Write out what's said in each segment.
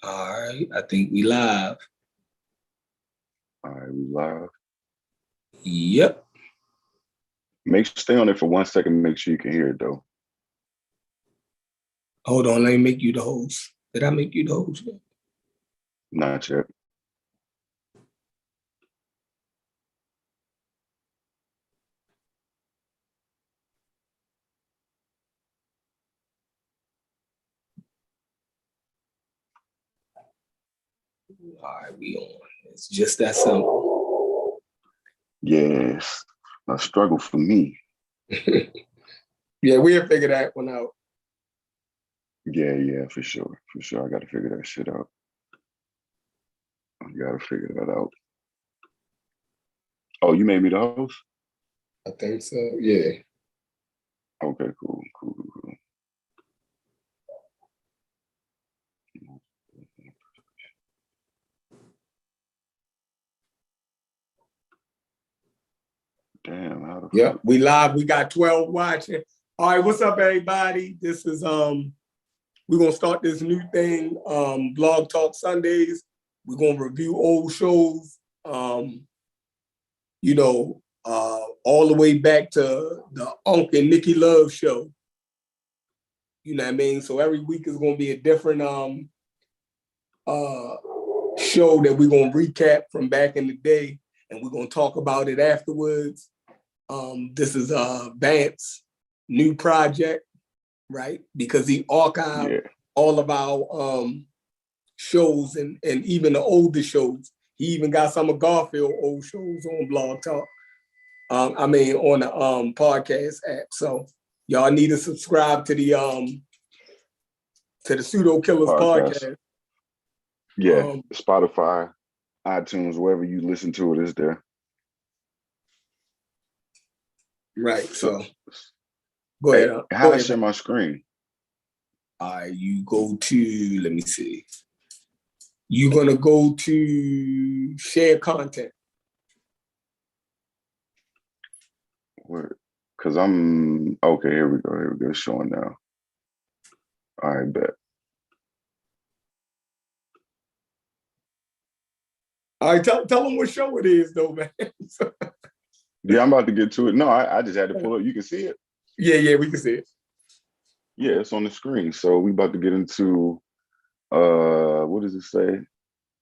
All right, I think we live. All right, we live. Yep. Stay on it for 1 second. Make sure you can hear it though. Hold on, let me make you the host. Did I make you the host? Not yet. All right, we on. It's just that simple. Yes, a struggle for me. Yeah, we'll figure that one out. Yeah, for sure. I got to figure that shit out. I got to figure that out. Oh, you made me the host? I think so, yeah. Okay, cool. Damn, how the fuck? We live. We got 12 watching. All right, what's up, everybody? This is we're gonna start this new thing, Blog Talk Sundays. We're gonna review old shows, all the way back to the Unc and Nikki Love show. You know what I mean? So every week is gonna be a different show that we're gonna recap from back in the day, and we're gonna talk about it afterwards. This is Vance's new project, right? Because he archived all of our shows and even the older shows. He even got some of Garfield old shows on Blog Talk. On the podcast app. So y'all need to subscribe to the Pseudo Killers podcast. Yeah, Spotify, iTunes, wherever you listen to it is there. Right. So go ahead. How do I share my screen? You go to, let me see. You're gonna go to share content. Because I'm okay. Here we go. It's showing now. All right, bet. All right, tell them what show it is, though, man. Yeah, I'm about to get to it. No, I just had to pull it. You can see it. Yeah, we can see it. Yeah, it's on the screen. So we about to get into what does it say?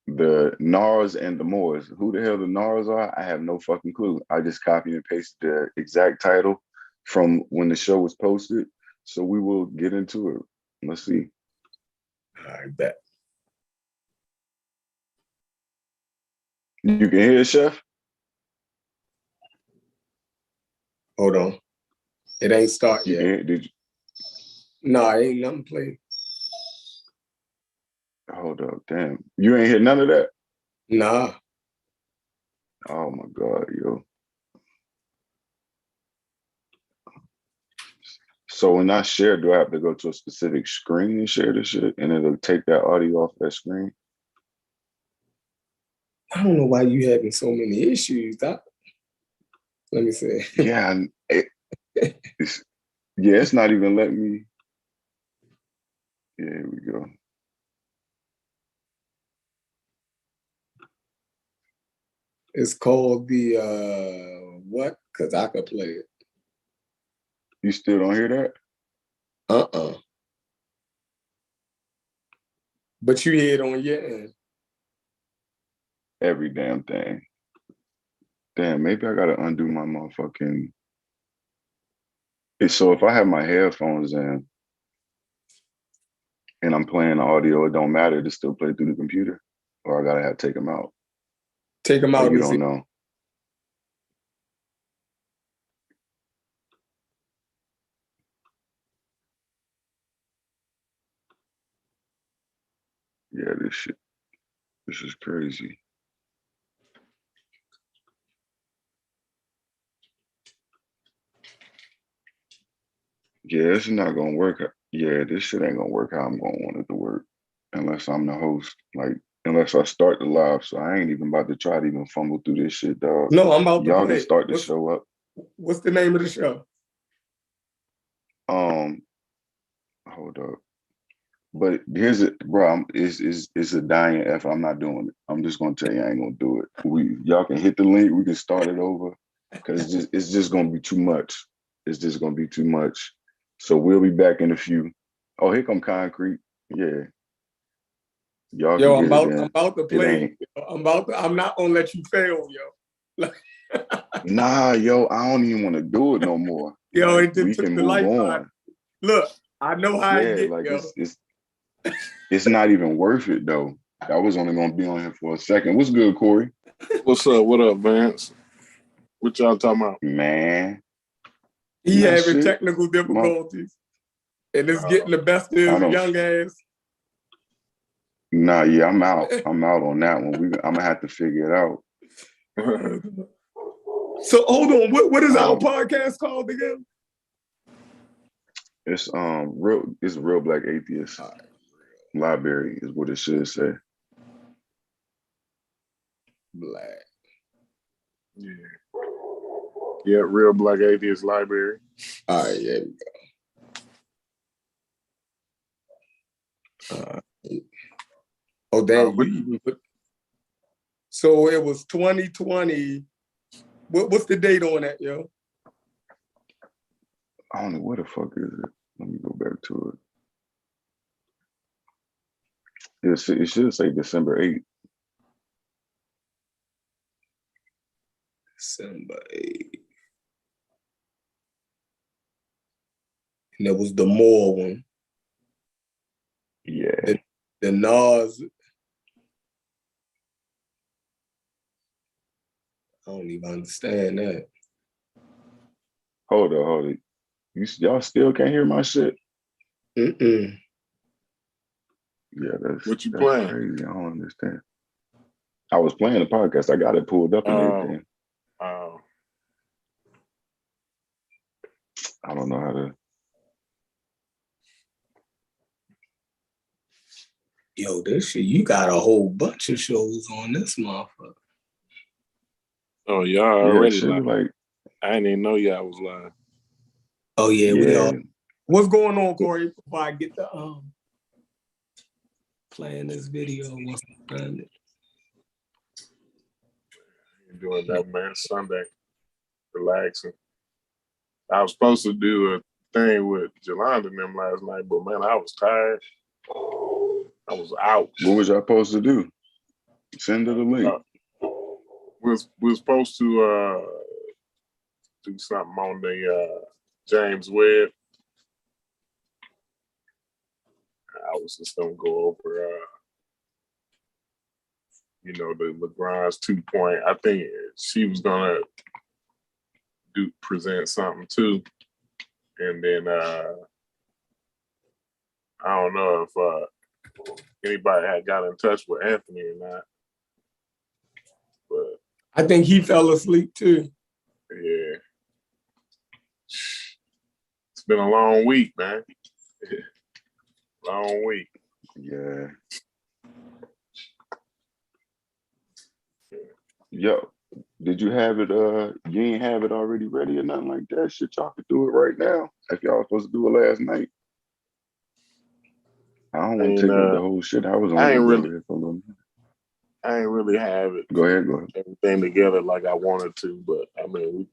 The Nars and the Moors. Who the hell the Nars are? I have no fucking clue. I just copied and pasted the exact title from when the show was posted. So we will get into it. Let's see. I bet. You can hear it, Chef? Hold on. It ain't start yet. Did you? No, it ain't nothing played. Hold up, damn. You ain't hear none of that? Nah. Oh my God, yo. So when I share, do I have to go to a specific screen and share the shit and it'll take that audio off that screen? I don't know why you having so many issues. Let me see. Yeah, it's not even letting me. Yeah, here we go. It's called the what? Because I could play it. You still don't hear that? But you hear it on your end. Every damn thing. Damn, maybe I gotta undo my motherfucking. So if I have my headphones in and I'm playing the audio, it don't matter to still play through the computer, or I gotta take them out. Take them out. You don't know. Yeah, this is crazy. Yeah, this is not gonna work. Yeah, this shit ain't gonna work how I'm gonna want it to work unless I'm the host. Like, unless I start the live. So I ain't even about to try to even fumble through this shit, dog. No, I'm about to Y'all can start the show up. What's the name of the show? Hold up. But here's it, bro. It's a dying effort. I'm not doing it. I'm just gonna tell you, I ain't gonna do it. Y'all can hit the link. We can start it over, because it's just gonna be too much. It's just gonna be too much. So we'll be back in a few. Oh, here come Concrete. Yeah, y'all Yo, can get it I'm in. about to It play. ain't. I'm not gonna let you fail, yo. Nah, yo, I don't even want to do it no more. Yo, Like, it just we took can the move lifeline. on. Look, I know how it Yeah, get, like yo. it's not even worth it though. I was only gonna be on here for a second. What's good, Corey? What's up? What up, Vance? What y'all talking about? Man, He that having shit, technical difficulties, and it's getting the best of I his don't. young ass. Nah, yeah, I'm out. I'm out on that one. I'm gonna have to figure it out. So hold on, what is our podcast called again? It's Real Black Atheist Library is what it should say. Black. Yeah. Yeah, Real Black Atheist Library. All right, yeah, we go. Oh, damn, you even put. So it was 2020. What's the date on that, yo? I don't know where the fuck is it. Let me go back to it. It should say December 8th. December 8th. And that was the Moore one. Yeah. The Nas. I don't even understand that. Hold on. Y'all still can't hear my shit? Mm-mm. Yeah, that's playing? crazy. I don't understand. I was playing the podcast. I got it pulled up and everything. Oh. I don't know how to. Yo, this shit, you got a whole bunch of shows on this motherfucker. Oh, y'all already live. Like, I didn't even know y'all was live. Oh yeah, we all. What's going on, Corey? Before I get the playing this video, what's behind it? You're doing that, man. Sunday, relaxing. I was supposed to do a thing with Jolanda and them last night, but man, I was tired. I was out. What was y'all supposed to do? Send her the link. We were supposed to do something on the James Webb. I was just gonna go over the LeBron's 2-point. I think she was gonna present something too. And then I don't know if anybody had got in touch with Anthony or not. But I think he fell asleep too. yeah. It's been a long week, man. Long week. Yeah. Yo, did you have it? You ain't have it already ready or nothing like that? Shit, y'all could do it right now. If y'all supposed to do it last night. I don't want to take up the whole shit. I was only here for a little minute. I ain't really have it. Go ahead. Everything together like I wanted to, but I mean,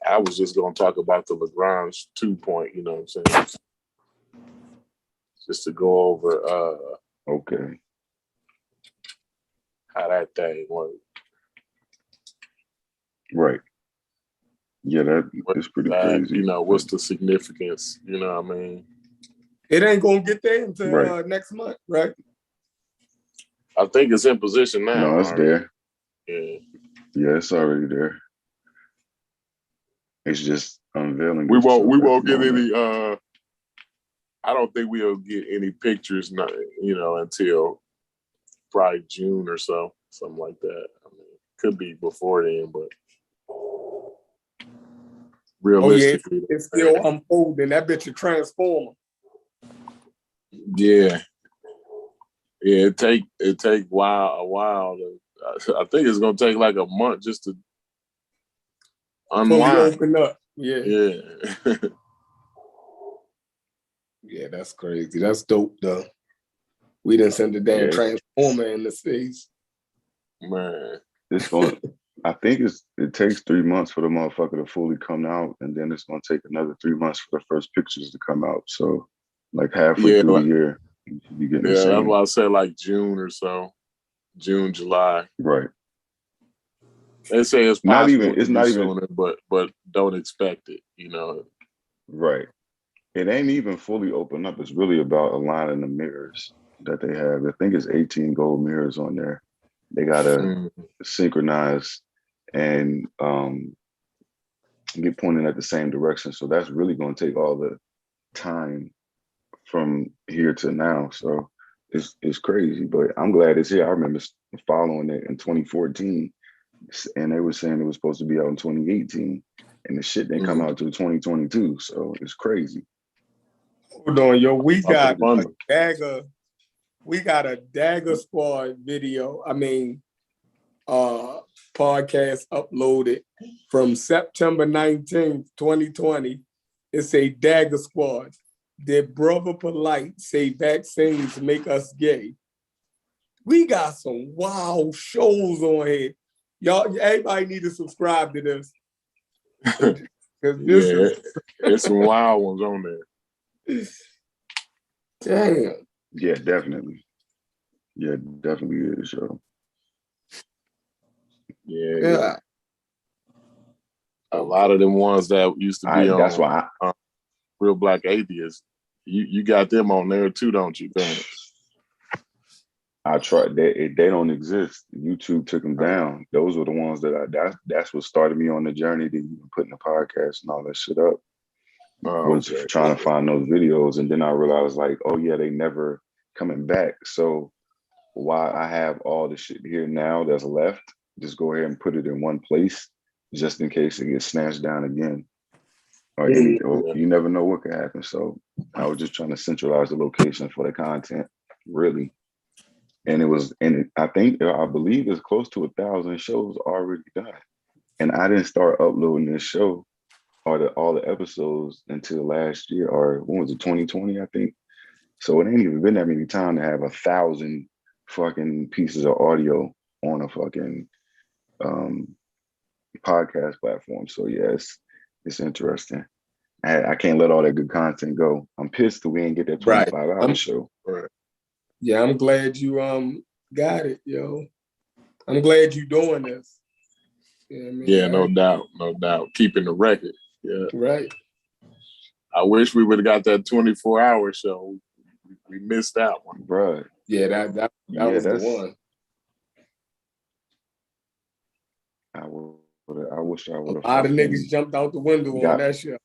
I was just gonna talk about the LeBron's 2-point. You know what I'm saying? Just to go over. Okay. How that thing worked. Right. Yeah, that is pretty crazy. What's the significance? You know what I mean? It ain't gonna get there until next month, right? I think it's in position now. No, it's there. Yeah. Yeah, it's already there. It's just unveiling. We won't get any. I don't think we'll get any pictures. Until probably June or so, something like that. I mean, could be before then, but realistically, it's still unfolding. That bitch a transformer. Yeah. Yeah, it take a while. I think it's gonna take like a month just to unwind. Fully open up. Yeah. Yeah. Yeah, that's crazy. That's dope though. We didn't send a damn Yeah. transformer in the space. Man. It's going. I think it takes 3 months for the motherfucker to fully come out, and then it's gonna take another 3 months for the first pictures to come out. So, like halfway Yeah, through the year, you should be getting the that's signal. why I said like June or so. June, July. Right. They say it's Not possible even. to It's be not even. sooner, but don't expect it, you know. Right. It ain't even fully open up. It's really about aligning the mirrors that they have. I think it's 18 gold mirrors on there. They gotta synchronize and get pointing at the same direction. So that's really gonna take all the time from here to now. So it's crazy, but I'm glad it's here. I remember following it in 2014, and they were saying it was supposed to be out in 2018, and the shit didn't come out till 2022. So it's crazy. Hold on, yo. We got wonder. a Dagger Squad video. Podcast uploaded from September 19th, 2020. It's a Dagger Squad. Did Brother Polite say vaccines make us gay? We got some wild shows on here. Y'all, everybody need to subscribe to this. There's some wild ones on there. Damn. Yeah, definitely. Yeah, definitely is, yo. Yeah. A lot of them ones that used to be on. That's why Real Black Atheists. You got them on there too, don't you? I tried. They don't exist. YouTube took them down. Those were the ones that that's what started me on the journey to even putting the podcast and all that shit up. Was trying to find those videos, and then I realized like, oh yeah, they never coming back. So why I have all the shit here now that's left, just go ahead and put it in one place, just in case it gets snatched down again. Or you never know what could happen. So I was just trying to centralize the location for the content, really. And I believe it's close to 1,000 shows already done. And I didn't start uploading this show or all the episodes until last year, or when was it, 2020, I think. So it ain't even been that many times to have 1,000 fucking pieces of audio on a fucking podcast platform. So yeah, it's interesting. I can't let all that good content go. I'm pissed that we ain't get that 25-hour show. Right. Yeah, I'm glad you got it, yo. I'm glad you doing this. You know what I mean? Yeah, no doubt. Keeping the record. Yeah. Right. I wish we would have got that 24-hour show. We missed that one. Bruh. Yeah, that was the one. I wish I would have. A lot of niggas jumped out the window on that show.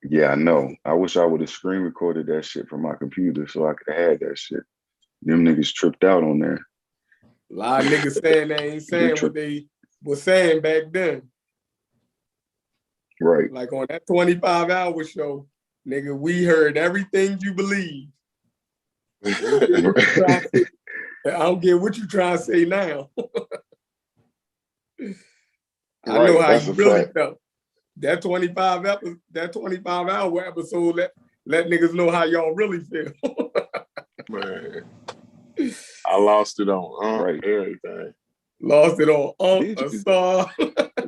Yeah, I know. I wish I would have screen recorded that shit from my computer so I could have had that shit. Them niggas tripped out on there. A lot of niggas saying they ain't saying what they were saying back then. Right. Like on that 25-hour show, nigga, we heard everything you believe. I don't get what you trying to say now. I know how you really felt. That 25-hour episode let niggas know how y'all really feel. Man, I lost it on everything. Lost it on a star.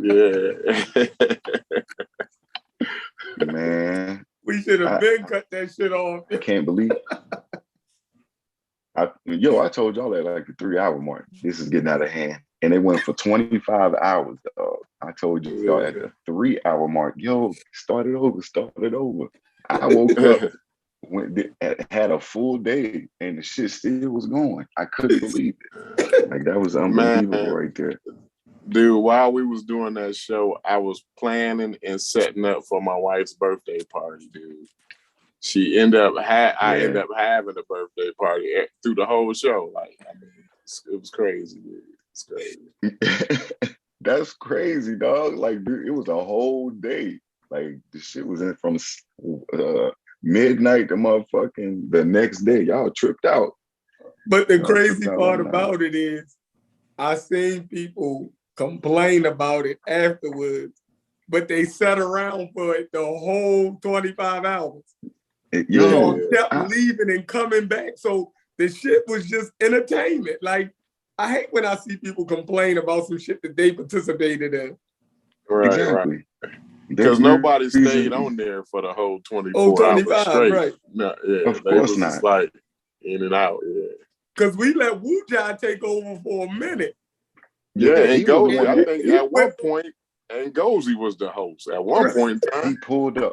Yeah. Man. We should have been cut that shit off. I can't believe I told y'all at like the 3-hour mark. This is getting out of hand. And it went for 25 hours, dog. I told y'all at the 3-hour mark, start it over. I woke up, had a full day, and the shit still was going. I couldn't believe it. Like, that was unbelievable right there. Dude, while we was doing that show, I was planning and setting up for my wife's birthday party, dude. She ended up I ended up having a birthday party through the whole show. Like, I mean, it was crazy, dude. It's crazy. That's crazy, dog. Like, dude, it was a whole day. Like, the shit was in from midnight to motherfucking the next day. Y'all tripped out. But the crazy part about it is, I seen people complain about it afterwards, but they sat around for it the whole 25 hours. Yeah, Y'all kept I- leaving and coming back. So the shit was just entertainment. Like, I hate when I see people complain about some shit that they participated in. Right. exactly. Because nobody stayed Reason- on there for the whole Oh, 24 hours 25, straight. right. No, yeah, Of they course was not. just like in and out. Yeah. Because we let Wu Jai take over for a minute. Yeah, he and was the Gozy, one I that think he at one went- point, and Gozy was the host at one Right. point in he time. pulled up.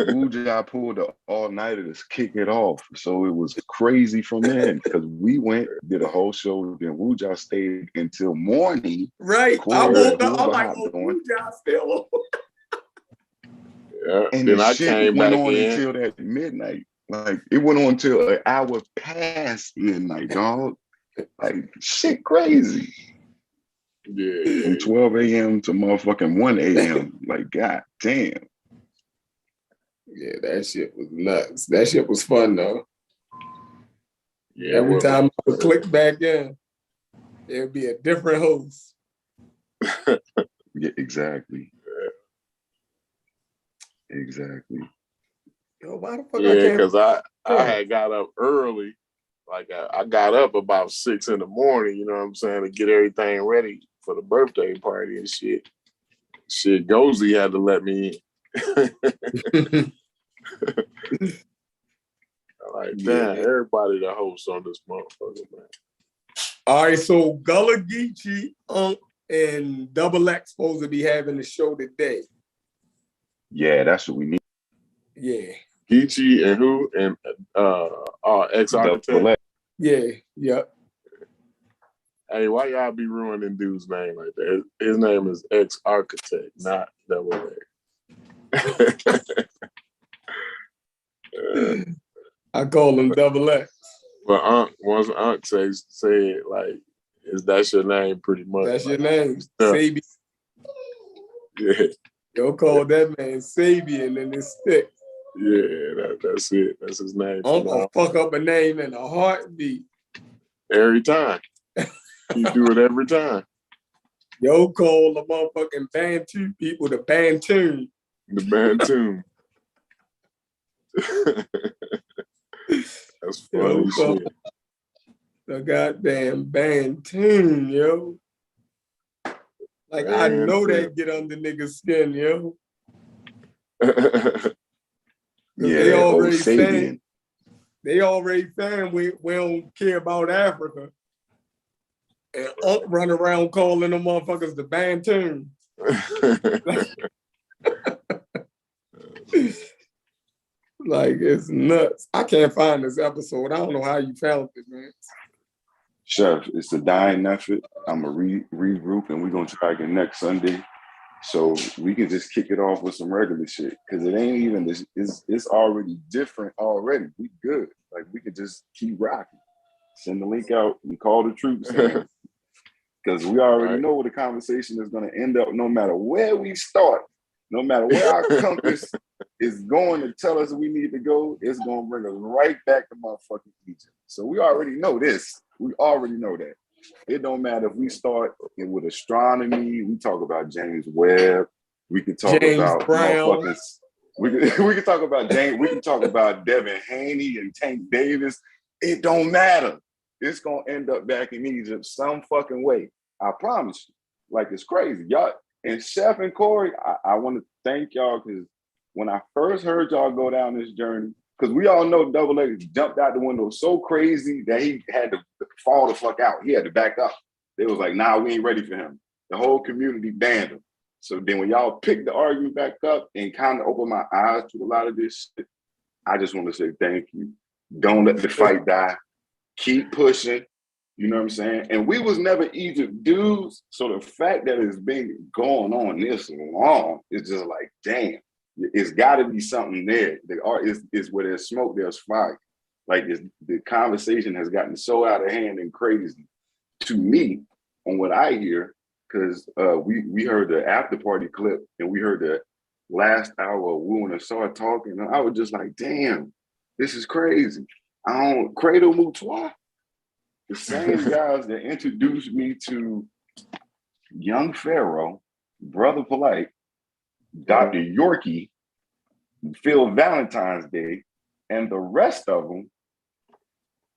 Wu Jai pulled the all-nighter to kick it off. So it was crazy from then because we went, did a whole show, then Wu Jai stayed until morning. Right. I Cool, woke cool, up, I'm but like, hot oh, going. Wu Jai still on. Yeah. And Then the I shit came went back on in. until that midnight. Like it went on until an hour past midnight, dog. Like shit crazy. Yeah. From 12 a.m. to motherfucking 1 a.m. Like, god damn. Yeah, that shit was nuts. That shit was fun though. Yeah. Every well, time I would click back in, it'd be a different host. Yeah, exactly. Exactly. Yo, why the fuck I yeah, can't? because I had got up early. Like I got up about 6 in the morning, you know what I'm saying, to get everything ready for the birthday party and shit. Shit, Gozy had to let me in. Like, damn, everybody the host on this motherfucker, man. All right, so Gullah Geechee, and Double X supposed to be having the show today. Yeah, that's what we need. Yeah, Geechee and who? And ex-architect. Double X. yeah, yep. Hey, why y'all be ruining dude's name like that? His name is ex-architect, not Double X. I call him Double X. But once Unc said like, "Is that your name?" Pretty much. That's your like, name, Sabian. Yeah, Yo, call that man Sabian and it's stick. yeah, that's it. That's his name. I'm gonna fuck up a name in a heartbeat. Every time. You do it every time. Yo, call the motherfucking Bantu people the Bantoon. The Bantoon. That's funny Yo, shit. the goddamn Bantoon, yo. Like, I know they get under niggas' skin, yo. Yeah, they old already Sabian. saying we don't care about Africa. And Unc run around calling them motherfuckers the Bantoon. Like, it's nuts. I can't find this episode. I don't know how you found it, man. Chef, it's a dying effort. I'm gonna regroup and we're gonna try again next Sunday. So we can just kick it off with some regular shit. Cause it ain't even this, it's already different already. We good. Like we could just keep rocking. Send the link out and call the troops in. Because we already know where the conversation is going to end up, no matter where we start, no matter where our compass is going to tell us we need to go, it's going to bring us right back to motherfucking Egypt. So we already know this. We already know that. It don't matter if we start with astronomy, we talk about James Webb, we could talk James about Brown. motherfuckers. We could talk about James, we can talk about Devin Haney and Tank Davis. It don't matter. It's gonna end up back in Egypt some fucking way. I promise you. Like it's crazy. Y'all and Chef and Corey, I want to thank y'all because when I first heard y'all go down this journey, because we all know Double X jumped out the window so crazy that he had to fall the fuck out. He had to back up. They was like, nah, we ain't ready for him. The whole community banned him. So then when y'all picked the argument back up and kind of opened my eyes to a lot of this shit, I just want to say thank you. Don't let the fight die. Keep pushing, you know what I'm saying? And we was never Egypt dudes, so the fact that it's been going on this long, it's just like, damn, it's got to be something there. The art is where there's smoke, there's fire. Like the conversation has gotten so out of hand and crazy to me on what I hear, because we heard the after party clip and we heard the last hour of Wu and Asar talking, and I was just like, damn, this is crazy. Credo Mutois, the same guys that introduced me to Young Pharaoh, Brother Polite, Dr. Yorkie, Phil Valentine's Day, And the rest of them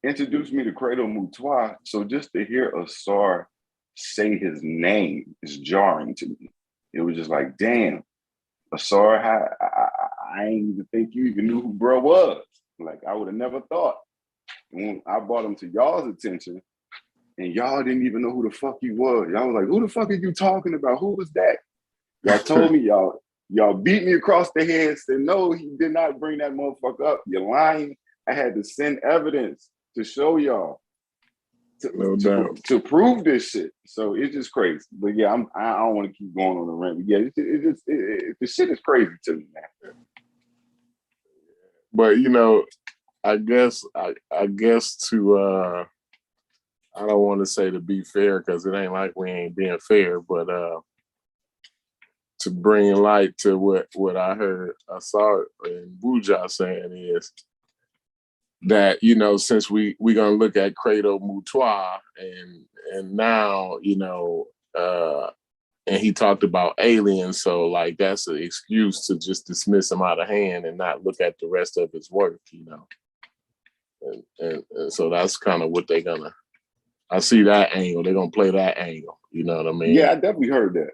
introduced me to Credo Mutwa. So just to hear Asar say his name is jarring to me. It was just like, damn, Asar, I ain't even think you even knew who bro was. Like, I would have never thought. When I brought him to y'all's attention, and y'all didn't even know who the fuck he was. Y'all was like, who the fuck are you talking about? Who was that? Y'all told me, y'all beat me across the head, said, no, he did not bring that motherfucker up. You're lying. I had to send evidence to show y'all to prove this shit. So it's just crazy. But yeah, I don't want to keep going on the rant. But yeah, the shit is crazy to me, man. But you know, I guess to I don't want to say to be fair because it ain't like we ain't being fair, but to bring light to what I heard Asar and Buja saying is that, you know, since we're gonna look at Credo Mutwa and now, you know, and he talked about aliens, so like that's an excuse to just dismiss him out of hand and not look at the rest of his work, you know. And so that's kind of what they're gonna. I see that angle. They're gonna play that angle. You know what I mean? Yeah, I definitely heard that.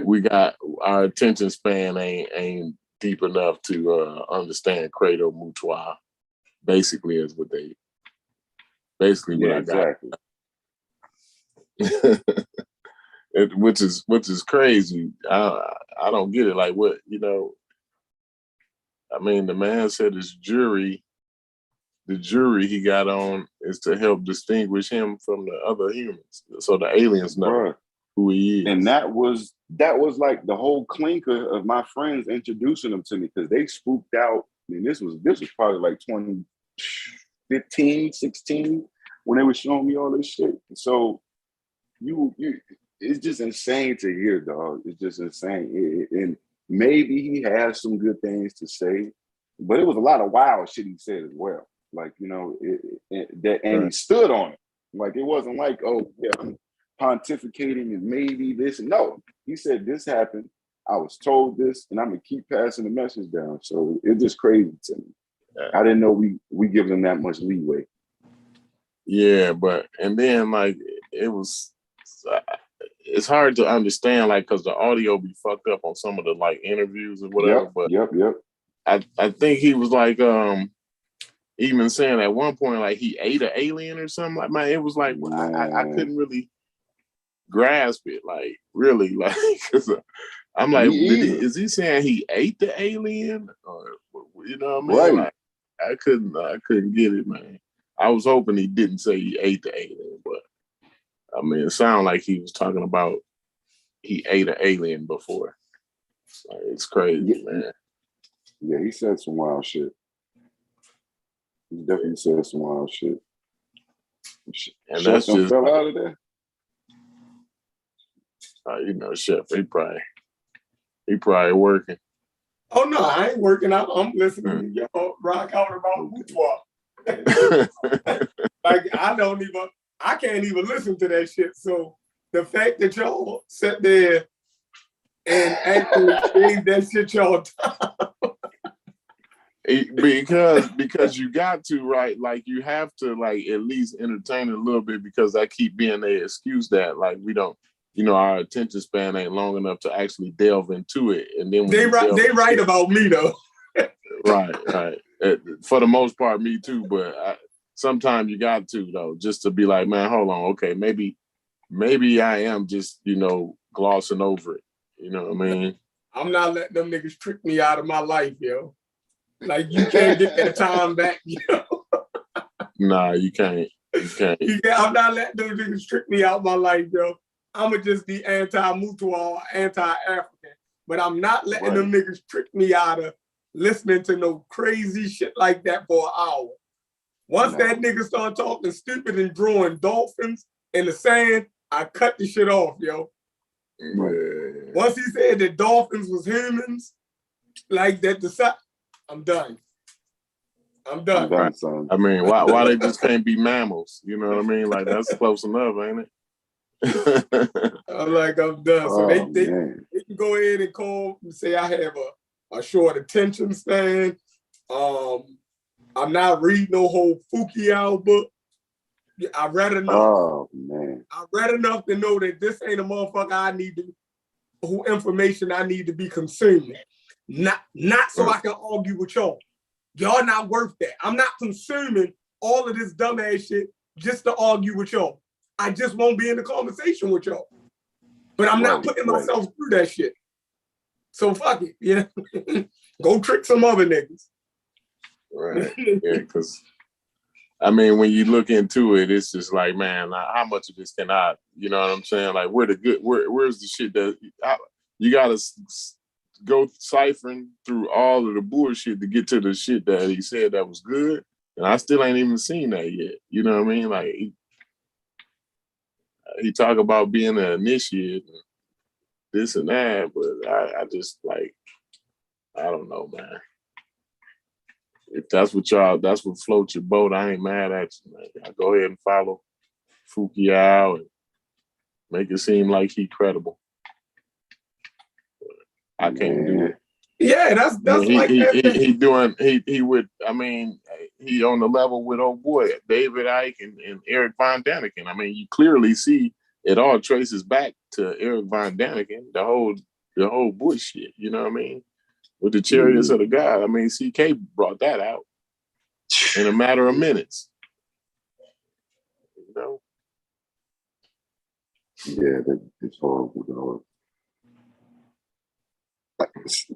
We got our attention span ain't deep enough to understand Credo Mutwa. Basically, is what they. Basically, what I exactly. got. Which is crazy. I don't get it. Like what, you know. I mean, the man said his jury. The jury he got on is to help distinguish him from the other humans, so the aliens know who he is. And that was like the whole clinker of my friends introducing them to me, because they spooked out. And this was probably like 2015, 16 when they were showing me all this shit. So you it's just insane to hear, dog. It's just insane. And maybe he has some good things to say, but it was a lot of wild shit he said as well. Like, you know, he stood on it. Like, it wasn't like, oh, yeah, I'm pontificating and maybe this. No, he said this happened. I was told this, and I'm gonna keep passing the message down. So it's just crazy to me. Yeah. I didn't know we give them that much leeway. Yeah, and then like it's hard to understand, like, because the audio be fucked up on some of the like interviews or whatever. Yep. I think he was like even saying at one point like he ate an alien or something. Like, man, it was like I couldn't really grasp it. Like, really, like, cause I'm like, is he saying he ate the alien, or you know what I mean? Right. Like, I couldn't get it, man. I was hoping he didn't say he ate the alien, but I mean, it sounded like he was talking about he ate an alien before. Like, it's crazy, man. Yeah, he said some wild shit. He definitely said some wild shit. And that's just fell out of there. You know, Chef, he probably working. Oh no, I ain't working out. I'm listening to y'all rock out about Mutwa. Like, I can't even listen to that shit. So the fact that y'all sat there and actually gave that shit y'all time. Because you got to, right? Like, you have to like at least entertain it a little bit, because I keep being the excuse that like we don't, you know, our attention span ain't long enough to actually delve into it. And then they right about me though. Right. For the most part, me too. But sometimes you got to though, just to be like, man, hold on, okay, maybe I am just, you know, glossing over it. You know what I mean? I'm not letting them niggas trick me out of my life, yo. Like, you can't get that time back, yo. Nah, you can't. I'm not letting them niggas trick me out of my life, yo. I'ma just be anti-Mutwa or anti-African. But I'm not letting them niggas trick me out of listening to no crazy shit like that for an hour. Once that nigga start talking stupid and drawing dolphins in the sand, I cut the shit off, yo. Right. Once he said that dolphins was humans, like that, I'm done. Right. I mean, why they just can't be mammals? You know what I mean? Like, that's close enough, ain't it? I'm done. So they can go ahead and call and say I have a short attention span. I'm not reading no whole Fukuyama book. I read enough. Oh man. I read enough to know that this ain't a motherfucker I need to, who information I need to be consuming. Not so I can argue with y'all. Y'all not worth that. I'm not consuming all of this dumbass shit just to argue with y'all. I just won't be in the conversation with y'all. But I'm not putting myself through that shit. So fuck it, you know. Go trick some other niggas. Right. Yeah, because I mean, when you look into it, it's just like, man, how much of this can I, you know what I'm saying? Like, where's the shit that you gotta go ciphering through all of the bullshit to get to the shit that he said that was good, and I still ain't even seen that yet. You know what I mean? Like, he talk about being an initiate, and this and that, but I just like, I don't know, man. If that's what floats your boat, I ain't mad at you, man. I go ahead and follow Fukuyama and make it seem like he credible. I can't do it. Yeah, that's like he would. I mean, he on the level with old boy David Icke and Eric Von Daniken. I mean, you clearly see it all traces back to Eric Von Daniken, the whole Bush shit. You know what I mean? With the Chariots of the God. I mean, CK brought that out in a matter of minutes. You know? Yeah, it's horrible.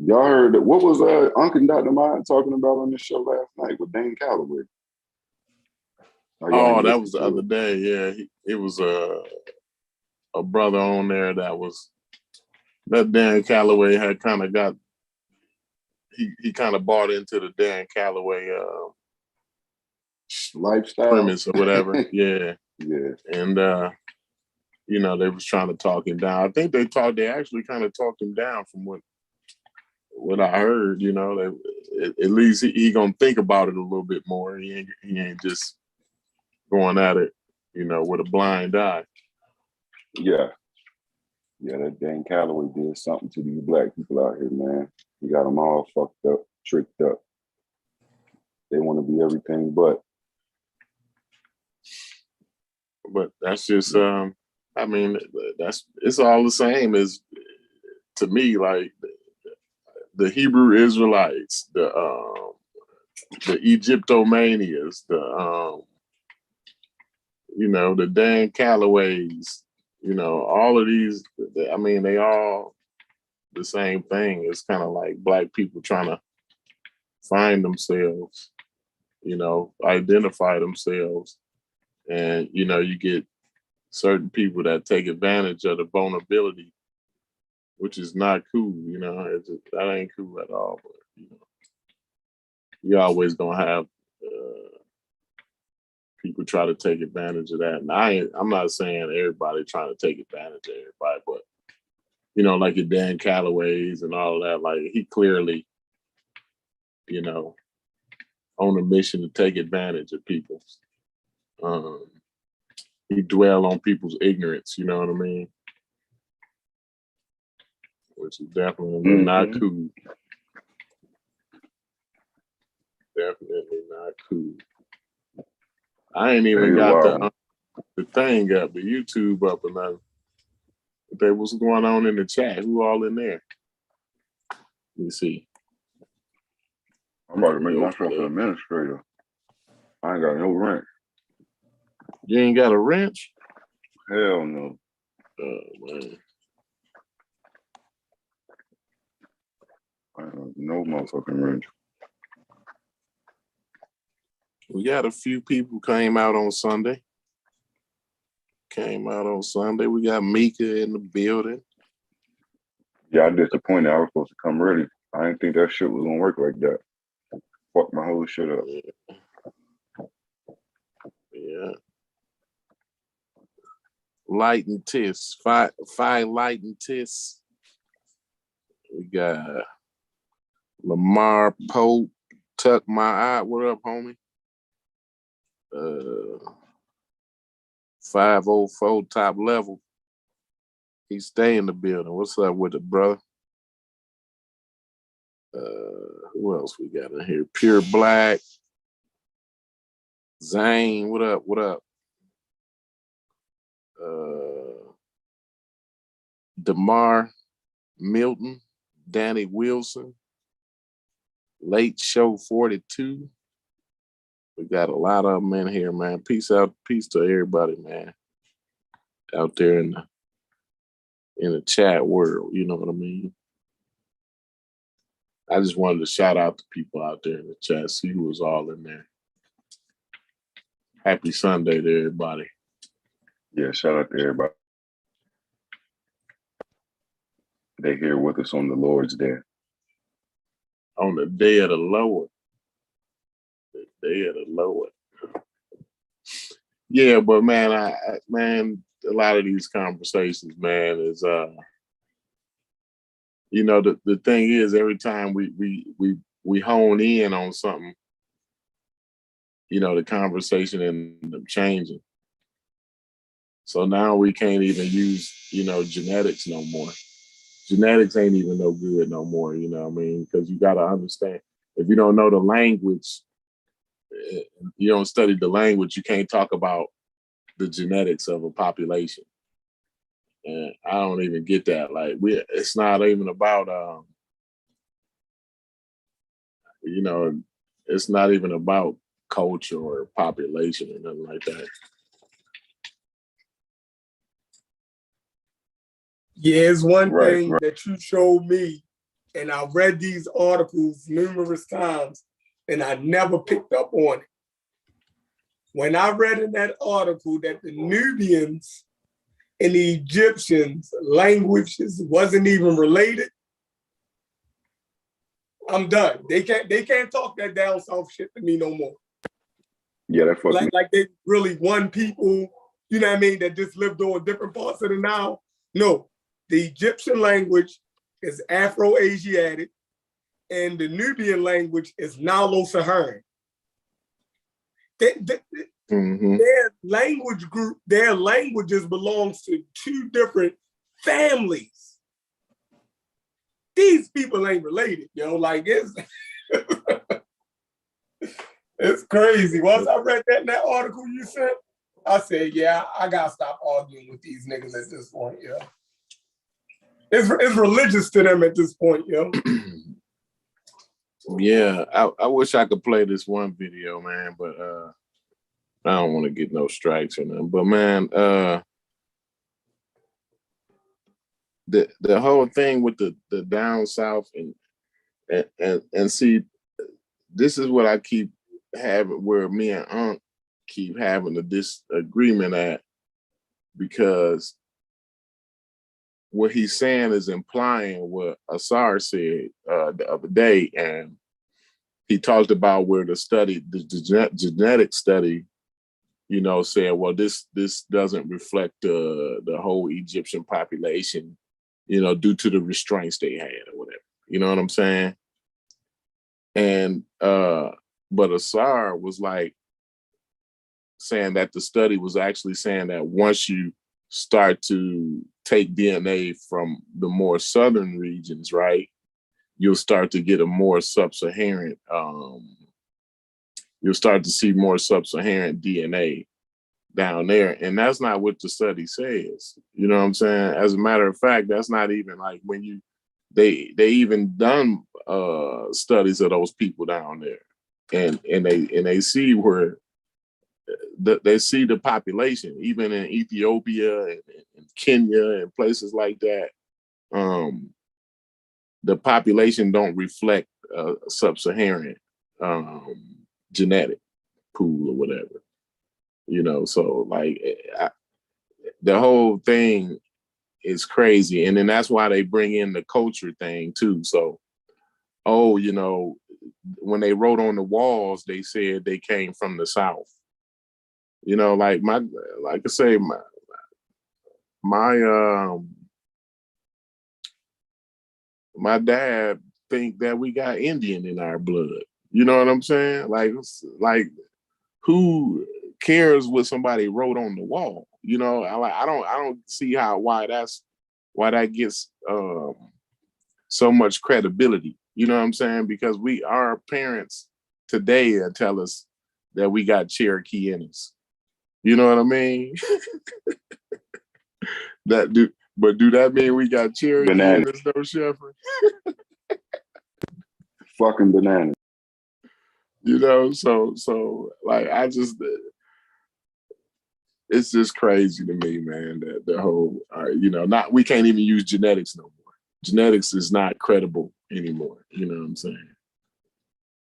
Y'all heard what was Uncle and Dr. Mind talking about on this show last night with Dane Calloway? Oh, that was the other day. Yeah, it was a brother on there that Dan Calloway had kind of got. He kind of bought into the Dan Calloway lifestyle premise or whatever. Yeah. Yeah. And you know, they was trying to talk him down. I think they actually kind of talked him down from what I heard. You know, at least he gonna think about it a little bit more. He ain't just going at it, you know, with a blind eye. Yeah, that Dan Calloway did something to these black people out here, man. He got them all fucked up, tricked up. They want to be everything but. But that's just, I mean, it's all the same as, to me, like the Hebrew Israelites, the Egyptomanias, you know, the Dan Callaways, you know, all of these, I mean, they all the same thing. It's kind of like black people trying to find themselves, you know, identify themselves. And, you know, you get certain people that take advantage of the vulnerability, which is not cool, you know, that ain't cool at all. But, you know, you always gonna have people try to take advantage of that. And I'm not saying everybody trying to take advantage of everybody, but, you know, like your Dan Callaways and all of that, like he clearly, you know, on a mission to take advantage of people. He dwell on people's ignorance, you know what I mean? Which is definitely not cool. Definitely not cool. I ain't even got the thing up, the YouTube up and nothing. But what's going on in the chat? Who all in there? Let me see. I'm about to make myself an administrator. I ain't got no wrench. You ain't got a wrench? Hell no. Oh, man. I don't no motherfucking wrench. We got a few people came out on Sunday. We got Mika in the building. Yeah, I'm disappointed. I was supposed to come ready. I didn't think that shit was gonna work like that. Fuck my whole shit up. Yeah. Light and Tiss. Five Light and Tiss. We got Lamar Pope. Tuck my eye. What up, homie? 504 top level. He stay in the building. What's up with it, brother? Who else we got in here? Pure Black. Zane, what up? What up? DeMar Milton, Danny Wilson, Late Show 42. We got a lot of them in here, man. Peace out, peace to everybody, man. Out there in the chat world, you know what I mean? I just wanted to shout out to people out there in the chat, see who was all in there. Happy Sunday to everybody. Yeah, shout out to everybody. They here with us on the Lord's Day. On the day of the Lord. The day of the Lord. Yeah, but man, man, a lot of these conversations, man, is you know, the thing is, every time we hone in on something, you know, the conversation ends up changing. So now we can't even use, you know, genetics no more. Genetics ain't even no good no more, you know what I mean? Because you got to understand, if you don't know the language, you don't study the language, you can't talk about the genetics of a population. And I don't even get that. Like, it's not even about, you know, it's not even about culture or population or nothing like that. Yeah, it's one thing that you showed me, and I read these articles numerous times, and I never picked up on it. When I read in that article that the Nubians and the Egyptians' languages wasn't even related, I'm done. They can't talk that down south shit to me no more. Yeah, that fucking like they really one people, you know what I mean, that just lived on different parts of the Nile. No, the Egyptian language is Afro-Asiatic, and the Nubian language is Nilo-Saharan. Their language group, their languages belongs to two different families. These people ain't related, yo. Like it's it's crazy. Once I read that in that article you sent, I said, yeah, I gotta stop arguing with these niggas at this point, yo. It's religious to them at this point, yo. Yeah, I wish I could play this one video, man, but I don't want to get no strikes or nothing. But man, the whole thing with the down south and see, this is what I keep having, where me and Unc keep having a disagreement at, because what he's saying is implying what Asar said the other day, and he talked about where the genetic study, you know, saying, well, this doesn't reflect the whole Egyptian population, you know, due to the restraints they had or whatever. You know what I'm saying? And but Asar was like saying that the study was actually saying that once you start to take DNA from the more southern regions, right, you'll start to get a more sub-Saharan, you'll start to see more sub-Saharan DNA down there. And that's not what the study says. You know what I'm saying? As a matter of fact, that's not even like when they even done studies of those people down there. And they see where they see the population, even in Ethiopia and Kenya and places like that. The population don't reflect sub-Saharan genetic pool or whatever, you know. So like the whole thing is crazy, and then that's why they bring in the culture thing too. So, oh, you know, when they wrote on the walls, they said they came from the South. You know, like I say, my dad think that we got Indian in our blood. You know what I'm saying? Like who cares what somebody wrote on the wall? You know, I don't see why that gets so much credibility. You know what I'm saying? Because our parents today tell us that we got Cherokee in us. You know what I mean? But do that mean we got Cherokee in us, though, Shepard? Fucking bananas. You know, so like it's just crazy to me, man, that the whole, we can't even use genetics no more. Genetics is not credible anymore. You know what I'm saying?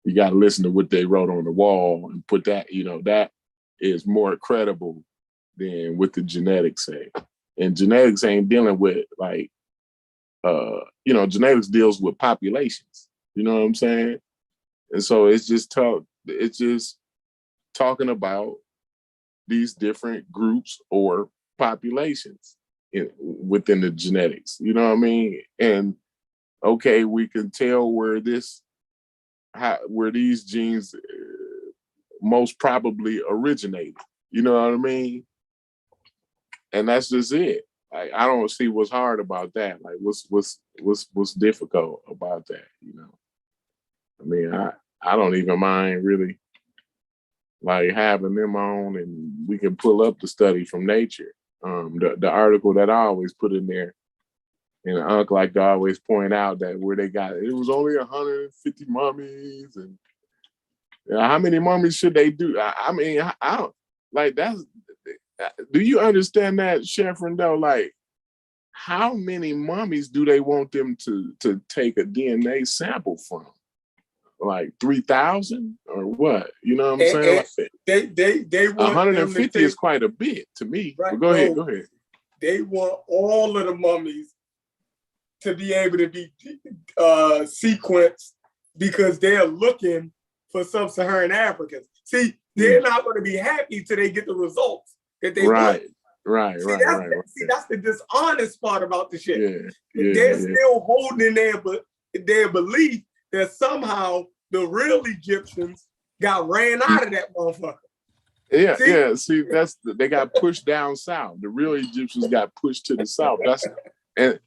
You got to listen to what they wrote on the wall and put that, that is more credible than what the genetics say. And genetics ain't dealing with genetics deals with populations. You know what I'm saying? And so it's just talking about these different groups or populations within the genetics. You know what I mean? And okay, we can tell where these genes most probably originated. You know what I mean? And that's just it. Like, I don't see what's hard about that. Like, what's difficult about that? I mean, I don't even mind really like having them on, and we can pull up the study from Nature, the article that I always put in there. And Unc like to always point out that where they got it was only 150 mummies, and how many mummies should they do? I mean, I don't like that's. Do you understand that, Sheffrin, though? Like, how many mummies do they want them to take a DNA sample from? Like 3,000 or what? You know what I'm saying? Like, they want 150 is quite a bit to me. Right, go ahead. They want all of the mummies to be able to be sequenced because they're looking for sub-Saharan Africans. See, they're not going to be happy till they get the results that they want. Right. See, that's the dishonest part about the shit. Yeah, they're still holding their belief that somehow the real Egyptians got ran out of that motherfucker. Yeah. See, they got pushed down south. The real Egyptians got pushed to the south. And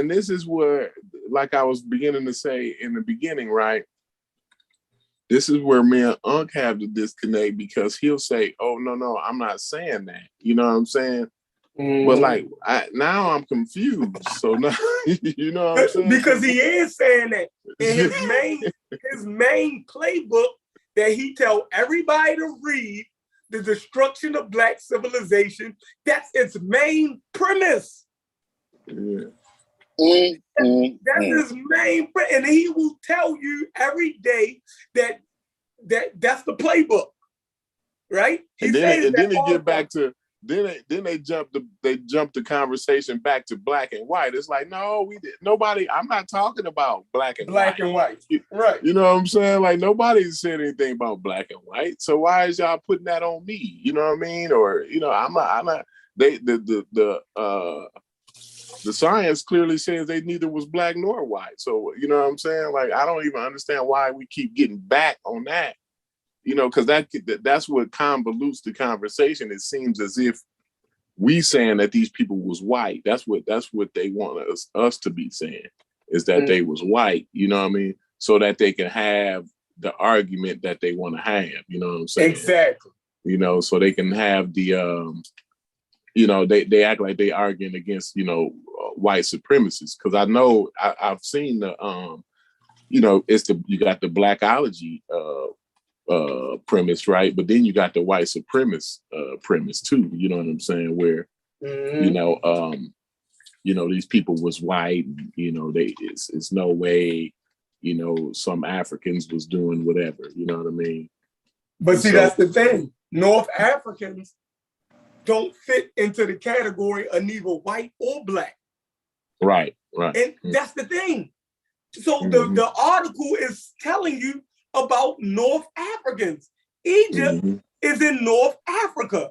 this is where, like I was beginning to say in the beginning, right? This is where me and Unc have the disconnect, because he'll say, "Oh no, I'm not saying that." You know what I'm saying? But like now I'm confused. So now you know what I'm saying? Because he is saying that in his main playbook that he tell everybody to read, the destruction of Black civilization. That's its main premise. Yeah. That's his main, and he will tell you every day that's the playbook, right? Then they get back to then they jump the conversation back to black and white. It's like, no, we did nobody. I'm not talking about black and white. Right? You know what I'm saying? Like, nobody said anything about black and white. So why is y'all putting that on me? You know what I mean? Or I'm not. The science clearly says they neither was black nor white. So, you know what I'm saying? Like, I don't even understand why we keep getting back on that, because that's what convolutes the conversation. It seems as if we saying that these people was white. That's what they want us to be saying, is that they was white, you know what I mean? So that they can have the argument that they want to have, you know what I'm saying? Exactly. So they can have the, they act like they arguing against, white supremacists. Because I know I've seen the, you got the blackology premise, right? But then you got the white supremacist premise too. You know what I'm saying? Where, these people was white. And, it's no way, some Africans was doing whatever. You know what I mean? But see, that's the thing. North Africans don't fit into the category of neither white or black. Right. And that's the thing. So the article is telling you about North Africans. Egypt is in North Africa.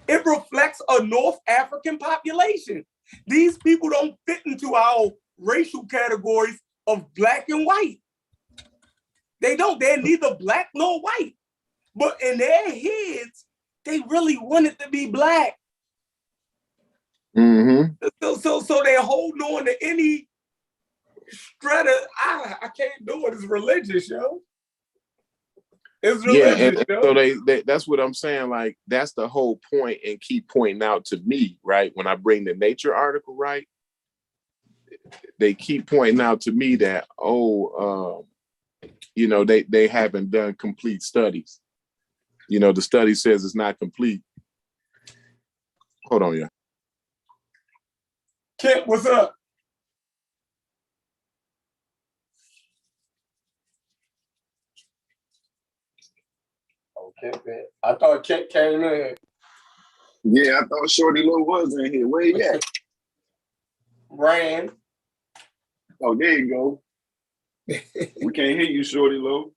It reflects a North African population. These people don't fit into our racial categories of black and white. They don't. They're neither black nor white. But in their heads, they really want it to be black. So they're holding on to any strata. I can't do it. It's religious, yo. It's Yeah, religious, and yo. so they that's what I'm saying. Like that's the whole point, and keep pointing out to me, right? When I bring the nature article, right? They keep pointing out to me that they haven't done complete studies. The study says it's not complete. Hold on, yeah. Kent, what's up? Okay, man. I thought Kent came in. Yeah, I thought Shorty Low was in here. Where you at? Ran. Oh, there you go. We can't hear you, Shorty Low.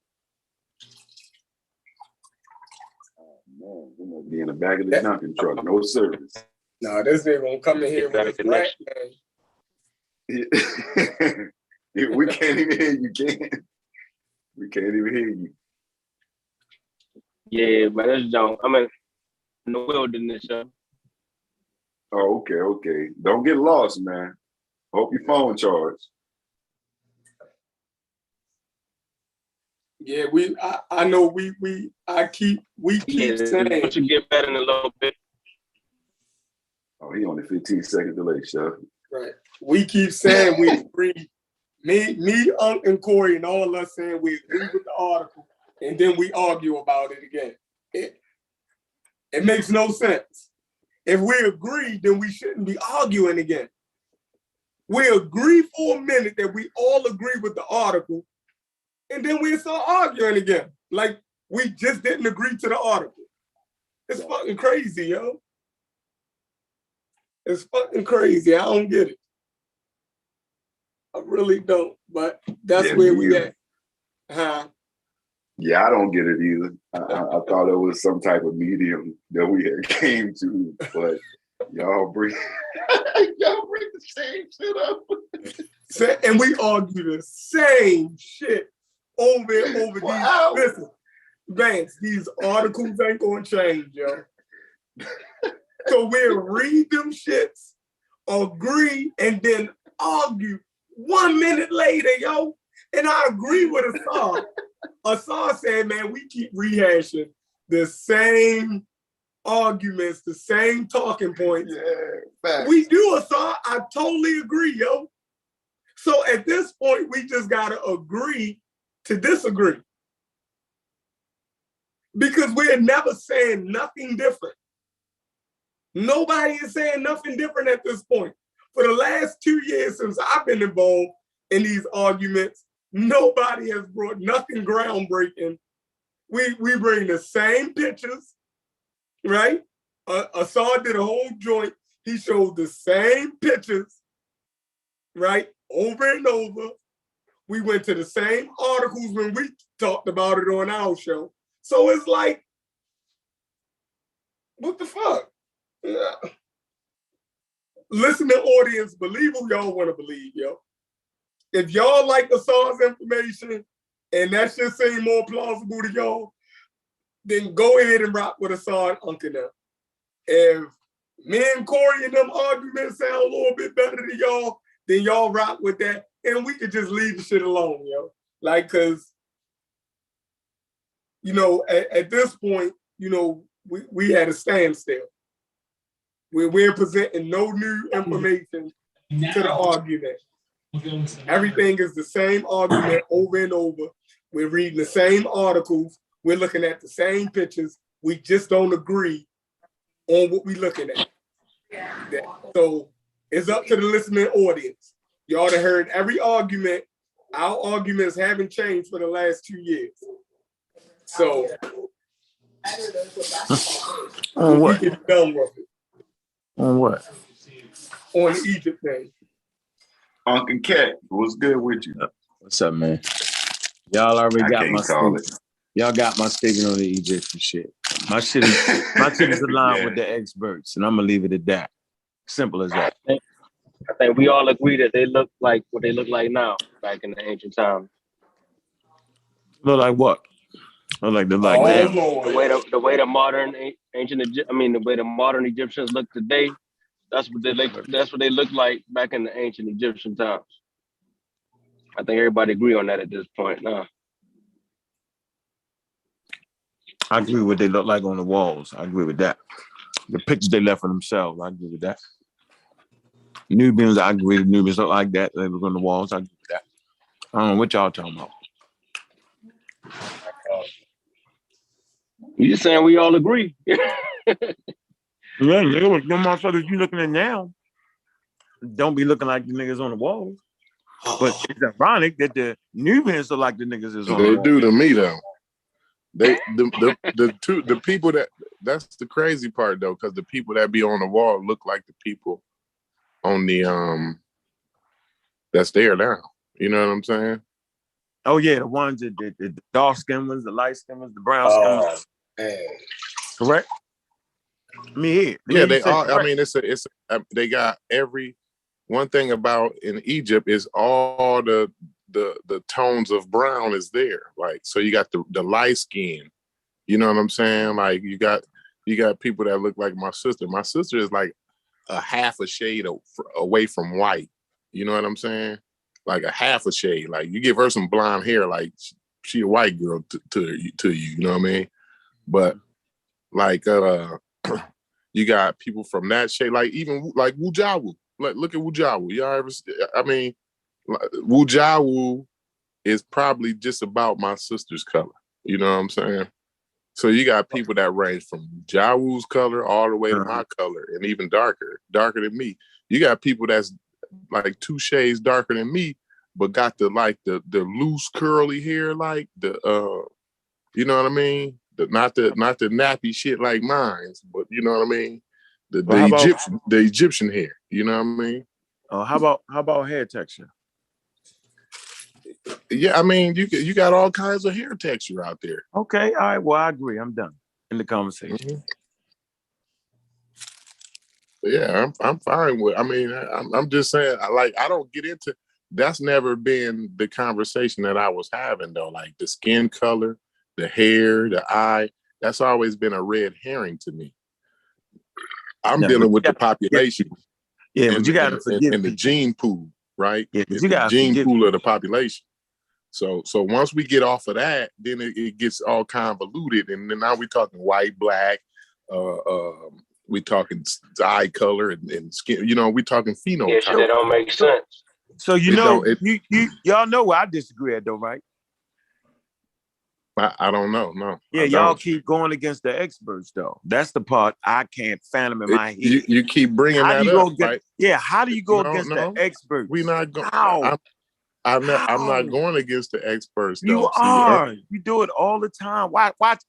Oh, man, we must be in the back of the Dunkin' truck. No service. No, this nigga gonna come in here with his rap, man. We can't even hear you, Ken. We can't even hear you. Yeah, but that's John. I'm in the wilderness, yo. Oh, okay. Don't get lost, man. Hope your phone charged. Yeah, I know we keep saying it should get better in a little bit. Oh, he only 15-second delay, Chef. Right. We keep saying we agree. Me, and Corey, and all us saying we agree with the article, and then we argue about it again. It makes no sense. If we agree, then we shouldn't be arguing again. We agree for a minute that we all agree with the article, and then we start arguing again. Like we just didn't agree to the article. It's fucking crazy, yo. It's fucking crazy. I don't get it. I really don't. But that's where we at. Huh? Yeah, I don't get it either. I thought it was some type of medium that we had came to, but y'all bring the same shit up. And we argue the same shit over and over. Wow. Listen, Vance, these articles ain't gonna change, yo. So we'll read them shits, agree, and then argue 1 minute later, yo. And I agree with Asar. Asar said, man, we keep rehashing the same arguments, the same talking points. Yeah, facts. We do, Asar. I totally agree, yo. So at this point, we just gotta agree to disagree. Because we're never saying nothing different. Nobody is saying nothing different at this point. For the last 2 years since I've been involved in these arguments, nobody has brought nothing groundbreaking. We bring the same pictures, right? Asar did a whole joint. He showed the same pictures, right? Over and over. We went to the same articles when we talked about it on our show. So it's like, what the fuck? Yeah. Listening audience, believe who y'all want to believe, yo. If y'all like Asar's information and that shit seem more plausible to y'all, then go ahead and rock with Asar and Uncle now. If me and Corey and them arguments sound a little bit better to y'all, then y'all rock with that, and we could just leave the shit alone, yo. Like, cause, at this point, we had a standstill. We're presenting no new information to the argument. Everything is the same argument over and over. We're reading the same articles. We're looking at the same pictures. We just don't agree on what we're looking at. So it's up to the listening audience. Y'all have heard every argument. Our arguments haven't changed for the last 2 years. So on what? We get done with it. On what? On the Egypt thing. Uncle Cat, what's good with you? What's up, man? Y'all already got my statement. Y'all got my statement on the Egyptian shit. My shit is aligned with the experts, and I'm gonna leave it at that. Simple as that. I think we all agree that they look like what they look like now, back in the ancient times. Look like what? Look like the the way the modern Egyptians look today. That's what they look like back in the ancient Egyptian times. I think everybody agree on that at this point now. I agree with what they look like on the walls. I agree with that. The pictures they left for themselves. I agree with that. Nubians, I agree. The Nubians look like that. They look on the walls. I agree with that. I don't know what y'all talking about. You just saying we all agree? Yeah, nigga, them motherfuckers you looking at now don't be looking like the niggas on the walls. But it's ironic that the Nubians look like the niggas is on the They wall. do to me though. The people that's the crazy part though, because the people that be on the wall look like the people on the that's there now. You know what I'm saying? Oh yeah, the ones that the dark skin ones, the light skin ones, the brown skin ones. Man. Correct? I mean, here. Yeah, you they say all. I correct. mean, they got every one thing about in Egypt is all the tones of brown is there. Like, so you got the light skin. You know what I'm saying? Like you got people that look like my sister. My sister is like a half a shade away from white. You know what I'm saying? Like a half a shade. Like you give her some blonde hair, like she a white girl to you. You know what I mean? But like you got people from that shade, like even like Wujawu. Like look at Wujawu. Y'all ever? I mean, Wujawu is probably just about my sister's color. You know what I'm saying? So you got people that range from Jawu's color all the way to my color, and even darker than me. You got people that's like 2 shades darker than me, but got the loose curly hair, like you know what I mean? Not the nappy shit like mine, but you know what I mean? The Egyptian hair. You know what I mean? How about hair texture? Yeah, I mean you got all kinds of hair texture out there. Okay, all right. Well, I agree. I'm done in the conversation. Mm-hmm. Yeah, I'm fine with. I mean, I'm just saying. I don't get into. That's never been the conversation that I was having though. Like the skin color, the hair, the eye. That's always been a red herring to me. I'm dealing with the population. Yeah, but you got to forgive and the gene pool, right? Yeah, it's you got the gene pool of the population. So once we get off of that, then it gets all convoluted, and then now we're talking white, black. We talking eye color and skin. You know, we talking phenotype. Yeah, shit, that don't make sense. So y'all know where I disagree at though, right? I don't know. No. Yeah, y'all keep going against the experts though. That's the part I can't fathom in my head. You keep bringing how that do you up, go against, right? Yeah, how do you go against the experts? We're not going. How? I'm not going against the experts though. You are. You do it all the time. Watch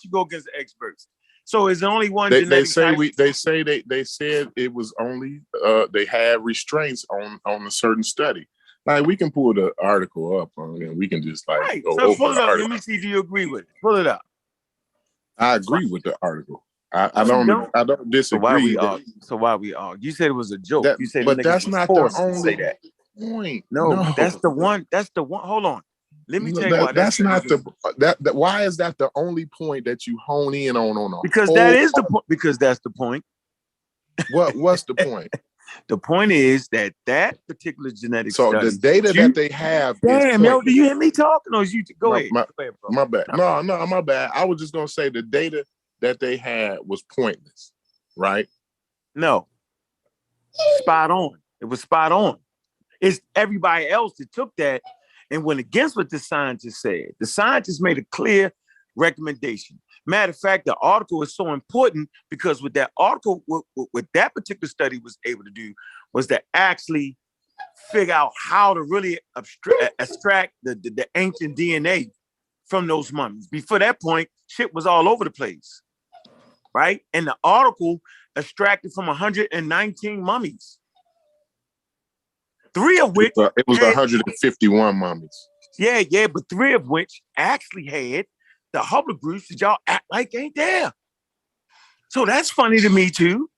you go against the experts. So is the only one they said it was only they had restraints on a certain study. Like we can pull the article up and we can just like right. go So over pull it the up. article. Let me see if you agree with it. Pull it up. I agree with the article. I don't disagree. So why we argue? You said it was a joke. You said but that's not the only say that. point. No, that's the one. That's the one. Hold on. Let me tell you why. That's not that. Why is that the only point that you hone in on? Because that is the point. Because that's the point. What's the point? The point is that particular genetic study. The data that they have. Damn, yo, do you hear me talking or is you go ahead? Go ahead, bro. My bad. No, my bad. I was just gonna say the data that they had was pointless, right? No. Spot on. It was spot on. It's everybody else that took that and went against what the scientists said. The scientists made a clear recommendation. Matter of fact, the article is so important because with that article, what that particular study was able to do was to actually figure out how to really extract the ancient DNA from those mummies. Before that point, shit was all over the place, right? And the article extracted from 119 mummies. 3 of which it was 151 mummies. Yeah, but 3 of which actually had the Hubble groups that y'all act like ain't there. So that's funny to me too.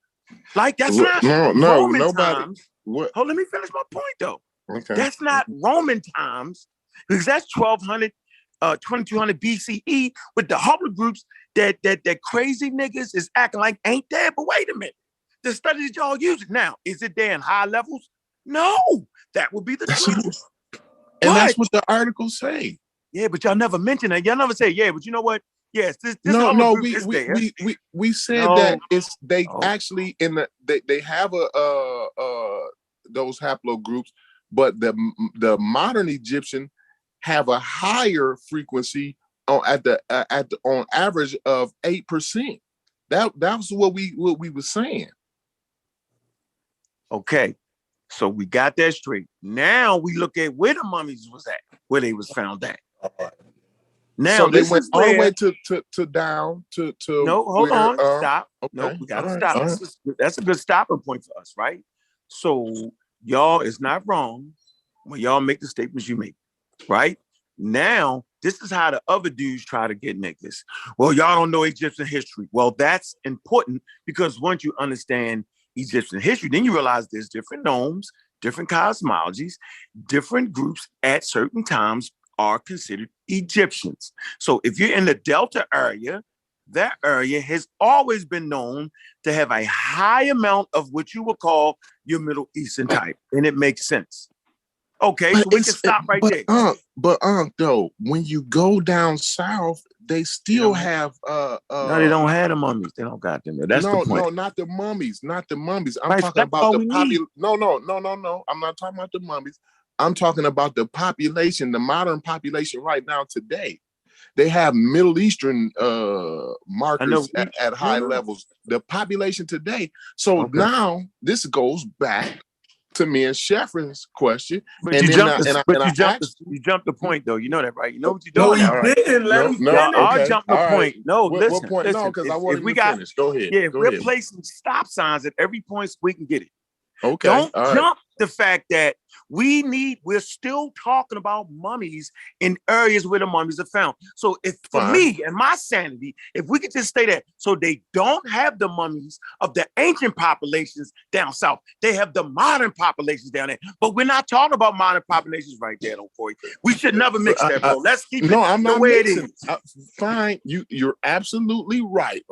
Like that's not Roman nobody, times. What? Hold, let me finish my point though. Okay. That's not Roman times because that's 1200, 2200 BCE with the Hubble groups that crazy niggas is acting like ain't there. But wait a minute, the studies that y'all using now, is it there in high levels? No, that would be the truth. And that's what the articles say. Yeah, but y'all never mention that. Y'all never say, yeah, but you know what? Yes, this No, other no, group is there. we said No. that it's they Oh. actually in the they have those haplogroups, but the modern Egyptian have a higher frequency on on average of 8%. That's what we were saying. Okay, so we got that straight. Now we look at where the mummies was at, where they was found at. Now So they this went is all the where, way to down to no, hold where, on, stop. okay, No, we gotta all right, stop. all right. That's a good stopping point for us, right? So y'all is not wrong when y'all make the statements you make, right? Now, this is how the other dudes try to get niggas. Well, y'all don't know Egyptian history. Well, that's important because once you understand Egyptian history, then you realize there's different nomes, different cosmologies, different groups at certain times are considered Egyptians. So if you're in the Delta area, that area has always been known to have a high amount of what you would call your Middle Eastern type, and it makes sense. Okay, But so we can stop right there. Though, when you go down south, they still have No, they don't have the mummies. They don't got them there. That's the point. No, not the mummies, not the mummies. I'm Right, talking that's about all the we need. population. No. I'm not talking about the mummies. I'm talking about the population, the modern population right now today. They have Middle Eastern markers at high levels. The population today. So now this goes back to me and Sheffrin's question. But and you then you jumped the point though. You know that, right? You know what you're No, doing he now, right? didn't. Let him finish. I'll okay. jump the All point. right. No, What listen. point? Listen. No, because I want if him we to finish. Go ahead. Yeah, if Go we're ahead. placing stop signs at every point we can get it. Okay. Don't all right. jump the fact that we're still talking about mummies in areas where the mummies are found. So if for me and my sanity, if we could just stay there, so they don't have the mummies of the ancient populations down south. They have the modern populations down there. But we're not talking about modern populations right there, don't Corey. We should never mix that, bro. Let's keep it I'm the not way mixing. it is. Fine. You're absolutely right.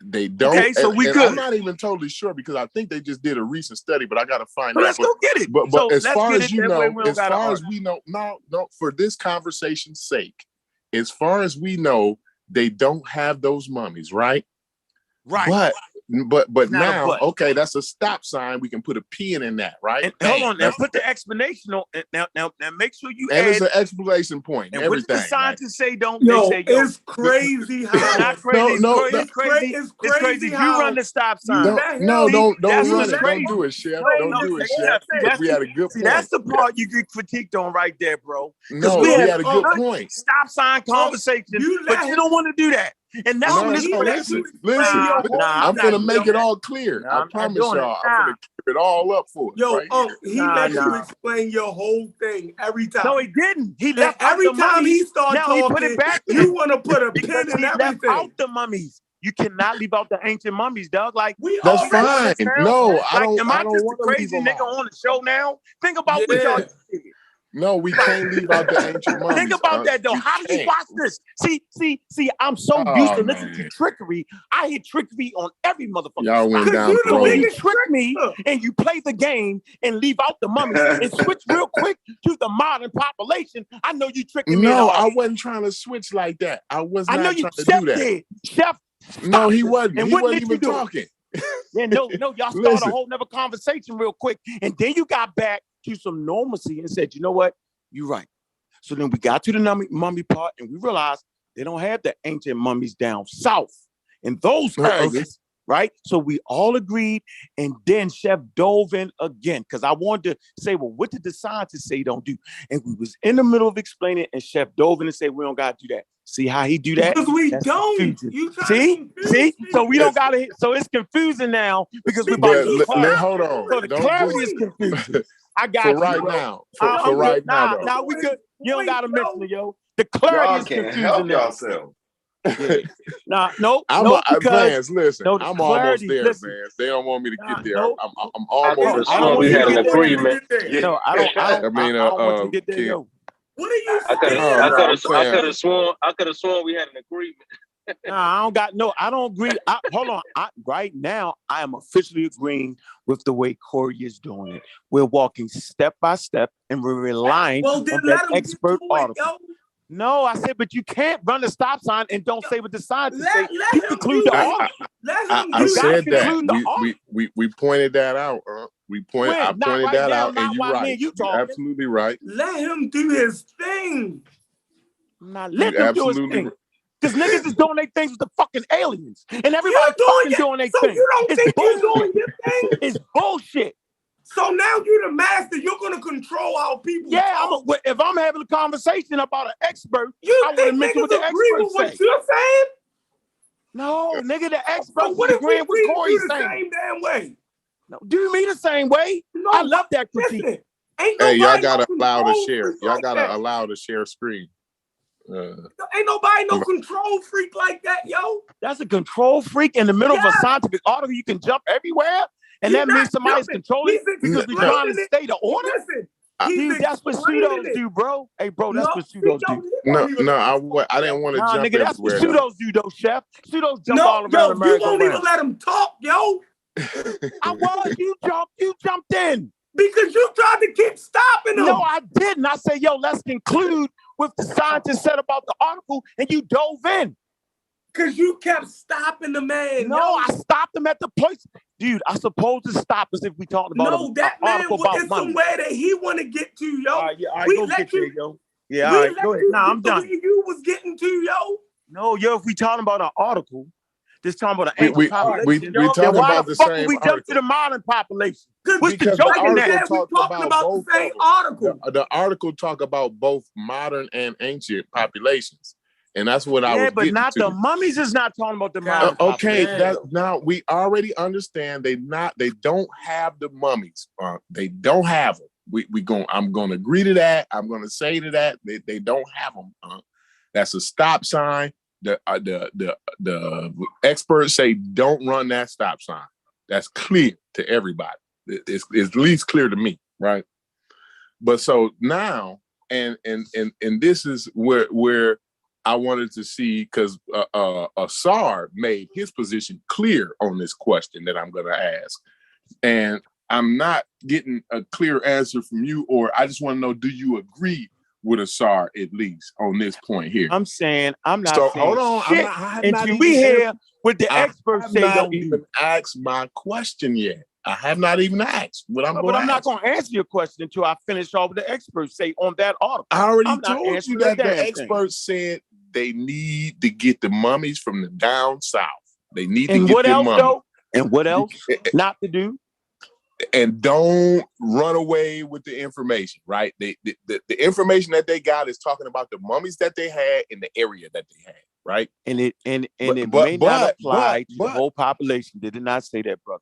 They don't. Okay, so we and good. I'm not even totally sure because I think they just did a recent study, but I got to find So out. let's go get it. But So as let's far get as it you that way know, we don't as gotta far as argue. we know, no, for this conversation's sake, as far as we know, they don't have those mummies, right? Right. But Not a now, but. okay, that's a stop sign. We can put a pin in that, right? And Bam. hold on, now put the explanation on. Now, make sure you And add. it's an exclamation point. And Everything. what did the scientists say? Don't Yo, they say? Yo, it's crazy how it's not crazy. No, It's crazy. it's It's crazy. how You run the stop sign. don't That's run what's it. crazy. Don't do it, Chef. No, Don't do it, see, Chef. Because we had a good point. That's the part you get critiqued on right there, bro. No, we had a good point. Stop sign conversation, but you don't want to do that. And that's when it's listen. I'm I'm gonna make it all clear. I I'm promise not doing y'all. it. I'm gonna keep it all up for us. Yo, right he let you explain your whole thing every time. No, he didn't. He left every out the time mummies. he started Now talking, he put it back you want to put a pin in he everything. left out the mummies. You cannot leave out the ancient mummies, dog. Like that's fine. No, I don't. Am I just want a crazy nigga on the show now? Think about what y'all did. No, we can't leave out the ancient mummies. Think about that though. How do you watch this? See, I'm so used to listening to trickery. I hear trickery on every motherfucker. Y'all went down you the road. You trick me and you play the game and leave out the mummies and switch real quick to the modern population. I know you tricking me. No, I wasn't trying to switch like that. I was not trying to do that. Did. Chef, no, he wasn't. And he wasn't even talking. Yeah, no, y'all started a whole nother conversation real quick. And then you got back to some normalcy and said, you know what? You're right. So then we got to the mummy part and we realized they don't have the ancient mummies down south in those areas, right? So we all agreed, and then Chef dove in again because I wanted to say, well, what did the scientists say don't do? And we was in the middle of explaining, and Chef dove in and said, we don't got to do that. See how he do that? Because we That's don't. See? So we don't got to. So it's confusing now because we're about to hold on. So the clarity is confusing. I got for right now. For right now, now we could. You don't gotta mention it, yo. The clarity is confusing. Help yourself. Yeah. Vance, listen, I'm almost there, Vance. They don't want me to get there. I'm almost. I don't we had an agreement. No, I don't want you to get there, yo. What are you saying? I could have sworn we had an agreement. No, I don't agree. Hold on. Right now, I am officially agreeing with the way Corey is doing it. We're walking step by step and we're relying on that expert article. No, I said, but you can't run the stop sign and don't say what the scientists say. Let You him conclude do the it. article. Let him I do said it. that. We pointed that out. I When? pointed Not right that now, out, and not you're while me right. and you You're talking. absolutely right. Let him do his thing. I'm not You letting him do his absolutely thing. Because niggas is doing their things with the fucking aliens. And everybody You fucking doing doing their it, so thing. you don't It's think you're bullshit. doing your thing? It's bullshit. So now you're the master. You're gonna control how people talk. If I'm having a conversation about an expert, You I want to think mention niggas what the agree experts with what say. you're saying? No, nigga, the So experts what is if we agreeing with treat Corey's you the saying. same damn way? No, do me the same way. No, I love that critique. listen. Ain't Hey, y'all nobody gotta no allow to control share. freak Y'all like gotta that. allow to share screen. Ain't nobody no control freak like that, yo. That's a control freak in the middle of a Yes. scientific article. You can jump everywhere, and He's that means not somebody's jumping. controlling He's because we're trying to explaining it. stay the order. Listen, he's Dude, that's what explaining pseudos it. do, bro. Hey, bro, that's No, what pseudos do. No, I didn't want to Nah, jump nigga, that's what everywhere. pseudos do, though, chef. Pseudos jump No, all around yo, you America. won't even let him talk, yo, You jumped in. because you tried to keep stopping him. No, I didn't. I said, yo, let's conclude what the scientists said about the article, and you dove in. Because you kept stopping the man. No, yo. I stopped him at the place. Dude, I supposed to stop us if we talked about an that man article about is money. somewhere that he want to get to, yo. All right, we go let get you, there, yo. Yeah, we all right, let go ahead. you Nah, I'm get the done. way you was getting to, yo. No, yo, if we talking about an article, just talking about an We ancient population, we then talking why about the the fuck would same we jump to article. the modern population? What's the Because joke Like in you that? said, we talking about the same article. The article talk about both modern and ancient populations, and that's what I was but getting not to. the mummies is not talking about the modern Okay, population. now we already understand they don't have the mummies. They don't have them. I'm gonna agree to that. I'm gonna say to that they don't have them. That's a stop sign. The experts say don't run that stop sign. That's clear to everybody. It's at least clear to me, right? But so now, and this is where I wanted to see, because Asar made his position clear on this question that I'm going to ask, and I'm not getting a clear answer from you, or I just want to know, do you agree with Asar at least on this point here? I'm saying I'm not So saying hold on, shit I'm not until we hear what the experts say. I have not don't even do. asked my question yet. I have not even asked what I'm going to But I'm not ask. going to answer your question until I finish off what the experts say on that article. I already I'm not told you answering that a the damn experts said they need to get the mummies from the down south. They need to And get what them else, mummies. though? And what else not to do? And don't run away with the information, right? The information that they got is talking about the mummies that they had in the area that they had, right? And it may not apply to the whole population. They did not say that, brother.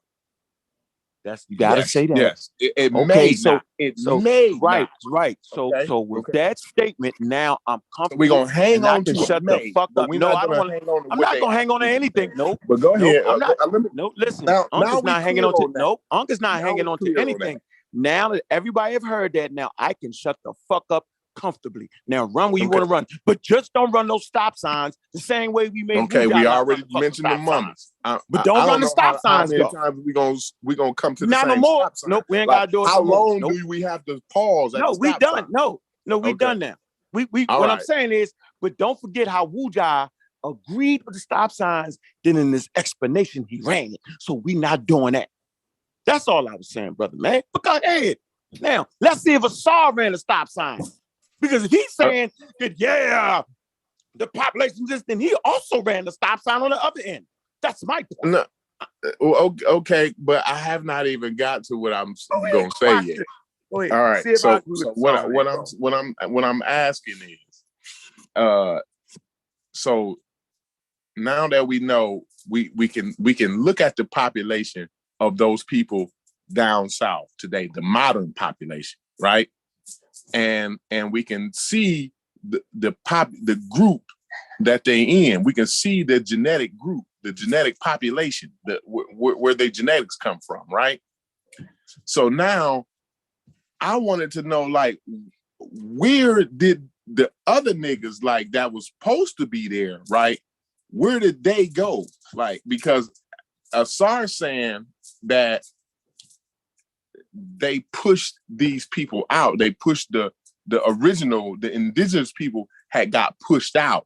You gotta say that. Yes, it okay, may so not. It so may right, not. right. So Okay, so with okay. that statement, now I'm comfortable. We're gonna hang on to shut the fuck up. No, I don't want to. I'm not gonna hang on to anything. Nope. But go ahead. I'm not. No, listen. Now Unc is we not hanging clear on to. on that. Nope. Unc is not Now hanging we on to clear on anything. Now that everybody have heard that, now I can shut the fuck up comfortably. Now run where you want to run, but just don't run those stop signs the same way we made. Okay, we already mentioned the mummies, but don't run the stop signs. How many times we gonna come to the Not same no more. stop sign? Nope, we ain't gotta do it. How no more. long do we have to pause? No, we done. Sign? No, we done now. We what I'm saying is, but don't forget how Wujai agreed with the stop signs. Then in this explanation, he ran it. So we not doing that. That's all I was saying, brother, man. But go ahead. Now, let's see if Asar ran a stop sign. Because if he's saying that, the population just, then he also ran the stop sign on the other end. That's my point. No, okay, but I have not even got to what I'm going to say yet. All right. So what I'm asking is, so now that we know, we can look at the population of those people down south today, the modern population, right? And we can see the group that they in. We can see the genetic group, the genetic population, where their genetics come from, right? So now I wanted to know, like, where did the other niggas like that was supposed to be there, right? Where did they go? Like, because Asar saying that they pushed these people out. They pushed the original, the indigenous people had got pushed out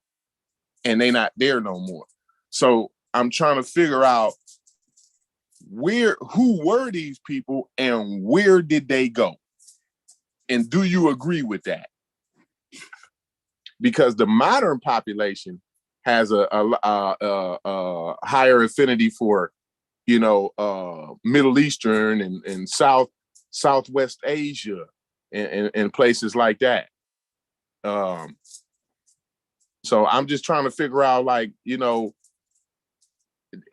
and they not there no more. So I'm trying to figure out who were these people and where did they go? And do you agree with that? Because the modern population has a higher affinity for, Middle Eastern and Southwest Asia and places like that. So I'm just trying to figure out, like,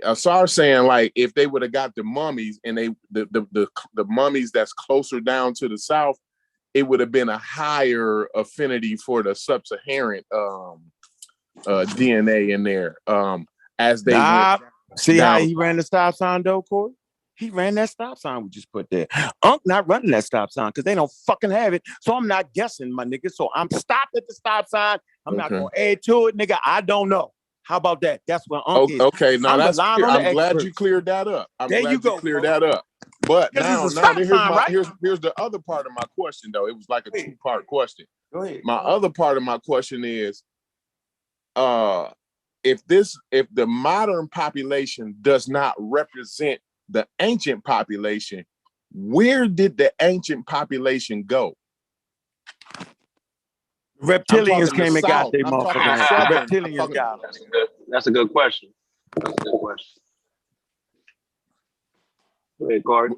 Asar saying, like, if they would have got the mummies and the mummies that's closer down to the south, it would have been a higher affinity for the sub-Saharan DNA in there. As they went see down. how he ran the stop sign though, Corey? He ran that stop sign we just put there. Unc not running that stop sign because they don't fucking have it. So I'm not guessing, my nigga. So I'm stopped at the stop sign. I'm not gonna add to it, nigga. I don't know. How about that? That's what Unc is. Okay, now that's clear. I'm glad experts. you cleared that up. There you go, cleared that up. But now here's right? here's the other part of my question, though. It was like a two-part question. Go ahead. My other part of my question is, if the modern population does not represent the ancient population, where did the ancient population go? Reptilians came and got their motherfuckers. Reptilians got them. That's a good question. Go ahead, Corey.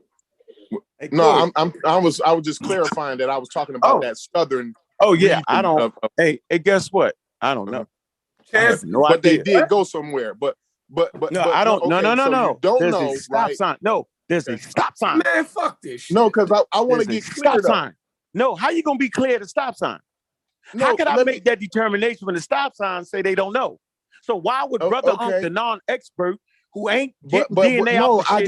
Hey, no, I was just clarifying that I was talking about that southern. Oh yeah, I don't. Hey, guess what? I don't know. I have no but idea. They did go somewhere. But no, I don't. Okay, no. You don't there's know, a stop right? sign. No, there's a stop sign. Man, fuck this shit. No, because I want to get clear. Stop sign. No, how you gonna be clear to stop sign? No, how could I make that determination when the stop sign say they don't know? So why would brother Unc, the non-expert who ain't getting DNA no, out I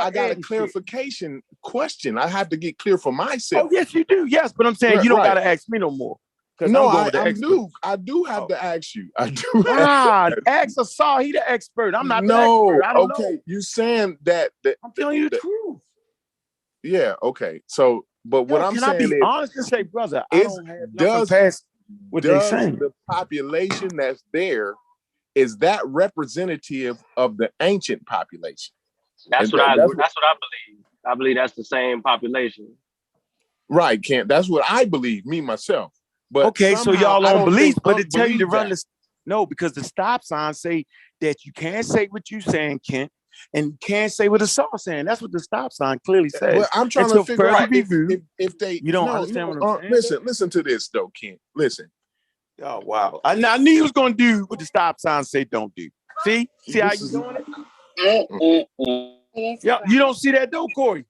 got a clarification question. I have to get clear for myself. Oh yes, you do. Yes, but I'm saying you don't gotta ask me no more. No, I do have to ask you. I do. Ask Asar. He the expert. I'm not the expert. I don't know. You saying that? I'm telling you the truth. Yeah. Okay. So, but what I'm saying is, can I be honest and say, brother, I don't have nothing past what they saying. The population that's there, is that representative of the ancient population? That's what I believe. I believe that's the same population. Right, Kent. That's what I believe, me myself. But okay, so y'all don't believe, but it tell you to run this. No, because the stop sign say that you can't say what you saying, Kent, and you can't say what the saw saying. That's what the stop sign clearly says. But I'm trying to figure out if they. You don't understand what I'm saying. Listen to this though, Kent. Listen. Oh wow! I knew he was gonna do what the stop sign say don't do. See how you doing it? Yeah, you don't see that though, Corey.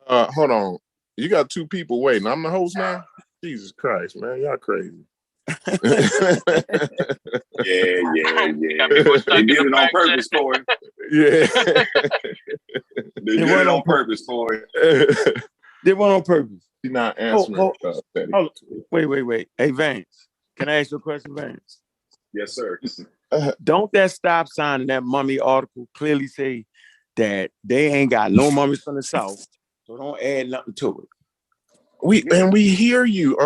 Hold on. You got two people waiting. I'm the host now. Jesus Christ, man, y'all crazy. Yeah. They did it on purpose, Corey. Yeah. They did it on purpose, Corey. They went on purpose. He's not answering. Wait. Hey, Vance, can I ask you a question, Vance? Yes, sir. Don't that stop sign in that mummy article clearly say that they ain't got no mummies from the South, so don't add nothing to it? We hear you,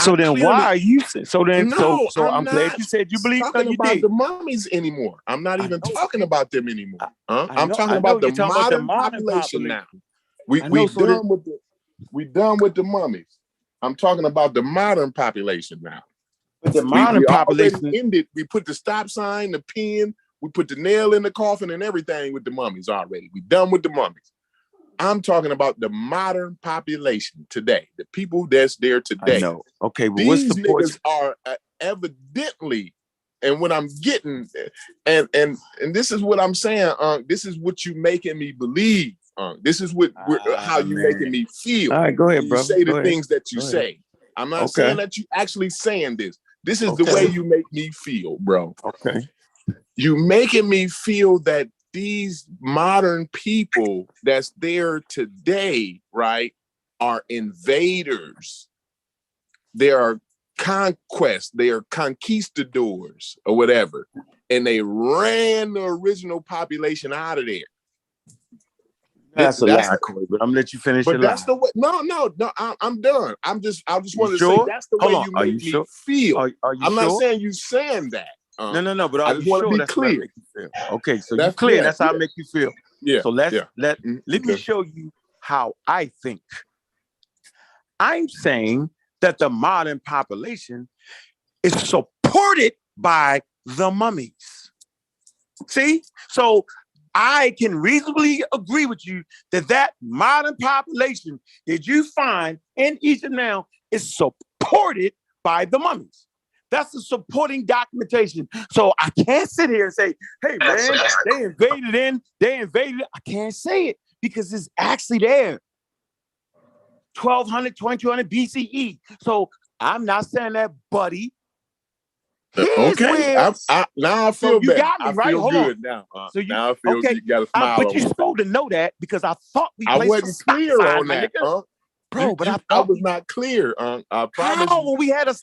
So then why are you saying? So I'm glad you said you believe talking about the mummies anymore. I'm not even talking about them anymore. I'm talking about the modern population now. We done with the mummies. I'm talking about the modern population now. But the modern population ended. We put the stop sign, the pin, we put the nail in the coffin and everything with the mummies already. We done with the mummies. I'm talking about the modern population today, the people that's there today. I know. Okay, well, these niggas are evidently, and what I'm getting, and this is what I'm saying, this is what you making me believe. This is what how you making me feel. All right, go ahead, bro. You say the things that you say. I'm not saying that you actually saying this. This is the way you make me feel, bro. Okay. You making me feel that these modern people that's there today, right, are invaders. They are conquest. They are conquistadors or whatever. And they ran the original population out of there. That's a lie, Corey, but I'm gonna let you finish your But lie. that's the way. No, I'm done. I just wanted to sure? say that's the Hold way on. you Are make you me sure? feel. Are you I'm sure? not saying you saying that. No, but I are just you want to sure be that's what I clear. make you feel? Okay, so you That's clear. yeah, That's how yeah. I make you feel. Yeah. So let Mhm, me okay. show you how I think. I'm saying that the modern population is supported by the mummies. See? So I can reasonably agree with you that modern population that you find in Egypt now is supported by the mummies. That's the supporting documentation. So I can't sit here and say, hey, man, they invaded. I can't say it because it's actually there. 1200, 2200 BCE. So I'm not saying that, buddy. Here's Okay. where Now I so feel you better. got me, I right? feel Hold good on. now. So you Now I feel okay? you got a smile But on you're my face. supposed to know that because I thought we I placed a wasn't stop clear sign, on my that, nigga. Bro, but I I thought was not clear. I promise how you. when we had a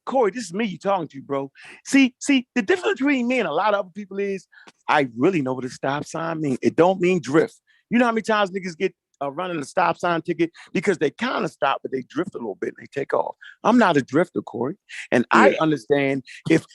Corey, this is me you talking to, bro. See, the difference between me and a lot of other people is I really know what a stop sign means. It don't mean drift. You know how many times niggas get running a stop sign ticket because they kind of stop, but they drift a little bit and they take off. I'm not a drifter, Corey, and I understand if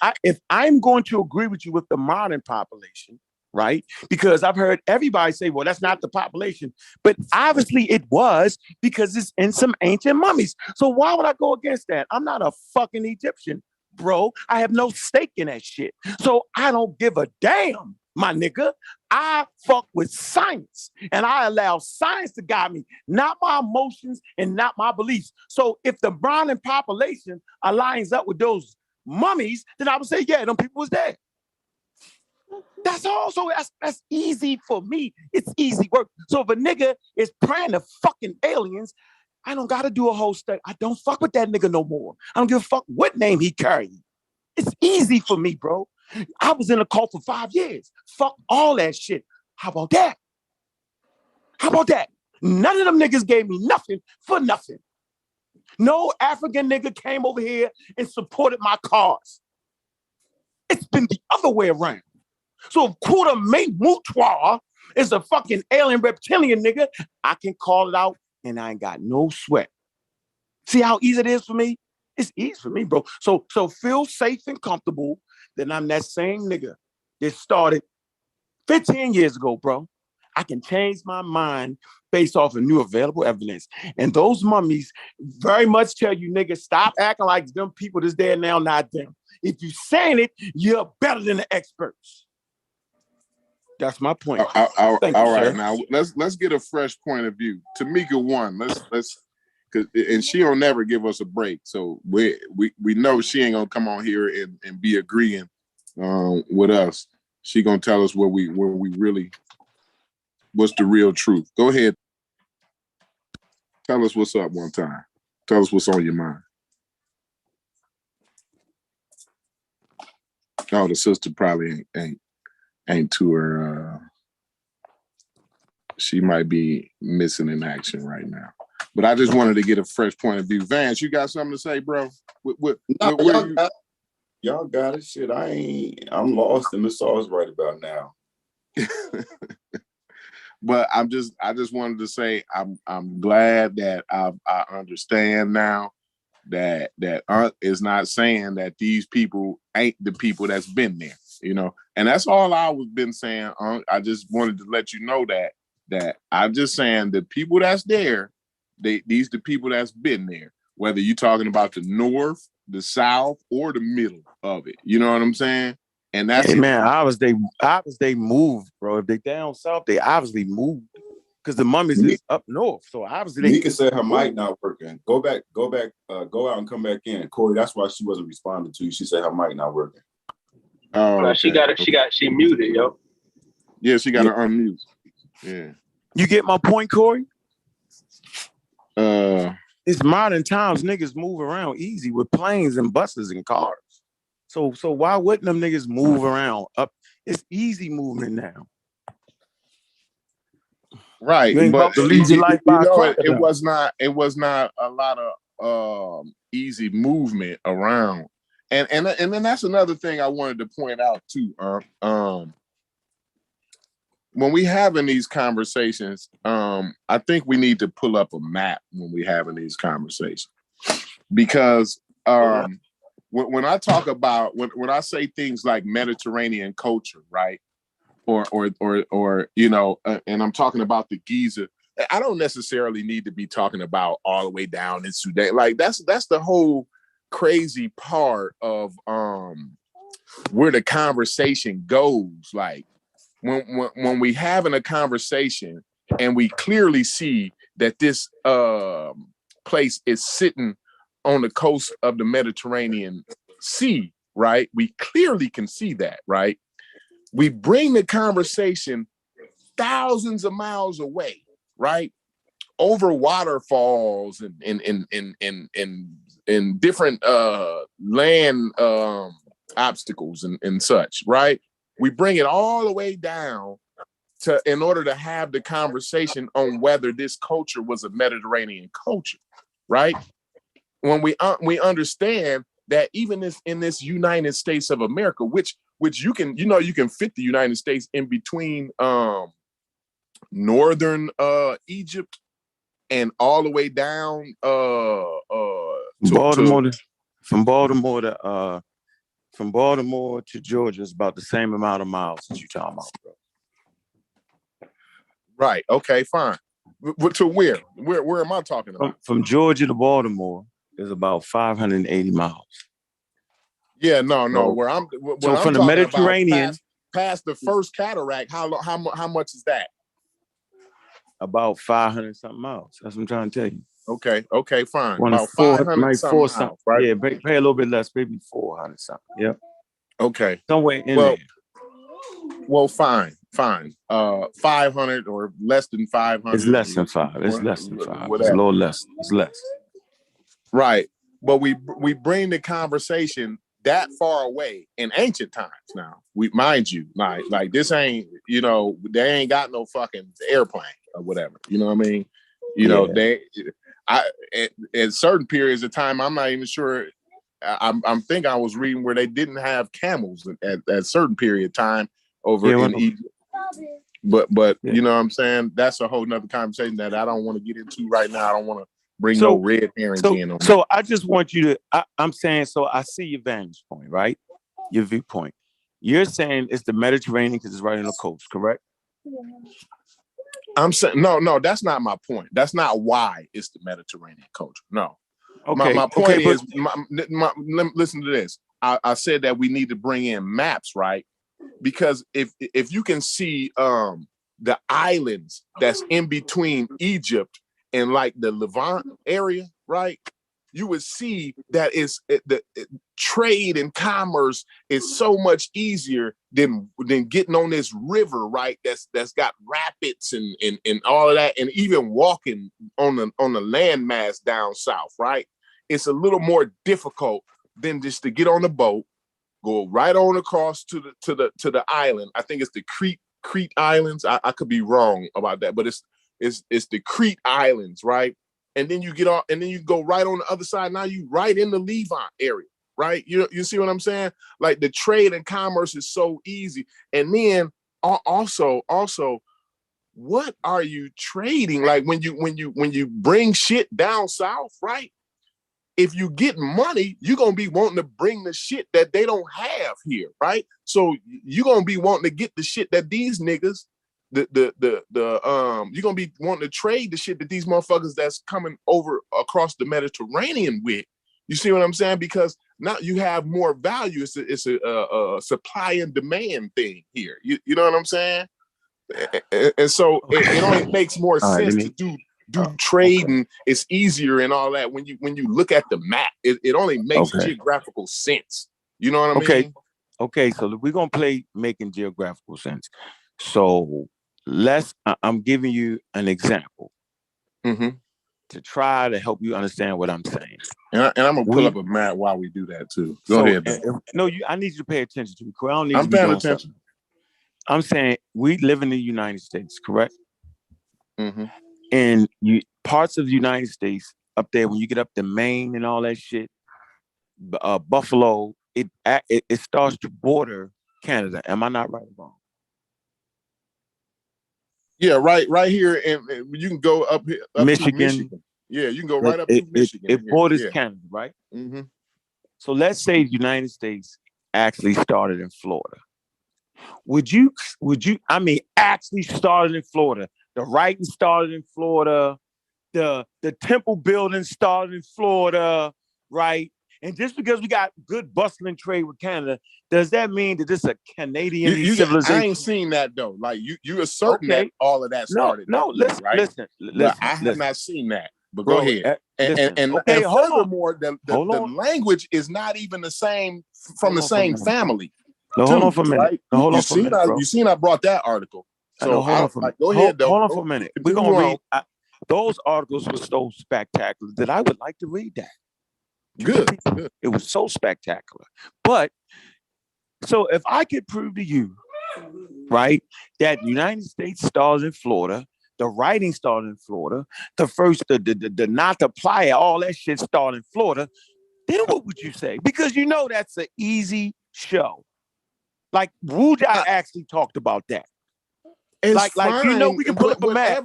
I'm going to agree with you with the modern population, right? Because I've heard everybody say, well, that's not the population. But obviously it was because it's in some ancient mummies. So why would I go against that? I'm not a fucking Egyptian, bro. I have no stake in that shit. So I don't give a damn, my nigga. I fuck with science and I allow science to guide me, not my emotions and not my beliefs. So if the modern population aligns up with those mummies, then I would say, yeah, them people was dead. That's all. So that's easy for me. It's easy work. So if a nigga is praying to fucking aliens, I don't gotta do a whole study. I don't fuck with that nigga no more. I don't give a fuck what name he carried. It's easy for me, bro. I was in a cult for 5 years. Fuck all that shit. How about that? How about that? None of them niggas gave me nothing for nothing. No African nigga came over here and supported my cause. It's been the other way around. So if Kuda Mate Mutuar is a fucking alien reptilian nigga, I can call it out and I ain't got no sweat. See how easy it is for me? It's easy for me, bro. So feel safe and comfortable that I'm that same nigga that started 15 years ago, bro. I can change my mind based off of new available evidence. And those mummies very much tell you, nigga, stop acting like them people that's there now, not them. If you saying it, you're better than the experts. That's my point. All Thank you, right, sir. now let's get a fresh point of view. Tamika won. Let's and she'll never give us a break. So we know she ain't gonna come on here and be agreeing with us. She gonna tell us where we really what's the real truth. Go ahead. Tell us what's up one time. Tell us what's on your mind. Oh, the sister probably ain't to her. She might be missing in action right now. But I just wanted to get a fresh point of view. Vance, you got something to say, bro? Y'all got it. Shit, I'm lost in the sauce right about now. But I just wanted to say I'm glad that I understand now that Aunt is not saying that these people ain't the people that's been there, you know. And that's all I was been saying, Aunt. I just wanted to let you know that I'm just saying the people that's there, these the people that's been there. Whether you're talking about the north, the south, or the middle of it, you know what I'm saying? And that's hey man, obviously they moved, bro. If they down south, they obviously moved because the mummies is up north. So obviously they Mika said her mic not working. Go out and come back in. Corey, that's why she wasn't responding to you. She said her mic not working. Oh, okay. She muted, yo. Yeah, she got to unmute. Yeah. You get my point, Corey? It's modern times. Niggas move around easy with planes and buses and cars. So why wouldn't them niggas move around up? It's easy movement now. Right, You ain't but about to lead your life by it was not a lot of easy movement around, and then that's another thing I wanted to point out too. when we having these conversations, I think we need to pull up a map when we having these conversations, because when I talk about when I say things like Mediterranean culture, right, or you know, and I'm talking about the Giza, I don't necessarily need to be talking about all the way down in Sudan. Like that's the whole crazy part of where the conversation goes. Like when we having a conversation and we clearly see that this place is sitting on the coast of the Mediterranean Sea, right? We clearly can see that, right? We bring the conversation thousands of miles away, right? Over waterfalls and different land obstacles and such, right? We bring it all the way down to in order to have the conversation on whether this culture was a Mediterranean culture, right? When we understand that even in this United States of America, which you can fit the United States in between northern Egypt and all the way down from Baltimore to Georgia is about the same amount of miles that you talking about, bro. Right. Okay. Fine. To where? Where am I talking about? From Georgia to Baltimore is about 580 miles. Yeah. No. So, where I'm from the Mediterranean past the first cataract, how much is that? About 500 something miles. That's what I'm trying to tell you. Okay, fine. About 500 something miles, right? Yeah, pay a little bit less, maybe 400 something. Yep. Okay. Somewhere in there. Well, fine. 500 or less than 500. It's less than 5. It's less than 5. Whatever. It's a little less. It's less. Right. But we bring the conversation that far away in ancient times now. We mind you, like this ain't, they ain't got no fucking airplane or whatever. You know what I mean? At certain periods of time, I'm not even sure. I'm think I was reading where they didn't have camels at certain period of time over in Egypt. But you know what I'm saying? That's a whole nother conversation that I don't want to get into right now. I don't want to bring no red herrings in on that. So I just want you to, I'm saying, so I see your vantage point, right? Your viewpoint. You're saying it's the Mediterranean because it's right on the coast, correct? I'm saying, no, that's not my point. That's not why it's the Mediterranean culture. No. Okay. My point is, listen to this. I said that we need to bring in maps, right? Because if you can see the islands that's in between Egypt and like the Levant area, right? You would see that trade and commerce is so much easier than getting on this river, right? That's got rapids and all of that, and even walking on the landmass down south, right? It's a little more difficult than just to get on the boat, go right on across to the island. I think it's the Crete Islands. I could be wrong about that, but it's the Crete Islands, right? And then you get off, and then you go right on the other side. Now you right in the Levant area, right? You see what I'm saying? Like the trade and commerce is so easy. And then also, what are you trading? Like when you bring shit down south, right? If you get money, you're gonna be wanting to bring the shit that they don't have here, right? So you're gonna be wanting to get the shit that these niggas, you're gonna be wanting to trade the shit that these motherfuckers that's coming over across the Mediterranean with. You see what I'm saying? Because now you have more value. It's a supply and demand thing here. You know what I'm saying? And so it only makes more sense to do trading. It's easier and all that when you look at the map. It only makes geographical sense. You know what I mean? Okay, so we're gonna play making geographical sense. So I'm giving you an example to try to help you understand what I'm saying. And I'm gonna pull up a map while we do that too. Go ahead. I need you to pay attention to me. I don't need I'm paying attention. Something. I'm saying we live in the United States, correct? Mm-hmm. And parts of the United States up there, when you get up to Maine and all that shit, Buffalo, it starts to border Canada. Am I not right or wrong? Yeah, right here, and you can go up here, up Michigan. to Michigan. Yeah, you can go right up to Michigan. It borders yeah. Canada, right? Mm-hmm. So let's say the United States actually started in Florida. Would you, actually started in Florida. The writing started in Florida. The temple building started in Florida, right? And just because we got good bustling trade with Canada, does that mean that this is a Canadian civilization? I ain't seen that though. Like you asserting that all of that started. Listen, right? listen. But I have not seen that. But Bro, go ahead. And furthermore, the language is not even the same from the same family. No, hold on for a minute. Right? No, hold on for a minute, bro. You seen I brought that article. So hold on for a minute. Go ahead, though. Hold on for a minute. We're gonna read. Those articles were so spectacular that I would like to read that. Good. It was so spectacular. But so if I could prove to you, right, that the United States started in Florida, the writing started in Florida, the not to apply it, all that shit started in Florida, then what would you say? Because you know that's an easy show. Like Wuja actually talked about that. It's like you know, we can put up a map.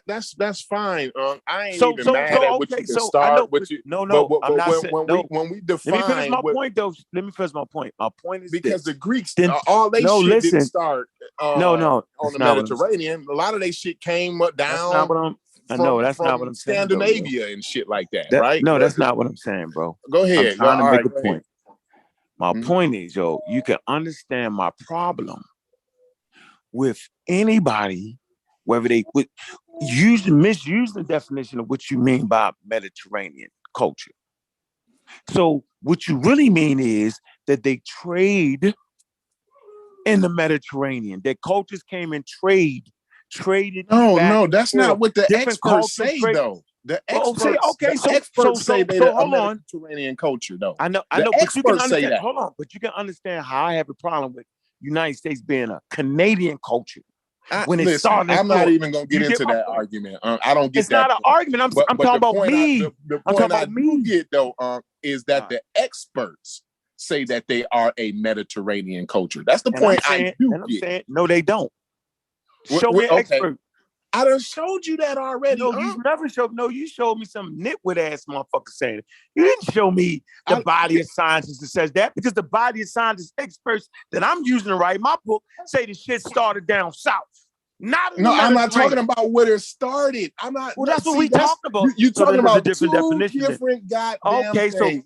That's fine. I ain't even mad at what you can start. I'm not saying. When we define, let me finish my point though. Let me finish my point. My point is because this. the Greeks, all they shit didn't start. On the Mediterranean, a lot of they shit came down. That's not what I'm. That's not what I'm saying. Scandinavia and shit like that, right? No, that's not what I'm saying, bro. Go ahead. I'm trying to make a point. My point is, you can understand my problem with anybody, whether they would misuse the definition of what you mean by Mediterranean culture. So what you really mean is that they trade in the Mediterranean. Their cultures came and traded. No, that's not what the experts say, though. The experts say they're a Mediterranean culture, though. I know, but you can understand. Hold on, but you can understand how I have a problem with United States being a Canadian culture. I'm not even gonna get into that argument. I don't get it's that. It's not an argument. I'm talking about me. The point I do get though, is that the experts say that they are a Mediterranean culture. That's the point I do get. No, they don't. Show me an expert. I done showed you that already. No, you never showed. No, you showed me some nitwit ass motherfucker saying it. You didn't show me the body of scientists that says that, because the body of scientists experts that I'm using to write my book say the shit started down south. I'm not talking about where it started. I'm not. Well, that's what we talked about. You're talking about different goddamn things.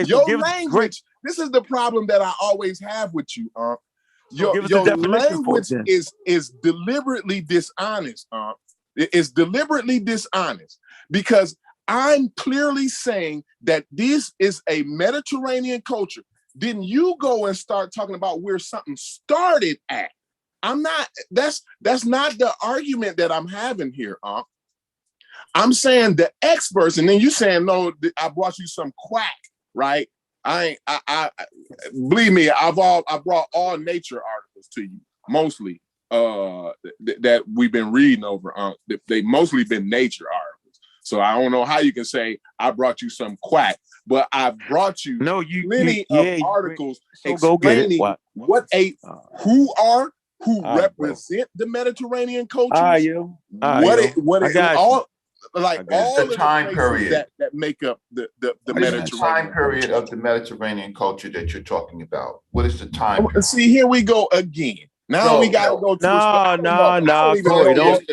Your language. This is the problem that I always have with you. Your language is deliberately dishonest. It's deliberately dishonest because I'm clearly saying that this is a Mediterranean culture. Then you go and start talking about where something started at. I'm not. That's not the argument that I'm having here. I'm saying the experts, and then you saying no. I brought you some quack, right? I believe me, I brought all nature articles to you, mostly that we've been reading over. They mostly been nature articles. So I don't know how you can say I brought you some quack, but I brought you plenty of articles explaining who represent the Mediterranean culture. Like all the time period that make up the Mediterranean the time period of the Mediterranean culture that you're talking about. What is the time period? See, here we go again. Now we gotta go to Corey, don't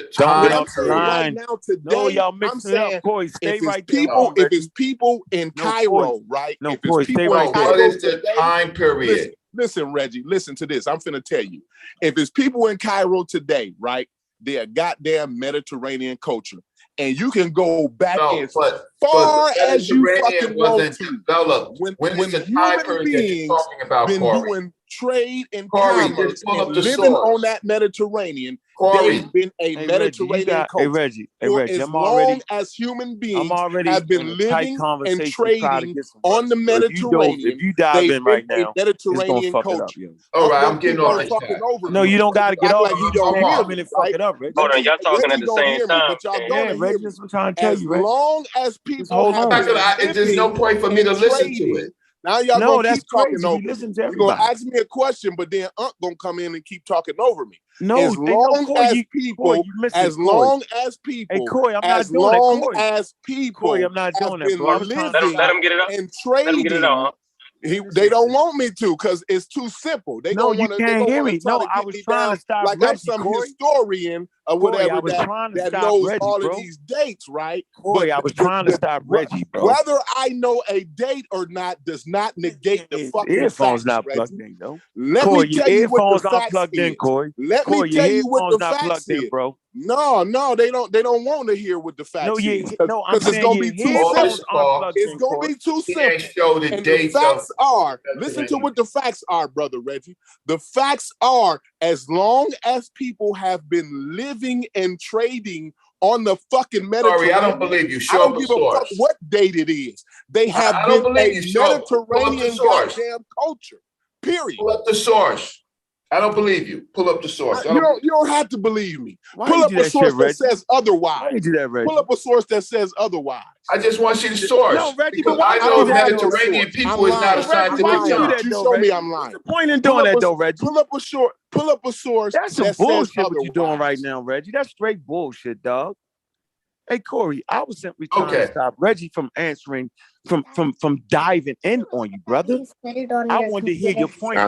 right now today. No, y'all mixing it up. Corey, stay right there. If it's people in Cairo, right? No, Corey, stay right there. What is the time period? Listen, Reggie, listen to this. I'm finna tell you. If it's people in Cairo today, right? They're goddamn Mediterranean culture. And you can go back as far as you fucking want to. When the time period that you're talking about, been doing trade and commerce and living on that Mediterranean, they've been a Mediterranean culture. As long as human beings have been living and trading on the Mediterranean, if you dive in right now, Mediterranean culture. All right, I'm getting on that. No, you don't got to get off. You don't hear me. Fuck it up, Reggie. Hold on, y'all talking at the same time. But y'all gonna hear me. I'm trying to tell you, as long as people have there's no point for me to listen to it. Now y'all No, gonna that's keep talking crazy. over We me. listen to You're gonna everybody. ask me a question, but then gonna come in and keep talking over me. No, As hey, no, long Corey, as Corey, people, you missing as it, Corey. long as Hey, people, Corey, I'm not as doing that, long Corey. as Corey, people I'm not have doing that, been bro. I was trying living Let him get it out. and Let him get it trading, out. they don't want me to because it's too simple. They No, gonna you want to. They can't gonna hear want to me. try No, to I get was me trying down to stop like I'm Reggie, some Corey. historian or Corey, whatever I was that trying to that stop knows Reggie, all bro. of these dates, right? Corey, I was trying to stop Reggie, bro. Whether I know a date or not does not negate the His fucking earphones facts, not Reggie. plugged in, though. Let Corey, me your tell you what the earphones aren't facts plugged in, is. Corey. Let me Corey, tell your you what headphones the not facts plugged in, is. bro. No, they don't want to hear what the No, facts is no, I'm because it's saying gonna your be too headphones simple. aren't plugged It's in, gonna Corey. be too He ain't simple. show the And the dates of facts are, listen to what the facts are, brother Reggie. The facts are, as long as people have been living and trading on the fucking Mediterranean, Sorry, I don't believe you. I Show don't up the give a fuck source. what date it is. They have I been don't a believe you. Pull up the Mediterranean source. goddamn culture. Period. Pull up the source. I don't believe you. Pull up the source. You don't have to believe me. Why Pull you up do a that source shit, that Reggie? says Why otherwise. you do that, Reggie? Pull up a source that says otherwise. I just want you the source. No, Reggie, because but why I you know do that, Mediterranean source. people I'm is not a lying. Reggie, why scientific you do term. that, You though, show Reggie? me I'm What's lying. the point in doing that, though, Reggie? Pull up a source That's some that bullshit says what you doing right otherwise. now, Reggie. That's straight bullshit, dog. Hey, Corey, I was simply trying to Okay. stop Reggie from answering, from diving in on you, brother. I wanted to hear your point,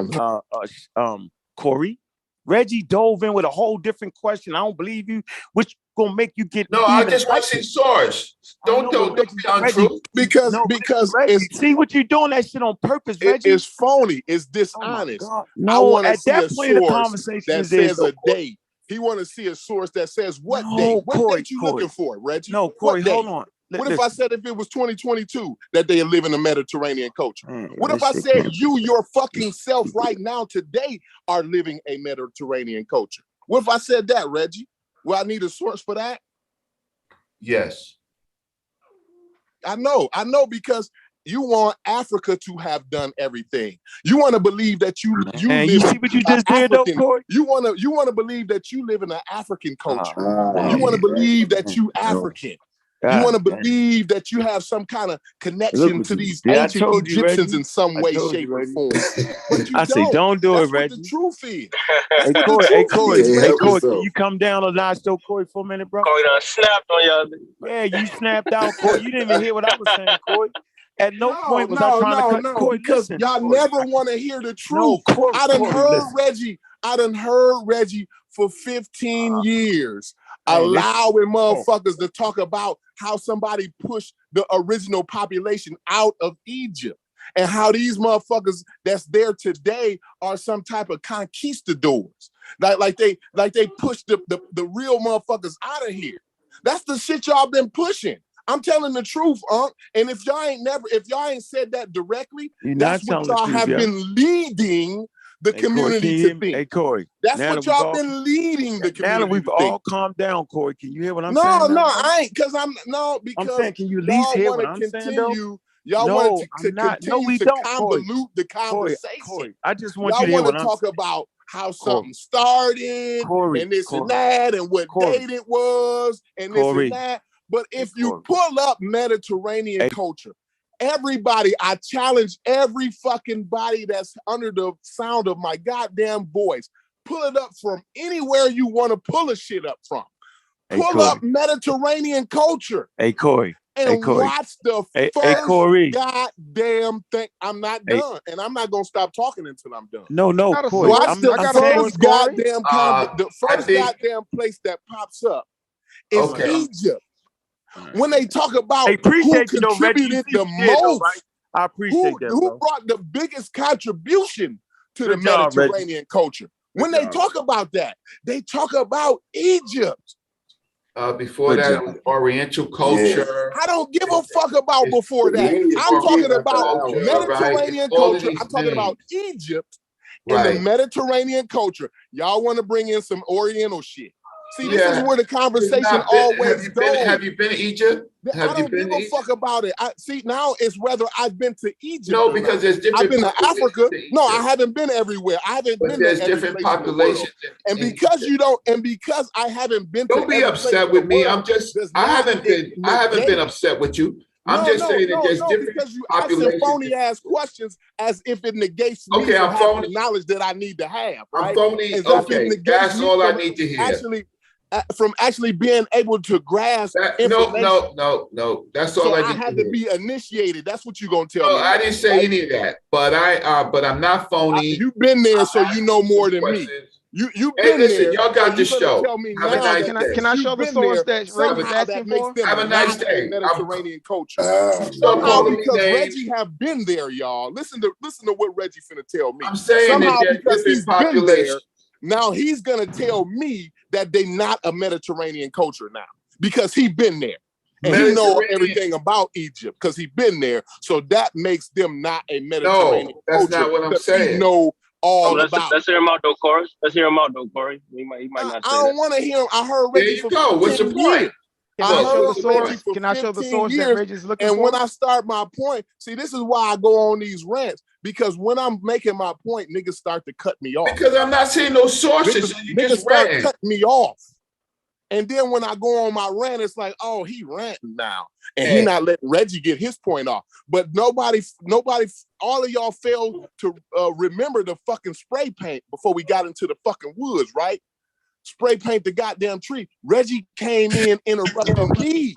Corey. Reggie dove in with a whole different question. I don't believe you, which gonna make you get No, I even just want to see heightened. the source. Don't be untrue. Because Reggie, it's see what you're doing that shit on purpose, Reggie. it's phony. It's Oh my dishonest. God. I No, want to at see a that point of the source conversation that is there, says though, a Corey. date. He want to see a source that says what No, date? What Corey, date you Corey. looking for, Reggie? No, Corey, what date? hold on. What if I said if it was 2022 that they live in a Mediterranean culture? Man, What if I said your fucking self right now today are living a Mediterranean culture? What if I said that, Reggie? Well, I need a source for that. Yes. I know because you want Africa to have done everything. You want to believe that you live. You see what you just did, though, Corey? You want to believe that you live in an African culture. You want to believe that you African. You want to believe that you have some kind of connection to these ancient Egyptians in some way, shape, or form. But you I say, don't do it, Reggie. That's what the truth is. Hey, Corey, can you come down a notch, though, Corey, for a minute, bro? Corey done snapped on y'all. Yeah, you snapped out, Corey. You didn't even hear what I was saying, Corey. At no point was I trying to cut Corey. Because listen, y'all Corey, never want to hear the truth. No, Corey, I done Corey, heard listen. Reggie. I done heard Reggie for 15 years. Allowing motherfuckers to talk about how somebody pushed the original population out of Egypt and how these motherfuckers that's there today are some type of conquistadors. Like they pushed the real motherfuckers out of here. That's the shit y'all been pushing. I'm telling the truth, and if y'all ain't said that directly, that's what y'all have been leading the community to think. Hey, Corey. That's what y'all been leading the community. Now that we've to all think. calmed down, Corey. Can you hear what I'm saying? No, I ain't, because I'm saying, can you at least hear what I'm saying, though? Y'all want to continue to convolute the conversation. Corey, I just want y'all you to hear what I'm saying. Talk about how something started and this and that and what date it was and this and that. But if you pull up Mediterranean culture, everybody, I challenge every fucking body that's under the sound of my goddamn voice, pull it up from anywhere you want to pull a shit up from. Pull up Mediterranean culture. Hey, Corey. And watch the first goddamn thing. I'm not done. And I'm not going to stop talking until I'm done. No, Corey. Watch the first goddamn goddamn place that pops up is Egypt. When they talk about who contributed the most, right? I appreciate that, who brought the biggest contribution to the Mediterranean culture. When they talk about that, they talk about Egypt. Before that, it was Oriental culture. I don't give a fuck about before that. I'm talking about Mediterranean culture. I'm talking about Egypt and the Mediterranean culture. Y'all want to bring in some Oriental shit. See, this is where the conversation always goes. Have you been to Egypt? I don't give a fuck about it. See, now it's whether I've been to Egypt. No, because there's different. I've been to Africa. No, I haven't been everywhere. I haven't been. There's different populations. And because you don't, and because I haven't been. Don't be upset with me. I'm just. I haven't been upset with you. I'm just saying that there's different because you asking populations. phony ass questions as if it negates me Okay, from I'm having phony. the knowledge that I need to have. I'm Right? phony. As if it Okay, negates that's me all I from need to hear. Actually, from actually being able to grasp information. No. That's all So I I need had to to hear. be initiated. That's what you're gonna tell No, me. I didn't say any of that. But I'm not phony. You've been there, so you know more than me. Questions. You've Hey, been listen, there. y'all got the so you better show. tell me Have a now nice that day. Can I you've show the been source there, that Reggie's somehow asking that makes for? them Have a not nice a day. Mediterranean culture. Stop Somehow calling me because names. Reggie have been there, y'all. Listen to what Reggie finna tell me. I'm saying Somehow that there's because he's different been there, populations. now he's gonna tell me that they not a Mediterranean culture now because he been there. And he know everything about Egypt because he been there. So that makes them not a Mediterranean that's culture. not what I'm because saying. He know all about. Let's hear him out though, Corey. Let's hear him out though, Corey. He might not say I don't want to hear him. I heard There Reggie you for go. What's the 15 point? years. Can I I show heard the Reggie source? for Can I show the 15 source that years. Reggie's looking And for? when I start my point, see, this is why I go on these rants, because when I'm making my point, niggas start to cut me off. Because I'm not seeing no sources. You Niggas just start ranting. cutting me off. And then when I go on my rant, it's like, oh, he ranting now. And he not letting Reggie get his point off. But nobody, all of y'all failed to remember the fucking spray paint before we got into the fucking woods, right? Spray paint the goddamn tree. Reggie came in interrupting me.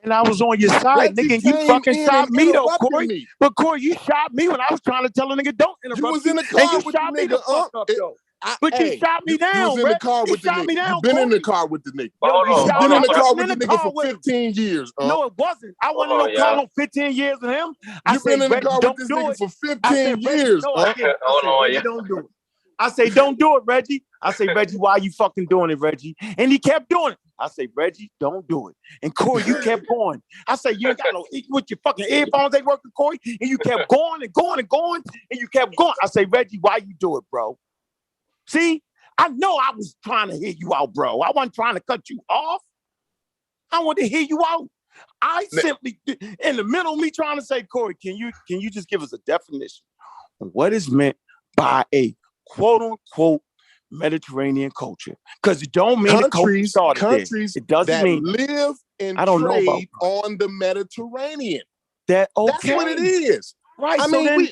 And I was on your side, Reggie nigga. And you came fucking in shot and me though, interrupted Corey. me. But Corey, you shot me when I was trying to tell a nigga don't interrupt You was in the car and you with the shot me nigga, the fuck up, though. But you shot me you down, was in the car you with the shot me nigga. down, You been in Corey. the car with the nigga. Yo, you shot been me. in the I car wasn't with the in the nigga car for 15 years. No, it wasn't. I wasn't in no car on 15 years with him. I You've been say, in the Reggie, car with don't this do nigga it. for I said, 15 Reggie, years. no, I didn't. I said, Reggie, don't do it. I say, don't do it, Reggie. I say, Reggie, why you fucking doing it, Reggie? And he kept doing it. I say, Reggie, don't do it. And Corey, you kept going. I say, you ain't got no with your fucking earphones ain't working, Corey. And you kept going and going and going, and you kept going. I say, Reggie, why you do it, bro? See, I know I was trying to hear you out, bro. I wasn't trying to cut you off. I wanted to hear you out. I simply, in the middle of me trying to say, Corey, can you just give us a definition of what is meant by a quote unquote Mediterranean culture? Because it don't mean countries it doesn't that mean live and I don't trade know about on the Mediterranean. that. Okay, that's what it is. Right. I so mean, then,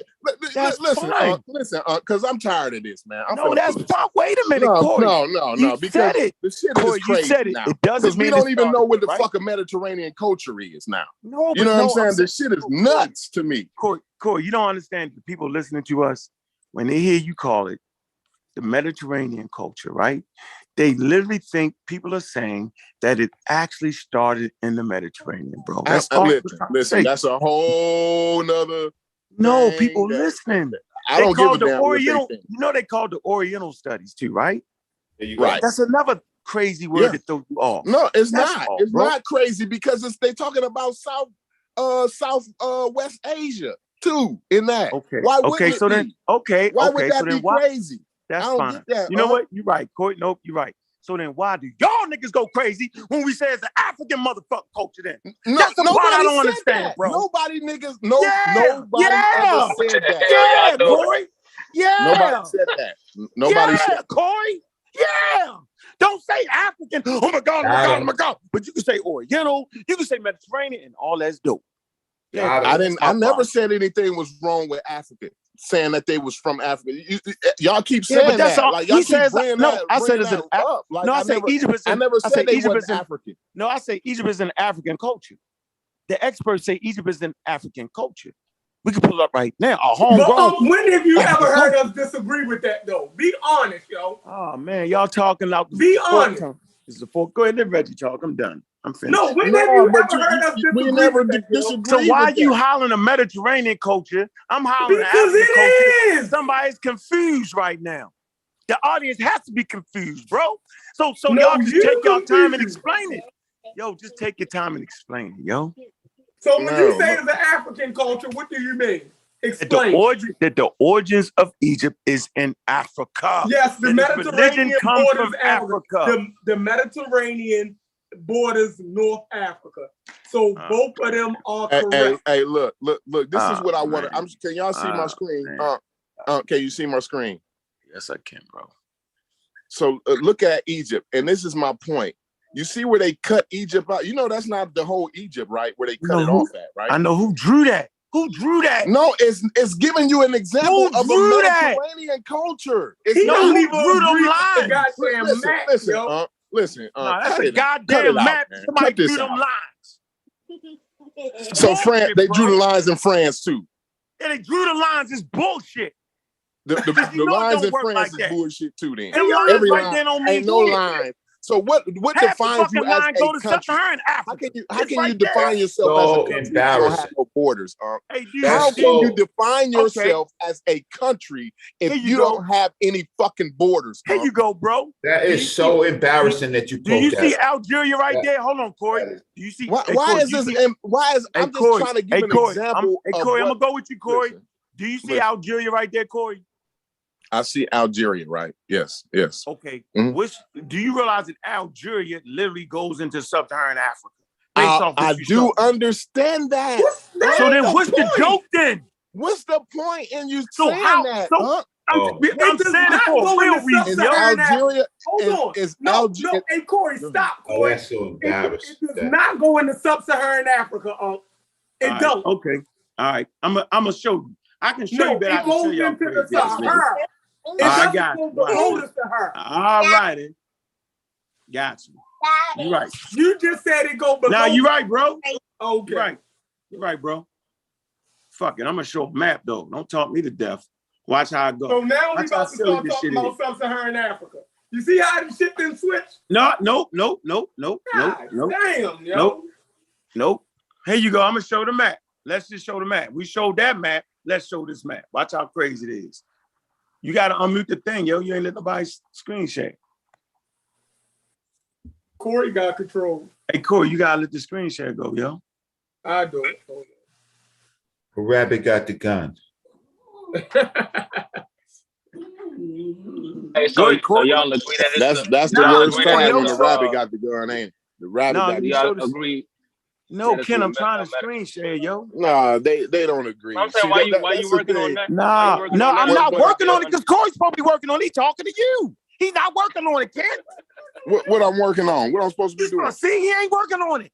listen, because I'm tired of this, man. No, that's fine. Wait a minute, Corey. No, because the shit Corey, is crazy you said it. now. It doesn't mean we don't even know what the right? fuck a Mediterranean culture is now. No, you know what I'm saying? This shit is nuts to me. Corey, you don't understand the people listening to us when they hear you call it the Mediterranean culture, right? They literally think people are saying that it actually started in the Mediterranean, bro. That's listen, that's a whole nother. No, people listening. I don't give a damn what they think. You know they called the Oriental studies too, right? Right. That's another crazy word to throw you off. No, it's not. It's not crazy because they talking about West Asia too. In that, okay. Why wouldn't okay, it so be? then okay, Why okay, would that so then be why? crazy? That's I don't fine. get that. You know what? You're right, Corey. Nope, you're right. So then why do y'all niggas go crazy when we say it's an African motherfucker culture then? That's the part I don't understand, bro. Nobody niggas, nobody ever said that. Yeah, Corey. Yeah. Nobody said that. Nobody said that. Corey. Yeah. Don't say African. Oh my God, oh my God, oh my God. But you can say Oriental, you can say Mediterranean, and all that's dope. Yeah, I never said anything was wrong with Africa. Saying that they was from Africa. Y'all keep saying that's that. all, like, y'all he says, I said it's an up. Like, no, I say Egypt is. I never said they wasn't African. No, I say Egypt is an African culture. The experts say Egypt is an African culture. We can pull it up right now. When have you ever heard us disagree with that, though? Be honest, yo. Oh man, y'all talking about. Be honest. This is a four. Go ahead, then Reggie talk. I'm done. I'm finished. No, when have you ever heard us disagree? We never with that, disagree. So why with you that? hollering a Mediterranean culture? I'm hollering because African it culture. is. Somebody's confused right now. The audience has to be confused, bro. So No, y'all just take your time and confused. explain it. Yo, just take your time and explain it, yo. So when you say it's an African culture, what do you mean? Explain. That the origins of Egypt is in Africa. Yes, the Mediterranean comes borders from Africa. The Mediterranean borders North Africa. So both of them are correct. Hey, look. This is what I want to. Can y'all see my screen? Can you see my screen? Yes, I can, bro. So look at Egypt, and this is my point. You see where they cut Egypt out? You know that's not the whole Egypt, right? Where they cut it off at, right? I know who drew that. Who drew that? No, it's giving you an example of a Mediterranean culture. It's who drew them lines? Listen, that's a goddamn map. Somebody drew them lines. So France, they drew the lines in France too. Yeah, they drew the lines. It's bullshit. The lines in France is bullshit too. Then every line don't mean ain't no line. So what defines you as a country? How can you define yourself as a country if you don't have no borders? How can you define yourself as a country if you don't have any fucking borders? Here you go, bro. That is so embarrassing that you. Do you see Algeria right there? Hold on, Corey. Do you see? Why is this? Why is I'm just trying to give an example. Corey, I'm gonna go with you, Corey. Do you see Algeria right there, Corey? I see Algeria, right? Yes. Okay. Which do you realize that Algeria literally goes into sub-Saharan Africa? I do understand that. So then what's the joke then? What's the point in you saying that? I'm saying it for a real reason. Algeria. Hold on. No, hey, Corey, stop. Corey. That's so embarrassing. It does not go into sub-Saharan Africa. It don't. Okay. All right. I'm gonna show you. I can show you that. I can show you into the Sahara. I got you. All righty. Got you. You're right. You just said it go below. Now you're right, bro. Okay. You're right, bro. Fuck it. I'm gonna show a map though. Don't talk me to death. Watch how I go. So now we about to start talking about sub-Saharan Africa. You see how the shit been switched? Nope. Here you go. I'm gonna show the map. Let's just show the map. We showed that map. Let's show this map. Watch how crazy it is. You gotta unmute the thing, yo. You ain't let nobody screen share. Corey got control. Hey, Corey, you gotta let the screen share go, yo. I do it. A rabbit got the gun. Hey, so y'all agree that that's the worst time when the rabbit got the gun, ain't it? The rabbit got the gun. Y'all agree? No, Ken, I'm trying to screen share, yo. Nah, they don't agree. I'm saying, why you working on that? Nah, I'm not working on it because Corey's supposed to be working on it. He's talking to you. He's not working on it, Ken. What I'm working on? What I'm supposed to be doing? See, he ain't working on it.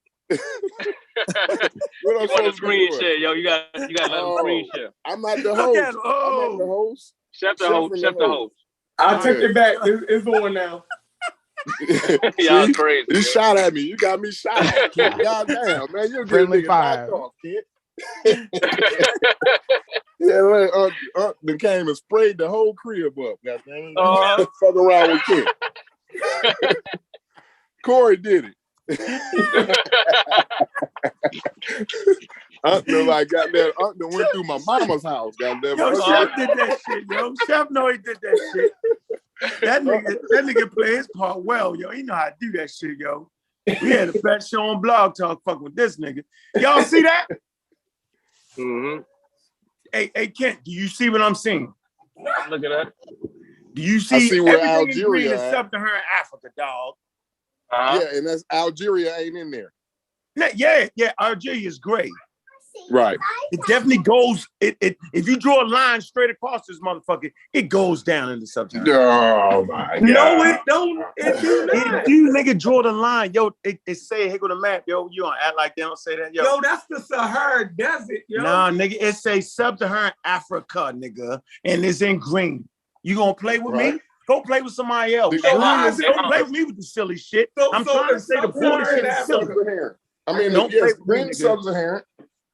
What I'm supposed to screen share, yo. You got let him screen share. I'm not the host. I'm not the host. Chef the host. I'll take it back. It's on now. Y'all crazy. You shot at me. You got me shot at. Goddamn, man. You're friendly fire. Yeah, look, they came and sprayed the whole crib up. Goddamn. Fuck around with Kid. Corey did it. Uncle went through my mama's house. Goddamn. Yo, Chef did that shit, yo. Chef know he did that shit. That nigga play his part well, yo. He know how to do that shit, yo. We had the best show on Blog Talk fucking with this nigga. Y'all see that? Mm-hmm. Hey, Kent, do you see what I'm seeing? Look at that. Do you see? I see where Algeria is sub-Saharan Africa, dog. Yeah, and that's Algeria ain't in there. Yeah, Algeria is great. Right. It definitely goes. If you draw a line straight across this motherfucker, it goes down in the sub-Saharan. Oh my God. No, it don't. It do not. You nigga draw the line, yo. It say here go the map, yo. You don't act like they don't say that, yo. Yo, that's the Sahara Desert, yo. Nah, nigga, it say sub-Saharan Africa, nigga, and it's in green. You gonna play with me? Go play with somebody else. Don't play with me with the silly shit. I'm trying to say the border shit is silly. I mean, yes, green is sub-Saharan,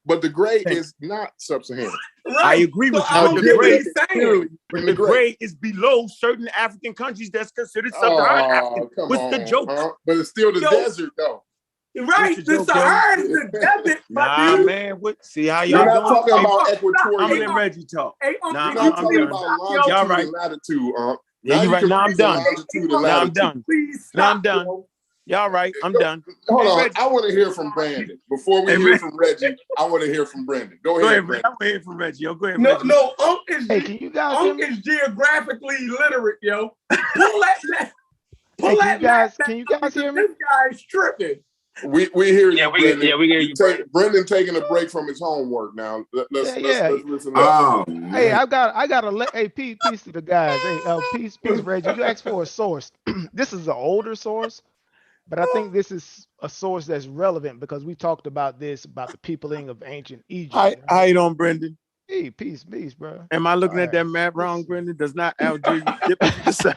but the gray is not sub-Saharan. Right. I agree with you. But the gray is below certain African countries that's considered sub-Saharan African. What's the joke? But it's still the desert, though. Right, the Sahara is the desert. Nah, man. See how y'all You're not talking about equatorial. I'm gonna let Reggie talk. You're not talking about longitude and latitude. Yeah, you're right. Now I'm done. Now I'm done. Y'all right. I'm done. Hold on. I want to hear from Brandon. Before we hear from Reggie, I want to hear from Brendan. Go ahead, Brandon. I want to hear from Reggie. Yo, go ahead, No, Reggie. no, Unc is geographically illiterate, yo. Can you guys hear me? This guy's tripping. We hear you, Brendan. We hear you. Brendan taking a break from his homework now. Let's listen up. Hey, I got a peace to the guys. Hey, peace, Reggie. You asked for a source. This is an older source. But I think this is a source that's relevant because we talked about this about the peopling of ancient Egypt. How Right? you doing, Brendan? Hey, peace, bro. Am I looking All at that map wrong, Brendan? Does not Algeria dip into the sun?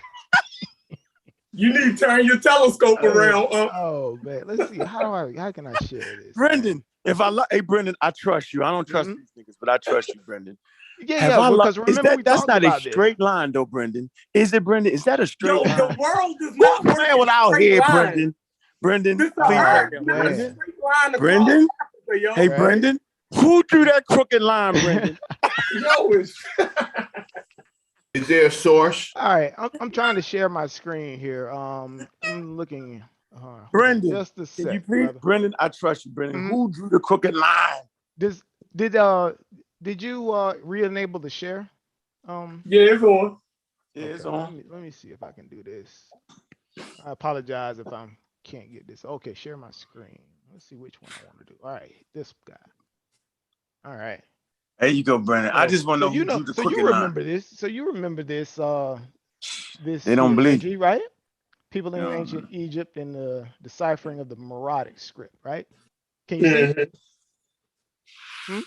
You need to turn your telescope around. Oh man, let's see. How can I share this? Brendan, hey Brendan, I trust you. I don't trust these niggas, but I trust you, Brendan. Yeah, because remember that's not a straight this. line though, Brendan. Is it, Brendan? Is that a straight line? The world is not playing without here, Brendan. Brendan, this please help me. Brendan. Brendan. Hey, right? Brendan, who drew that crooked line, Brendan? Is there a source? All right, I'm trying to share my screen here. I'm looking. Brendan, just a sec, can you please, brother. Brendan? I trust you, Brendan. Who drew the crooked line? Did you re-enable the share? Yeah, it's on. Yeah, it's on. Let me see if I can do this. I apologize if I can't get this. Okay, share my screen. Let's see which one I want to do. All right, this guy. All right. There you go, Brendan. I just want to know who drew the crooked line. Remember this. So you remember this. This. They don't believe you, right? People in ancient Egypt and the deciphering of the Moradic script, right? Can you see?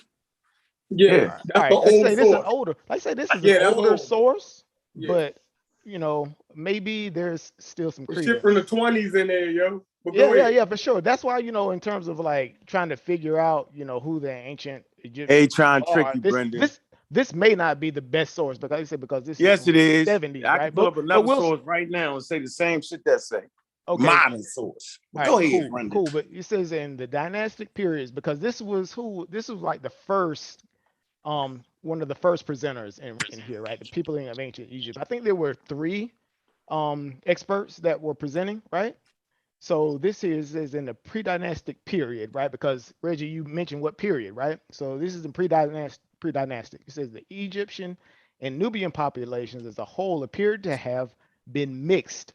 Yeah. All right. Let's say this is an older. Let's say this is an older source, but you know, maybe there's still some shit from the 20s in there, yo. Yeah, for sure. That's why, you know, in terms of like trying to figure out, you know, who the ancient Egyptians Hey, trying to trick you, Brendan. This may not be the best source, but like I said, because this is it is 70s, I can pull up another source right now and say the same shit that say. Okay. Modern source. Go ahead, Brendan. Cool, but it says in the dynastic periods, because this was like the first one of the first presenters in here, right? The people of ancient Egypt. I think there were 3 experts that were presenting, right? So this is in the pre-dynastic period, right? Because Reggie, you mentioned what period, right? So this is in pre-dynastic. It says the Egyptian and Nubian populations as a whole appeared to have been mixed,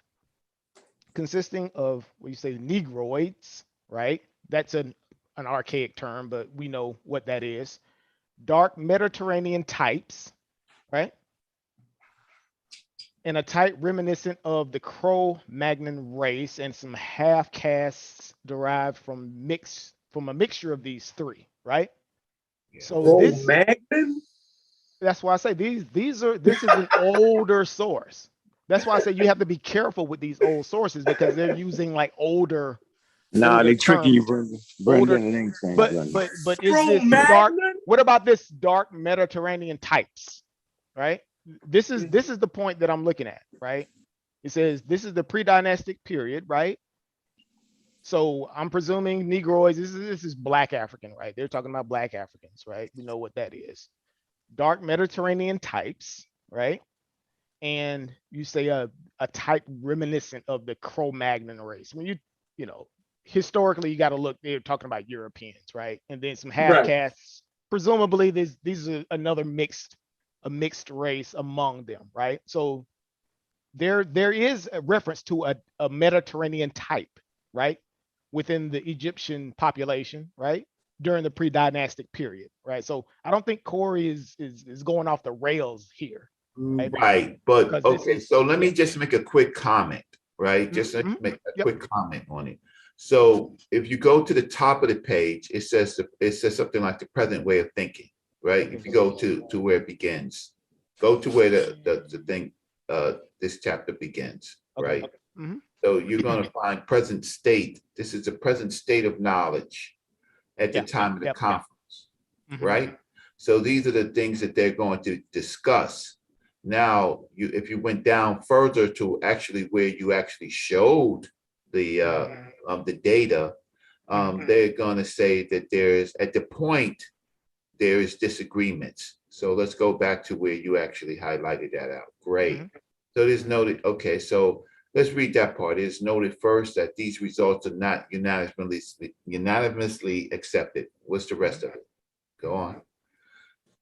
consisting of what you say Negroids, right? That's an archaic term, but we know what that is. Dark Mediterranean types, right? And a type reminiscent of the Cro-Magnon race and some half-castes derived from a mixture of these 3, right? Yeah. So that's why I say this is an older source. That's why I say you have to be careful with these old sources because they're using like older. Nah, they tricking you, Brendan. Brendan, but is this dark? What about this dark Mediterranean types? Right. This is the point that I'm looking at, right? It says this is the pre-dynastic period, right? So I'm presuming Negroids. This is Black African, right? They're talking about Black Africans, right? We know what that is. Dark Mediterranean types, right? And you say a type reminiscent of the Cro-Magnon race. When you know, historically you got to look. They're talking about Europeans, right? And then some half castes. Presumably, these are another mixed race among them, right? So there is a reference to a Mediterranean type, right, within the Egyptian population, right, during the pre-dynastic period, right? So I don't think Corey is going off the rails here, right? But okay, so let me just make a quick comment, right? Just make a quick comment on it. So if you go to the top of the page, it says something like the present way of thinking, right? If you go to where it begins. Go to where the thing, this chapter begins, right? Okay. So you're going to find present state. This is the present state of knowledge at the time of the conference, right? So these are the things that they're going to discuss. Now, if you went down further to actually where you actually showed the data, they're going to say that at the point, there is disagreements. So let's go back to where you actually highlighted that out. Great. So it is noted, okay, so let's read that part. It is noted first that these results are not unanimously accepted. What's the rest of it? Go on.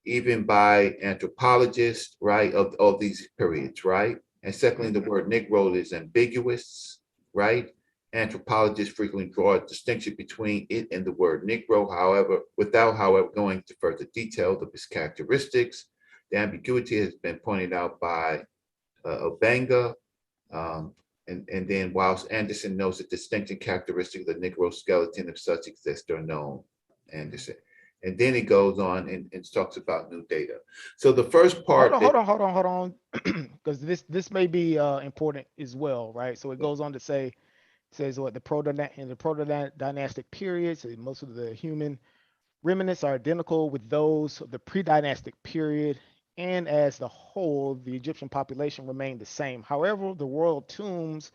Even by anthropologists, right, of these periods, right? And secondly, the word Negro is ambiguous, right? Anthropologists frequently draw a distinction between it and the word Negro, without going into further detail of its characteristics. The ambiguity has been pointed out by Obanga, And then whilst Anderson knows the distinct characteristic of the Negro skeleton, if such exist, are known, Anderson. And then it goes on and talks about new data. So the first part. Hold on, because this may be important as well, right? So it goes on to say, says what in the proto-dynastic period, so most of the human remnants are identical with those of the pre-dynastic period, and as the whole, the Egyptian population remained the same. However, the royal tombs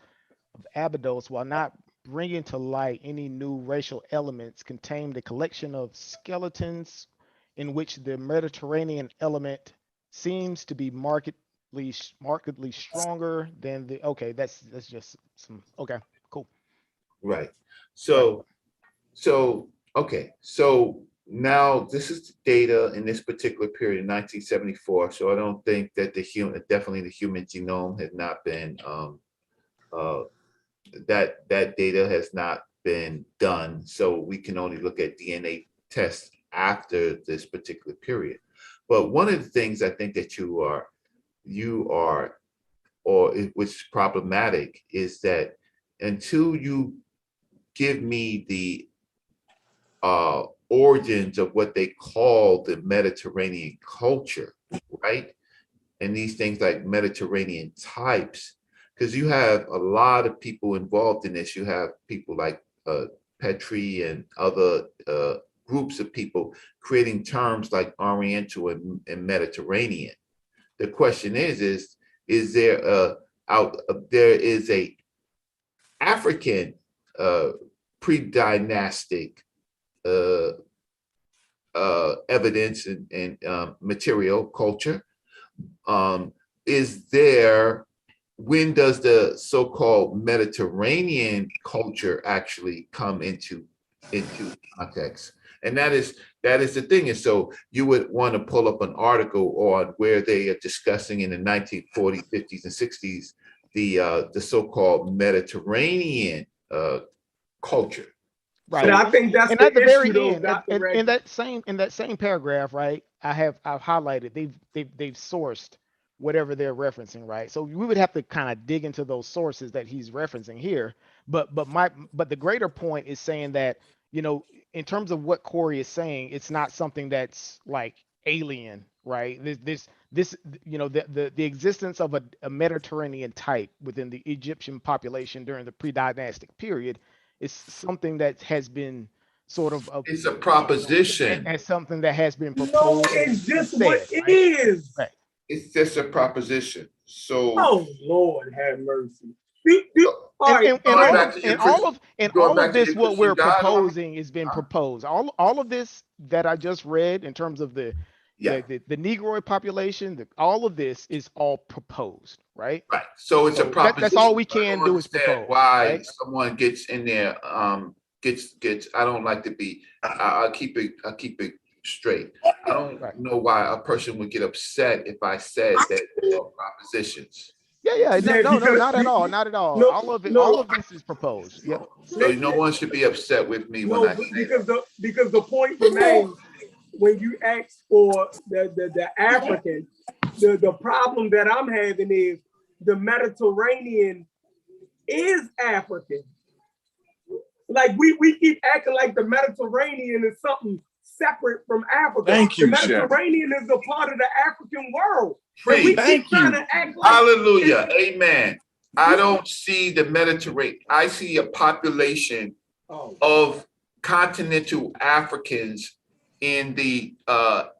of Abydos, while not bringing to light any new racial elements, contained a collection of skeletons in which the Mediterranean element seems to be markedly stronger than the. Okay, that's just some. Okay, cool. Right. So okay. So now this is the data in this particular period in 1974. So I don't think that definitely the human genome has not been that data has not been done. So we can only look at DNA tests after this particular period. But one of the things I think that you are, or which is problematic, is that until you give me the origins of what they call the Mediterranean culture, right? And these things like Mediterranean types, because you have a lot of people involved in this. You have people like Petrie and other groups of people creating terms like Oriental and Mediterranean. The question is there there is a African pre-dynastic evidence and material culture? Is there, when does the so-called Mediterranean culture actually come into context? And that is the thing. And so you would want to pull up an article on where they are discussing in the 1940s, 50s, and 60s the so-called Mediterranean culture. Right. But I think that's and the at the issue, very though, end, Dr. Reggie. in that same paragraph, right? I've highlighted they've sourced whatever they're referencing, right? So we would have to kind of dig into those sources that he's referencing here. But the greater point is saying that, you know, in terms of what Corey is saying, it's not something that's like alien, right? This you know, the existence of a Mediterranean type within the Egyptian population during the pre-dynastic period is something that has been sort of it's a proposition, as something that has been No, proposed. it's just said, what it right? is. Right. It's just a proposition. So Oh Lord, have mercy. All of this, what we're proposing has been proposed. All of this that I just read in terms of the Negroid population, all of this is all proposed, right? Right. So it's a proposition. That's all we can do is propose. Why right? someone gets in there, gets. I don't like to be. I'll keep it straight. I don't know why a person would get upset if I said that there are propositions. Yeah, no, not at all. No, all of this is proposed. Yep. So no one should be upset with me when I say because the point remains when you ask for the African, the problem that I'm having is the Mediterranean is African. Like we keep acting like the Mediterranean is something separate from Africa. Thank you, the Mediterranean is a part of the African world. Thank you. To act like hallelujah, amen. I don't see the Mediterranean. I see a population of continental Africans in the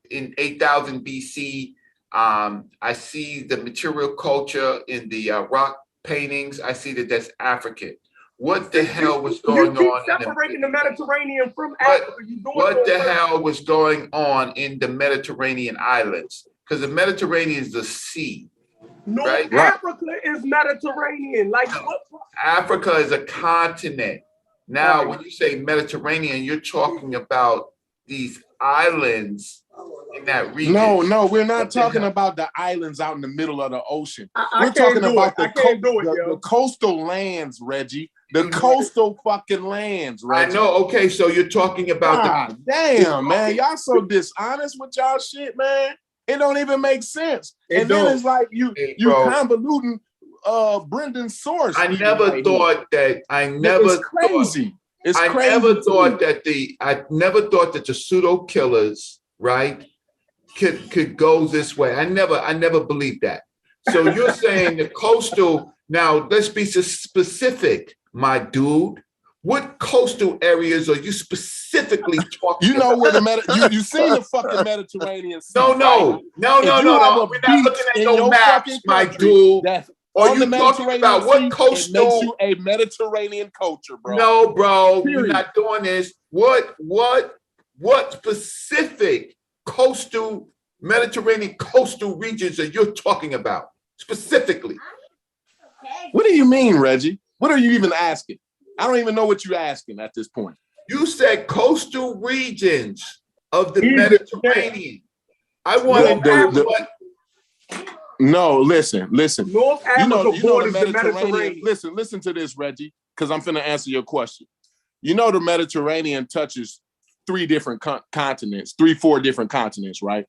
in 8000 BC. I see the material culture in the rock paintings. I see that that's African. What the hell was going on? Separating the Mediterranean from Africa. What the hell was going on in the Mediterranean islands? Because the Mediterranean is the sea. No, right? Africa is Mediterranean. Like what? Africa is a continent. Now, when you say Mediterranean, you're talking about these islands in that region. No, we're not talking about the islands out in the middle of the ocean. We're talking about the coastal lands, Reggie. The coastal fucking lands, Reggie. I know. Okay, so you're talking about damn, man. Y'all so dishonest with y'all shit, man. It don't even make sense. Then it's like you convoluting Brendan's source. I never thought that. I never it's crazy. It's I crazy. never thought that the pseudo killers, right, could go this way. I never believed that. So you're saying the coastal. Now let's be specific, my dude. What coastal areas are you specifically talking? You know about? where you seen the fucking Mediterranean Sea? No. We're not looking at no maps, my dude. Are you talking about what coastal? It makes you a Mediterranean culture, bro. No, bro, Period. we're not doing this. What specific coastal Mediterranean coastal regions are you talking about specifically? What do you mean, Reggie? What are you even asking? I don't even know what you're asking at this point. You said coastal regions of the Mediterranean. I want to No, listen. North Africa borders the the Mediterranean. Listen to this, Reggie, because I'm finna answer your question. You know the Mediterranean touches 4 different continents, right?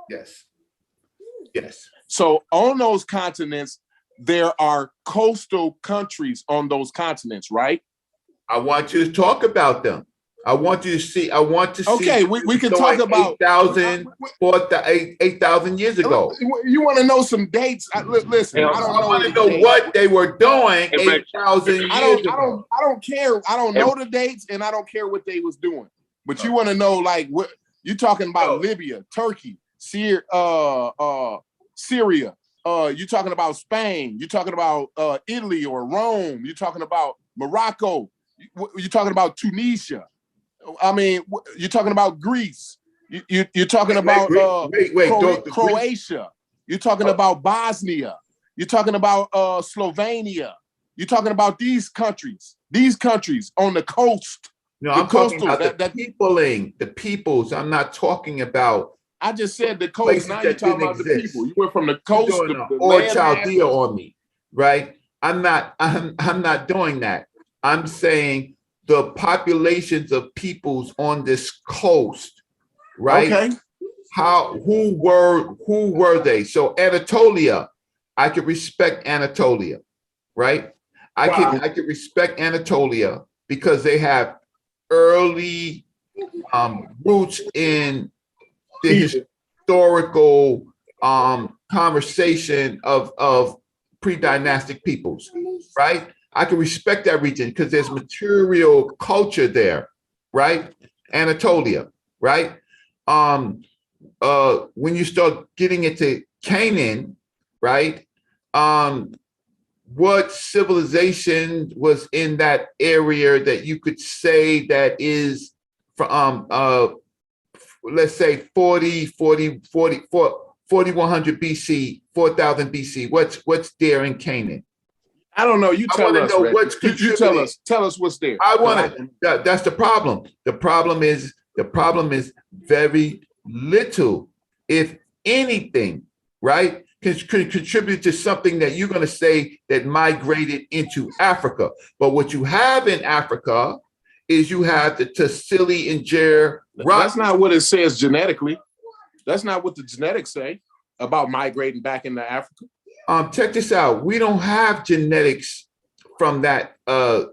Yes. So on those continents, there are coastal countries on those continents, right? I want you to talk about them. I want you to see. Okay, we can talk about 8,000 years ago. You want to know some dates? Listen, I want to know what they were doing 8,000 years ago. I don't care. I don't know the dates, and I don't care what they was doing. But you want to know, like, what you talking about? Libya, Turkey, Syria. You talking about Spain? You talking about Italy or Rome? You talking about Morocco? You talking about Tunisia? I mean, you're talking about Greece. You're talking about Croatia. You're talking about Bosnia. You're talking about Slovenia. You're talking about these countries on the coast. No, I'm talking about the peoples. I'm not talking about. I just said the coast. Now you're talking about the people. You went from the coast to or Chaldea on me, right? I'm not doing that. I'm saying the populations of peoples on this coast, right? Okay. Who were they? So Anatolia, I could respect Anatolia, right? I could respect Anatolia because they have early roots in the historical conversation of pre-dynastic peoples, right? I can respect that region because there's material culture there, right? Anatolia, right? When you start getting into Canaan, right? What civilization was in that area that you could say that is from, let's say 4100 BC, 4000 BC? What's there in Canaan? I don't know. You tell us. You tell us what's there. I want to. That's the problem. The problem is very little, if anything, right, can contribute to something that you're going to say that migrated into Africa. But what you have in Africa is you have the Tassili and Jer. That's not what it says genetically. That's not what the genetics say about migrating back into Africa. Check this out. We don't have genetics from that period.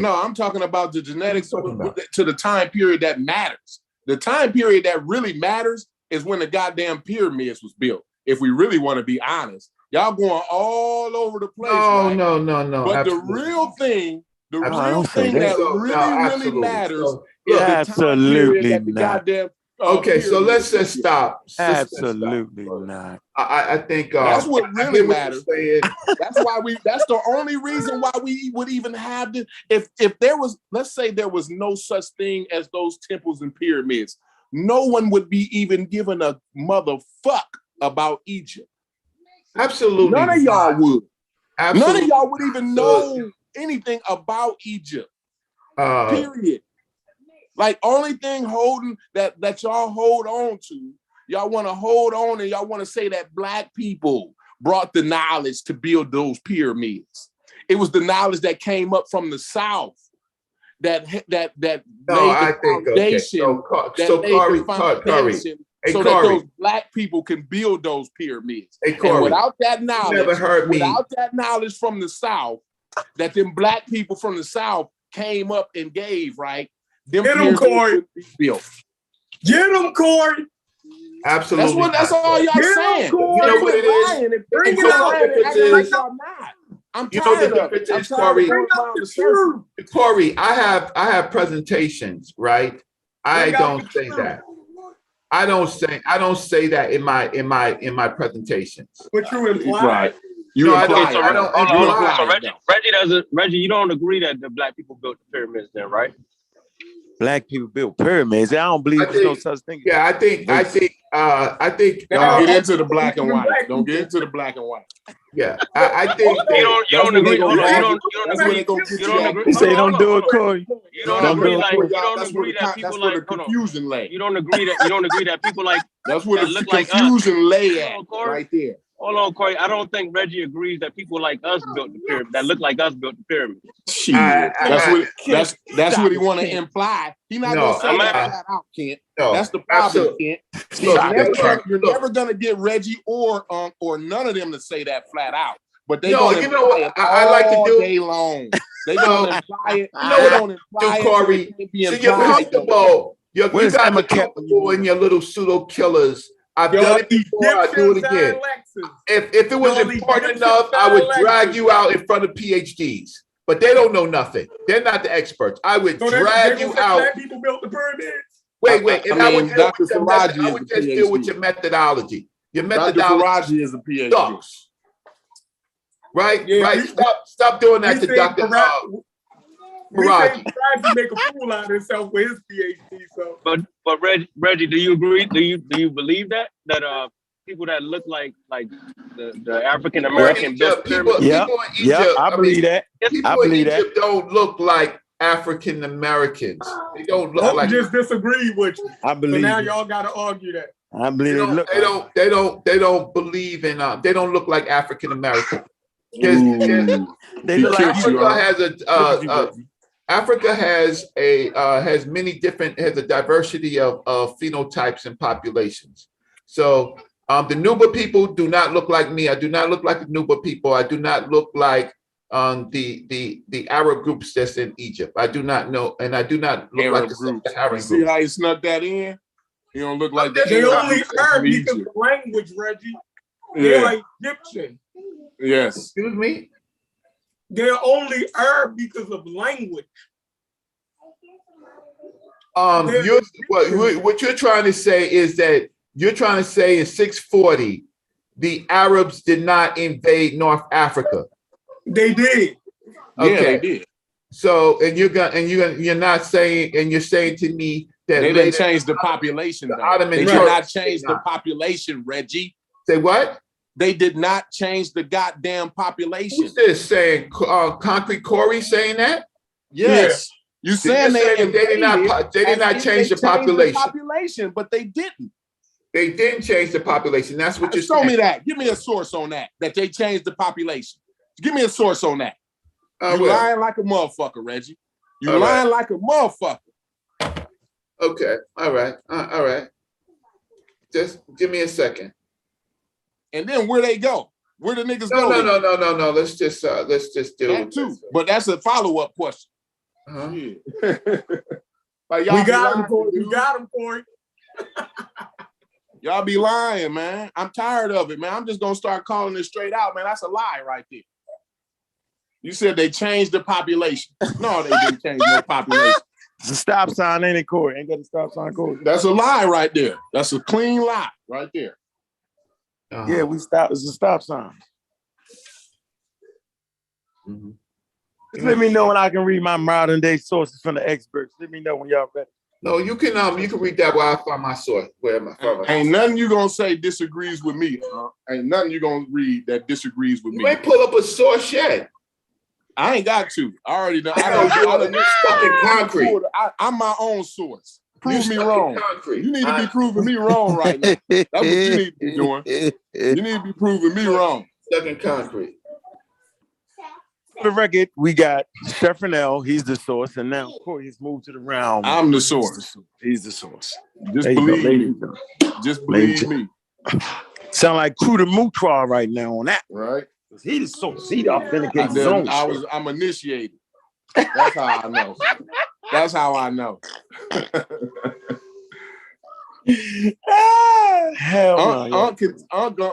No, I'm talking about the genetics to the time period that matters. The time period that really matters is when the goddamn pyramids was built. If we really want to be honest, y'all going all over the place. No. But absolutely. the real thing that really matters is the time period that the goddamn. Okay, so let's just stop. Absolutely not. I think that's what really matters. That's the only reason why we would even have this. If there was, let's say there was no such thing as those temples and pyramids, no one would be even given a motherfuck about Egypt. Absolutely. None of y'all would. Absolutely. None of y'all would even know anything about Egypt. Period. Like, only thing holding that y'all hold on to, y'all want to hold on and y'all want to say that Black people brought the knowledge to build those pyramids. It was the knowledge that came up from the South that laid the foundation. So Kari, so that those black people can build those pyramids. Hey, Corey, and without that knowledge, never heard me. Without that knowledge from the South, that them black people from the South came up and gave, right? Them Get him, Corey. Built. Get him, Corey. Absolutely. That's all y'all saying. You know what it is? Bring it out. I'm you know tired the of it. difference is, Corey. Corey, I have presentations, right? I don't say that. I don't say that in my presentations. But you imply. Right. Reggie, you don't agree that the black people built the pyramids then, right? Black people built pyramids. I don't believe there's no such thing. Yeah, I think. Don't get into the black and white. Don't get into the black and white. Yeah, I think you don't agree. Hold on, You say don't do it, Corey. You don't agree that people like confusion lay. You don't agree that people like that's where the confusion lay at right there. Hold on, Corey. I don't think Reggie agrees that people like us built the pyramid. That look like us built the pyramid. That's what he want to imply. He's not going to say that out, Kent. No, that's the problem, Kent. You're never going to get Reggie or none of them to say that flat out. But they going to imply it I like to do day long. They going to imply it. They don't imply it. Corey, so you're comfortable. You got comfortable in your little pseudo killers. I've done it before. I do it again. If it was important enough, I would drag you out in front of PhDs. But they don't know nothing. They're not the experts. I would drag you out. Black people built the pyramids. Wait. And I would just deal with your methodology. Your methodology is a PhD. Right? Yeah, right. Stop doing that to Dr. Faraji. Make a fool out of himself with his PhD. So, but Reggie, do you agree? Do you believe that people that look like the African American people in Egypt, I believe that. People in Egypt don't look like African Americans. They don't look like. Just disagree with you. I believe. So now y'all got to argue that. I believe they don't believe in. They don't look like African American. They look like Africa has a diversity of phenotypes and populations. So the Nuba people do not look like me. I do not look like the Nuba people. I do not look like the Arab groups that's in Egypt. I do not know, and I do not look like the Arab groups. See how you snuck that in? You don't look like that. They only Arab because of language, Reggie. They're like Egyptian. Yes. Excuse me? They're only Arab because of language. What you're trying to say is that you're trying to say in 640, the Arabs did not invade North Africa. They did. Okay. Yeah, they did. So, you're not saying, and you're saying to me that they didn't change the population. They did not change the population, Reggie. Say what? They did not change the goddamn population. Who's this saying? Concrete Corey saying that? Yes. Yeah. You saying they did not change the population, but they didn't. They didn't change the population. That's what you're saying. Show me that. Give me a source on that they changed the population. Give me a source on that. You lying like a motherfucker, Reggie. You lying like a motherfucker. Okay. All right. Just give me a second. And then where they go? Where the niggas go? No. Let's just do that too. But that's a follow-up question. Uh-huh. Yeah. Like we got him, Corey. We got him, Corey. Y'all be lying, man. I'm tired of it, man. I'm just gonna start calling it straight out, man. That's a lie right there. You said they changed the population. No, they didn't change no population. It's a stop sign, ain't it, Corey? Ain't got a stop sign, Corey. That's a lie right there. That's a clean lie right there. Yeah, we stopped. It's a stop sign. Mm-hmm. Just let me know when I can read my modern day sources from the experts. Let me know when y'all ready. No, you can read that while I find my source. Ain't nothing you gonna say disagrees with me. Ain't nothing you gonna read that disagrees with me. You ain't pull up a source yet. I ain't got to. I already know. Concrete. I'm my own source. Prove me wrong. You need to be proving me wrong right now. That's what you need to be doing. You need to be proving me wrong. Stuck in concrete. For the record, we got Stephanel, he's the source, and now Corey has moved to the realm. I'm the source. He's the source. Just There you go, believe ladies me. and gentlemen. Just Ladies believe and me. Sound like Crew de Moutoir right now on that. Right? He the source. He authenticates his own shit. I'm initiated. That's how I know. That's how I know. Hell no.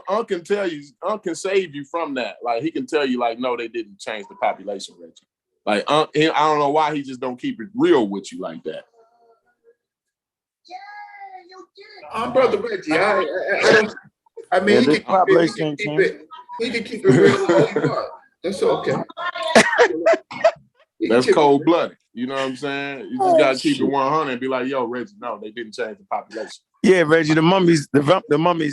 Unc can tell you, Unc can save you from that. Like he can tell you, like, no, they didn't change the population, Reggie. Like Unc, I don't know why he just don't keep it real with you like that. I'm Brother Reggie. I mean, he can keep it real all he want. That's okay. That's cold blooded. You know what I'm saying? You just gotta keep it 100 and be like, yo, Reggie, no, they didn't change the population. Yeah, Reggie, the mummies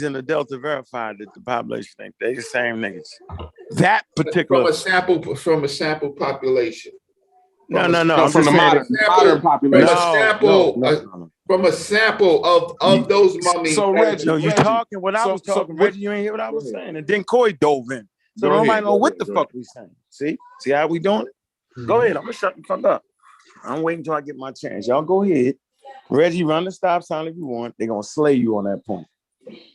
in the Delta verified that the population ain't they the same niggas. That particular from a sample population. No. From the modern population. From a sample of those mummies. So Reggie, no, you talking what I was talking, Reggie. You ain't hear what I was saying, and then Corey dove in, so nobody know what the fuck we saying. See how we doing it? Go ahead, I'm gonna shut the fuck up. I'm waiting until I get my chance. Y'all go ahead. Reggie, run the stop sign if you want. They're gonna slay you on that point.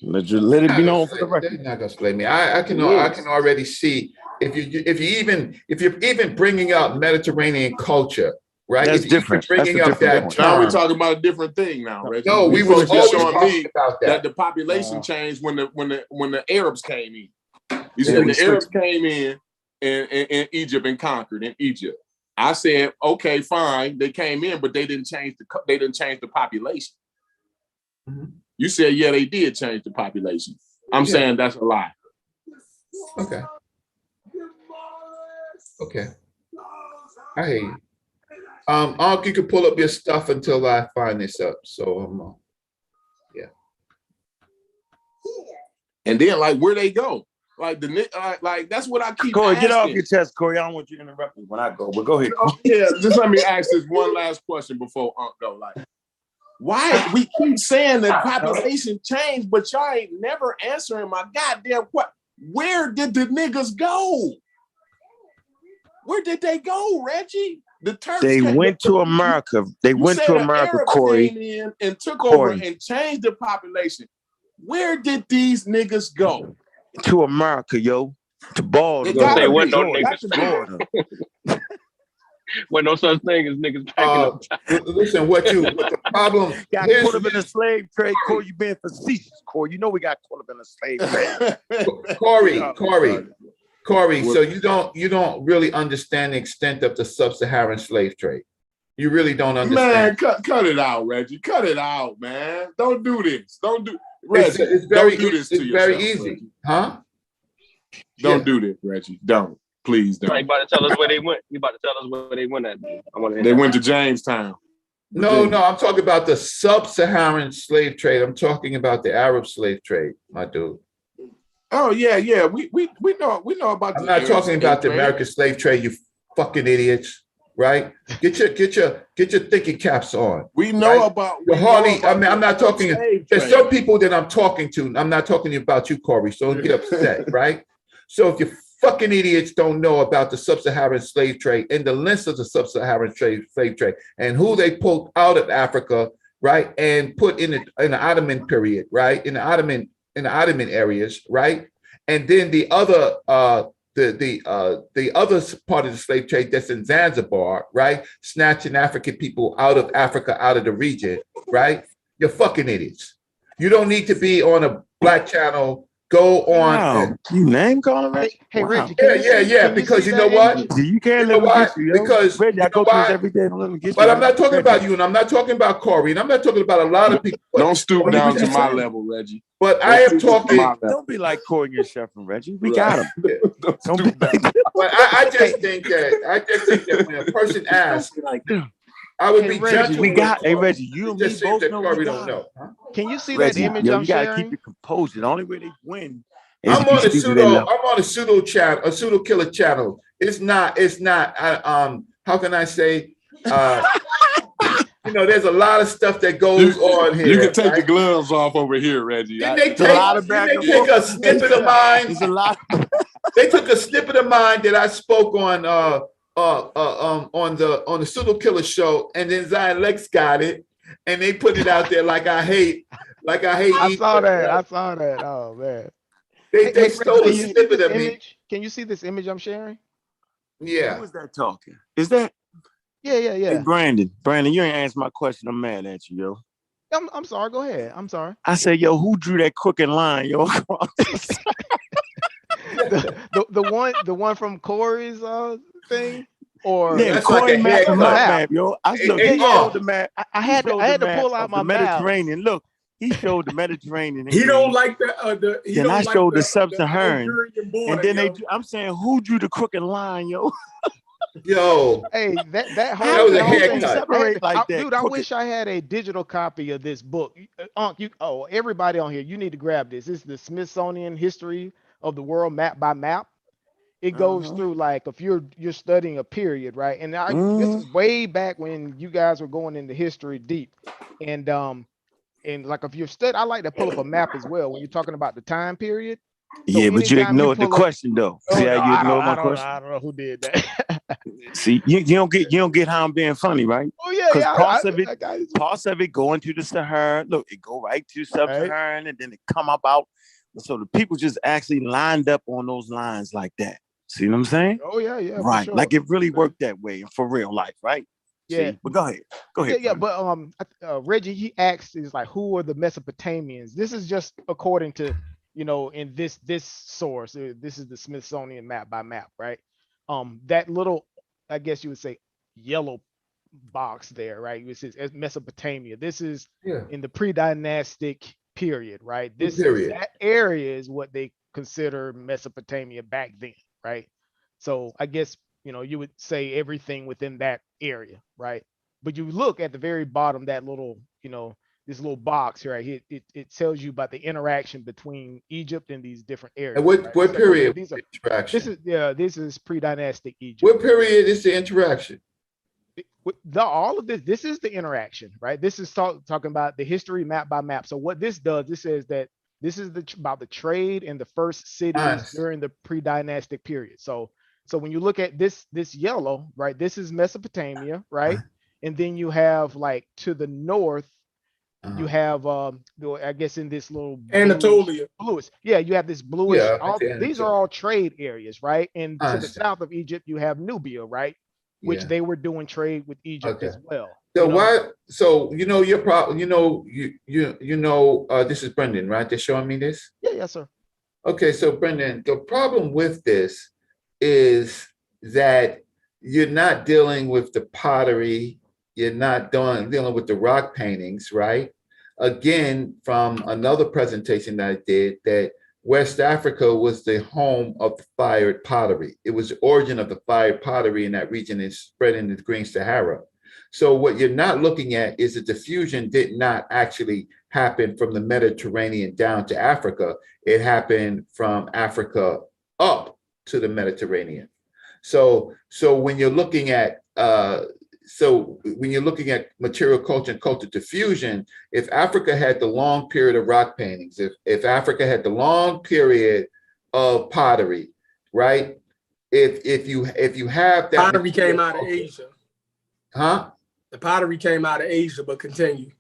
Let it be known for the record. They're not gonna slay me. I can already see if you're even bringing up Mediterranean culture, right? That's different. Bringing up that term. Now we're talking about a different thing now, Reggie. No, we were always showing me about that the population changed when the Arabs came in. You said the Arabs came in Egypt and conquered in Egypt. I said, okay, fine. They came in, but they didn't change the population. Mm-hmm. You said, yeah, they did change the population. I'm saying that's a lie. Okay. I hear you. Unc, you can pull up your stuff until I find this up. So And then, like, where they go? Like like that's what I keep. Corey, asking. get off your chest, Corey. I don't want you to interrupt me when I go. But go ahead. Yeah, just let me ask this one last question before Unc go. Like, why we keep saying that population changed, but y'all ain't never answering my goddamn question. Where did the niggas go? Where did they go, Reggie? The Turks. They went to America. They went to America, Arabs Corey. came in and took over and changed the population. Where did these niggas go? To America, yo. To Baltimore. They wasn't no niggas. Wasn't no such thing as niggas packing up. Listen, what the problem? Got caught up in the slave trade, Corey. You being facetious, Corey. You know we got caught up in the slave trade. Corey. So you don't really understand the extent of the sub-Saharan slave trade. You really don't understand. Man, cut it out, Reggie. Cut it out, man. Don't do this. Don't do. Reggie, it's very, don't do this to it's yourself, very easy, Reggie. huh? Don't do this, Reggie. Don't. Please don't. You about to tell us where they went. You about to tell us where they went at. They went to Jamestown. No, I'm talking about the sub-Saharan slave trade. I'm talking about the Arab slave trade, my dude. Oh yeah. We know about. I'm not talking about the American slave trade, you fucking idiots. Right? Get your thinking caps on. We know about. I'm not talking. There's some people that I'm talking to. I'm not talking about you, Corey. So don't get upset, right? So if you fucking idiots don't know about the sub-Saharan slave trade and the lengths of the sub-Saharan slave trade and who they pulled out of Africa, right, and put in the Ottoman period, right, in the Ottoman areas, right, and then the other. The other part of the slave trade that's in Zanzibar, right? Snatching African people out of Africa, out of the region, right? You're fucking idiots. You don't need to be on a black channel. Go on. Wow. You name calling Reggie? Hey, wow. Reggie. Yeah. Because you know what? You can't let me get you, yo. Because Reggie, I go through this every day. Don't let me get you. But I'm not talking about you, and I'm not talking about Corey, and I'm not talking about a lot of people. Don't stoop down to my level, Reggie. But I am talking. Don't be like Corey and Chef and Reggie. We got him. Don't be like that. But I just think that when a person asks, I would be judging. We got. Hey Reggie, you and me both know Corey don't know. Huh? Can you see Reggie, that image yo, I'm you gotta sharing? keep your composure. The only way they win is I'm on a pseudo channel, a pseudo killer channel. It's not. How can I say? There's a lot of stuff that goes on here. You can take the gloves off over here, Reggie. Didn't they take a snippet of mine? There's a lot. They took a snippet of mine that I spoke on the Pseudo Killer show, and then Zion Lex got it, and they put it out there like I hate. I saw that. I saw that. Oh man. They stole a snippet of me. Can you see this image I'm sharing? Yeah. Who is that talking? Is that? Yeah. Hey, Brandon, you ain't answered my question. I'm mad at you, yo. I'm sorry. Go ahead. I'm sorry. I said, yo, who drew that crooked line, yo? the one from Corey's thing, or yeah, Corey map and my map, yo. I look, he showed the map. I had to pull out my Mediterranean. Look, he showed the Mediterranean. He don't like the. Then I showed the sub-Saharan, and then I'm saying, who drew the crooked line, yo? Yo, hey, that was a haircut. Separate like that, dude. I wish I had a digital copy of this book. Everybody on here, you need to grab this. This is the Smithsonian History of the World Map by Map. It goes through, like, if you're studying a period, right? And this is way back when you guys were going into history deep, and like if you're studying, I like to pull up a map as well when you're talking about the time period. So yeah, but you ignored the question though. See how you ignored my question? I don't know who did that. See, you don't get how I'm being funny, right? Oh yeah, because parts of it go into the Sahara. Look, it go right to sub-Saharan, and then it come up out. So the people just actually lined up on those lines like that. See what I'm saying? Oh yeah, right. Sure. Like it really worked that way for real life, right? Yeah. See? But go ahead. Yeah, but Reggie, he asks, is like, who are the Mesopotamians? This is just according to, in this source. This is the Smithsonian map by map, right? That little, I guess you would say, yellow box there, right? It says Mesopotamia. This is in the pre-dynastic period, right? That area is what they consider Mesopotamia back then, right? So I guess you would say everything within that area, right? But you look at the very bottom, that little, this little box here, right? It tells you about the interaction between Egypt and these different areas. And what right? period? These are interaction. This is pre-dynastic Egypt. What period is the interaction? All of this is the interaction, right? This is talking about the history map by map. So what this does, this says that this is about the trade in the first cities during the pre-dynastic period. So when you look at this yellow, right, this is Mesopotamia, right? And then you have, like, to the north, you have I guess in this little Anatolia. bluish. Yeah, you have this bluish. These are all trade areas, right? And to the south of Egypt, you have Nubia, right? Which they were doing trade with Egypt as well. So why? So your problem. This is Brendan, right? They're showing me this. Yeah, yes, sir. Okay, so Brendan, the problem with this is that you're not dealing with the pottery. You're not dealing with the rock paintings, right? Again, from another presentation that I did, that West Africa was the home of the fired pottery. It was the origin of the fired pottery in that region and spread into the Green Sahara. So what you're not looking at is that the diffusion did not actually happen from the Mediterranean down to Africa. It happened from Africa up to the Mediterranean. So when you're looking at material culture and culture diffusion, if Africa had the long period of rock paintings, if Africa had the long period of pottery, right? If you have that pottery came out of Asia. Huh? The pottery came out of Asia, but continue.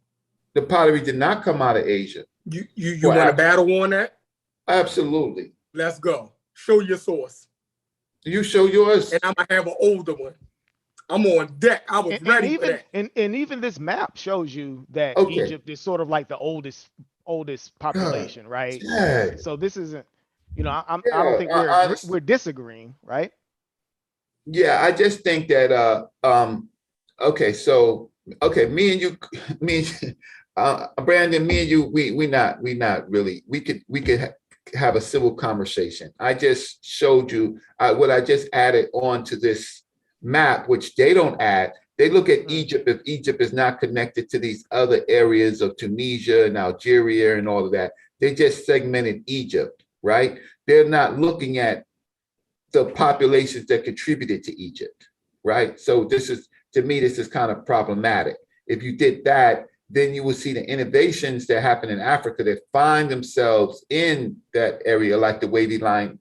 The pottery did not come out of Asia. You want to battle on that? Absolutely. Let's go. Show your source. You show yours. And I'm going to have an older one. I'm on deck. I was ready for that. And even this map shows you that Egypt is sort of like the oldest population, right? Yeah. So this isn't, I don't think we're disagreeing, right? Yeah, I just think that me and you, Brandon, me and you, we not really. We could have a civil conversation. I just showed you what I just added on to this map, which they don't add. They look at Egypt if Egypt is not connected to these other areas of Tunisia and Algeria and all of that. They just segmented Egypt, right? They're not looking at the populations that contributed to Egypt, right? So to me, this is kind of problematic. If you did that, then you will see the innovations that happen in Africa that find themselves in that area, like the wavy line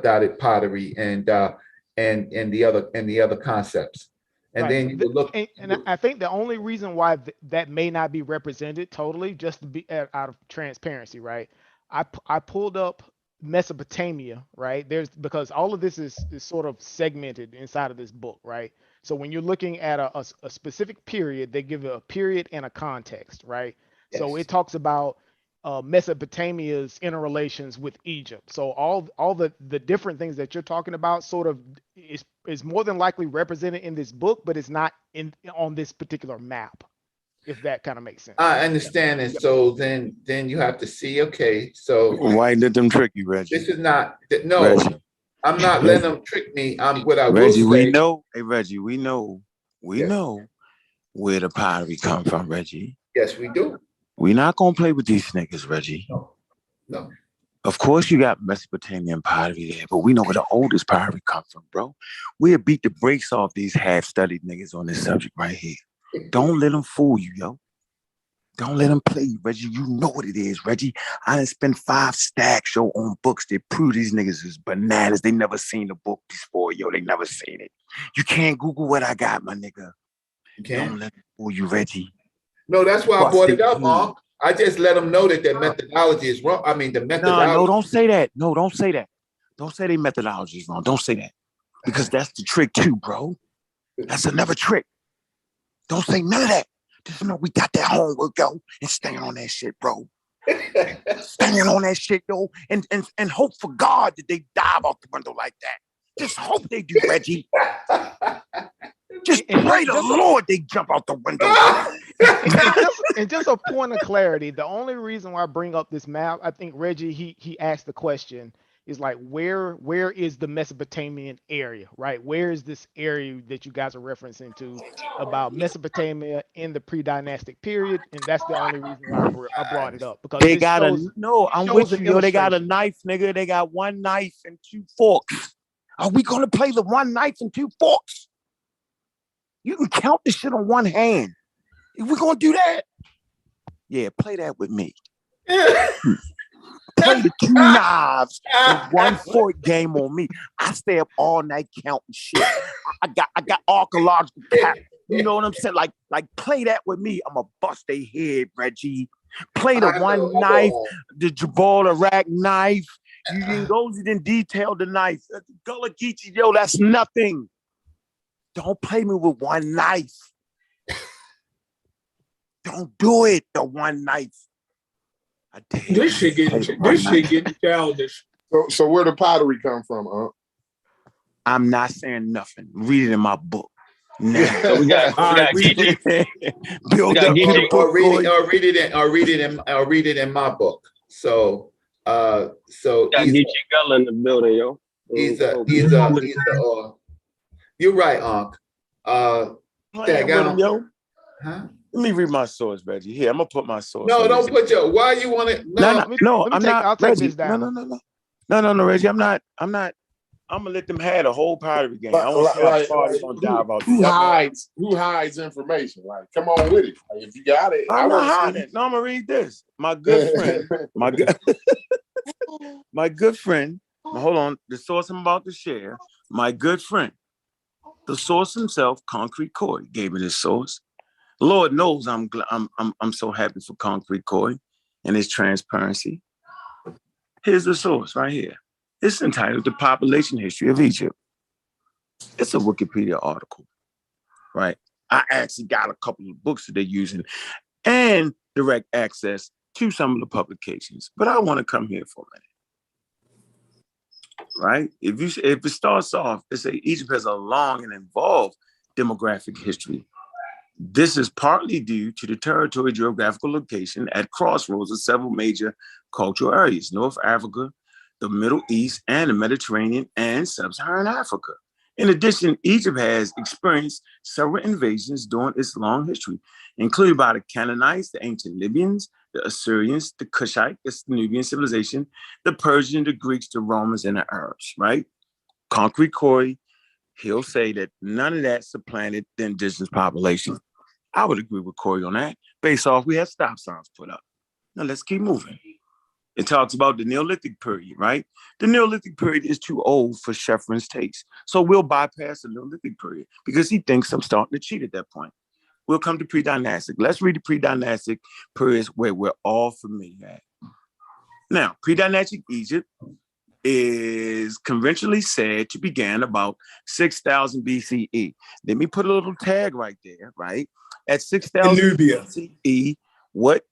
dotted pottery and the other concepts. And then you look. And I think the only reason why that may not be represented totally, just to be out of transparency, right? I pulled up Mesopotamia, right? Because all of this is sort of segmented inside of this book, right? So when you're looking at a specific period, they give a period and a context, right? Yes. So it talks about Mesopotamia's interrelations with Egypt. So all the different things that you're talking about sort of is more than likely represented in this book, but it's not on this particular map, if that kind of makes sense. I understand it. So then you have to see, okay, so why let them trick you, Reggie? This is not Reggie. I'm not letting them trick me. What I Reggie, will say, we know, hey Reggie, we know where the pottery come from, Reggie. Yes, we do. We're not gonna play with these niggas, Reggie. No. Of course you got Mesopotamian pottery there, but we know where the oldest pottery come from, bro. We'll beat the brakes off these half-studied niggas on this subject right here. Don't let them fool you, yo. Don't let them play you, Reggie. You know what it is, Reggie. I done spent 5 stacks, yo, on books that prove these niggas is bananas. They never seen the book before, yo. They never seen it. You can't Google what I got, my nigga. You can't? Don't let them fool you, Reggie. No, that's why I brought it up, Mark. I just let them know that their methodology is wrong. I mean, the methodology. No, don't say that. No, don't say that. Don't say their methodology is wrong. Don't say that. Because that's the trick too, bro. That's another trick. Don't say none of that. Just know we got that homework, yo, and stand on that shit, bro. Stand on that shit, yo, and hope for God that they dive out the window like that. Just hope they do, Reggie. Just pray the Lord they jump out the window. and just a point of clarity, the only reason why I bring up this map, I think Reggie, he asked the question, is like, where is the Mesopotamian area, right? Where is this area that you guys are referencing to about Mesopotamia in the pre-dynastic period? And that's the only reason why I brought it up. Because they got I'm with you, yo. They got a knife, nigga. They got 1 knife and 2 forks. Are we gonna play the 1 knife and 2 forks? You can count this shit on 1 hand. If we're gonna do that, yeah, play that with me. Play the 2 knives and 1 fork game on me. I stay up all night counting shit. I got archaeological cap. You know what I'm saying? Like play that with me. I'ma bust their head, Reggie. Play the 1 knife, the Jabal Iraq knife. Those didn't detail the knife. Gullah Geechee, yo, that's nothing. Don't play me with 1 knife. Don't do it. The 1 knife. This shit getting childish. So where the pottery come from, huh? I'm not saying nothing. Read it in my book. Now. So we got Geechee. Build up to the book. Or read it in my book. So got Geechee Gullah in the building, yo. He's you're right, Unc. Yo. Huh? Let me read my source, Reggie. Here, I'm gonna put my source. No, don't put your. Why you want it? No, I'm not. I'll take this down. No, Reggie. I'm not. I'm gonna let them have the whole party game. I want who hides information? Like, come on with it. Like, if you got it, I'm not hiding it. No, I'm gonna read this. My good friend. My good friend. Hold on. The source I'm about to share. My good friend. The source himself, Concrete Corey, gave me this source. Lord knows I'm so happy for Concrete Corey and his transparency. Here's the source right here. It's entitled The Population History of Egypt. It's a Wikipedia article, right? I actually got a couple of books that they're using and direct access to some of the publications, but I want to come here for a minute, right? If it starts off, it says Egypt has a long and involved demographic history. This is partly due to the territory geographical location at crossroads of several major cultural areas: North Africa, the Middle East, and the Mediterranean and Sub-Saharan Africa. In addition, Egypt has experienced several invasions during its long history, including by the Canaanites, the ancient Libyans, the Assyrians, the Kushite, the Nubian civilization, the Persian, the Greeks, the Romans, and the Arabs, right? Concrete Corey, he'll say that none of that supplanted the indigenous population. I would agree with Corey on that. Based off, we have stop signs put up. Now let's keep moving. It talks about the Neolithic period, right? The Neolithic period is too old for Sheffrin's taste. So we'll bypass the Neolithic period because he thinks I'm starting to cheat at that point. We'll come to pre-dynastic. Let's read the pre-dynastic periods where we're all familiar at. Now, pre-dynastic Egypt is conventionally said to begin about 6,000 BCE. Let me put a little tag right there, right? At 6,000 BCE, what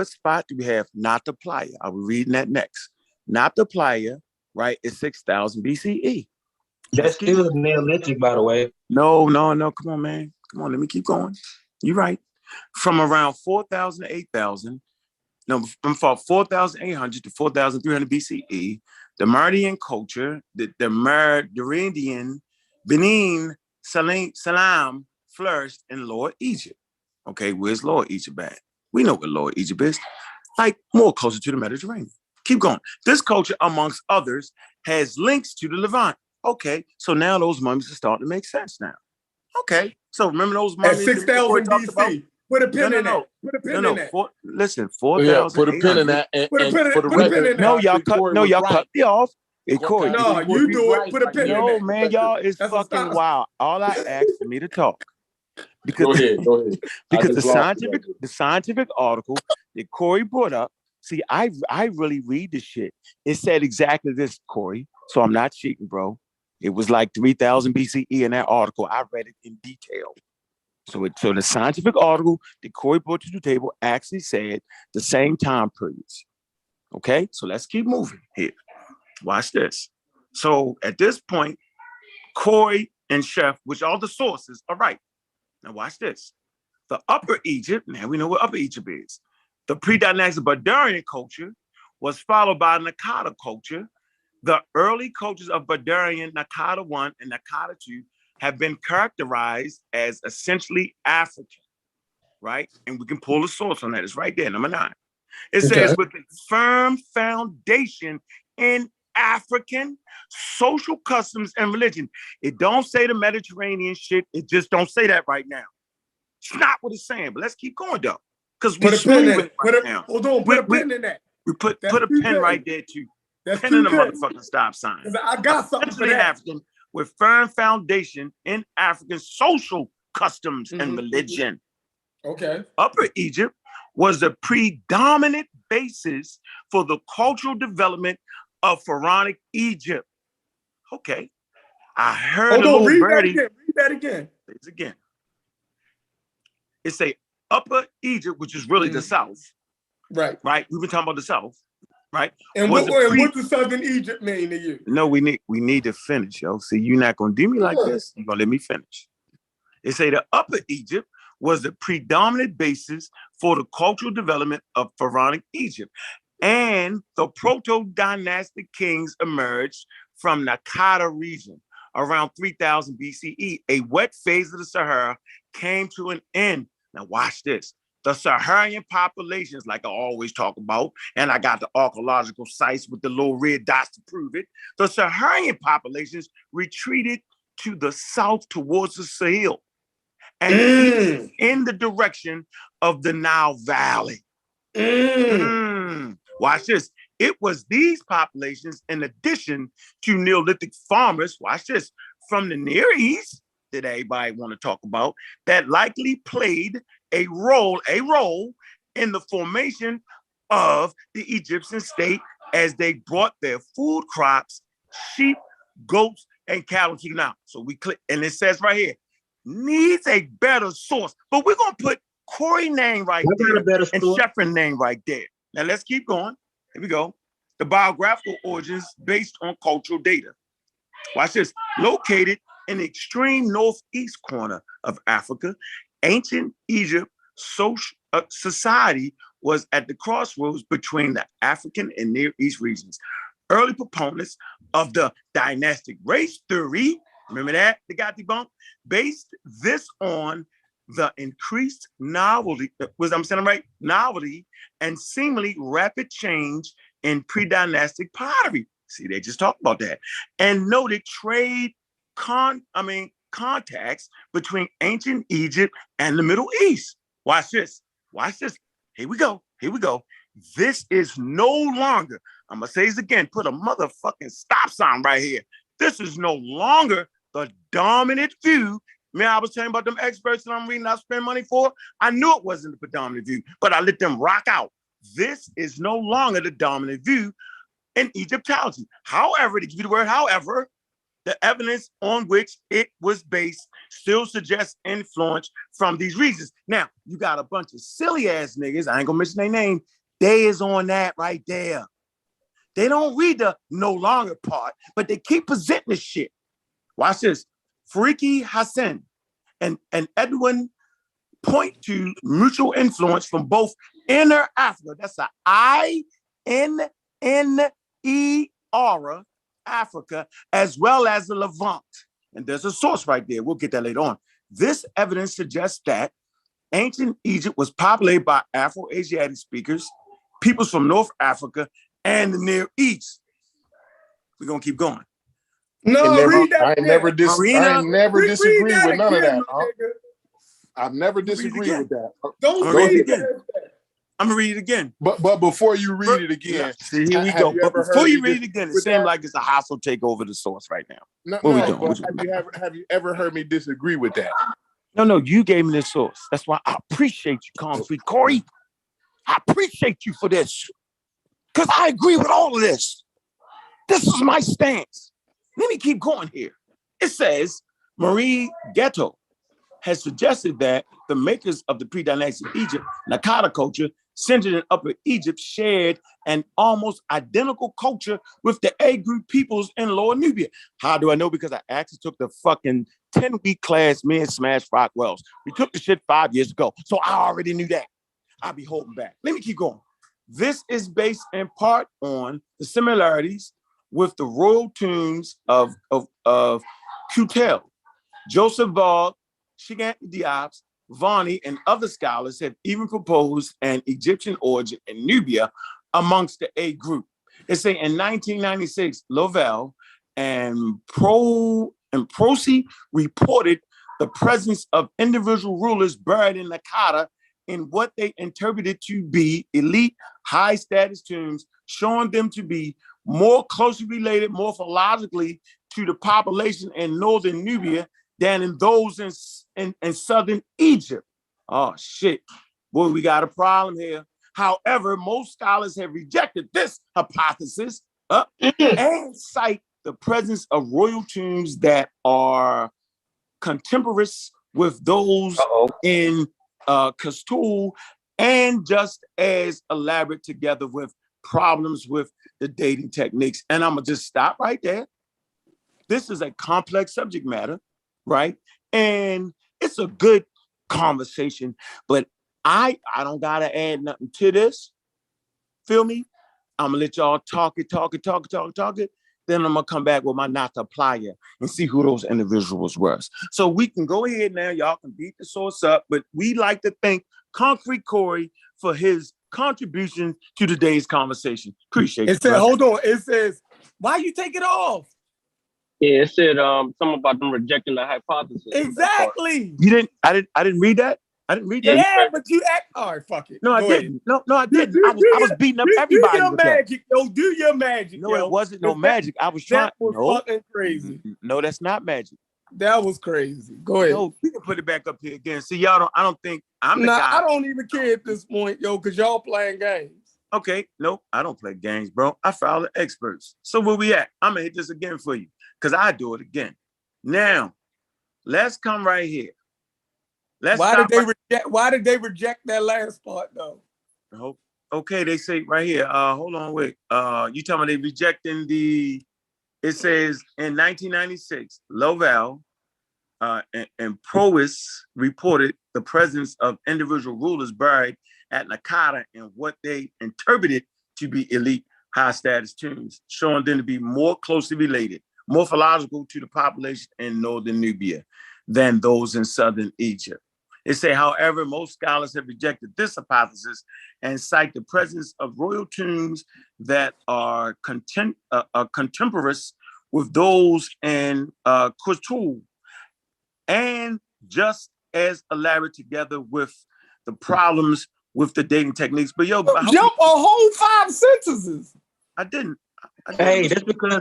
spot do we have? Not the Playa. I'll be reading that next. Not the Playa, right? It's 6,000 BCE. That's still Neolithic, by the way. No. Come on, man. Come on, let me keep going. You're right. From around 4,000 to 8,000, from 4,800 to 4,300 BCE, the Meridian culture, the Meridian Benin Salam flourished in Lower Egypt. Okay, where's Lower Egypt at? We know where Lower Egypt is, like more closer to the Mediterranean. Keep going. This culture, amongst others, has links to the Levant. Okay, so now those mummies are starting to make sense now. Okay, so remember those mummies at 6,000 BC. Put a pin in that. Put a pin in that. Listen, 4,000. Put a pin in that. Put a pin in that. No, y'all cut me off. Hey, Corey. No, you do it. Put a pin in that. No, man, y'all is fucking wild. All I asked for me to talk. Because, go ahead. Because the scientific article that Corey brought up, see, I really read this shit. It said exactly this, Corey. So I'm not cheating, bro. It was like 3,000 BCE in that article. I read it in detail. So the scientific article that Corey brought to the table actually said the same time periods. Okay, so let's keep moving here. Watch this. So at this point, Corey and Chef, which are the sources, are right. Now watch this. The Upper Egypt, now we know what Upper Egypt is. The pre-dynastic Badurian culture was followed by Naqada culture. The early cultures of Badurian, Naqada 1 and Naqada 2 have been characterized as essentially African, right? And we can pull the source on that. It's right there, number 9. It says, with a firm foundation in African social customs and religion. It don't say the Mediterranean shit. It just don't say that right now. It's not what it's saying, but let's keep going, though. Because we're moving right now. Hold on, put a pin in that. We put a pin right there, too. That's pin in the motherfucking stop sign. I got something for that. African with firm foundation in African social customs and religion. Okay. Upper Egypt was the predominant basis for the cultural development of pharaonic Egypt. Okay. I heard a little birdie. Read that again. It's again. It's a Upper Egypt, which is really the South. Right. Right. We've been talking about the South. Right. And what does Southern Egypt mean to you? No, we need to finish, yo. See, you're not gonna do me like this. You're gonna let me finish. It say the Upper Egypt was the predominant basis for the cultural development of pharaonic Egypt. And the proto-dynastic kings emerged from Naqada region around 3000 BCE. A wet phase of the Sahara came to an end. Now watch this. The Saharan populations, like I always talk about, and I got the archaeological sites with the little red dots to prove it. The Saharan populations retreated to the south towards the Sahel and east in the direction of the Nile Valley. Watch this. It was these populations, in addition to Neolithic farmers, watch this, from the Near East that everybody want to talk about, that likely played a role in the formation of the Egyptian state as they brought their food crops, sheep, goats, and cattle to the Nile. So we click, and it says right here, needs a better source. But we're going to put Corey name right there and Sheffrin name right there. Now let's keep going. Here we go. The biographical origins based on cultural data. Watch this. Located in the extreme northeast corner of Africa, ancient Egypt society was at the crossroads between the African and Near East regions. Early proponents of the dynastic race theory, remember that? They got debunked, based this on the increased novelty, novelty and seemingly rapid change in pre-dynastic pottery. See, they just talked about that. And noted trade contacts between ancient Egypt and the Middle East. Watch this. Watch this. Here we go. this is no longer, I'm going to say this again, put a motherfucking stop sign right here. This is no longer the dominant view. Man, I was telling you about them experts that I'm reading I spend money for. I knew it wasn't the predominant view, but I let them rock out. This is no longer the dominant view in Egyptology. However, to give you the word however, the evidence on which it was based still suggests influence from these reasons. Now, you got a bunch of silly ass niggas, I ain't gonna mention their name, they is on that right there. They don't read the no longer part, but they keep presenting this shit. Watch this. Freaky Hassan and Edwin point to mutual influence from both inner Africa, that's a I-N-N-E-R, Africa, as well as the Levant. And there's a source right there. We'll get that later on. This evidence suggests that ancient Egypt was populated by Afro-Asiatic speakers, peoples from North Africa and the Near East. We're going to keep going. No, read that. I ain't never disagree with none of that. I've never disagreed with that. Don't read it again. I'm gonna read it again. But before you read it again, see, here we go. But before you read it again, it seems like it's a hostile takeover the source right now. What we doing? Have you ever heard me disagree with that? No, you gave me the source. That's why I appreciate you, Concrete Corey. I appreciate you for this. Because I agree with all of this. This is my stance. Let me keep going here. It says, Marie Ghetto has suggested that the makers of the pre-dynastic Egypt, Nakata culture, centered in Upper Egypt, shared an almost identical culture with the A group peoples in Lower Nubia. How do I know? Because I actually took the fucking 10-week class, me and Smash Rockwells. We took the shit 5 years ago, so I already knew that. I'll be holding back. Let me keep going. This is based in part on the similarities with the royal tombs of Kutel. Joseph Vaugh, Shigant Diabs, Varney, and other scholars have even proposed an Egyptian origin in Nubia amongst the A group. They say in 1996, Lovell and Prosy reported the presence of individual rulers buried in Nakata in what they interpreted to be elite, high-status tombs, showing them to be more closely related morphologically to the population in northern Nubia than in those in southern Egypt. Oh, shit. Boy, we got a problem here. However, most scholars have rejected this hypothesis and cite the presence of royal tombs that are contemporaneous with those in Kastul and just as elaborate together with problems with the dating techniques. And I'm going to just stop right there. This is a complex subject matter, right? And it's a good conversation, but I don't got to add nothing to this. Feel me? I'm going to let y'all talk it. Then I'm going to come back with my not to apply it and see who those individuals were. So we can go ahead now. Y'all can beat the source up, but we like to thank Concrete Corey for his contribution to today's conversation. Appreciate it. It said, hold on. It says, why you take it off? Yeah, it said something about them rejecting the hypothesis. Exactly. You didn't, I didn't read that. I didn't read that. Yeah, but you act. All right, fuck it. No, I didn't. No, I didn't. I was beating up everybody. Do your magic, yo. Do your magic. No, it wasn't no magic. I was trying. That was fucking crazy. No, that's not magic. That was crazy. Go ahead. No, we can put it back up here again. See, y'all I don't think I'm the guy. I don't even care at this point, yo, because y'all playing games. Okay, no, I don't play games, bro. I follow the experts. So where we at? I'm gonna hit this again for you because I do it again. Now, let's come right here. Why did they reject that last part though? Okay, they say right here. Hold on, wait. You tell me they rejecting the. It says in 1996, Lovell and Prois reported the presence of individual rulers buried at Nakata in what they interpreted to be elite high-status tombs, showing them to be more closely related, morphological to the population in northern Nubia than those in southern Egypt. It say, however, most scholars have rejected this hypothesis and cite the presence of royal tombs that are contemporaneous with those in Kutul and just as elaborate together with the problems with the dating techniques. But yo, jump a whole 5 sentences. I didn't. Hey,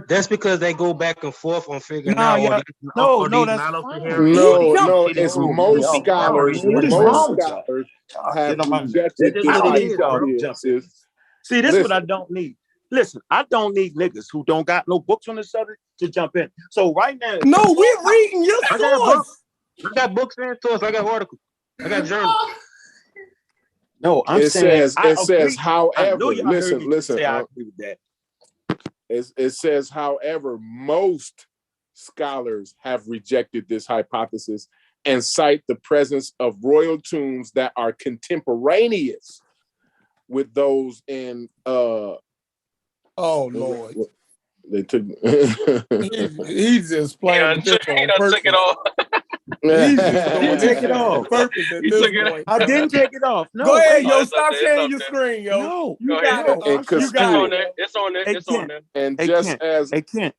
that's because they go back and forth on figuring Nah, out. yeah, no, that's fine. No, it's most scholars. What is Most wrong with scholars y'all? have That's rejected just this what it is, bro. hypothesis. See, this is what I Listen. don't need. Listen, I don't need niggas who don't got no books on the subject to jump in. So right now, No, we're reading your I got source. books. I got books and source. I got articles. I got journals. No, I'm It saying says, however, I know y'all heard me listen. say I agree with that. It says, however, most scholars have rejected this hypothesis and cite the presence of royal tombs that are contemporaneous with those in oh Lord. They took he's just playing with this on purpose. Took it off. He's just doing Take it off. purpose at this point. I didn't take it off. No, go ahead, yo. it's Stop up there, sharing it's your up screen, yo. No, You got it. You got on it. there. It's on there. It's on there. and Hey, just Kent. as Hey, Kent.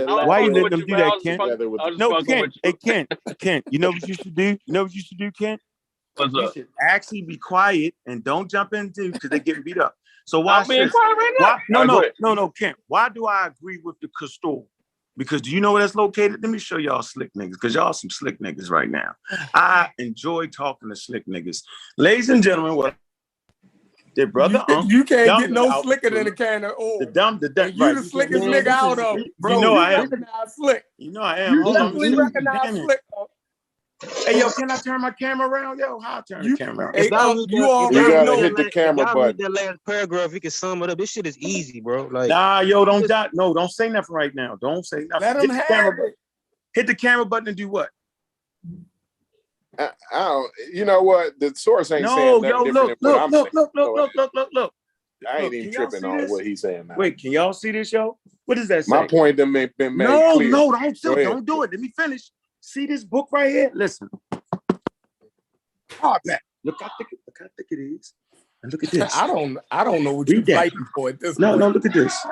I Why you fucking letting them with do you, that, man. I was Kent? together with I was No, fucking Kent. with you. Hey, Kent. You know what you should do? You know what you should do, Kent? What's You up? should actually be quiet and don't jump into because they're getting beat up. So I'm watch being this. quiet right now. Why? All right, go ahead. No, Kent. Why do I agree with the Castor? Because do you know where that's located? Let me show y'all slick niggas, because y'all some slick niggas right now. I enjoy talking to slick niggas. Ladies and gentlemen, what their brother you can't get no slicker than a can of oil. The dumb, you right. the slickest nigga out of it. Bro, You know I am. recognize slick. You know I am. You Hold on. definitely recognize slick. Hey, yo, can I turn my camera around? Yo, how I turn the camera around? If y'all read you that, already you gotta know. hit the camera y'all read button. that last paragraph, you can sum it up. This shit is easy, bro. Like, Nah, yo, don't say nothing right now. Don't say nothing. Let him have it. Hit the camera button and do what? I don't. You know what? The source ain't saying No, nothing yo, different than what I'm saying. Look. I ain't even tripping on what he's saying now. Wait, can y'all see this, yo? What does that say? My point done been made clear. No, don't do it. Let me finish. See this book right here? Listen. Hardback. Look how thick it is. And look at this. I don't know what you're fighting for at this point. No, look at this.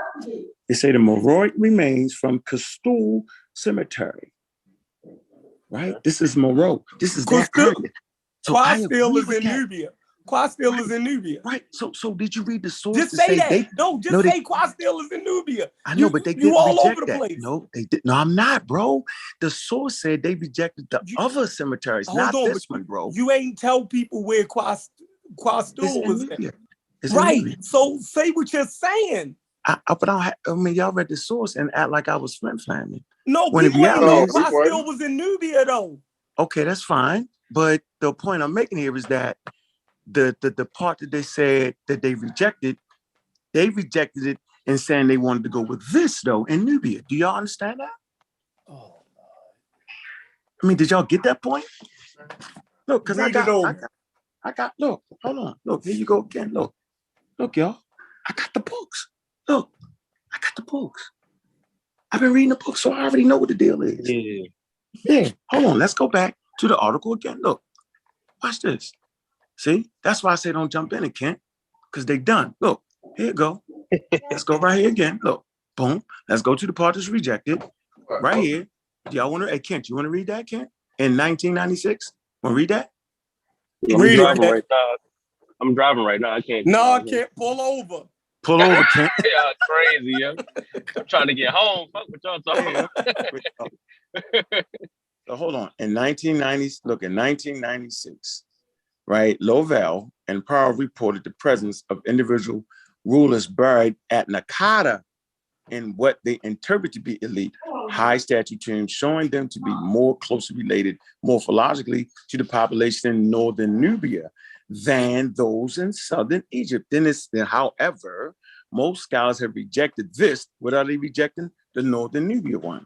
They say the Moroic remains from Castul Cemetery. Right? This is Moreau. This is that early. So Quastille is in Nubia. Quastille is in Nubia. Right. So did you read the source? Just say that. Say Quastille is in Nubia. I know, but they didn't all reject over the that. place. No, they did. No, I'm not, bro. The source said they rejected the other cemeteries, not this one, bro. You ain't tell people where Quastille was in. Right. So say what you're saying. But y'all read the source and act like I was flim-flamming. No, when people ain't know Quastille was in Nubia, though. Okay, that's fine. But the point I'm making here is that the part that they said that they rejected it and saying they wanted to go with this, though, in Nubia. Do y'all understand that? Oh, I mean, did y'all get that point? Look, because I got, look, hold on. Look, here you go again. Look, y'all. I got the books. Look, I got the books. I've been reading the book, so I already know what the deal is. Yeah. Hold on. Let's go back to the article again. Look, watch this. See, that's why I say don't jump in it, Kent, because they done. Look, here you go. Let's go right here again. Look, boom. Let's go to the part that's rejected. Right here. Do y'all want to? Hey, Kent, you want to read that, Kent? In 1996, want to read that? Yeah, I'm driving right now. I'm driving right now. I can't. No, I can't pull over. Pull over, Kent. Yeah, crazy, yo. I'm trying to get home. Fuck what y'all talking about. So hold on. In 1996, right? Lovell and Powell reported the presence of individual rulers buried at Nakada in what they interpret to be elite high statue tombs, showing them to be more closely related morphologically to the population in northern Nubia than those in southern Egypt. However, most scholars have rejected this. What are they rejecting? The northern Nubia one.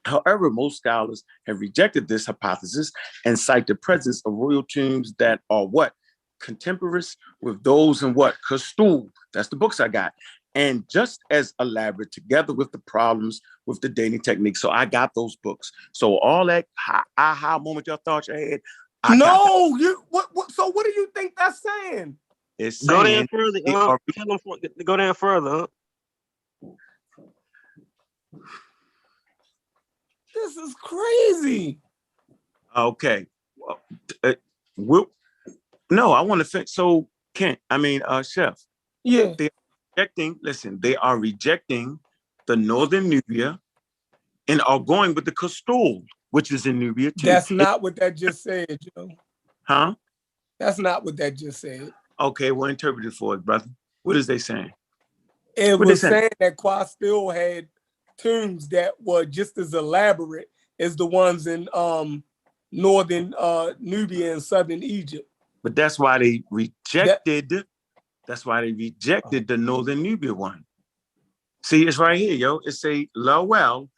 However, most scholars have rejected this hypothesis and cite the presence of royal tombs that are what? Contemporaries with those in what? Castul. That's the books I got. And just as elaborate together with the problems with the dating technique. So I got those books. So all that aha moment y'all thought you had. No, so what do you think that's saying? It's saying go down further. Go down further. This is crazy. Okay. No, I want to finish. So Chef. Yeah. They are rejecting the northern Nubia and are going with the Castule, which is in Nubia too. That's not what that just said, Joe. Huh? That's not what that just said. Okay, well, interpret it for us, brother. What is they saying? It was saying that Castile had tombs that were just as elaborate as the ones in northern Nubia and southern Egypt. But that's why they rejected. That's why they rejected the northern Nubia one. See, it's right here, yo. It say Lowell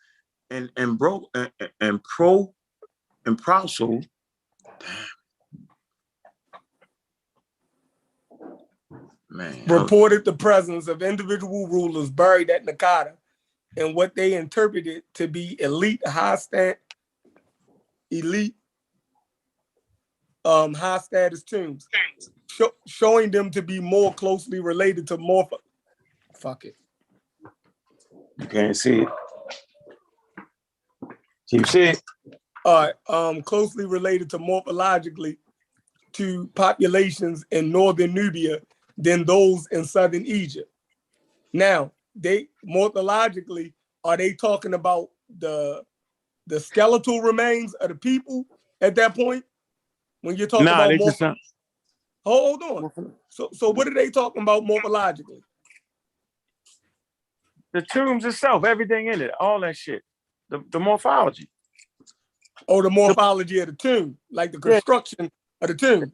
and Prousel. Man, reported the presence of individual rulers buried at Nakada and what they interpreted to be elite high status tombs, showing them to be more closely related to fuck it. You can't see it. Can you see it? Closely related to morphologically to populations in northern Nubia than those in southern Egypt. Now, they morphologically, are they talking about the skeletal remains of the people at that point? When you're talking about hold on. So what are they talking about morphologically? The tombs itself, everything in it, all that shit. The morphology. Oh, the morphology of the tomb, like the construction of the tomb.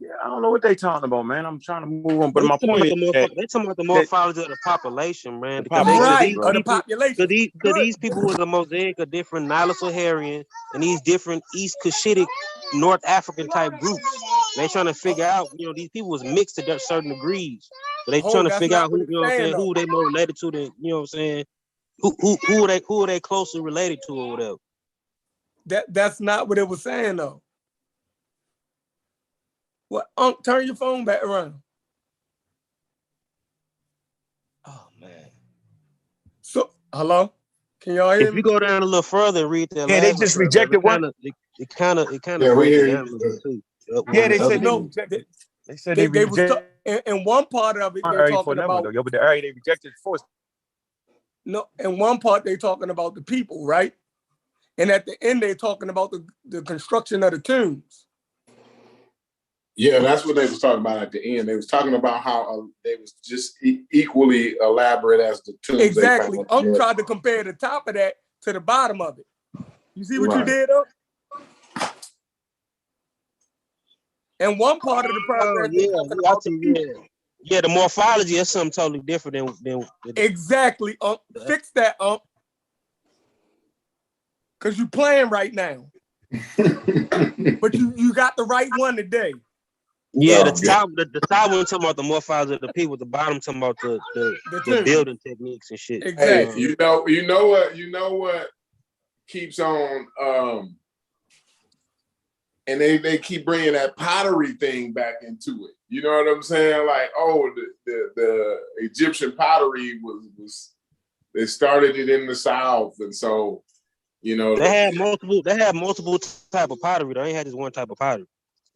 Yeah, I don't know what they talking about, man. I'm trying to move on, but my point is they're talking about the morphology of the population, man. Of the population. Because these people was a mosaic of different Nilo-Saharan and these different East Cushitic, North African type groups. They trying to figure out, these people was mixed to certain degrees. But they trying to figure out who, who they more related to than, who are they closely related to or whatever. That's not what it was saying though. What? Turn your phone back around. Oh man. So hello, can y'all hear me? If you go down a little further and read that, they just rejected one. It kind of Yeah, we hear you. too. Yeah, they said no. They said they rejected. In one part of it, they're talking about. But the area they rejected first. No, in one part they're talking about the people, right? And at the end, they're talking about the construction of the tombs. Yeah, that's what they was talking about at the end. They was talking about how they was just equally elaborate as the tombs. Exactly. Tried to compare the top of that to the bottom of it. You see what you did, And one part of the process, the morphology is something totally different than exactly. Fix that, because you're playing right now. But you got the right one today. Yeah, the top one talking about the morphology of the people, the bottom talking about the building techniques and shit. Exactly. Hey, you know what keeps on and they keep bringing that pottery thing back into it. You know what I'm saying? Like, the Egyptian pottery was they started it in the South, and so they had multiple type of pottery. They ain't had just one type of pottery.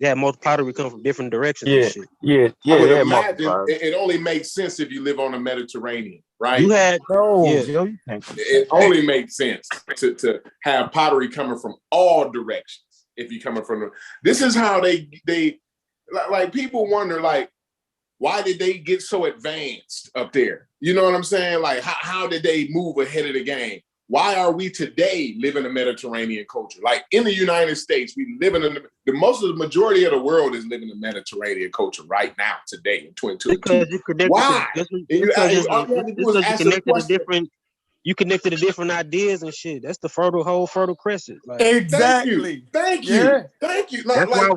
They had multiple pottery come from different directions and shit. Yeah. I would imagine it only makes sense if you live on the Mediterranean, right? It only makes sense to have pottery coming from all directions. If you're coming from this is how they like people wonder, like, why did they get so advanced up there? You know what I'm saying? Like, how did they move ahead of the game? Why are we today living a Mediterranean culture? Like in the United States, we live in the majority of the world is living a Mediterranean culture right now, today in 2022. Why? You connected to different ideas and shit. That's the whole fertile crescent. Like, exactly. Thank you. That's why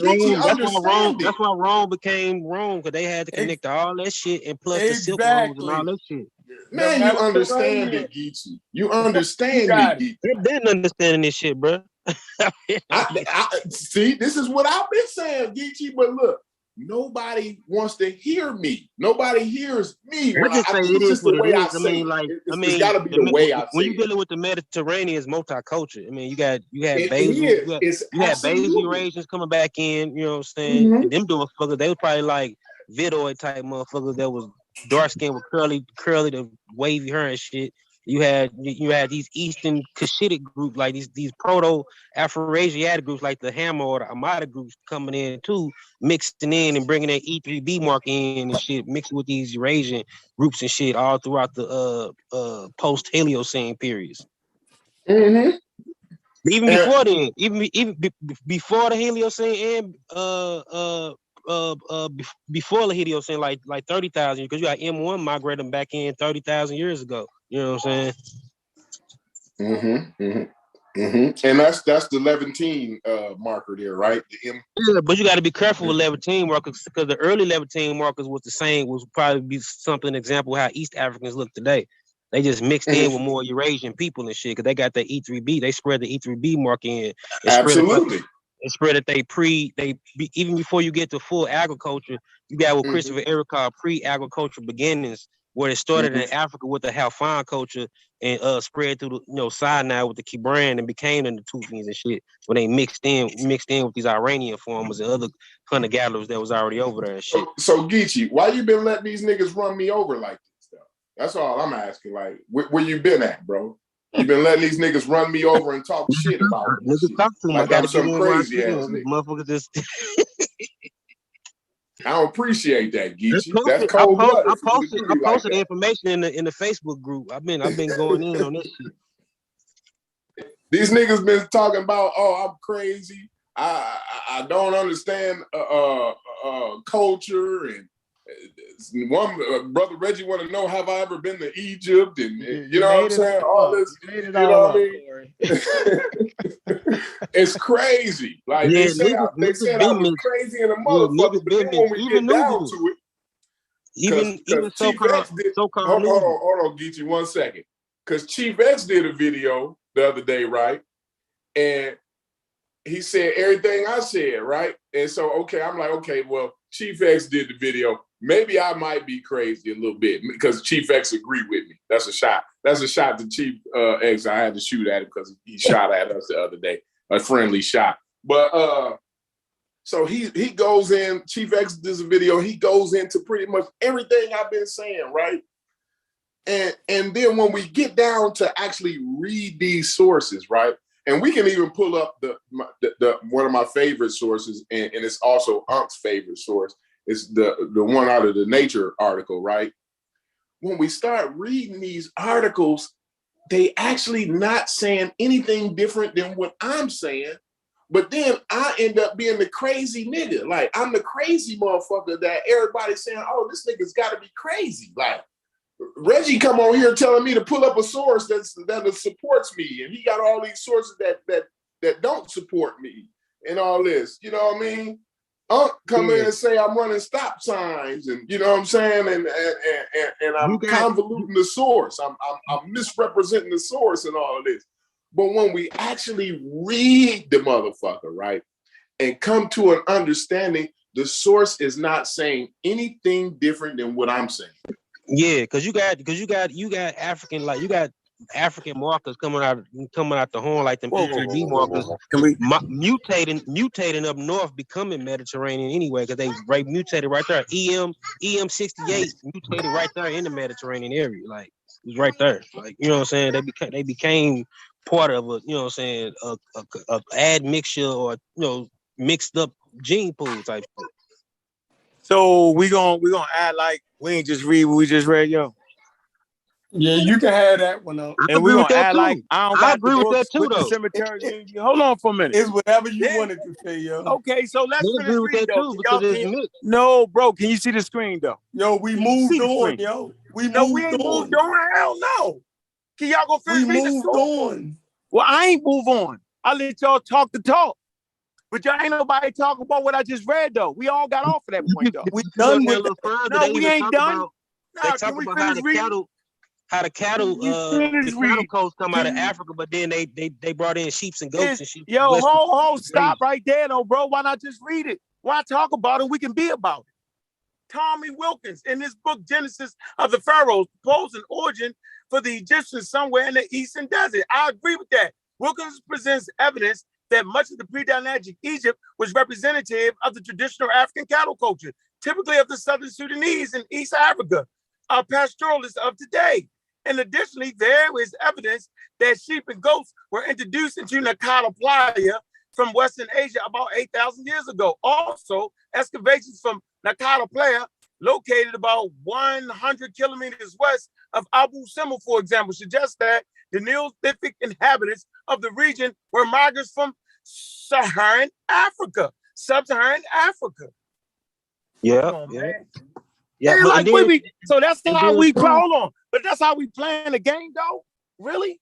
Rome became Rome, because they had to connect to all that shit and plus the Silk Roads and all that shit. Man, you understand it, Geechee. You understand me, Geechee. They're not understanding this shit, bro. See, this is what I've been saying, Geechee. But look, nobody wants to hear me. Nobody hears me. It's got to be the way I say it. When you're dealing with the Mediterranean, it's multicultural. I mean, you had Basil Eurasians coming back in. You know what I'm saying? And them doing fuckers, they was probably like, vidoid type motherfuckers that was dark skinned with curly to wavy hair and shit. You had these Eastern Cushitic groups, like these proto Afro-Asiatic groups, like the Hammer or the Amada groups coming in too, mixing in and bringing that E3B mark in and shit, mixing with these Eurasian groups and shit all throughout the post Heliocene periods. Mm-hmm. Even before then, even before the Heliocene and before the Heliocene, like 30,000, because you got M1 migrating back in 30,000 years ago. You know what I'm saying? Mm-hmm. Mm-hmm. Mm-hmm. And that's the Levantine marker there, right? The M. Yeah, but you got to be careful with Levantine markers, because the early Levantine markers was the same, was probably be something example how East Africans look today. They just mixed in with more Eurasian people and shit, because they got the E3B. They spread the E3B mark in. Absolutely. It spread that even before you get to full agriculture, you got what Christopher Eric called pre-agricultural beginnings, where it started in Africa with the Halfan culture and spread through the Sinai with the Kibran and became the Natufians and shit, when they mixed in with these Iranian farmers and other hunter gatherers that was already over there and shit. So Geechee, why you been letting these niggas run me over like this stuff? That's all I'm asking. Like, where you been at, bro? You been letting these niggas run me over and talk shit about this shit. Like I'm some crazy ass nigga. Motherfuckers just I don't appreciate that, Geechee. That's cold blooded. I posted the information in the Facebook group. I've been going in on this shit. These niggas been talking about, oh, I'm crazy. I don't understand culture, and one brother Reggie want to know, have I ever been to Egypt? And you know what I'm saying? All this, you know what I mean? It's crazy. Like they said I was crazy in a motherfucker, but then when we get down to it, even so-called hold on, Geechee, 1 second. Because Chief X did a video the other day, right? And he said everything I said, right? And so, okay, I'm like, okay, well, Chief X did the video. Maybe I might be crazy a little bit because Chief X agreed with me. That's a shot. That's a shot to Chief X. I had to shoot at him because he shot at us the other day. A friendly shot. But so he goes in, Chief X does a video, he goes into pretty much everything I've been saying, right? And then when we get down to actually read these sources, right? And we can even pull up the one of my favorite sources, and it's also Unc's favorite source. It's the one out of the Nature article, right? When we start reading these articles, they actually not saying anything different than what I'm saying. But then I end up being the crazy nigga. Like, I'm the crazy motherfucker that everybody's saying, oh, this nigga's got to be crazy. Like, Reggie come on here telling me to pull up a source that supports me, and he got all these sources that don't support me and all this. You know what I mean? Come in and say I'm running stop signs, and you know what I'm saying, and I'm convoluting the source. I'm misrepresenting the source and all of this. But when we actually read the motherfucker, right, and come to an understanding, the source is not saying anything different than what I'm saying. Yeah, because you got African, like you got African markers coming out the horn, like them E3B markers. Mutating up north, becoming Mediterranean anyway, because they mutated right there. EM68 mutated right there in the Mediterranean area. Like, it was right there. Like, you know what I'm saying? They became part of a, you know what I'm saying, a admixture, or, you know, mixed up gene pool type shit. So we gonna act like we ain't just read what we just read, yo. Yeah, you can have that one up. And we're gonna act like I agree with that too, though. Cemetery. Hold on for a minute. It's whatever you wanted to say, yo. Okay, so let's finish reading, though. Because it's no, bro, can you see the screen, though? Yo, we moved on, yo. We ain't moved on. Hell no. Can y'all go finish reading? We moved on. Well, I ain't move on. I let y'all talk the talk. But y'all ain't nobody talk about what I just read, though. We all got off of that point, though. We done with it. No, we ain't done. They talk about how the cattle coast come out of Africa, but then they brought in sheep and goats and sheep. Yo, hold, stop right there, though, bro. Why not just read it? Why talk about it? We can be about it. Tommy Wilkins, in his book Genesis of the Pharaohs, proposed an origin for the Egyptians somewhere in the Eastern Desert. I agree with that. Wilkins presents evidence that much of the pre-dynastic Egypt was representative of the traditional African cattle culture. typically of the Southern Sudanese and East Africa, are pastoralists of today. And additionally, there is evidence that sheep and goats were introduced into Nakata Playa from Western Asia about 8,000 years ago. Also, excavations from Nakata Playa, located about 100 kilometers west of Abu Simbel, for example, suggest that the Neolithic inhabitants of the region were migrants from Sub-Saharan Africa. Yeah, Come on, yeah, man. yeah. And But like so that's how we play. Hold on, but that's how we playing the game, though. Really?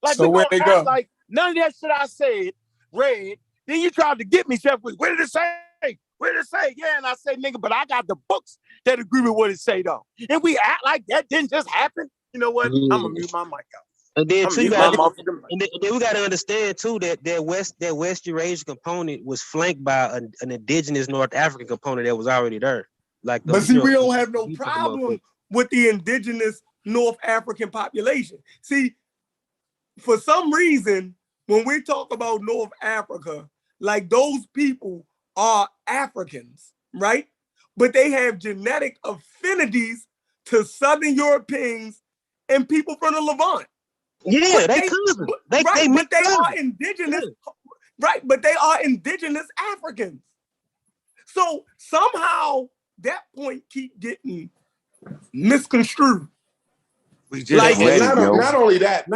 Like So we where gonna they act go? like none of that shit I said read. Then you tried to get me, Chef. What did it say? What did it say? Yeah, and I say, nigga, but I got the books that agree with what it say, though. And we act like that didn't just happen. You know what? I'm gonna mute my mic out. And then I'm too, you gonna mute got, my motherfucking mic. and then we got to understand too that West Eurasian component was flanked by an indigenous North African component that was already there. Like, But see, we don't have no problem with the indigenous North African population. See, for some reason, when we talk about North Africa, like those people are Africans, right? But they have genetic affinities to Southern Europeans and people from the Levant. Yeah, they cousins. But they are indigenous, right? But they are indigenous Africans. So somehow that point keep getting misconstrued. We just Like, read it, yo. not only that, Chef,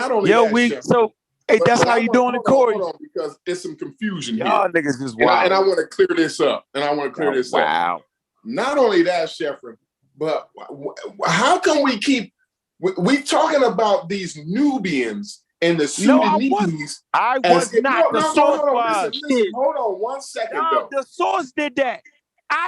hey, but that's how you doing it, Corey. Hold on, because there's some confusion Y'all here. niggas is wild. And I want to clear this up. Wow. Not only that, Sheffrin, but how come we keep we talking about these Nubians and the Sudanese? I was not. The source was. Listen, hold on 1 second, though. The source did that.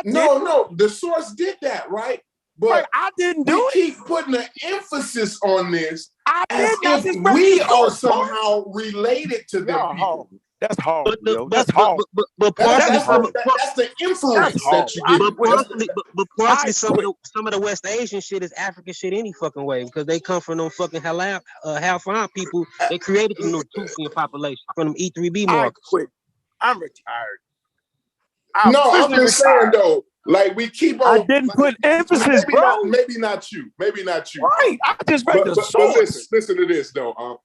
No, the source did that, right? But I didn't do it. Keep putting an emphasis on this as did. if we are somehow related to them people. That's hard. That's hard. But that's the inference that you get. But partially some of the West Asian shit is African shit any fucking way, because they come from them fucking Halfan people. They created the new Tutsian population from them E3B markers. I'm retired. I'm just saying though. Like we keep on. I didn't put emphasis, bro. Maybe not you. Right. I just read the source. Listen to this though.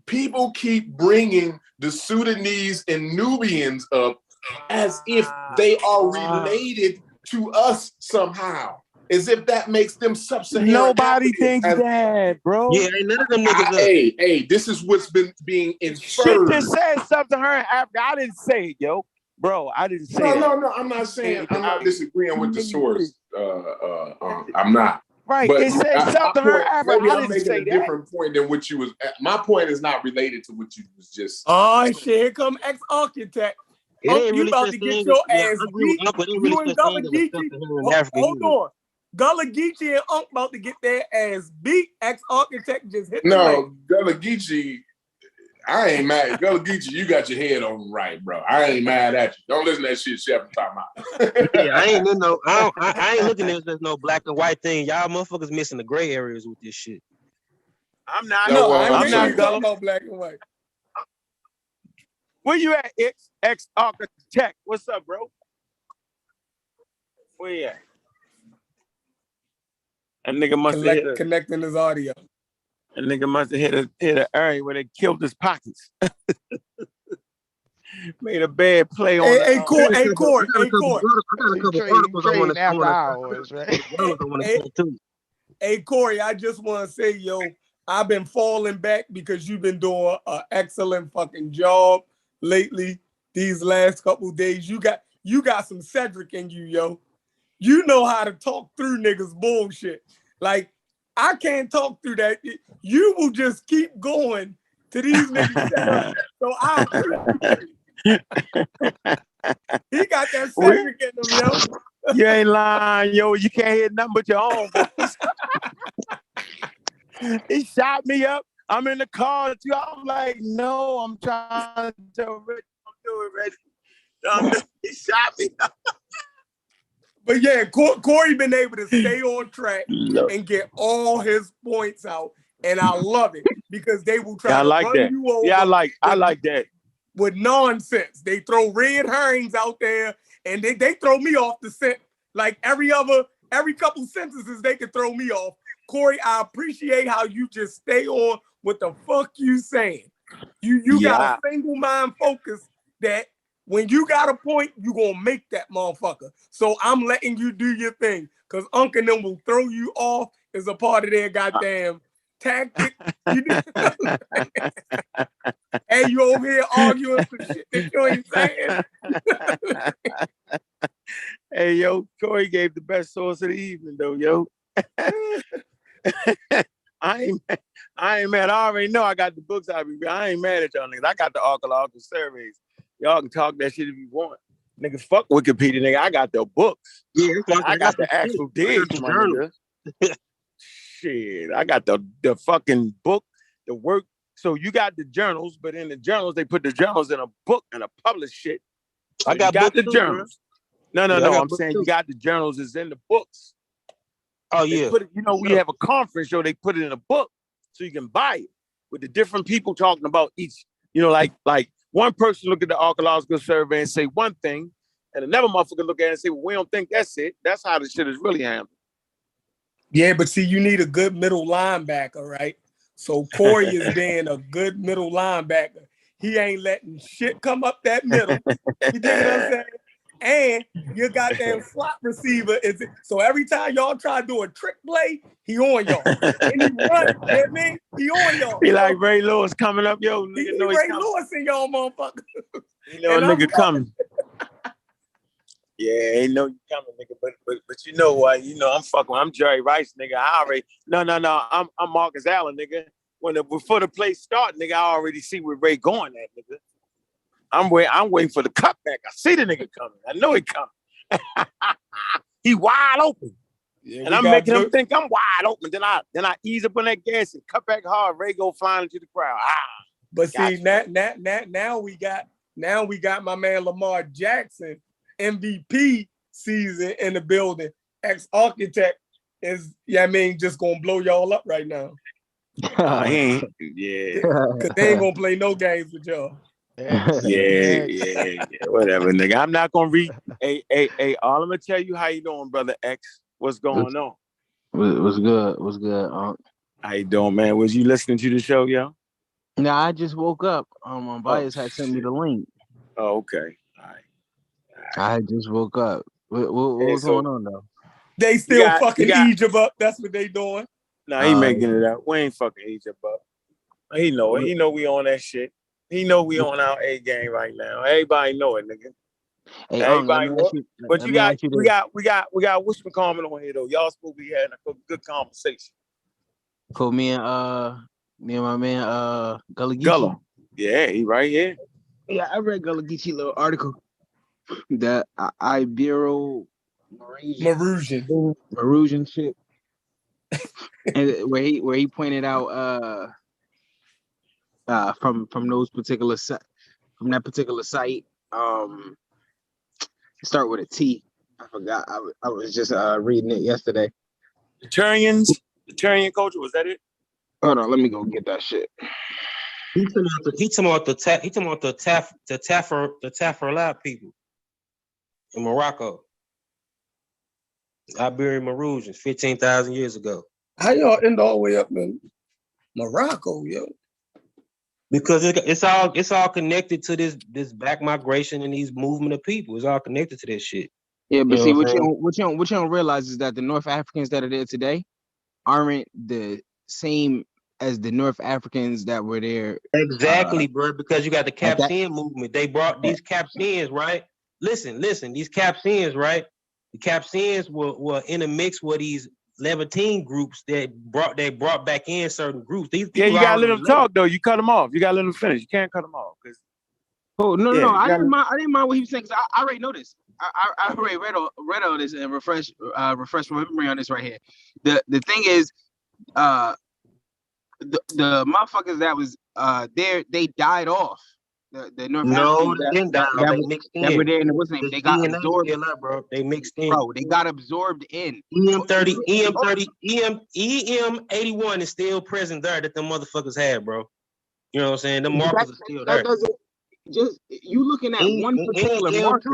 People keep bringing the Sudanese and Nubians up as if they are related to us somehow, as if that makes them sub-Saharan. Nobody thinks that, bro. Yeah, ain't none of them niggas. Hey, this is what's been being inferred. Shit just said sub-Saharan Africa. I didn't say it, yo. Bro, I didn't say that. No, I'm not saying. I'm not disagreeing with the source. I'm not. Right, but it said Sub-Saharan Africa. Maybe I I'm didn't making say a that. different point than what you was. My point is not related to what you was just. Oh shit! Here come ex-architect. You about to get your ass beat. You and Gullah Geechee. Hold on. Gullah Geechee and Unc about to get their ass beat. Ex-architect just hit. No, Gullah Geechee. I ain't mad. Gullah Geechee, you got your head on right, bro. I ain't mad at you. Don't listen to that shit Chef talking about. Yeah, I ain't looking at this as no black and white thing. Y'all motherfuckers missing the gray areas with this shit. I'm not. I'm not talking about black and white. Where you at, ex-architect? What's up, bro? Where you at? That nigga must have connecting his audio. That nigga must have hit a area where they killed his pockets. Made a bad play on. Hey, Corey. I got a couple articles I want to. Hey, Corey, I just want to say, yo, I've been falling back because you've been doing an excellent fucking job lately. These last couple of days, you got some Cedric in you, yo. You know how to talk through niggas bullshit. Like, I can't talk through that. You will just keep going to these niggas. So I appreciate it. He got that Cedric in him, yo. You ain't lying, yo. You can't hear nothing but your own voice. He shot me up. I'm in the car too. I'm like, no, I'm trying to tell Rich. I'm doing ready. He shot me up. But yeah, Corey been able to stay on track and get all his points out, and I love it because they will try to run you over. Yeah, I like that. With nonsense, they throw red herrings out there, and they throw me off the scent Like every couple sentences, they can throw me off. Corey, I appreciate how you just stay on what the fuck you saying. You got a single mind focus that when you got a point, you gonna make that motherfucker. So I'm letting you do your thing, because Unc and them will throw you off as a part of their goddamn tactic. And you over here arguing some shit that you ain't saying. Hey, yo, Corey gave the best source of the evening, though, yo. I ain't mad. I already know I got the books. I ain't mad at y'all niggas. I got the archaeological surveys. Y'all can talk that shit if you want. Nigga, fuck Wikipedia, nigga. I got the books. Yeah, I got the actual digs, my nigga. Shit, I got the fucking book, the work. So you got the journals, but in the journals, they put the journals in a book and a published shit. So I got the too, journals. Bro. No. I'm saying you got the journals is in the books. Oh, They yeah. put it, we have a conference show, they put it in a book so you can buy it with the different people talking about each, like one person look at the archaeological survey and say one thing, and another motherfucker look at it and say, well, we don't think that's it. That's how the shit is really handled. Yeah, but see, you need a good middle linebacker, right? So Corey is being a good middle linebacker. He ain't letting shit come up that middle. You dig what I'm saying? And your goddamn slot receiver is it. So every time y'all try to do a trick play, he on y'all. And he run, you know what I mean? He on y'all. He like Ray Lewis coming up, yo. Nigga He know Ray coming. Lewis in y'all motherfucker. You know a nigga coming. Yeah, ain't no you coming, nigga. But you know what? I'm fucking. I'm Jerry Rice, nigga. I already no. I'm Marcus Allen, nigga. Before the play start, nigga, I already see where Ray going at, nigga. I'm waiting for the cutback. I see the nigga coming. I know he coming. He wide open. Yeah, and I'm making him think I'm wide open. Then I ease up on that gas and cut back hard. Ray go flying into the crowd. But see, now we got my man Lamar Jackson, MVP season in the building. Ex-architect is, just gonna blow y'all up right now. He ain't, yeah. Cause they ain't gonna play no games with y'all. Yeah, whatever, nigga. I'm not gonna read. Hey, all I'm gonna tell you how you doing, brother X. What's going on? What's good, Unc? How you doing, man? Was you listening to the show, yo? No, I just woke up. Bias had sent me the link. Oh, okay. All right. I just woke up. What's going on though? They still fucking Egypt up. That's what they doing. Nah, he making it up. We ain't fucking Egypt up. He know it. He know we on that shit. He know we on our A game right now. Everybody know it, nigga. Hey, everybody know it. But we got whatchamacallit on here though. Y'all supposed to be having a good conversation. Cool. Me and my man Gullah Geechee. Gullah. Yeah, he right here. Yeah, I read Gullah Geechee little article. The Ibero Marusian shit. And where he pointed out from those particular from that particular site, start with a T. I forgot. I was just reading it yesterday. The Turian culture, was that it? Hold on, let me go get that shit. He talking about the Taferlat people in Morocco. Iberian Marusians, 15,000 years ago. How y'all end all the way up in Morocco, yo? Because it's all connected to this back migration and these movement of people. It's all connected to this shit. Yeah, but see, what you don't realize is that the North Africans that are there today aren't the same as the North Africans that were there. Exactly, bro. Because you got the Capsian movement. They brought these Capsians, right? Listen. These Capsians, right? The Capsians were in a mix with these Levantine groups that brought back in certain groups. These people you gotta let them talk though. You cut them off. You gotta let them finish. You can't cut them off. No. I didn't mind what he was saying because I already know this. I already read all this and refresh my memory on this right here. The thing is, the motherfuckers that was there, they died off. The North no, they didn't die. They mixed in. That were there in the Muslim. They got absorbed. Bro. They mixed in. Bro, they got absorbed in. EM81 is still present there that them motherfuckers had, bro. You know what I'm saying? The markers are still there. just you looking at one particular marker.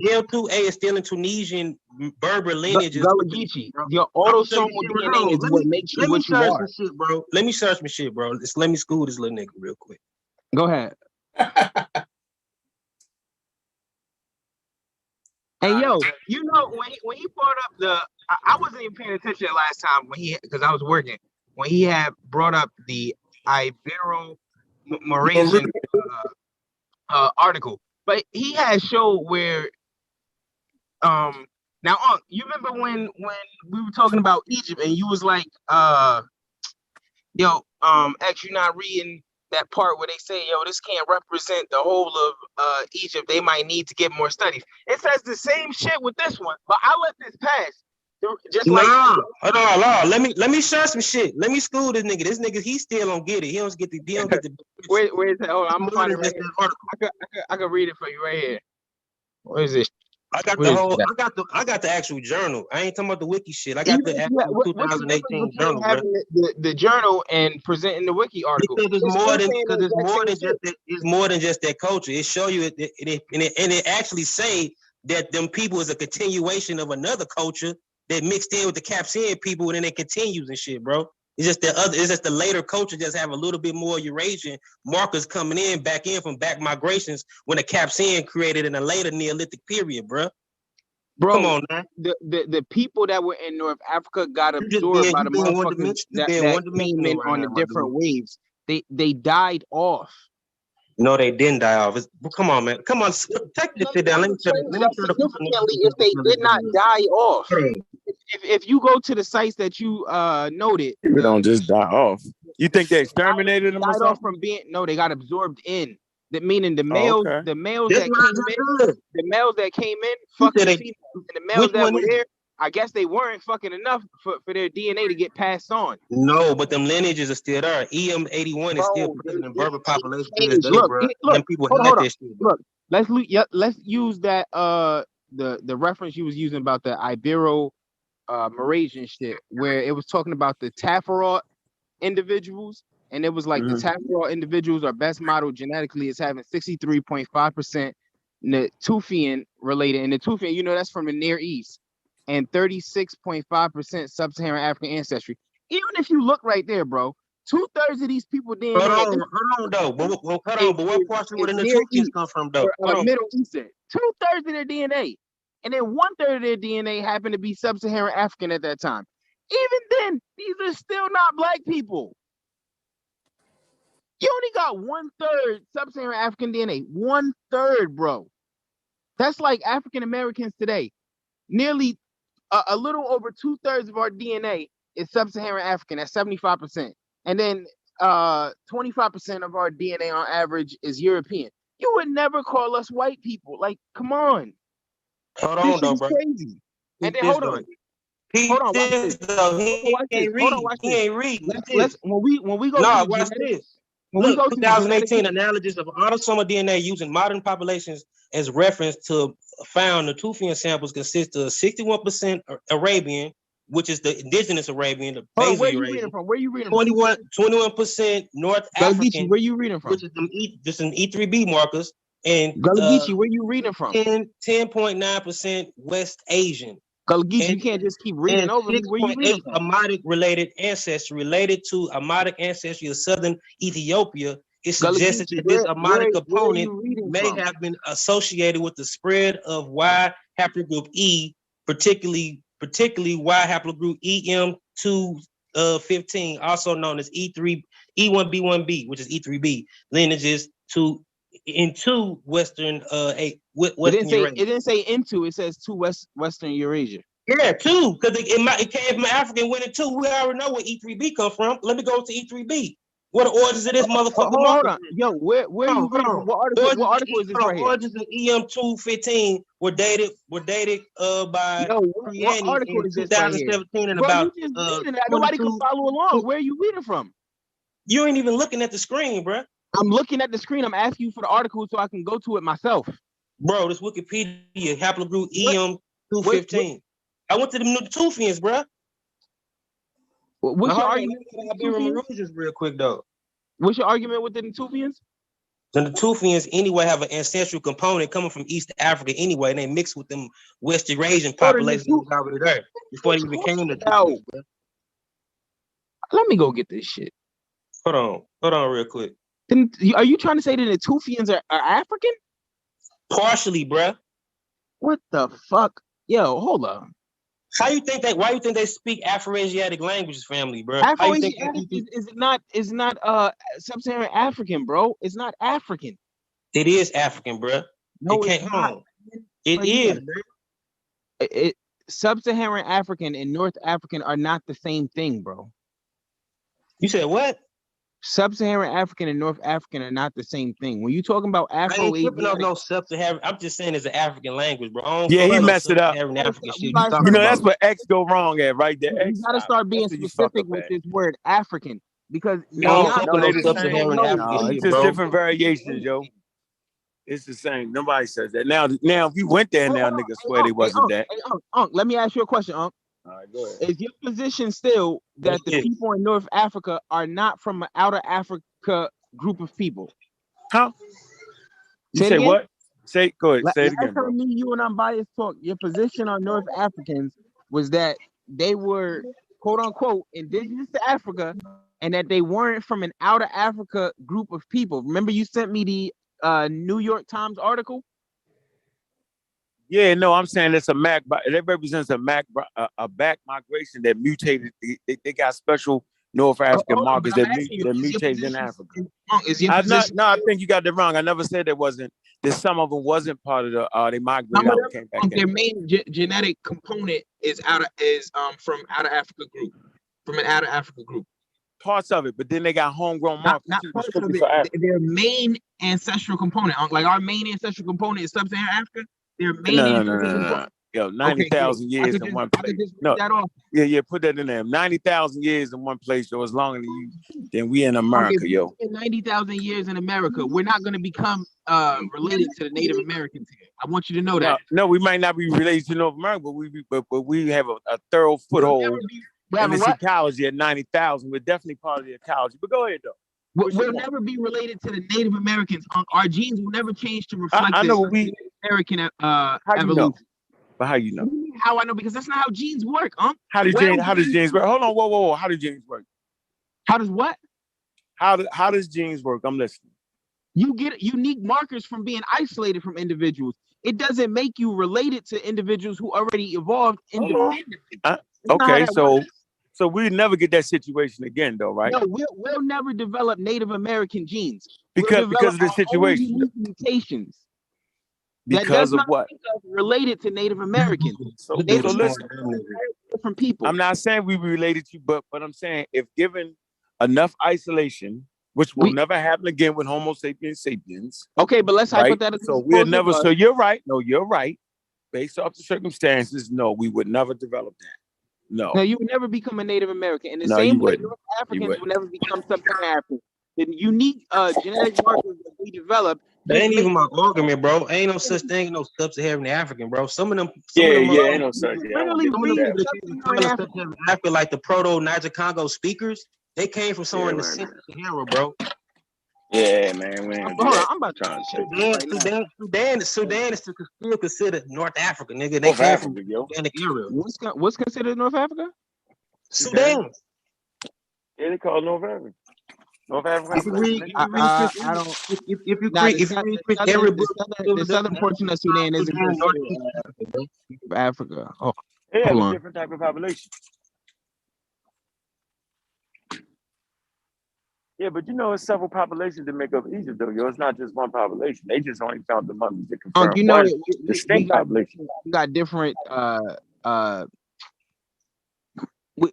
L2A is still in Tunisian Berber lineage. Gullah Geechee, your autosomal DNA is what makes you what you are. Let me search some shit, bro. Just let me school this little nigga real quick. Go ahead. And yo, you know when he brought up I wasn't even paying attention last time because I was working when he had brought up the Ibero-Mauritian article, but he had showed where now you remember when we were talking about Egypt and you was like X, you're not reading that part where they say, yo, this can't represent the whole of Egypt. They might need to get more studies. It says the same shit with this one, but I let this pass. Just hold on. Let me share some shit. Let me school this nigga. This nigga, he still don't get it. He don't get the. Where is that? Hold on, I'm finding it right here. I can read it for you right here. What is this? I got the actual journal. I ain't talking about the wiki shit. I got the actual 2018 journal, bro. The journal and presenting the wiki article. Because it's more than just that culture. It show you it actually say that them people is a continuation of another culture that mixed in with the Capsian people, and then it continues and shit, bro. It's just the later culture just have a little bit more Eurasian markers coming back in from back migrations when the Capsian created in a later Neolithic period, bro. Come on, man. The people that were in North Africa got absorbed by the motherfuckers that came in on the different waves. They died off. No, they didn't die off. Come on, man. Come on, take this shit down. Let me significantly if they did not die off. If you go to the sites that you noted, they don't just die off. You think they exterminated them or something? Off from they got absorbed in. That meaning the males, the males that came in, fucking the females, and the males that were there, I guess they weren't fucking enough for their DNA to get passed on. No, but them lineages are still there. EM81 is still present in Berber population. Look, let's use that the reference you was using about the Ibero Mauritian shit, where it was talking about the Tafarot individuals, and it was like the Tafarot individuals are best modeled genetically as having 63.5% Natufian related, and Natufian, you know, that's from the Near East, and 36.5% sub-Saharan African ancestry. Even if you look right there, bro, 2/3 of these people DNA. Hold on, though. But what portion would the Natufians come from, though? Middle Eastern. 2/3 of their DNA. And then 1/3 of their DNA happened to be sub-Saharan African at that time. Even then, these are still not black people. You only got 1/3 sub-Saharan African DNA. 1/3, bro. That's like African Americans today. Nearly a little over 2/3 of our DNA is sub-Saharan African at 75%. And then 25% of our DNA on average is European. You would never call us white people. Like, come on. Hold on, though, bro. Crazy. And then hold on. Watch this. He ain't reading. When we go watch this. Look, 2018 analysis of autosomal DNA using modern populations as reference to found the Natufian samples consist of 61% Arabian, which is the indigenous Arabian, the basic where you reading from? 21% North African. Where you reading from? Which is just an E3B markers. And Gullah Geechee, where you reading from? 10.9% West Asian. Gullah Geechee, you can't just keep reading over me. Where you reading from? Amadic related ancestry related to Amadic ancestry of southern Ethiopia. It suggested that this Amadic component may have been associated with the spread of Y haplogroup E, particularly Y haplogroup EM215, also known as E1B1B, which is E3B, lineages into Western Eurasia. It didn't say into, it says to Western Eurasia. Yeah, two, because it came from African went into. We already know where E3B come from. Let me go to E3B. What the origins of this motherfucker? Hold on. Yo, where you reading from? What article is this right here? Origins of EM215 were dated by what article is this 2017 and about nobody can follow along. Where are you reading from? You ain't even looking at the screen, bro. I'm looking at the screen. I'm asking you for the article so I can go to it myself. Bro, this Wikipedia haplogroup EM215. I went to the Natufians, bro. What's your argument? I'll be real quick though. What's your argument with the Natufians? The Natufians anyway have an ancestral component coming from East Africa anyway, and they mix with them West Eurasian populations that was already there before they became the Natufians. Let me go get this shit. Hold on real quick. Then, are you trying to say that the Natufians are African? Partially, bruh. What the fuck? Yo, hold on. Why you think they speak Afroasiatic languages, family, bro? Afroasiatic is not sub-Saharan African, bro. It's not African. It is African, bro. No, it can't. It is. Sub-Saharan African and North African are not the same thing, bro. You said what? Sub-Saharan African and North African are not the same thing. When you talking about Afro-Asiatic, no sub-Saharan. I'm just saying it's an African language, bro. Yeah, he messed it up. African shit that's what X go wrong at right there. You gotta start being specific with this word African because it's just different variations, yo. It's the same. Nobody says that. Now, if you went there, niggas swear they wasn't that. Let me ask you a question, Unc. All right, go ahead. Is your position still that the people in North Africa are not from an outer Africa group of people? Huh? You say what? Go ahead. Say it again. Last time me, you, and Unbiased talk, your position on North Africans was that they were quote unquote indigenous to Africa and that they weren't from an outer Africa group of people. Remember, you sent me the New York Times article? Yeah, no, I'm saying it's a that represents a back migration that mutated. They got special North African markers that mutated in Africa. I think you got that wrong. I never said there wasn't. That some of them wasn't part of the. They migrated out and came back. Their main genetic component is from outer Africa group, from an outer Africa group. Parts of it, but then they got homegrown markers. Not parts of it. Their main ancestral component, like our main ancestral component is sub-Saharan Africa. Their main no. Yo, 90,000 years in one place. No, put that in there. 90,000 years in one place, yo, is longer than we in America, yo. 90,000 years in America, we're not going to become related to the Native Americans here. I want you to know that. No, we might not be related to North America, but we have a thorough foothold in this ecology at 90,000. We're definitely part of the ecology. But go ahead, though. We'll never be related to the Native Americans. Our genes will never change to reflect the American evolution. But how you know? How I know? Because that's not how genes work, How does genes work? Hold on, whoa. How do genes work? How does what? How does genes work? I'm listening. You get unique markers from being isolated from individuals. It doesn't make you related to individuals who already evolved independently. Okay, so we never get that situation again, though, right? No, we'll never develop Native American genes because of the situation. Mutations. Because of what? Related to Native Americans. So listen, different people. I'm not saying we related to, but I'm saying if given enough isolation, which will never happen again with Homo sapiens sapiens. Okay, but let's hypothetically. So we'll never. So you're right. No, you're right. Based off the circumstances, no, we would never develop that. No, you would never become a Native American. In the same way, North Africans would never become sub-Saharan Africans. The unique genetic markers that we develop. That ain't even my argument, bro. Ain't no such thing, no sub-Saharan African, bro. Some of them, ain't no such. Sub-Saharan African, like the Proto-Niger Congo speakers, they came from somewhere in the Central Sahara, bro. Yeah, man. I'm about to Sudan is still considered North Africa, nigga. They North came Africa, from the yo. area. What's considered North Africa? Sudan. Yeah, they call it North Africa. North Africa. If you read every book, the southern portion of Sudan isn't North Africa. Oh, they have a different type of population. Yeah, but it's several populations that make up Egypt, though, yo. It's not just one population. They just only found the mummies that confirm one distinct population. We got different.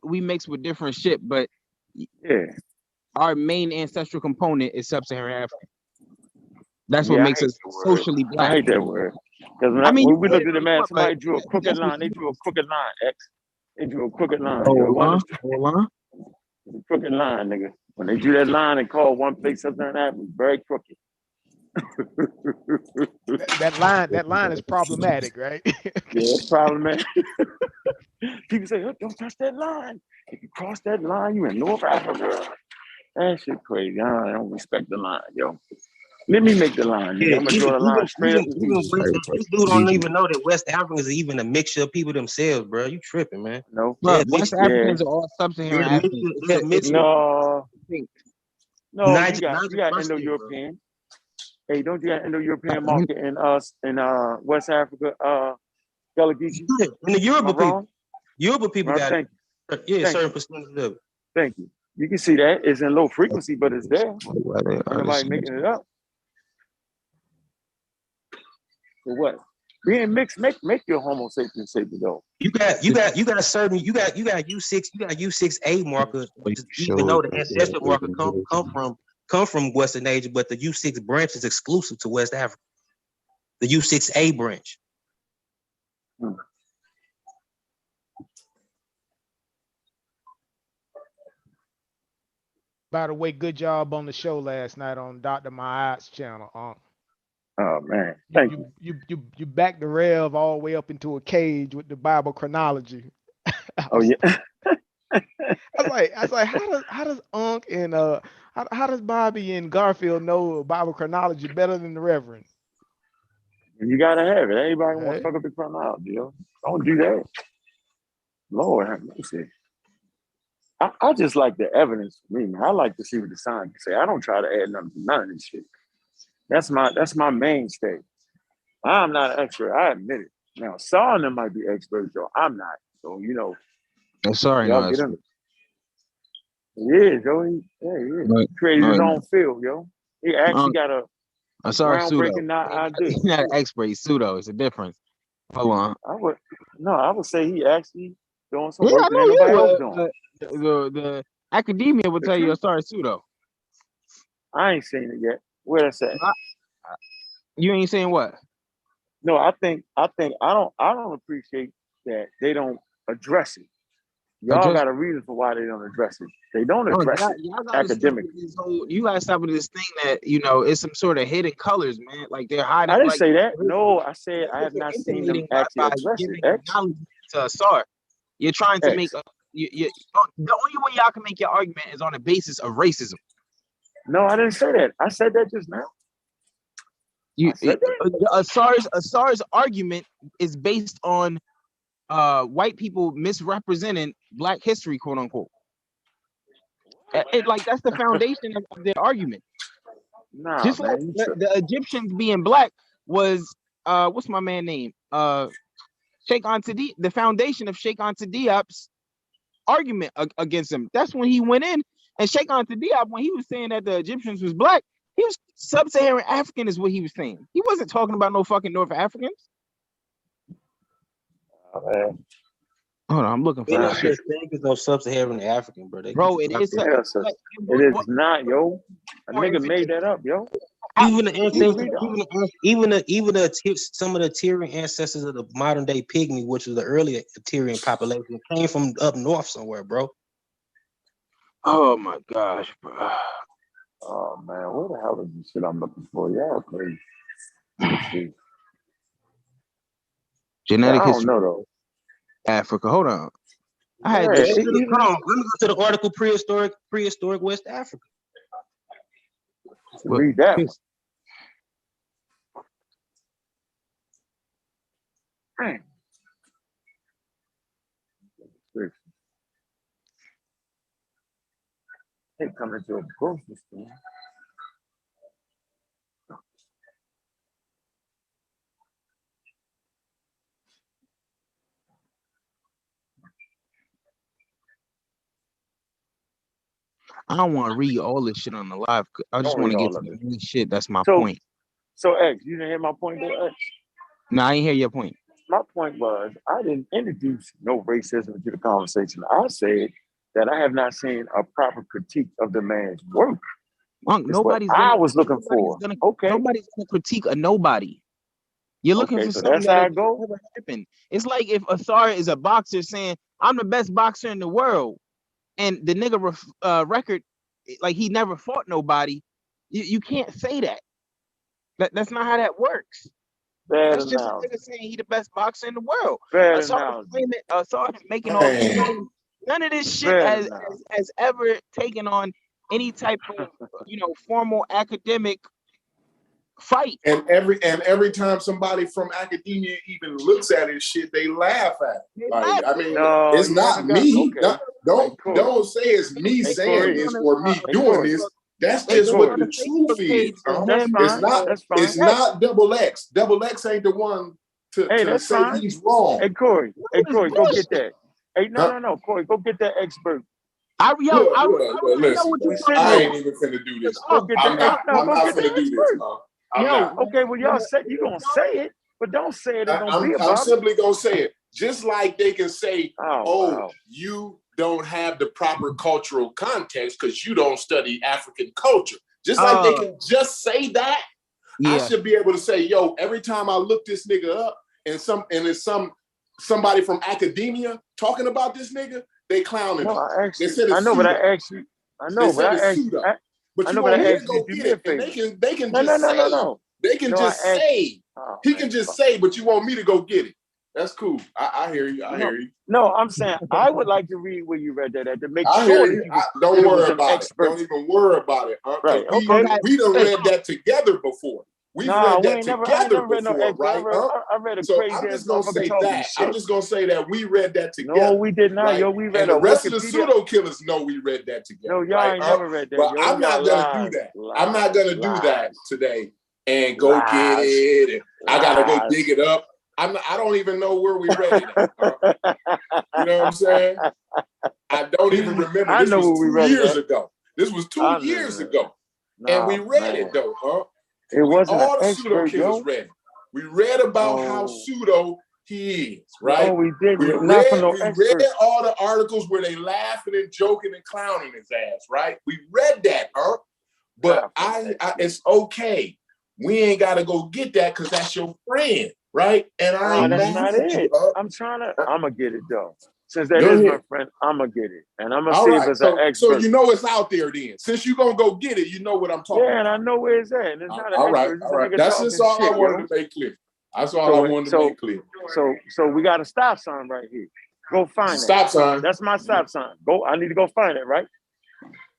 We mix with different shit, but our main ancestral component is sub-Saharan Africa. That's what makes us socially black. I hate that word. Because when we looked at the man, somebody drew a crooked line. They drew a crooked line, X. They drew a crooked line. Hold on. A crooked line, nigga. When they drew that line and called one place Southern Africa, very crooked. that line is problematic, right? Yeah, it's problematic. People say, "Oh, don't touch that line. If you cross that line, you in North Africa." That shit crazy. I don't respect the line, yo. Let me make the line, nigga. Yeah, I'm gonna draw the line straight up. This dude don't even know that West Africans are even a mixture of people themselves, bro. You tripping, man? No, Bro, West Africans are all They're sub-Saharan a mixture. Africans. They're a mixture. no, Niger you got Muslim, bro. Indo-European. Hey, don't you got Indo-European market in West Africa, Galageechi? Yeah, and the Am I Yoruba people. wrong? Yoruba people Right, got thank it. you. Yeah, Thank certain you. percentage of it. Thank you. You can see that it's in low frequency, but it's there. Ain't nobody making it up. For what? Being mixed make you a Homo sapiens sapien though. You got certain you got U6A marker, even though the ancestral marker come from Western Asia, but the U6 branch is exclusive to West Africa. The U6A branch. By the way, good job on the show last night on Dr. Ma'at's channel. Oh man, thank you. You backed the Rev all the way up into a cage with the Bible chronology. Oh yeah. I was like, how does Unc and how does Bobby and Garfield know Bible chronology better than the Reverend? You gotta have it. Everybody want to fuck up the chronology, yo. Don't do that. Lord have mercy. I just like the evidence for me, man. I like to see what the scientists say. I don't try to add nothing to none of this shit. That's my mainstay. I'm not an expert. I admit it. Now, some of them might be experts, though. I'm not. So, you know. Sorry, y'all no. Get him. He is, yo. He created his own field, yo. He actually got a groundbreaking idea. He's not an expert. He's pseudo. It's a difference. Hold on. I would say he actually doing some Yeah, work I that know ain't nobody you. else doing. The academia will tell you a sorry pseudo. I ain't seen it yet. Where that's at? You ain't saying what? No, I don't appreciate that they don't address it. Y'all got a reason for why they don't address it. They don't address it academically. You gotta stop with this thing that it's some sort of hidden colors, man. Like they're hiding. I didn't say that. No, I said I have not seen them actually address it. To Asar, you're trying to make the only way y'all can make your argument is on the basis of racism. No, I didn't say that. I said that just now. Asar's argument is based on white people misrepresenting Black history, quote unquote. Like that's the foundation of their argument. Nah, just man, like the Egyptians being Black was what's my man name? Sheikh Anta Diop. The foundation of Sheikh Anta Diop's argument against him. That's when he went in, and Sheikh Anta Diop, when he was saying that the Egyptians was Black, he was sub-Saharan African is what he was saying. He wasn't talking about no fucking North Africans. Hold on, I'm looking for that shit. There's no sub-Saharan African, bro. Bro, it is. It is not, yo. A nigga made that up, yo. Even some of the Tyrian ancestors of the modern day Pygmy, which was the earlier Tyrian population, came from up north somewhere, bro. Oh my gosh, bro. Oh man, where the hell is this shit I'm looking for? Y'all crazy. Genetic I don't history. know though. Africa. Hold on. Let me go to the article prehistoric West Africa. Read that one. Dang. They coming to a grocery store. I don't want to read all this shit on the live. I just want to get to the main shit. That's my point. So, X, you didn't hear my point there, X? No, I didn't hear your point. My point was, I didn't introduce no racism to the conversation. I said that I have not seen a proper critique of the man's work. Nobody's I was looking for. Nobody's gonna critique a nobody. You're looking for something that never happened. It's like if Asar is a boxer saying, "I'm the best boxer in the world," and the nigga record, like he never fought nobody. You can't say that. That's not how that works. That's just a nigga saying he the best boxer in the world. Asar making all these claims. None of this shit has ever taken on any type of formal academic fight. And every time somebody from academia even looks at his shit, they laugh at it. Like, I mean, it's not me. Don't say it's me saying this or me doing this. That's just what the truth is. It's not double X. Double X ain't the one to say he's wrong. Hey Corey, go get that. Hey, no, Corey, go get that expert. I ain't even finna do this. I'm not finna do this. Okay, well, y'all say you gonna say it, but don't say it. I'm simply gonna say it. Just like they can say, you don't have the proper cultural context because you don't study African culture. Just like they can just say that, I should be able to say, yo, every time I look this nigga up and it's somebody from academia talking about this nigga, they clowning him. They said it's but I asked you. I know, but I asked you. But you want me to go get it, and they can just say. They can just say. He can just say, but you want me to go get it. That's cool. I hear you. I hear you. No, I'm saying I would like to read where you read that at to make sure. Don't worry about it. Don't even worry about it. Right. We done read that together before. We've read that together before, right? I read a crazy. I'm just gonna say that. I'm just gonna say that we read that together. No, we did not. Right? Yo, we read and the rest of the pseudo killers know we read that together. No, y'all ain't never read that. But I'm not gonna do that. I'm not gonna do that today and go get it. And I gotta go dig it up. I don't even know where we read it at. You know what I'm saying? I don't even remember. This was 2 years ago. This was 2 years ago. And we read it though, huh? It wasn't all the pseudo killers read it. We read about how pseudo he is, right? No, we didn't. We read all the articles where they laughing and joking and clowning his ass, right? We read that, huh? But it's okay. We ain't gotta go get that because that's your friend, right? And I ain't that's not it. I'm gonna get it though. Since that is my friend, I'm gonna get it, and I'm gonna see if it's an expert. So you know it's out there then. Since you gonna go get it, you know what I'm talking about. Yeah, and I know where it's at. And it's not an expert. All right. That's just all I wanted to make clear. That's all I wanted to make clear. So we got a stop sign right here. Go find it. Stop sign. That's my stop sign. I need to go find it, right?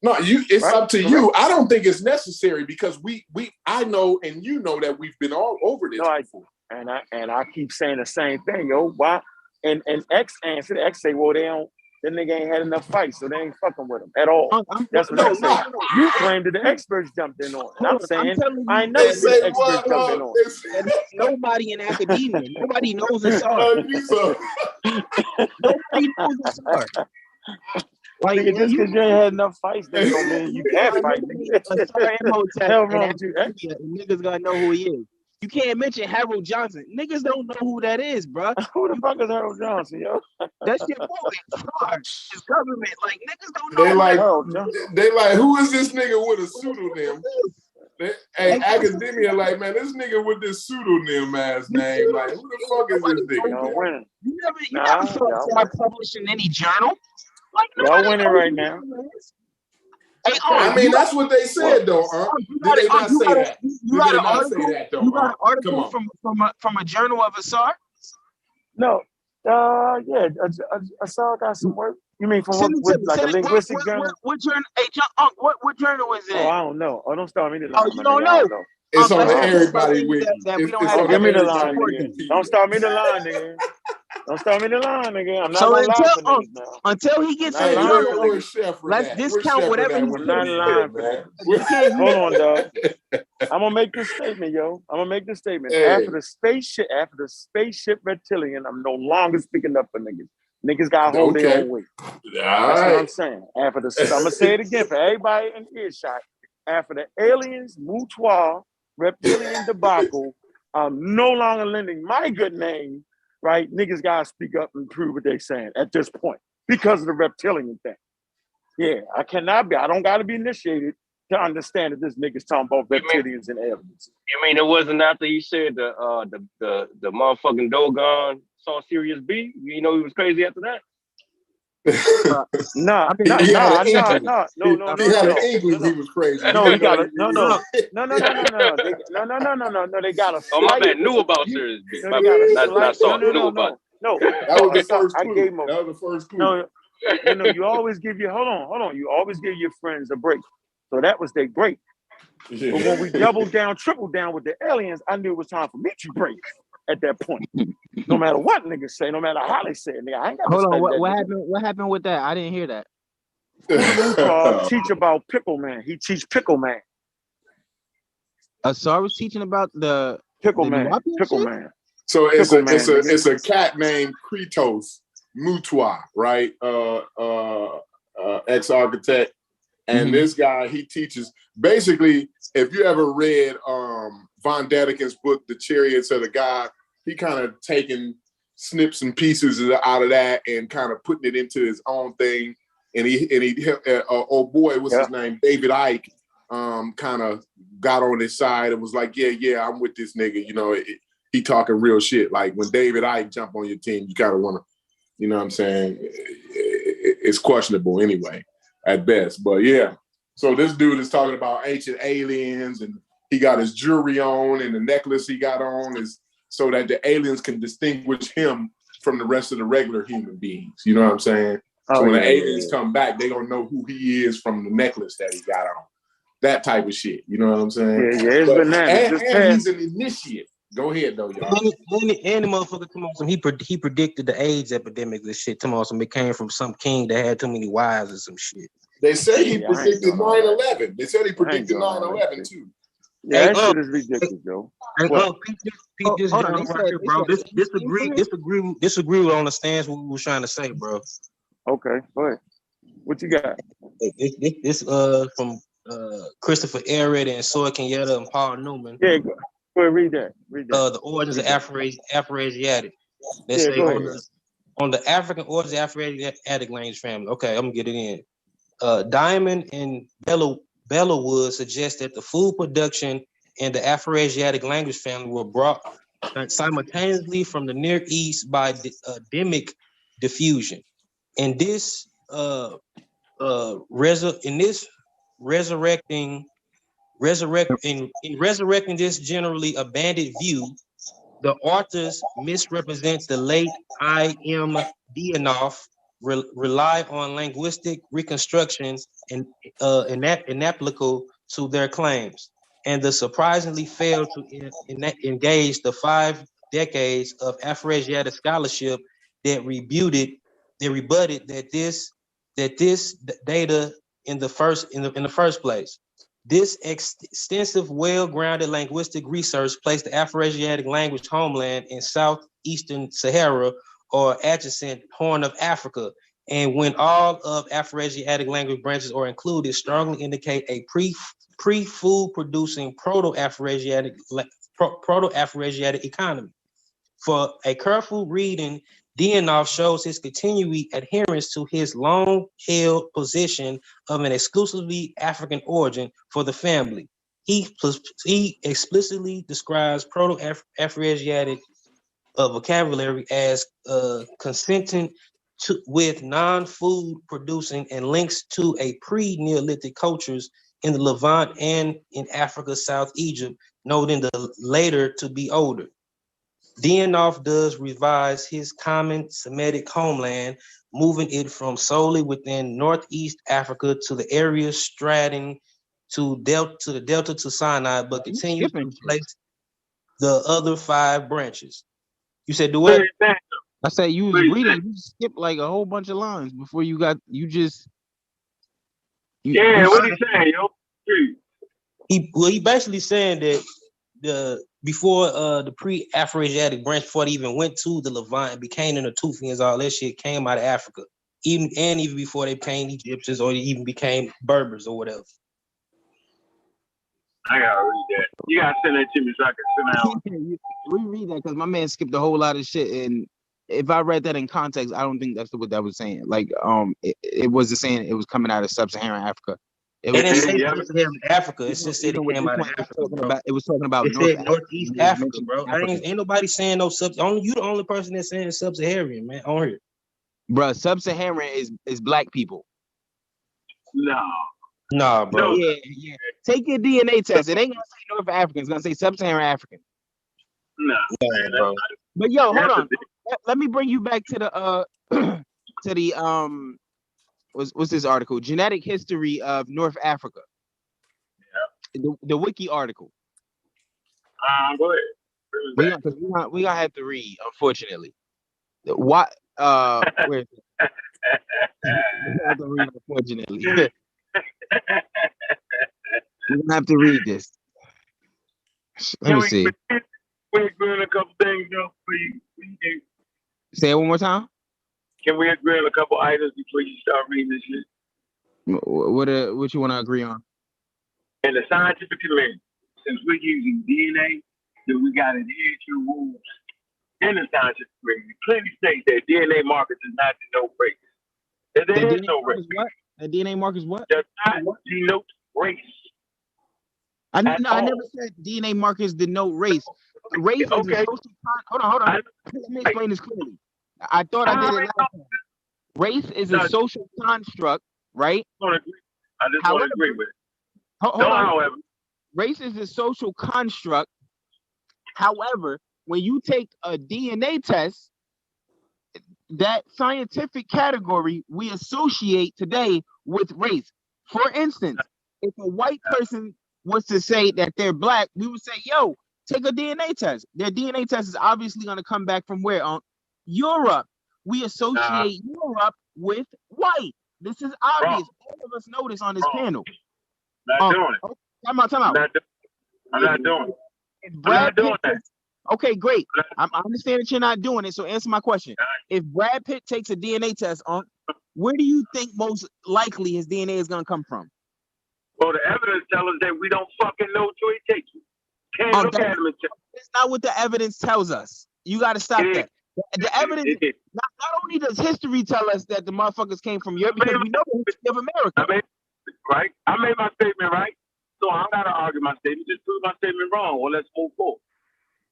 No, it's up to you. I don't think it's necessary because I know and you know that we've been all over this before. And I keep saying the same thing, yo. Why? And X answered. X say, well, that nigga ain't had enough fights, so they ain't fucking with him at all. That's what I say. You claim that the experts jumped in on it. I'm saying I ain't never seen the experts jump in on it. Nobody in academia, nobody knows this art. Nobody knows this art. Like, nigga, just because you ain't had enough fights, that don't mean you can't fight. Niggas gotta know who he is. You can't mention Harold Johnson. Niggas don't know who that is, bro. Who the fuck is Harold Johnson, yo? That shit boy, it's hard. It's government. Like, niggas don't know. They like, who is this nigga with a pseudonym? Hey, academia, like, man, this nigga with this pseudonym ass name, like, who the fuck is this nigga? You never saw that published in any journal. Like, y'all winning right now. Hey, I mean, that's what they said, though. Did they not say that? You got an article from a journal of Asar? No. Yeah, Asar got some work. You mean from like a linguistic journal? What journal? Hey, what journal is it? Oh, I don't know. Oh, don't start me to lie. Oh, you don't know? It's on everybody with. Give me the line, nigga. Don't start me the line, nigga. Don't start me the line, nigga. I'm not so until he gets in let's discount whatever he's not lying for that. Hold on, dog. I'm gonna make this statement, yo. I'm gonna make this statement. Hey. After the spaceship reptilian, I'm no longer speaking up for niggas. Niggas gotta hold their own weight. That's what I'm saying. I'm gonna say it again for everybody in earshot. After the aliens, Mutual, reptilian debacle, I'm no longer lending my good name. Right, niggas gotta speak up and prove what they saying at this point because of the reptilian thing. Yeah, I don't gotta be initiated to understand that this nigga's talking about reptilians and aliens. You mean it wasn't after he said the motherfucking Dogon saw Sirius B? You know he was crazy after that? No. He had an inkling he was crazy. No, he got it. No. They got a. Oh, my bad. Knew about Sirius B. No, that was the first clue. That was the first clue. No, you always give your hold on. You always give your friends a break. So that was their break. But when we doubled down, tripled down with the aliens, I knew it was time for me to break at that point. No matter what niggas say, no matter how they say it, nigga, I ain't got to Hold on, study that. what happened? What happened with that? I didn't hear that. Teach about Pickle Man. He teach Pickle Man. So I was teaching about the Pickle Man. Nuwapian Pickle shit? Man. So it's Pickle Man, it's a cat named Kritos Mutwa, right? Ex-architect. And this guy, he teaches basically, if you ever read Von Däniken's book, The Chariots of the God, he kind of taking snips and pieces out of that and kind of putting it into his own thing. And oh boy, what's his name? David Icke kind of got on his side and was like, yeah, I'm with this nigga. You know, he talking real shit. Like when David Icke jump on your team, you kind of want to, you know what I'm saying? It's questionable anyway, at best. But yeah, so this dude is talking about ancient aliens, and he got his jewelry on, and the necklace he got on is so that the aliens can distinguish him from the rest of the regular human beings. You know what I'm saying? So when the aliens come back, they don't know who he is from the necklace that he got on. That type of shit. You know what I'm saying? Yeah, it's bananas. And he's an initiate. Go ahead though, y'all. And the motherfucker come on, he predicted the AIDS epidemic. This shit, come on, some it came from some king that had too many wives or some shit. They say he predicted 9/11. They said he predicted 9/11 too. Yeah, that shit is ridiculous, Joe. Pete, this joint right here, bro. Disagree on the stance what we was trying to say, bro. Okay, go ahead. What you got? This from Christopher Everett and Soy Kenyatta and Paul Newman. Yeah, go ahead, read that. The origins of Afroasiatic. They say on the African origins of Afroasiatic language family. Okay, I'm gonna get it in. Diamond and Bellawood suggest that the food production and the Afroasiatic language family were brought simultaneously from the Near East by demic diffusion. In this resurrecting this generally abandoned view, the authors misrepresent the late I.M. Dionov, rely on linguistic reconstruction and inapplicable to their claims, and the surprisingly failed to engage the 5 decades of Afroasiatic scholarship that rebutted that this data in the first place. This extensive, well-grounded linguistic research placed the Afroasiatic language homeland in southeastern Sahara or adjacent Horn of Africa, and when all of Afroasiatic language branches are included, strongly indicate a pre-food producing proto-Afroasiatic economy. For a careful reading, Dionov shows his continued adherence to his long-held position of an exclusively African origin for the family. He explicitly describes Proto-Afroasiatic vocabulary as consistent with non-food producing and links to a pre-Neolithic cultures in the Levant and in Africa, South Egypt, noting the later to be older. Dionov does revise his common Semitic homeland, moving it from solely within Northeast Africa to the area straddling to the Delta to Sinai, but continues to place the other 5 branches. You said do what? I said you was reading, you skipped like a whole bunch of lines before you got what he saying, yo? He basically saying that before the pre-Afroasiatic branch, before they even went to the Levant and became the Natufians, all that shit came out of Africa. Even before they became Egyptians or they even became Berbers or whatever. I gotta read that. You gotta send that to me so I can sit down. Reread that because my man skipped a whole lot of shit, and if I read that in context, I don't think that's what that was saying. Like, it wasn't saying it was coming out of sub-Saharan Africa. It didn't say sub-Saharan Africa. It just said it came out of Africa. It was talking about Northeast Africa, bro. Ain't nobody saying no sub. Only you the only person that's saying sub-Saharan, man. On here, bro. Sub-Saharan is black people. Nah, bro. Yeah. Take your DNA test. It ain't gonna say North African. It's gonna say Sub-Saharan African. No, bro. But yo, hold on. Let me bring you back to the to the what's this article? Genetic history of North Africa. The wiki article. Go ahead. We gonna have to read, unfortunately. What? Where? We have to read, unfortunately. We're gonna have to read this. Let me see. We agree on a couple things, though. Say it one more time. Can we agree on a couple items before you start reading this shit? What you want to agree on? In the scientific community, since we're using DNA, then we got to adhere to rules in the scientific community. Clearly states that DNA markers does not denote race. There is no race. What? The DNA markers what? Does not denote race. I never said DNA markers denote race. Race is a social hold on. Let me explain this clearly. I thought I did it last time. Race is a social construct, right? I just don't agree with it. Hold on. However, race is a social construct. However, when you take a DNA test, that scientific category we associate today with race. For instance, if a white person was to say that they're black, we would say, yo, take a DNA test. Their DNA test is obviously going to come back from where? Europe. We associate Europe with white. This is obvious. All of us know this on this panel. Not doing it. Time out. I'm not doing it. I'm not doing that. Okay, great. I understand that you're not doing it, so answer my question. If Brad Pitt takes a DNA test, where do you think most likely his DNA is going to come from? Well, the evidence tells us that we don't fucking know till he takes it. Can't look at him and check. That's not what the evidence tells us. You got to stop that. The evidence, not only does history tell us that the motherfuckers came from Europe, because we know the history of America. I made my statement right, so I'm not going to argue my statement. Just prove my statement wrong, or let's move forward.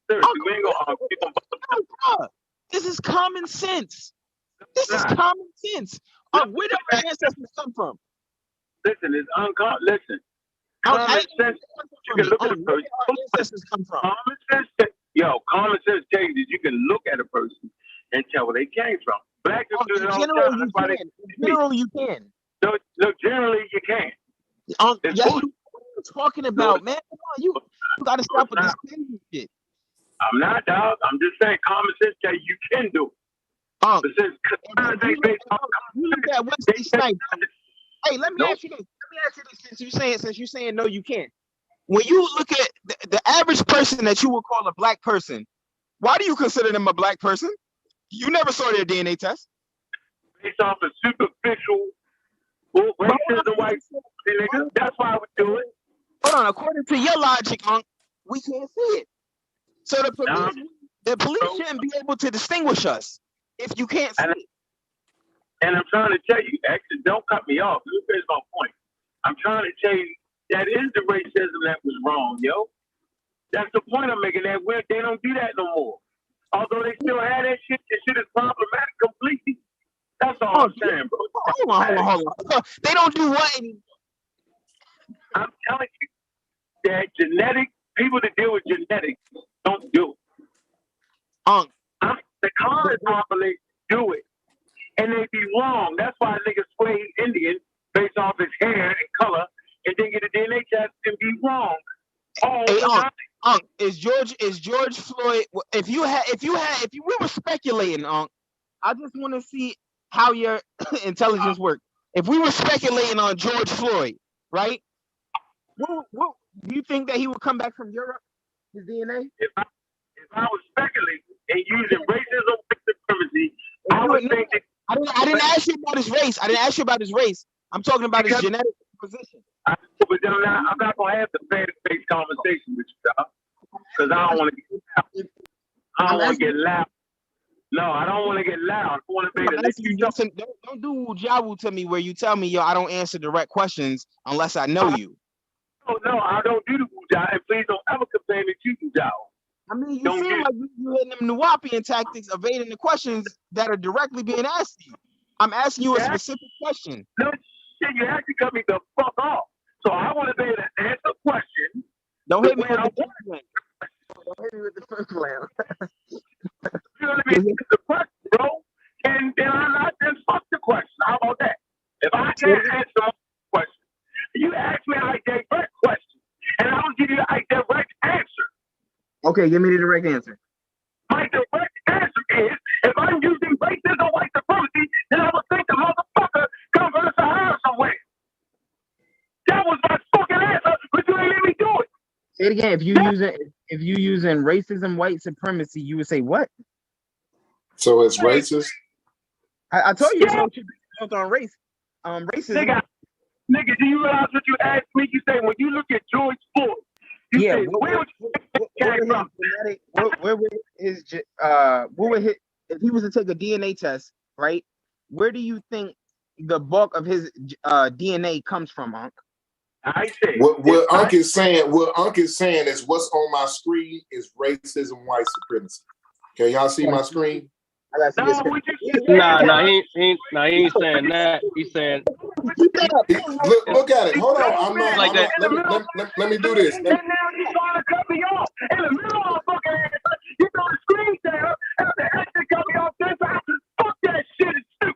Seriously, we ain't going to argue. This is common sense. This is common sense. Where did our ancestors come from? Listen, it's uncommon. Listen. Common sense. You can look at a person. Where did our ancestors come from? Common sense tells you that you can look at a person and tell where they came from. Black people do it all the time. In general, you can. No, generally you can. Yes, you're talking about, man. Come on, you got to stop with this crazy shit. I'm not, dog. I'm just saying common sense tells you can do it. But since you look at Wesley Snipes. Hey, let me ask you this. Since you're saying no, you can't. When you look at the average person that you would call a black person, why do you consider them a black person? You never saw their DNA test. Based off of superficial racism, white niggas. That's why we do it. Hold on. According to your logic, we can't see it. So the police shouldn't be able to distinguish us if you can't see it. And I'm trying to tell you, actually, don't cut me off. Here's my point. I'm trying to tell you that is the racism that was wrong, yo. That's the point I'm making. That they don't do that no more. Although they still have that shit, this shit is problematic completely. That's all I'm saying, bro. Hold on. They don't do what anymore? I'm telling you that people that deal with genetics don't do it. The college population do it. And they be wrong. That's why niggas slay Indian based off his hair and color, and then get a DNA test and be wrong. Is George Floyd? If we were speculating, I just want to see how your intelligence works. If we were speculating on George Floyd, right? What do you think that he would come back from Europe? His DNA? If I was speculating and using racism and supremacy, I would think that. I didn't ask you about his race. I'm talking about his genetic position. But I'm not gonna have the face conversation with you, dog, because I don't want to get loud. I don't want to get loud. No, I don't want to get loud. I want to don't do Jawu to me where you tell me, yo, I don't answer direct questions unless I know you. No, I don't do the Wuja, and please don't ever complain that you do Jawu. I mean, you seem like you're hitting them Nuwapian tactics, evading the questions that are directly being asked to you. I'm asking you a specific question. No shit, you have to cut me the fuck off. So I want to be able to answer a question. Don't hit me with the first round. You're going to be the question, bro. And then I'm not just fuck the question. How about that? If I can't answer my question, you ask me a direct question, Okay, give me the direct answer. My direct answer is, if I'm using racism, white supremacy, then I would think the motherfucker comes from the Sahara somewhere. That was my fucking answer, but you ain't let me do it. Say it again. If you using racism, white supremacy, you would say what? So it's racist. I told you it's built on race. Racism. Nigga, do you realize what you asked me? You say when you look at George Floyd, you say where would his if he was to take a DNA test, right? Where do you think the bulk of his DNA comes from, Unc? I say What Unc is saying is what's on my screen is racism, white supremacy. Can y'all see my screen? Nah, he ain't saying that. He's saying look at it. Hold on. Let me do this. And now you're trying to cut me off in the middle of my fucking answer. You throw the screen down and the extra cut me off this time. Fuck that shit. It's stupid.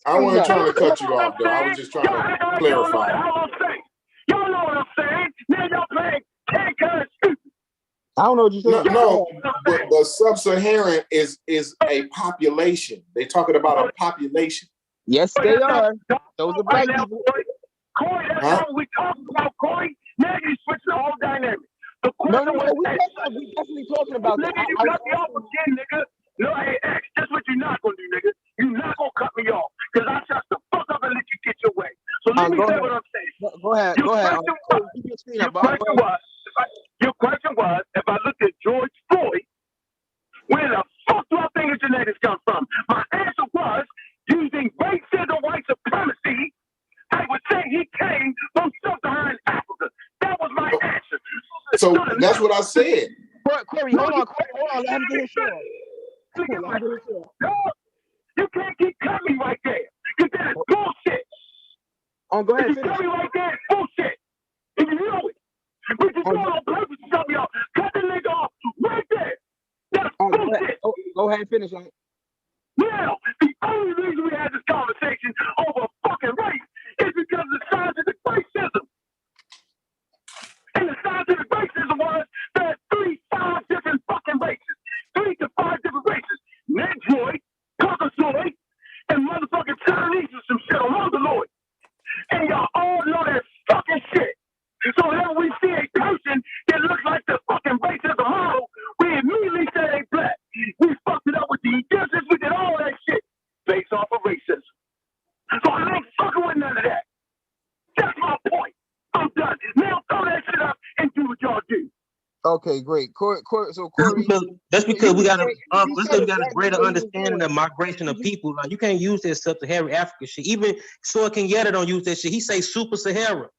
I wasn't trying to cut you off, though. I was just trying to clarify. Y'all know what I'm saying. Now y'all playing stupid. I don't know what you're saying. No, but sub-Saharan is a population. They're talking about a population. Yes, they are. Those are black people. Corey, that's how we talk about Corey. Now you switch the whole dynamic. No, we definitely talking about that. Nigga, you cut me off again, nigga. No, hey, X, that's what you're not gonna do, nigga. You're not gonna cut me off, because I shut the fuck up and let you get your way. So let me say what I'm saying. Go ahead. Your question was, if I looked at George Floyd, where the fuck do I think his genetics come from? My answer was, using racism, white supremacy, I would say he came from sub-Saharan Africa. That was my answer. So that's what I said. Corey, hold on. Let him get his shit. No, you can't keep cutting me right there, because that is bullshit. Oh, go ahead. If you cut me right there, it's bullshit. And you know it. But you do it on purpose to cut me off. Cut the nigga off right there. That's bullshit. Go ahead and finish, man. Now, the only reason we had this conversation over fucking race is because of the scientific racism. And the scientific racism was there's 5 different fucking races. 3 to 5 different races. Negroid, Caucasoid, and motherfucking Chinese or some shit on Mongoloid. And y'all all know that fucking shit. So whenever we see a person that looks like the fucking race of the model, we immediately say they black. We fucked it up with the Egyptians. We did all that shit based off of racism. So I ain't fucking with none of that. That's my point. I'm done. Now throw that shit up and do what y'all do. Okay, great. Corey, that's because we got a greater understanding of migration of people. Like, you can't use that sub-Saharan Africa shit. Even Soy Kenyatta don't use that shit. He say Super Sahara.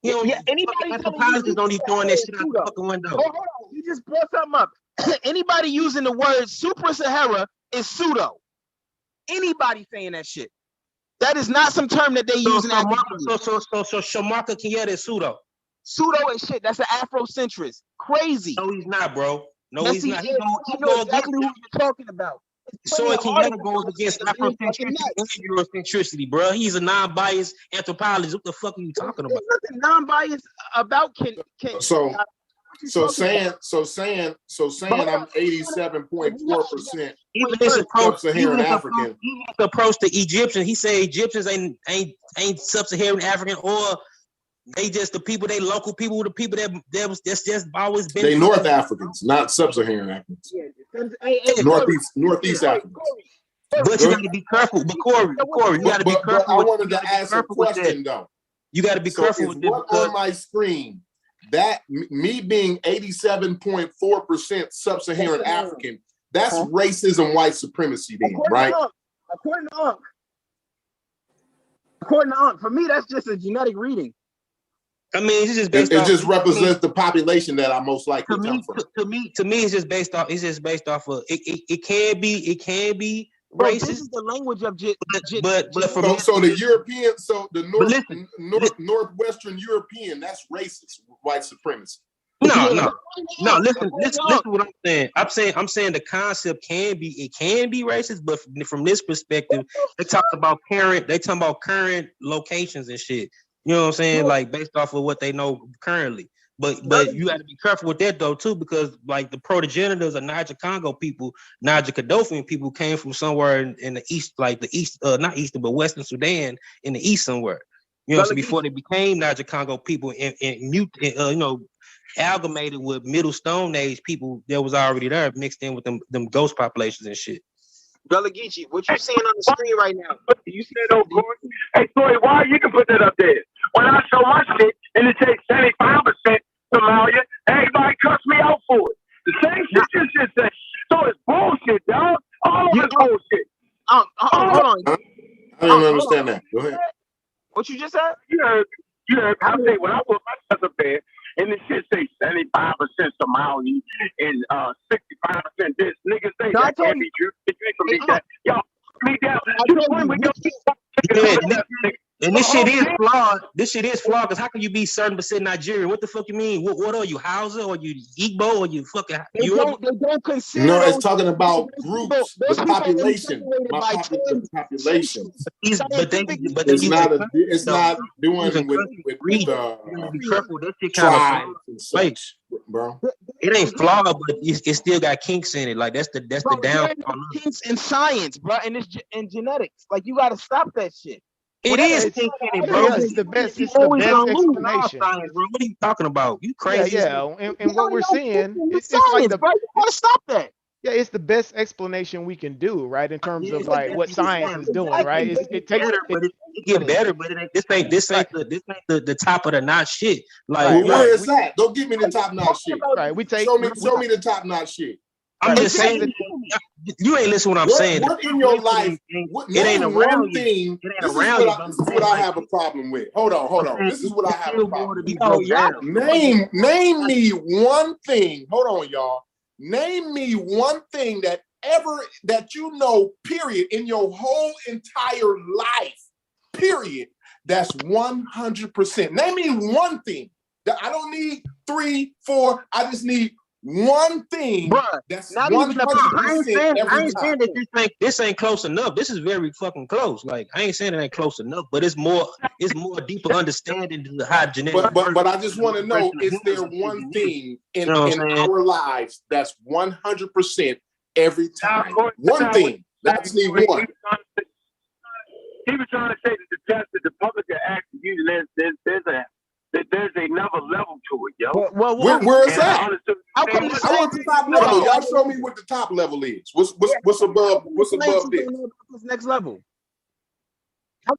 Anthropologists don't be throwing that shit out the fucking window. Hold on, you just brought something up. Anybody using the word Super Sahara is pseudo. Anybody saying that shit. That is not some term that they use in So Shamarka Kenyatta is pseudo. Pseudo and shit. That's an Afrocentrist. Crazy. No, he's not, bro. No, he's not. He knows exactly who you're talking about. Soy Kenyatta goes against Afrocentricity and Eurocentricity, bro. He's a non-biased anthropologist. What the fuck are you talking about? There's nothing non-biased about So saying I'm 87.4% sub-Saharan African. Even his approach to Egyptians, he say Egyptians ain't sub-Saharan African, or they just the people, they local people, the people that's just always been. They North Africans, not sub-Saharan Africans. Northeast Africans. But you got to be careful. But Corey, you got to be careful. I wanted to ask a question though. You got to be careful with this. What on my screen, that me being 87.4% sub-Saharan African, that's racism, white supremacy, then, right? According to Unc, for me, that's just a genetic reading. I mean, it's just based off. It just represents the population that I most likely come from. To me, it's just based off. It's just based off of. It can be racist. This is the language of but so the European, so the northwestern European, that's racist, white supremacy. No. Listen to what I'm saying. I'm saying the concept can be racist, but from this perspective, they talk about current locations and shit. You know what I'm saying? Like based off of what they know currently. But you got to be careful with that though too, because like the protogenitors of Niger Congo people, Niger Kaddofian people came from somewhere in the east, like the east, not eastern, but western Sudan in the east somewhere. You know, so before they became Niger Congo people and amalgamated with Middle Stone Age people that was already there, mixed in with them ghost populations and shit. Brother Geechee, what you seeing on the screen right now? Do you see that? Hey, Corey, why you can put that up there? When I show my shit and it takes 75% Somalia, everybody cuss me out for it. The same shit you just said. So it's bullshit, dog. All of it's bullshit. Hold on. I didn't understand that. Go ahead. What you just said? You heard. I say when I put my stuff up there, and this shit say 75% Somali and 65% this. Niggas say that can't be true. It ain't gonna be that. Y'all, me down. To the point where and this shit is flawed. This shit is flawed because how can you be certain percent Nigerian? What the fuck you mean? What are you, Hausa or you Igbo or you fucking? They don't consider. No, it's talking about groups, the population, population. It's not doing with tribes and such, bro. It ain't flawed, but it still got kinks in it. Like that's the down. Kinks in science, bro, and it's in genetics. Like you got to stop that shit. It is kinks in it, bro. It's the best explanation. Science, bro. What are you talking about? You crazy? Yeah. And what we're seeing, it's like bro. You got to stop that. Yeah, it's the best explanation we can do, right? In terms of like what science is doing, right? It takes better, but it get better, but this ain't the top of the notch shit. Like where is that? Don't give me the top notch shit. Right, show me the top notch shit. I'm just saying that you ain't listening to what I'm saying. What in your life? It ain't around thing. This is what I have a problem with. Hold on. This is what I have a problem with. Name me one thing. Hold on, y'all. Name me one thing that you know, period, in your whole entire life, period, that's 100%. Name me one thing. I don't need 3, 4. I just need one thing. Bruh, that's 100%. I ain't saying that this ain't close enough. This is very fucking close. Like I ain't saying it ain't close enough, but it's more deeper understanding to how genetic. But I just want to know: is there one thing in our lives that's 100% every time? One thing. I just need one. He was trying to say that the test that the public are asking you, there's another level to it, yo. Where is that? I want the top level. Y'all show me what the top level is. What's above? What's above this? What's next level? I'm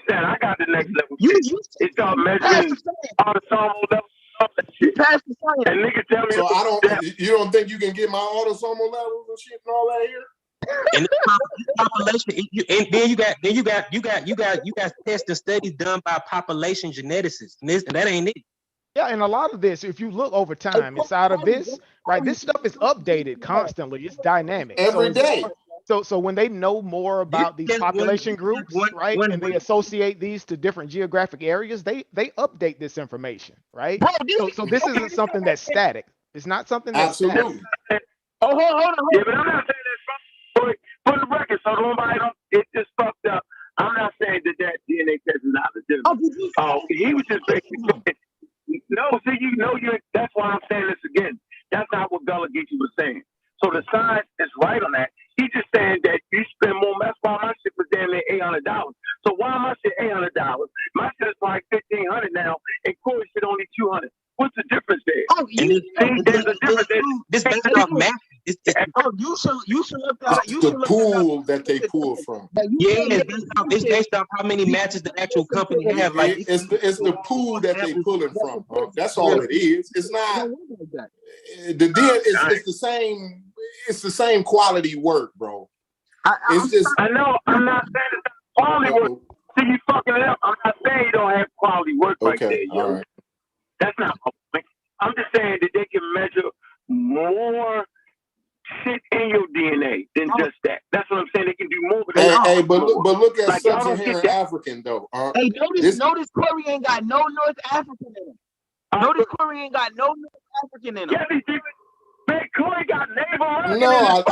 saying I got the next level. It's called measuring autosomal level. You passed the science. And nigga tell me. So you don't think you can get my autosomal levels and shit and all that here? And population, and then you got tests and studies done by population geneticists, and that ain't it. Yeah, and a lot of this, if you look over time inside of this, right, this stuff is updated constantly. It's dynamic every day. So when they know more about these population groups, right, and they associate these to different geographic areas, they update this information, right? So this isn't something that's static. It's not something that's absolutely. Static. Hold on. Yeah, but I'm not saying that. For the record, so nobody it's just fucked up. I'm not saying that DNA test is not legitimate. He was just basically no. See, that's why I'm saying this again. That's not what Gullah Geechee was saying. So the science is right on that. He's just saying that you spend more. That's why my shit was damn near $800. So why my shit $800? My shit is like $1,500 now, and Corey's shit only $200. What's the difference there? There's a difference. This based off math. You should look at the pool that they pull from. Yeah, it's based off how many matches the actual company have. Like it's the pool that they pulling from. That's all it is. It's not the deal. It's the same. It's the same quality work, bro. It's just. I know. I'm not saying it's quality work. See, you fucking it up. I'm not saying you don't have quality work right there, yo. All right. That's not my point. I'm just saying that they can measure more shit in your DNA than just that. That's what I'm saying. They can do more. But look at sub-Saharan African though. Hey, notice Corey ain't got no North African in him. Notice Corey ain't got no North African in him. Yeah, man, Corey got Native American. No, I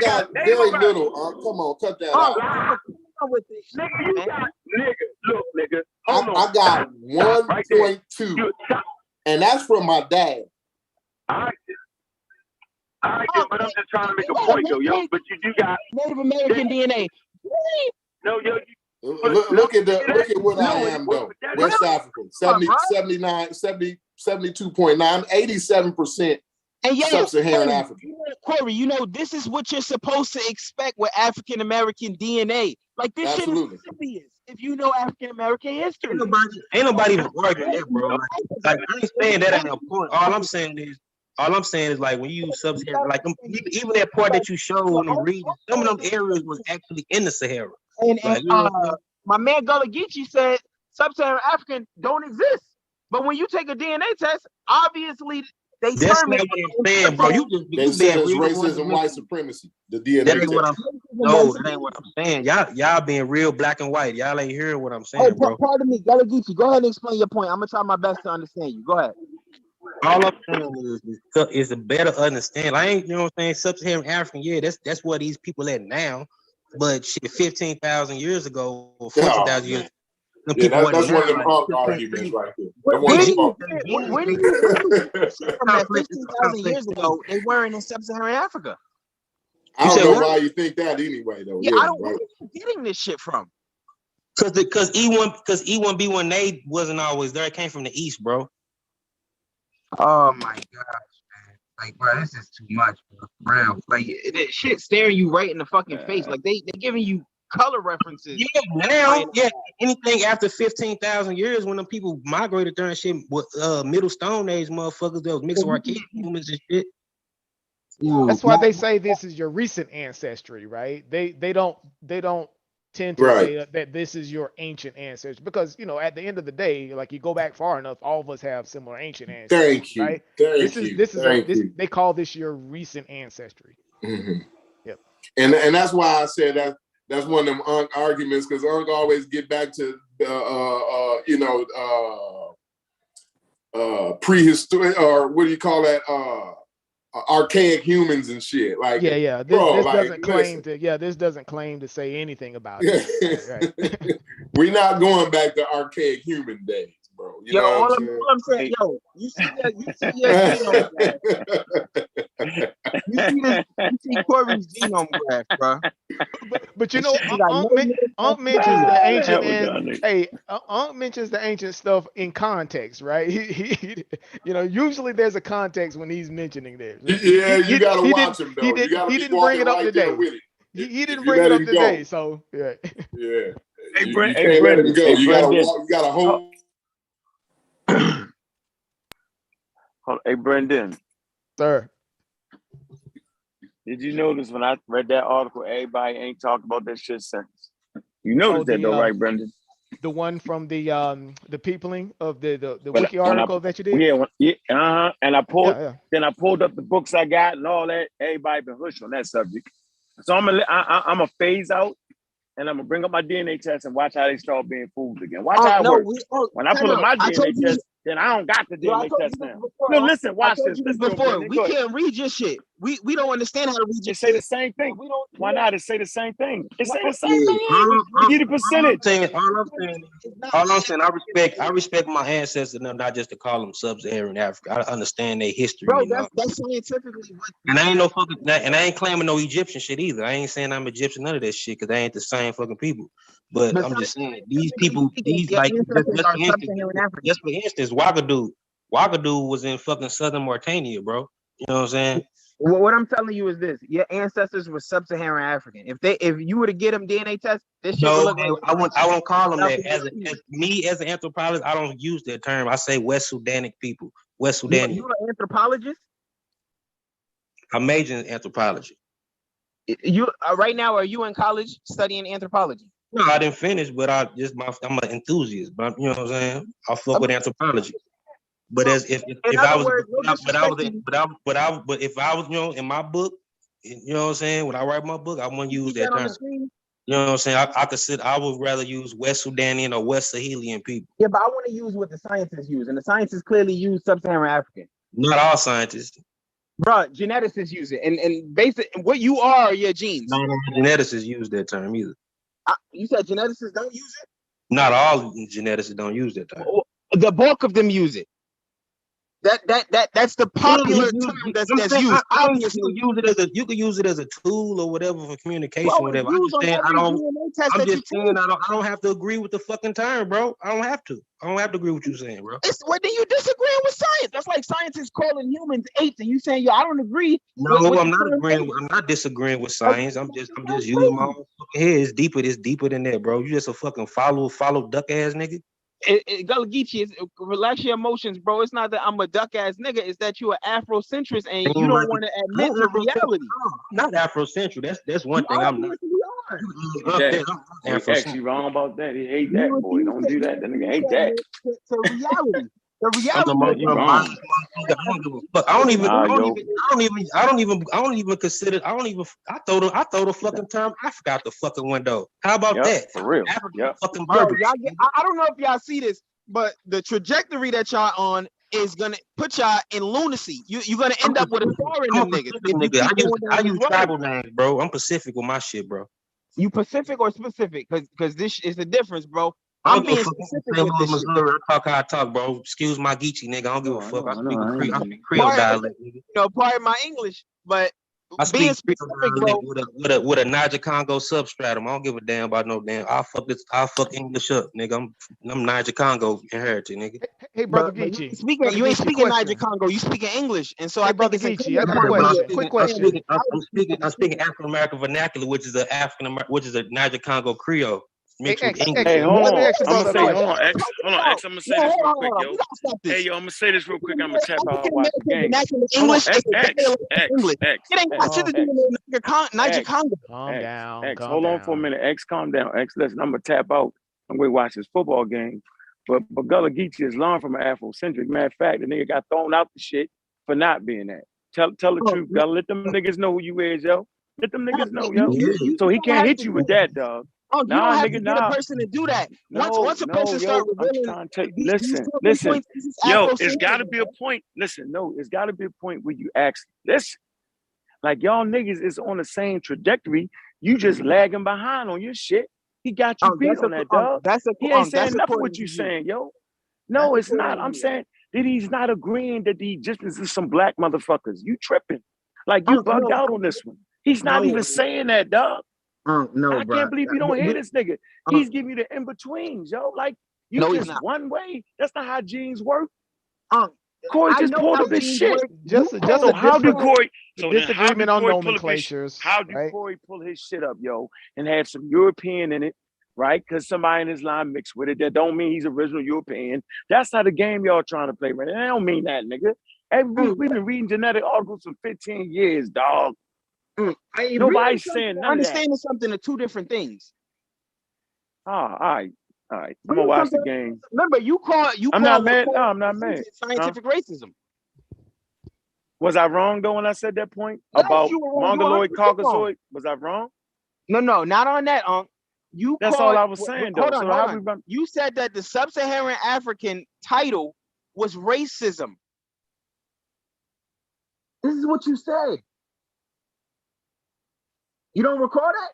got very little. Come on, cut that out. Nigga, you got nigga. Look, nigga. I got 1.2. And that's from my dad. I but I'm just trying to make a point, though, yo. But you do got Native American DNA. No, yo. Look at what I am, though. West African, 79, 70, 72.9, 87% sub-Saharan African. Corey, you know, this is what you're supposed to expect with African American DNA. Like, this shit is obvious if you know African American history. Ain't nobody even arguing that, bro. Like, I ain't saying that ain't a point. All I'm saying is like when you use sub-Saharan, like even that part that you showed on them regions, some of them areas was actually in the Sahara. And like, you know my man Gullah Geechee said sub-Saharan African don't exist. But when you take a DNA test, obviously they That's term not it. what I'm saying, bro. They said it's racism, white supremacy. The DNA that ain't test. what I'm No, that ain't what I'm saying. Y'all being real black and white. Y'all ain't hearing what I'm saying, bro. Pardon me, Gullah Geechee. Go ahead and explain your point. I'm gonna try my best to understand you. Go ahead. All I'm saying is a better understanding. I ain't, you know what I'm saying, sub-Saharan African, yeah, that's where these people at now. But shit, 15,000 years ago, or 14,000 years ago, that's one of them arguments right there. Where do you from that 15,000 years ago, they weren't in sub-Saharan Africa? I don't know why you think that anyway, though. Yeah, I don't know where you're getting this shit from. Because E1B1A wasn't always there. It came from the east, bro. Oh my gosh, man. Like, bro, this is too much, bro. Real. Like, that shit staring you right in the fucking face. Like, they giving you color references. Yeah, now, anything after 15,000 years when them people migrated there and shit with Middle Stone Age motherfuckers that was mixed with archaic humans and shit. That's why they say this is your recent ancestry, right? They don't tend to say that this is your ancient ancestry, because, you know, at the end of the day, like, you go back far enough, all of us have similar ancient ancestry. Thank you. Right? Thank you. They call this your recent ancestry. Mm-hmm. Yep. And that's why I said that's one of them arguments, because Unc always get back to prehistoric, or what do you call that? Archaic humans and shit. Like, this doesn't claim to say anything about it. Right? We're not going back to archaic human days, bro. You know what I'm saying, yo, you see genome graph. You see Corey's genome graph, bro. But you know, Unc mentions the ancient Unc mentions the ancient stuff in context, right? He you know, usually there's a context when he's mentioning this. Yeah, you gotta watch him though. He didn't bring it up today. He didn't bring it up today, so yeah. Yeah. Hey, you can't let him go. You gotta hold. Hey, Brendan. Sir. Did you notice when I read that article, everybody ain't talked about that shit since? You noticed that though, right, Brendan? The one from the peopling of the wiki article that you did? And I pulled up the books I got and all that. Everybody been hushed on that subject. So I'm gonna phase out, and I'm gonna bring up my DNA test and watch how they start being fooled again. Watch how it works. When I put up my DNA test, then I don't got the DNA test now. No, listen, watch this. Before we can't read your shit. We don't understand how to read your shit. Say the same thing. Why not? It say the same thing. It say the same thing. We get a percentage. All I'm saying, I respect my ancestors enough not just to call them sub-Saharan Africa. I understand their history. Bro, that's scientifically what. And I ain't no fucking, and I ain't claiming no Egyptian shit either. I ain't saying I'm Egyptian, none of that shit, because they ain't the same fucking people. But I'm just saying, these people, just for instance, Ouagadougou was in fucking southern Mauritania, bro. You know what I'm saying? Well, what I'm telling you is this: your ancestors were sub-Saharan African. If you were to get them DNA tests, this shit would look like. I won't call them that. As an anthropologist, I don't use that term. I say West Sudanic people. West Sudanian. You an anthropologist? I major in anthropology. You right now? Are you in college studying anthropology? No, I didn't finish, but I'm an enthusiast. But you know what I'm saying? I fuck with anthropology. But if I was, you know, in my book, you know what I'm saying? When I write my book, I want to use that term. You know what I'm saying? I would rather use West Sudanian or West Sahelian people. Yeah, but I want to use what the scientists use, and the scientists clearly use sub-Saharan African. Not all scientists. Bro, geneticists use it, and basically what you are your genes. No, geneticists use that term either. You said geneticists don't use it? Not all geneticists don't use that term. The bulk of them use it. That's the popular term that's used. Obviously, you could use it as a tool or whatever for communication, whatever. I'm just saying, I don't have to agree with the fucking term, bro. I don't have to agree with you saying, bro. It's what then you disagreeing with science. That's like scientists calling humans apes, and you saying, yo, I don't agree. No, I'm not agreeing. I'm not disagreeing with science. I'm just using my own fucking head. It's deeper than that, bro. You just a fucking follow duck ass nigga. Gullah Geechee, relax your emotions, bro. It's not that I'm a duck ass nigga. It's that you are Afrocentrist and you don't want to admit to reality. Not Afrocentric. That's one thing I'm not. He's actually wrong about that. He hate that, boy. Don't do that. The nigga hate that. To reality. The reality. I throw the fucking term Africa out the fucking window. How about that? For real. Fucking barbers. I don't know if y'all see this, but the trajectory that y'all on is gonna put y'all in lunacy. You're gonna end up with a star in them niggas. I use tribal names, bro. I'm Pacific with my shit, bro. You Pacific or specific? Because this is the difference, bro. I'm being specific with this shit. I talk how I talk, bro. Excuse my Geechee, nigga. I don't give a fuck. I speak Creole dialect, nigga. You know, pardon my English, but I speak specific, bro. with a Niger Congo substratum. I don't give a damn about no damn. I'll fuck English up, nigga. I'm Niger Congo inherited, nigga. Hey, brother Geechee. You ain't speaking Niger Congo. You speaking English, and so I brother Geechee. Quick question. I'm speaking African American vernacular, which is a Niger Congo Creole. Hey, hold on. X. I'm gonna say this real quick, yo. Hey, yo, I'm gonna say this real quick. I'm gonna tap out and watch the game. English X. It ain't got shit to do with Niger Congo. Calm down. X, hold on for a minute. X, calm down. X, listen, I'm gonna tap out. I'm going to watch this football game. But Gullah Geechee is learned from an Afrocentric. Matter of fact, the nigga got thrown out the shit for not being that. Tell the truth, Gullah. Let them niggas know who you is, yo. Let them niggas know, yo. So he can't hit you with that, dog. Oh, you don't have to get a person to do that. Once a person starts revealing, listen. Yo, it's got to be a point. Listen, no, it's got to be a point where you ask this. Like y'all niggas is on the same trajectory. You just lagging behind on your shit. He got you beat on that, dog. He ain't saying nothing what you saying, yo. No, it's not. I'm saying that he's not agreeing that the existence is some black motherfuckers. You tripping. Like you bugged out on this one. He's not even saying that, dog. No, I can't believe you don't hear this nigga. He's giving you the in-betweens, yo. Like, you just one way. That's not how genes work. Corey just pulled up his shit. So how did Corey... So disagreement on nomenclatures. How did Corey pull his shit up, yo, and have some European in it, right? Because somebody in his line mixed with it. That don't mean he's original European. That's not the game y'all trying to play, right? I don't mean that, nigga. Every week we've been reading genetic articles for 15 years, dog. Nobody's saying none of that. Understanding something are two different things. All right. I'm gonna watch the game. Remember, I'm not mad. No, I'm not mad. Scientific racism. Was I wrong though when I said that point about Mongoloid, Caucasoid? Was I wrong? No, not on that, That's all I was saying though. Hold on. You said that the sub-Saharan African title was racism. This is what you said. You don't recall that?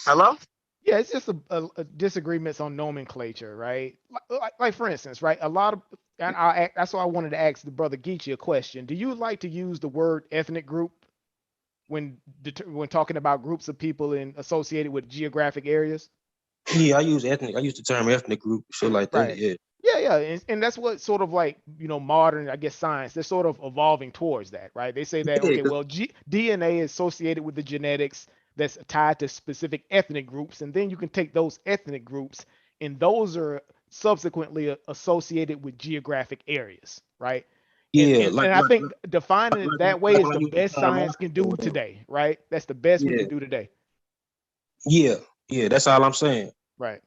Hello? Yeah, it's just a disagreements on nomenclature, right? Like for instance, right? A lot of, and that's why I wanted to ask the brother Geechee a question. Do you like to use the word ethnic group when talking about groups of people associated with geographic areas? Yeah, I use ethnic. I use the term ethnic group, shit like that. Right. Yeah. Yeah, and that's what sort of like, modern, I guess, science, they're sort of evolving towards that, right? They say that, okay, well, DNA is associated with the genetics that's tied to specific ethnic groups, and then you can take those ethnic groups, and those are subsequently associated with geographic areas, right? Yeah, and I think defining it that way is the best science can do today, right? That's the best we can do today. Yeah, that's all I'm saying. Right.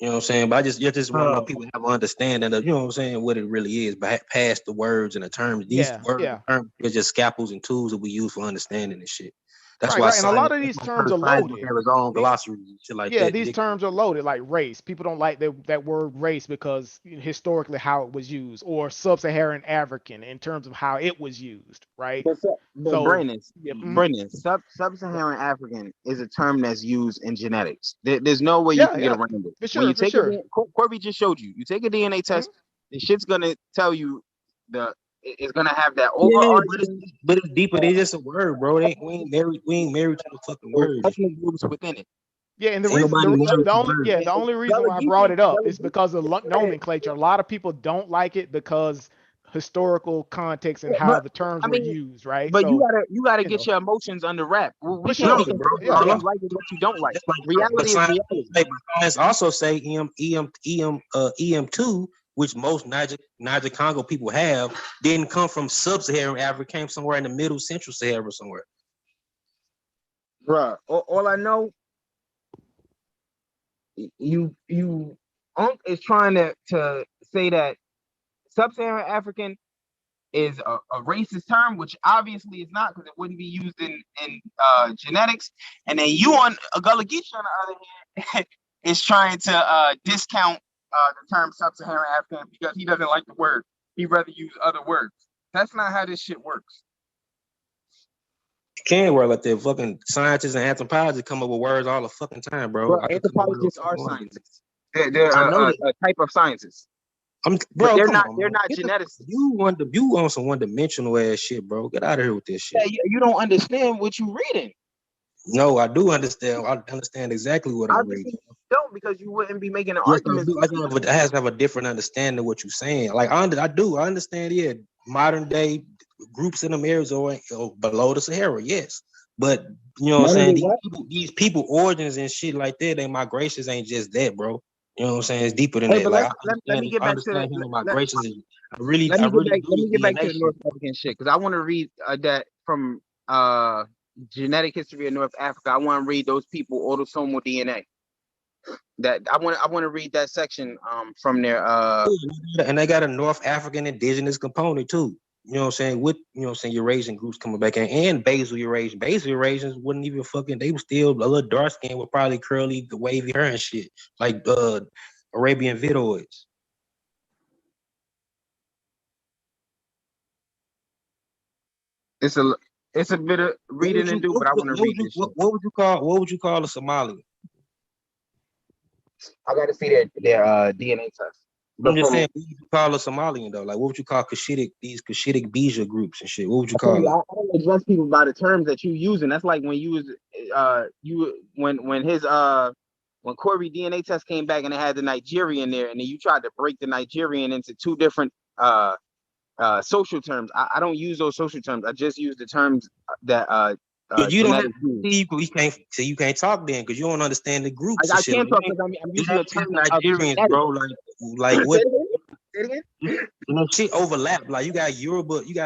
You know what I'm saying? But I just want to know people have an understanding of, you know what I'm saying, what it really is, past the words and the terms. These words and terms are just scalpels and tools that we use for understanding this shit. That's Right, why right. And a lot science, of that's these why terms are science will loaded. have its own glossary and shit like Yeah, that. these terms are loaded, like race. People don't like that word race because historically how it was used, or sub-Saharan African in terms of how it was used, right? But So, Brandon, sub-Saharan African is a term that's used in genetics. There's no way you yeah, can yeah, get around it. for When you sure, for take sure. Corby just showed you. You take a DNA test, the shit's gonna tell you it's gonna have that Yeah, overarching. but it's deeper than just a word, bro. We ain't married to the fucking word. Ethnic groups within it. Yeah, and the Ain't reason, nobody married to the word. the only reason why I brought it up is because of nomenclature. A lot of people don't like it because historical context and how But the terms I were mean, used, right? but you So, gotta you get know, your emotions under wrap. We for sure. can Yeah, what yeah. you like and what you don't like. That's like, but Reality is reality. science also say EM2, which most Niger Congo people have, didn't come from sub-Saharan Africa, came somewhere in the middle central Sahara somewhere. Bruh, all I know, you Unc is trying to say that sub-Saharan African is a racist term, which obviously is not, because it wouldn't be used in genetics. And then you on Gullah Geechee, on the other hand, is trying to discount the term sub-Saharan African because he doesn't like the word. He'd rather use other words. That's not how this shit works. It can work like that. Fucking scientists and anthropologists come up with words all the fucking time, bro. Bro, anthropologists are scientists. They're I know a type of scientists. Bro, but they're come not. on, They're man. not geneticists. You on some one-dimensional ass shit, bro. Get out of here with this shit. Yeah, you don't understand what you're reading. No, I do understand. I understand exactly what I'm reading. Obviously, you don't, because you wouldn't be making an Yes, argument. I have to have a different understanding of what you're saying. Like I understand. Yeah, modern day groups in them areas are below the Sahara. Yes, but you know what I'm saying. These people origins and shit like that. They migrations ain't just that, bro. You know what I'm saying? It's deeper than that. Like let me get back to human migrations. Let me get back to the North African shit, because I want to read that from genetic history of North Africa. I want to read those people autosomal DNA. That I want to read that section from their and they got a North African indigenous component too. You know what I'm saying? With Eurasian groups coming back in, and basal Eurasian. Basal Eurasians wouldn't even they were still a little dark skinned with probably curly, wavy hair and shit. Like Arabian Vidoids. It's a bit of reading to do, but I want to read this shit. What would you call a Somali? I got to see their DNA test. I'm just saying, what would you call a Somalian though? Like, what would you call these Cushitic Bija groups and shit? What would you call them? I don't address people by the terms that you using. That's like when you was when Corey DNA test came back and it had the Nigerian there, and then you tried to break the Nigerian into two different social terms. I don't use those social terms. I just use the terms that but you don't have you can't talk then because you don't understand the groups. I can't talk because I'm using the term Nigerians, bro. Like what? Say it again? You know, shit overlap. Like you got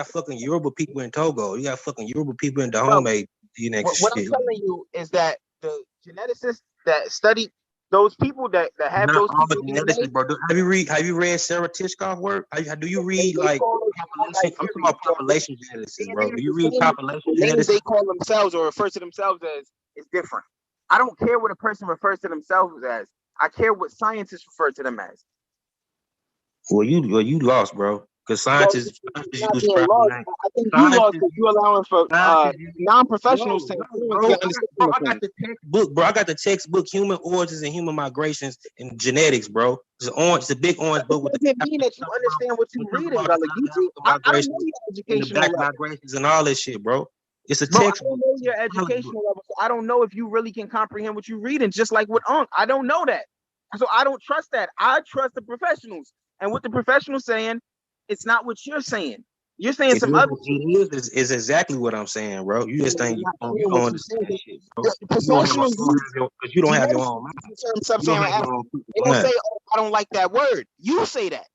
fucking Yoruba people in Togo. You got fucking Yoruba people in Dahomey. What I'm telling you is that the geneticists that study those people that have not those all people geneticists, bro. Have you read Sarah Tishkoff work? Do you read like population? I'm talking about population geneticists, bro. Do you read population geneticists? They call themselves or refer to themselves as is different. I don't care what a person refers to themselves as. I care what scientists refer to them as. Well, you lost, bro. Because scientists use proper names. I think you lost because you're allowing for non-professionals to I got the textbook, bro. I got the textbook, Human Origins and Human Migrations and Genetics, bro. It's a big orange book with the mean that you understand what you're reading, Gullah Geechee. I don't know your educational level. Migrations and all this shit, bro. It's a text. I textbook. don't know your educational level, so I don't know if you really can comprehend what you're reading. Just like with Unc, I don't know that, so I don't trust that. I trust the professionals, and what the professionals saying, it's not what you're saying. You're saying some other shit. It is exactly what I'm saying, bro. You just think you don't understand shit, bro. Professionals, because you don't have your own mind. They don't say, "Oh, I don't like that word." You say that.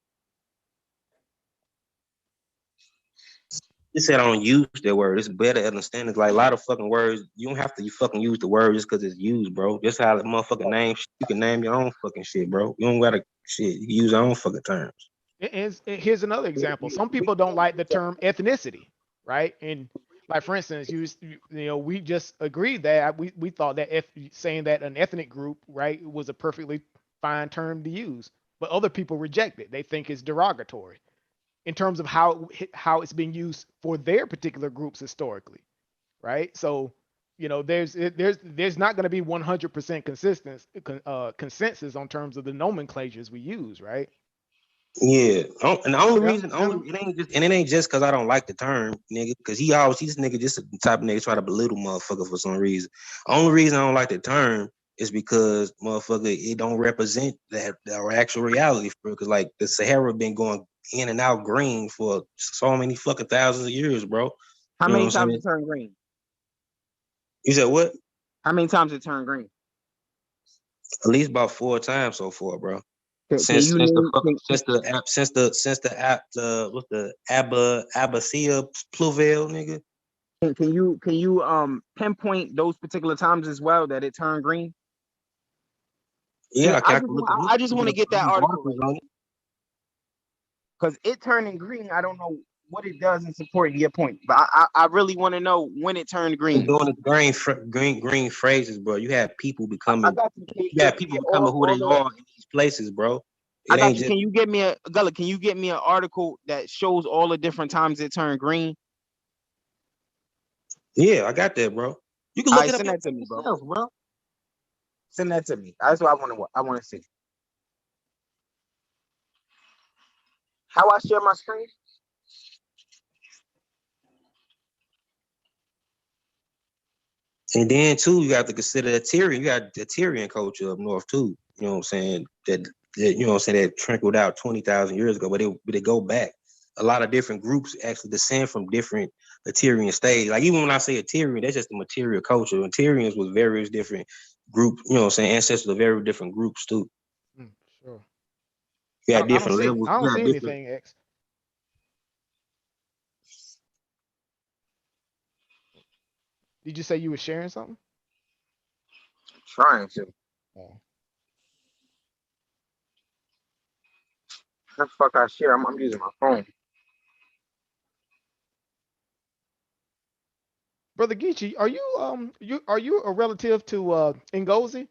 You said I don't use that word. It's better to understand. It's like a lot of fucking words. You don't have to fucking use the word just because it's used, bro. Just how the motherfucking name. You can name your own fucking shit, bro. You don't gotta shit. You can use your own fucking terms. Here's another example. Some people don't like the term ethnicity, right? And Like for instance, we just agreed that we thought that if saying that an ethnic group, right, was a perfectly fine term to use, but other people reject it. They think it's derogatory in terms of how it's being used for their particular groups historically, right? So, there's not going to be 100% consensus on terms of the nomenclatures we use, right? Yeah, and the only reason, it ain't just because I don't like the term, nigga. Because he's nigga just the type of nigga try to belittle motherfucker for some reason. Only reason I don't like the term is because motherfucker it don't represent that our actual reality. Because like the Sahara been going in and out green for so many fucking thousands of years, bro. How many times it turned green? You said what? How many times it turned green? At least about 4 times so far, bro. Since the Abacia pluvial, nigga. Can you pinpoint those particular times as well that it turned green? Yeah, I just want to get that article because it turning green. I don't know what it does in supporting your point, but I really want to know when it turned green. Doing the green phrases, bro. You have people becoming who they are in these places, bro. I got you. Can you get me an article that shows all the different times it turned green? Yeah, I got that, bro. You can look it up. Send that to me, bro. Send that to me. That's what I want to see. How I share my screen? And then too, you have to consider the Tyrian. You got the Tyrian culture up north too. You know what I'm saying? That that trickled out 20,000 years ago, but they go back. A lot of different groups actually descend from different Tyrian states. Like even when I say a Tyrian, that's just the material culture. And Tyrians was various different groups. You know what I'm saying? Ancestors of very different groups too. Sure. You got different levels. I don't see anything, X. Did you say you were sharing something? Trying to. Oh. The fuck I share? I'm using my phone. Brother Geechee, are you a relative to Ngozi?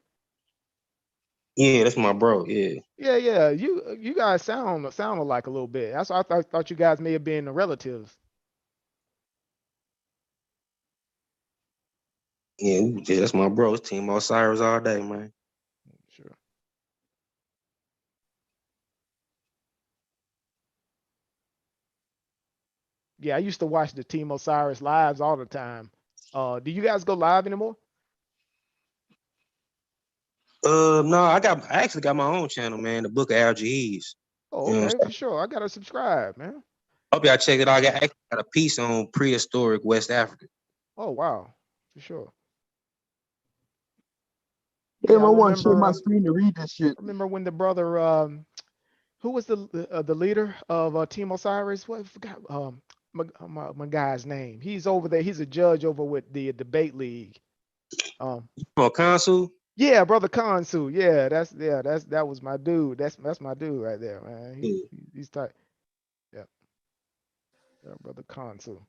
Yeah, that's my bro. Yeah. Yeah. You guys sound alike a little bit. That's why I thought you guys may have been relatives. Yeah, that's my bro. It's Team Osiris all day, man. Sure. Yeah, I used to watch the Team Osiris lives all the time. Do you guys go live anymore? No, I actually got my own channel, man. The Book of RGEs. Oh, okay, for sure. I gotta subscribe, man. Hope y'all check it out. I got a piece on prehistoric West Africa. Oh wow, for sure. Yeah, I want to share my screen to read this shit. I remember when the brother, who was the leader of Team Osiris? What I forgot my guy's name. He's over there. He's a judge over with the debate league. Consul. Yeah, brother Consul. Yeah, that was my dude. That's my dude right there, man. He's tight. Yeah, brother Consul.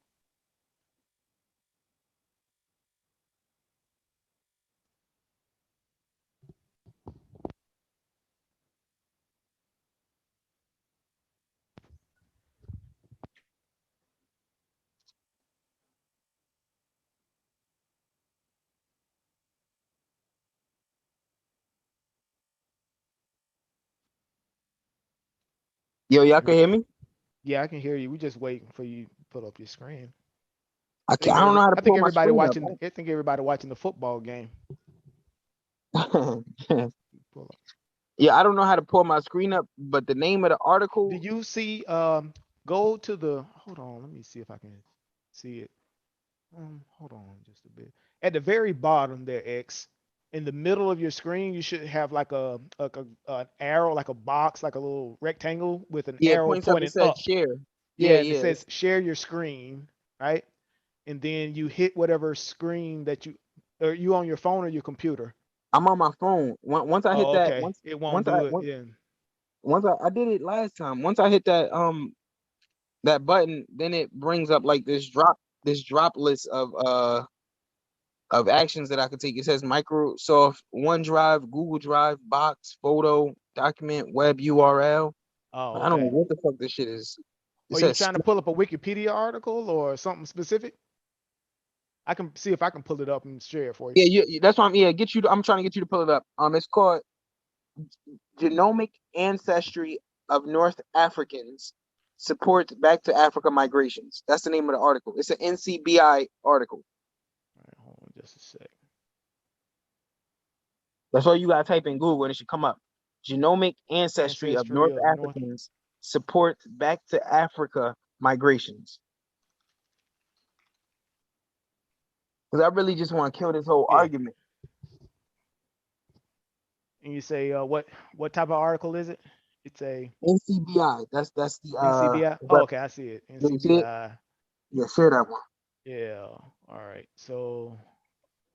Yo, y'all can hear me? Yeah, I can hear you. We just waiting for you to put up your screen. I don't know how to pull my screen up. I think everybody watching the football game. Yeah, I don't know how to pull my screen up, but the name of the article. Do you see? Go to the. Hold on. Let me see if I can see it. Hold on just a bit. At the very bottom there, X. In the middle of your screen, you should have like an arrow, like a box, like a little rectangle with an arrow pointing up. Share. Yeah, it says share your screen, right? And then you hit whatever screen that are you on your phone or your computer? I'm on my phone. Once I hit that, it won't do it. Yeah. Once I did it last time. Once I hit that that button, then it brings up like this drop droplets of actions that I could take. It says Microsoft OneDrive, Google Drive, Box, Photo, Document, Web URL. Oh, I don't know okay. what the fuck this shit is. It Are you says trying to pull up a Wikipedia article or something specific? I can see if I can pull it up and share it for you. yeah, that's why I'm trying to get you to pull it up. It's called Genomic Ancestry of North Africans Supports Back to Africa Migrations. That's the name of the article. It's an NCBI article. All right, hold on just a sec. That's all you gotta type in Google and it should come up. Genomic Ancestry of North Africans Supports Back to Africa Migrations. Because I really just want to kill this whole argument. And you say what type of article is it? It's a NCBI. That's the NCBI. Oh, okay, I see it. NCBI. Yeah, share that one. Yeah. All right. So,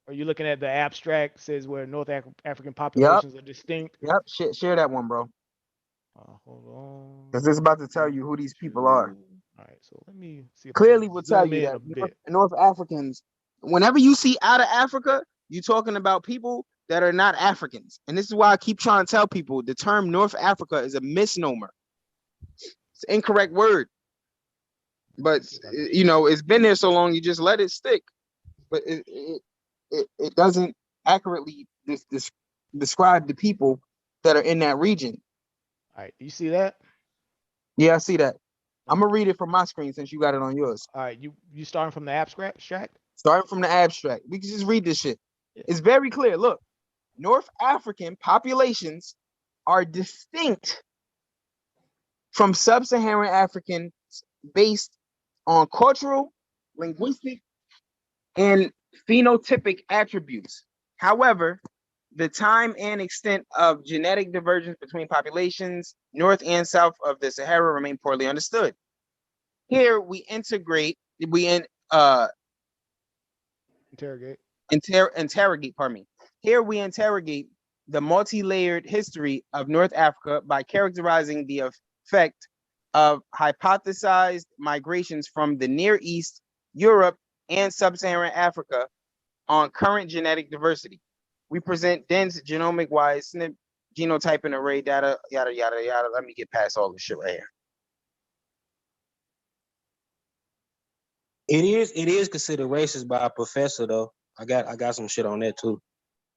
are you looking at the abstract? Says where North African populations are distinct. Yep. Share that one, bro. Hold on. Because it's about to tell you who these people are. All right. So let me see. If Clearly, will tell you that North Africans. Whenever you see out of Africa, you're talking about people that are not Africans. And this is why I keep trying to tell people the term North Africa is a misnomer. It's an incorrect word. But, it's been there so long, you just let it stick. But it doesn't accurately describe the people that are in that region. All right. You see that? Yeah, I see that. I'm going to read it from my screen since you got it on yours. All right. You starting from the abstract? Starting from the abstract. We can just read this shit. It's very clear. Look, North African populations are distinct from sub-Saharan Africans based on cultural, linguistic, and phenotypic attributes. However, the time and extent of genetic divergence between populations, north and south of the Sahara, remain poorly understood. Here we interrogate, Here we interrogate the multi-layered history of North Africa by characterizing the effect of hypothesized migrations from the Near East, Europe, and Sub-Saharan Africa on current genetic diversity. We present dense genomic-wise SNP genotype and array data, yada, yada, yada. Let me get past all this shit right here. It is considered racist by a professor though. I got some shit on that too.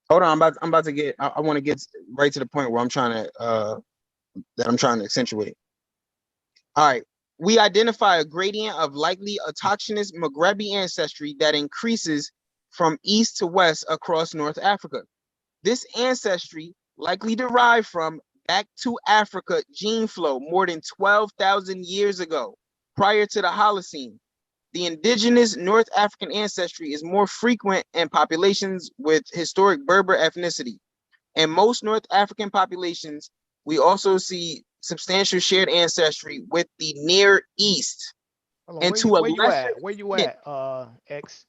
Hold on, I'm about to get. I want to get right to the point where I'm trying to accentuate. All right, we identify a gradient of likely autochthonous Maghrebi ancestry that increases from east to west across North Africa. This ancestry likely derived from back to Africa gene flow more than 12,000 years ago, prior to the Holocene. The indigenous North African ancestry is more frequent in populations with historic Berber ethnicity. In most North African populations, we also see substantial shared ancestry with the Near East. And to a lesser where you at, X?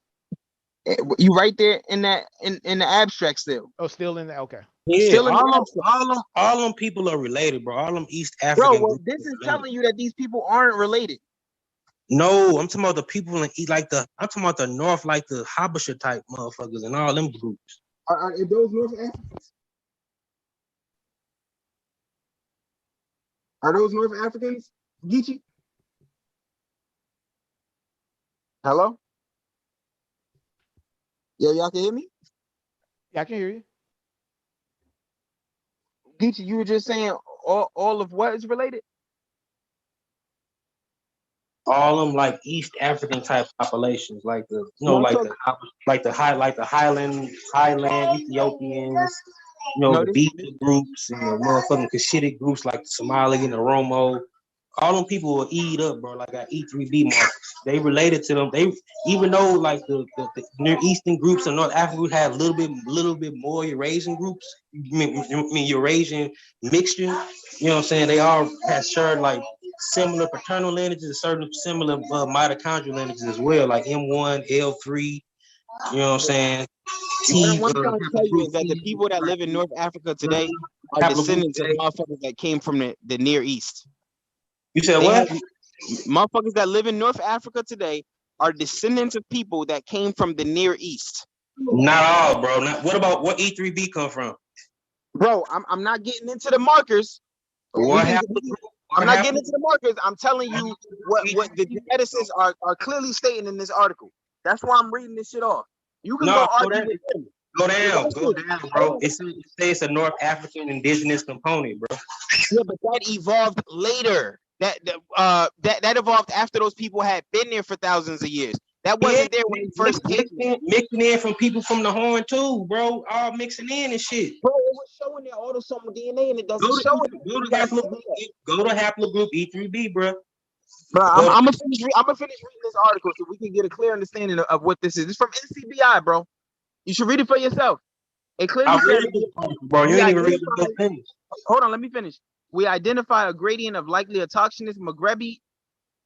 You right there in the abstract still. Oh, still in there. Okay. Yeah, still in all them people are related, bro. All them East African. Bro, this is telling you that these people aren't related. No, I'm talking about the people in East, I'm talking about the North, like the Habesha type motherfuckers and all them groups. Are those North Africans? Are those North Africans, Geechee? Hello? Yeah, y'all can hear me? Yeah, I can hear you. Geechee, you were just saying all of what is related? All them like East African type populations, like the Highland Ethiopians, the Beat groups and the motherfucking Cushitic groups like the Somali and the Oromo. All them people will eat up, bro. Like got E3B markers. They related to them. They even though like the Near Eastern groups in North Africa would have a little bit more Eurasian groups. I mean Eurasian mixture. You know what I'm saying? They all have shared like similar paternal lineages, certain similar mitochondrial lineages as well, like M1, L3. You know what I'm saying? What I'm trying to tell you is that the people that live in North Africa today are descendants of motherfuckers that came from the Near East. You said what? Motherfuckers that live in North Africa today are descendants of people that came from the Near East. Not all, bro. What about what E3B come from? Bro, I'm not getting into the markers. I'm not getting into the markers. I'm telling you what the geneticists are clearly stating in this article. That's why I'm reading this shit off. You can go argue with them. Go down, bro. It says it's a North African indigenous component, bro. Yeah, but that evolved later. That evolved after those people had been there for thousands of years. That wasn't there when he first came. Mixing in from people from the Horn too, bro. All mixing in and shit. Bro, it was showing their autosomal DNA and it doesn't show it. Go to haplogroup E3B, bro. Bro, I'm gonna finish reading this article so we can get a clear understanding of what this is. It's from NCBI, bro. You should read it for yourself. It clearly says, bro, you ain't even read it. Hold on, let me finish. We identify a gradient of likely autochthonous Maghrebi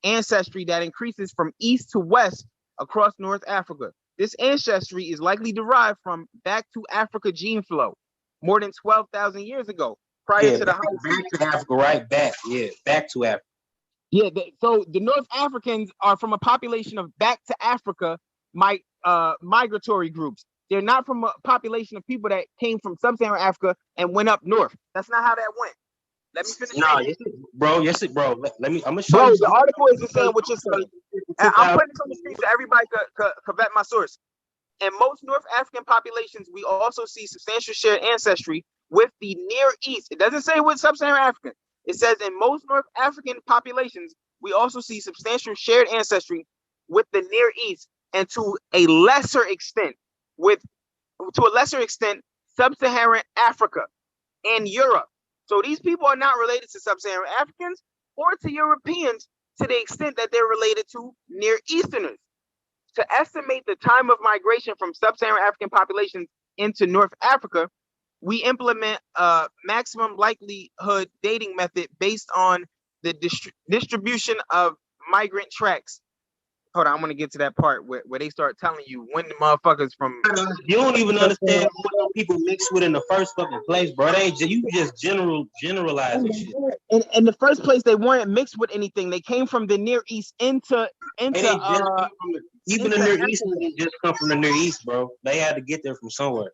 ancestry that increases from east to west across North Africa. This ancestry is likely derived from back to Africa gene flow more than 12,000 years ago, prior to the back to Africa, right? Back to Africa. Yeah, so the North Africans are from a population of back to Africa migratory groups. They're not from a population of people that came from sub-Saharan Africa and went up north. That's not how that went. Let me finish. No, yes, bro. Let me. I'm gonna show you. You the article is just saying what you're saying. And I'm putting this on the screen so everybody could vet my source. In most North African populations, we also see substantial shared ancestry with the Near East. It doesn't say with sub-Saharan African. It says in most North African populations, we also see substantial shared ancestry with the Near East, and to a lesser extent, sub-Saharan Africa and Europe. So these people are not related to sub-Saharan Africans or to Europeans to the extent that they're related to Near Easterners. To estimate the time of migration from sub-Saharan African populations into North Africa, we implement a maximum likelihood dating method based on the distribution of migrant tracks. Hold on, I'm gonna get to that part where they start telling you when the motherfuckers from. You don't even understand what people mix with in the first fucking place, bro. You just generalizing shit. In the first place, they weren't mixed with anything. They came from the Near East into even the Near East didn't just come from the Near East, bro. They had to get there from somewhere.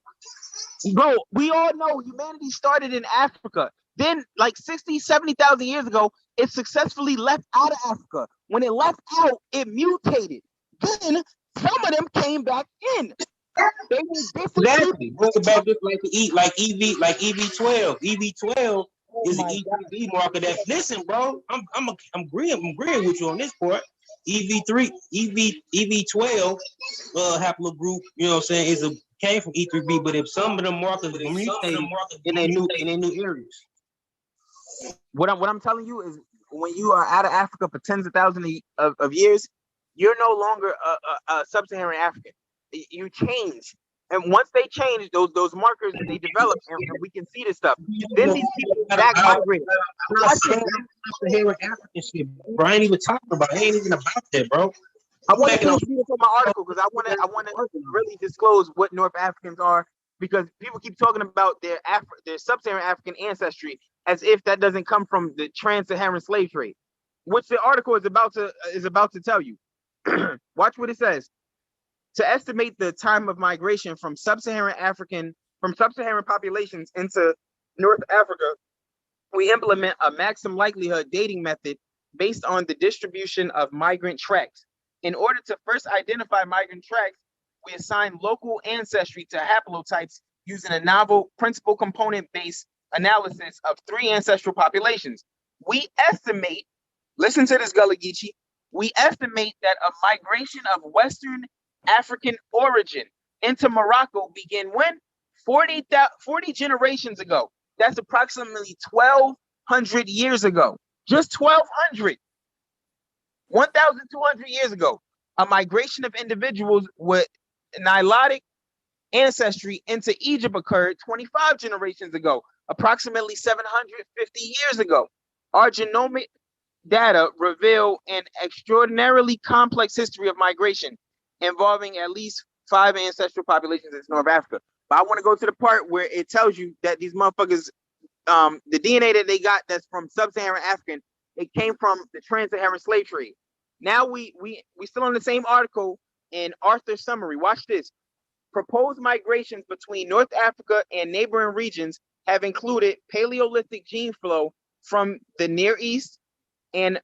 Bro, we all know humanity started in Africa. Then, like 60, 70,000 years ago, it successfully left out of Africa. When it left out, it mutated. Then some of them came back in. They were different. Exactly. Look about this like EV12. EV12 is an EV marker that. Listen, bro, I'm agreeing with you on this part. EV12 haplogroup, you know what I'm saying, came from E3B, but if some of them markers mutated in a new areas. What I'm telling you is, when you are out of Africa for tens of thousands of years, you're no longer a sub-Saharan African. You change, and once they change, those markers they develop, and we can see this stuff. Then these people back migrate. Sub-Saharan African shit, bro. I ain't even talking about. It ain't even about that, bro. I want to finish reading from my article because I want to really disclose what North Africans are, because people keep talking about their sub-Saharan African ancestry as if that doesn't come from the trans-Saharan slave trade, which the article is about to tell you. Watch what it says. To estimate the time of migration from sub-Saharan populations into North Africa, we implement a maximum likelihood dating method based on the distribution of migrant tracks. In order to first identify migrant tracks, we assign local ancestry to haplotypes using a novel principal component-based analysis of 3 ancestral populations. We estimate, listen to this, Gullah Geechee, we estimate that a migration of Western African origin into Morocco began when? 40 generations ago. That's approximately 1,200 years ago. Just 1,200. 1,200 years ago. A migration of individuals with Nilotic ancestry into Egypt occurred 25 generations ago, approximately 750 years ago. Our genomic data reveal an extraordinarily complex history of migration involving at least 5 ancestral populations in North Africa. But I want to go to the part where it tells you that these motherfuckers, the DNA that they got that's from sub-Saharan African, it came from the trans-Saharan slave trade. Now we still on the same article in Arthur's summary. Watch this. Proposed migrations between North Africa and neighboring regions have included Paleolithic gene flow from the Near East and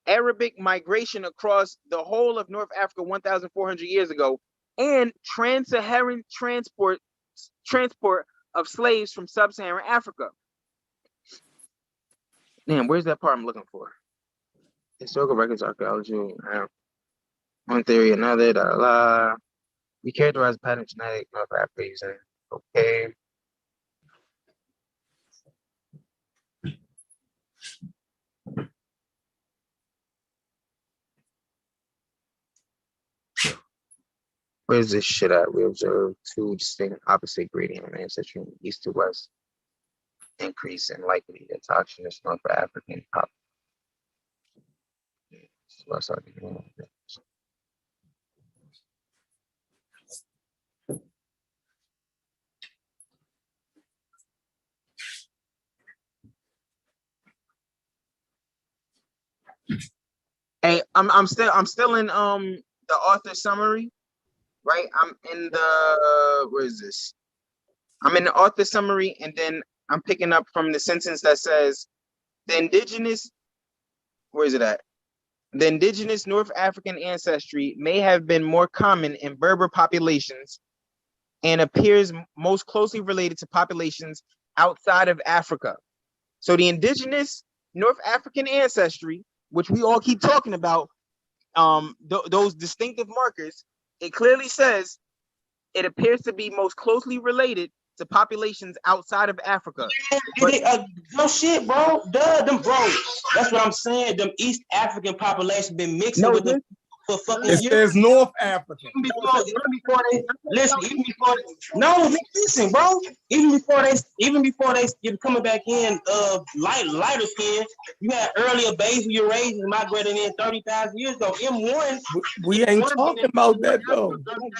Arabic migration across the whole of North Africa 1,400 years ago, and trans-Saharan transport of slaves from sub-Saharan Africa. Damn, where's that part I'm looking for? Historical records, archaeology, one theory, another, da la. We characterize pattern genetic North Africa using okay. Where's this shit at? We observe two distinct opposite gradient ancestry from east to west. Increase in likely autochthonous North African pop. Hey, I'm still in the author summary, right? I'm in the where is this? I'm in the author summary, and then I'm picking up from the sentence that says the indigenous, where is it at? The indigenous North African ancestry may have been more common in Berber populations and appears most closely related to populations outside of Africa. So the indigenous North African ancestry, which we all keep talking about, those distinctive markers, it clearly says it appears to be most closely related to populations outside of Africa. No shit, bro. Duh, them bro. That's what I'm saying. Them East African population been mixing with them for fucking years. It says North Africa. Even before they listen, listen, bro. Even before they get coming back in, lighter skin, you had earlier babes who you raised and migrated in 30,000 years ago. M1. We ain't talking about that though.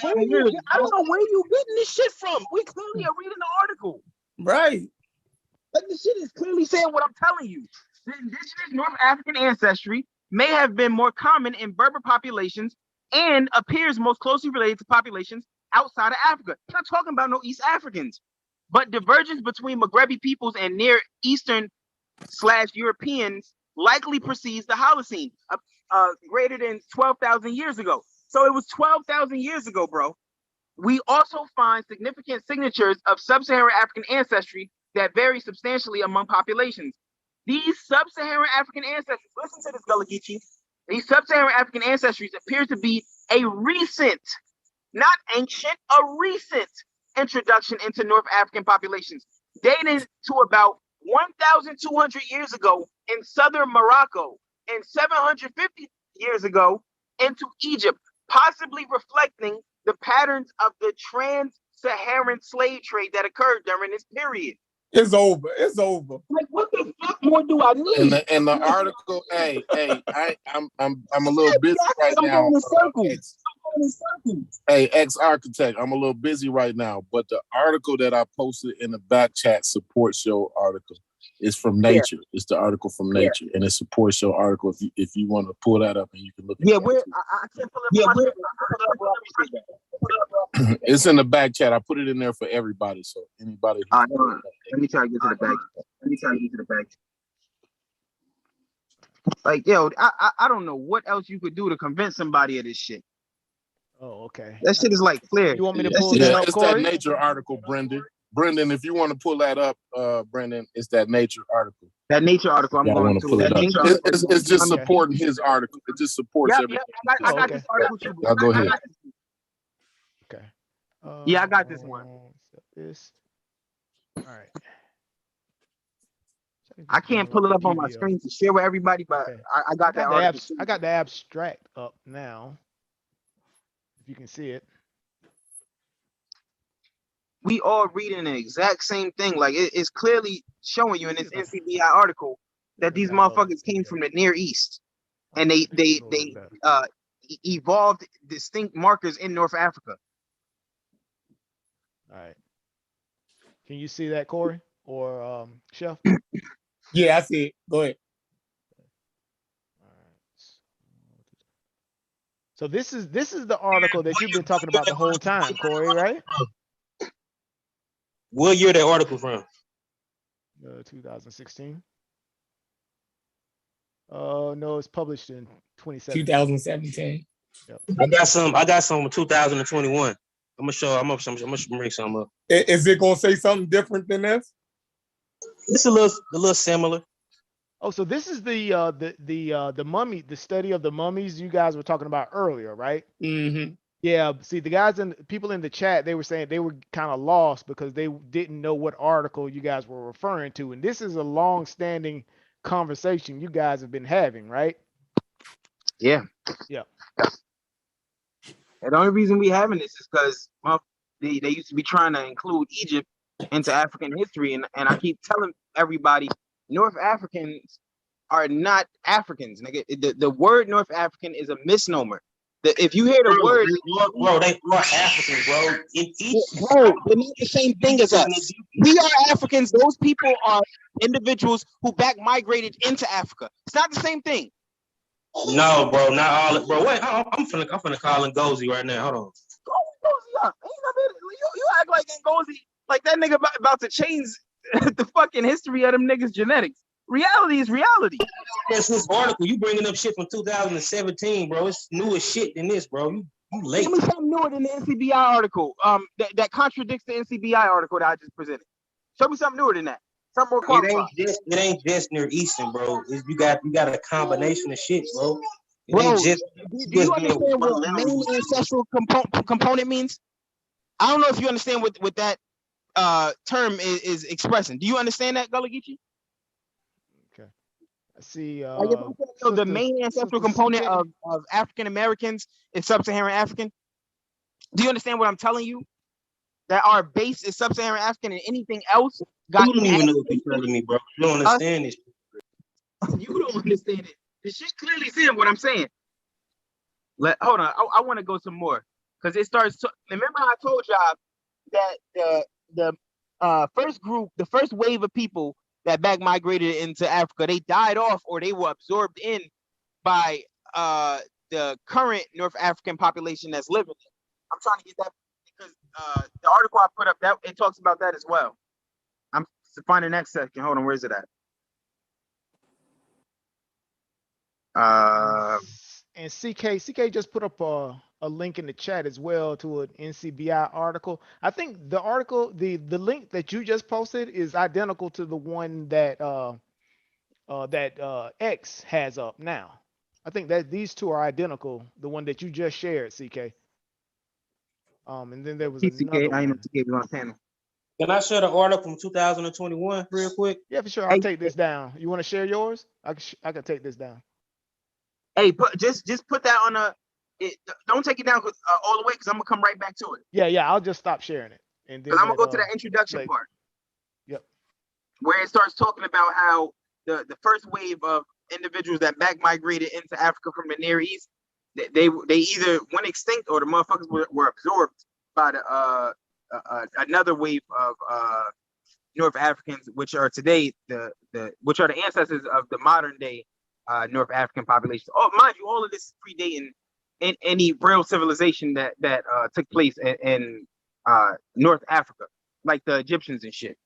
I don't know where you getting this shit from. We clearly are reading the article. Right. Like the shit is clearly saying what I'm telling you. The indigenous North African ancestry may have been more common in Berber populations and appears most closely related to populations outside of Africa. I'm not talking about no East Africans, but divergence between Maghrebi peoples and Near Eastern / Europeans likely precedes the Holocene, greater than 12,000 years ago. So it was 12,000 years ago, bro. We also find significant signatures of sub-Saharan African ancestry that vary substantially among populations. These sub-Saharan African ancestries, listen to this, Gullah Geechee. These sub-Saharan African ancestries appear to be a recent, not ancient, a recent introduction into North African populations, dating to about 1,200 years ago in southern Morocco and 750 years ago into Egypt, possibly reflecting the patterns of the trans-Saharan slave trade that occurred during this period. It's over. It's over. Like, what the fuck more do I need? In the article, I'm a little busy right now. Ex-architect, I'm a little busy right now, but the article that I posted in the back chat supports your article. It's from Nature. Yeah. It's the article from Nature, and it supports your article. If you want to pull that up and you can look at it. I can't pull it up. It's in the back chat. I put it in there for everybody. So anybody. Let me try to get to the back. Like, yo, I don't know what else you could do to convince somebody of this shit. Oh, okay. That shit is like clear. You want me to pull that up, it's Corey? That Nature article, Brendan. Brendan, if you want to pull that up, Brendan, it's that Nature article. That Nature article, I'm going to pull it up. It's just supporting his article. It just supports everything. I got this article too. I'll go ahead. Okay. Yeah, I got this one. All right. I can't pull it up on my screen to share with everybody, but okay. I got that article. I got the abstract up now. If you can see it. We all reading the exact same thing. Like it's clearly showing you in this NCBI article that these motherfuckers came from the Near East, and they evolved distinct markers in North Africa. All right. Can you see that, Corey or Chef? Yeah, I see it. Go ahead. So this is the article that you've been talking about the whole time, Corey, right? What year that article from? 2016. No, it's published in 2017. 2017. Yep. I got some in 2021. I'm gonna bring some up. Is it gonna say something different than this? It's a little similar. Oh, so this is the mummy, the study of the mummies you guys were talking about earlier, right? Mm-hmm. Yeah. See, the guys and people in the chat, they were saying they were kind of lost because they didn't know what article you guys were referring to, and this is a long-standing conversation you guys have been having, right? Yeah. Yeah. And the only reason we having this is because they used to be trying to include Egypt into African history, and I keep telling everybody, North Africans are not Africans. The word North African is a misnomer. If you hear the word, bro, they are Africans, bro. Bro, they're not the same thing as us. We are Africans. Those people are individuals who back migrated into Africa. It's not the same thing. No, bro, not all. Bro, wait, I'm finna call Ngozi right now. Hold on. Ngozi up. You act like Ngozi, like that nigga about to change the fucking history of them niggas' genetics. Reality is reality. That's this article. You bringing up shit from 2017, bro. It's newer shit than this, bro. You late. Give me something newer than the NCBI article. That contradicts the NCBI article that I just presented. Show me something newer than that. Something more qualified. It ain't just Near Eastern, bro. You got a combination of shit, bro. Bro, do you understand what main ancestral component means? I don't know if you understand what that term is expressing. Do you understand that, Gullah Geechee? Okay. I see. So the main ancestral component of African Americans is sub-Saharan African. Do you understand what I'm telling you? That our base is sub-Saharan African, and anything else got. You don't even know what you're telling me, bro. You don't understand this. You don't understand it. The shit clearly saying what I'm saying. Hold on. I want to go some more because it starts. Remember, I told y'all that the first group, the first wave of people that back migrated into Africa, they died off or they were absorbed in by the current North African population that's living there. I'm trying to get that because the article I put up, that it talks about that as well. I'm to find the next section. Hold on, where is it at? And CK just put up a link in the chat as well to an NCBI article. I think the article, the link that you just posted is identical to the one that X has up now. I think that these two are identical. The one that you just shared, CK. And then there was another one. I know CK was on the panel. Can I share the article from 2021 real quick? Yeah, for sure. I'll take this down. You want to share yours? I can take this down. Hey, just put that on don't take it down all the way because I'm gonna come right back to it. Yeah. I'll just stop sharing it, and then I'm gonna go to that introduction part. Yep. Where it starts talking about how the first wave of individuals that back migrated into Africa from the Near East, they either went extinct or the motherfuckers were absorbed by the another wave of North Africans, which are today which are the ancestors of the modern day North African population. Oh, mind you, all of this is predating in any real civilization that took place in North Africa, like the Egyptians and shit.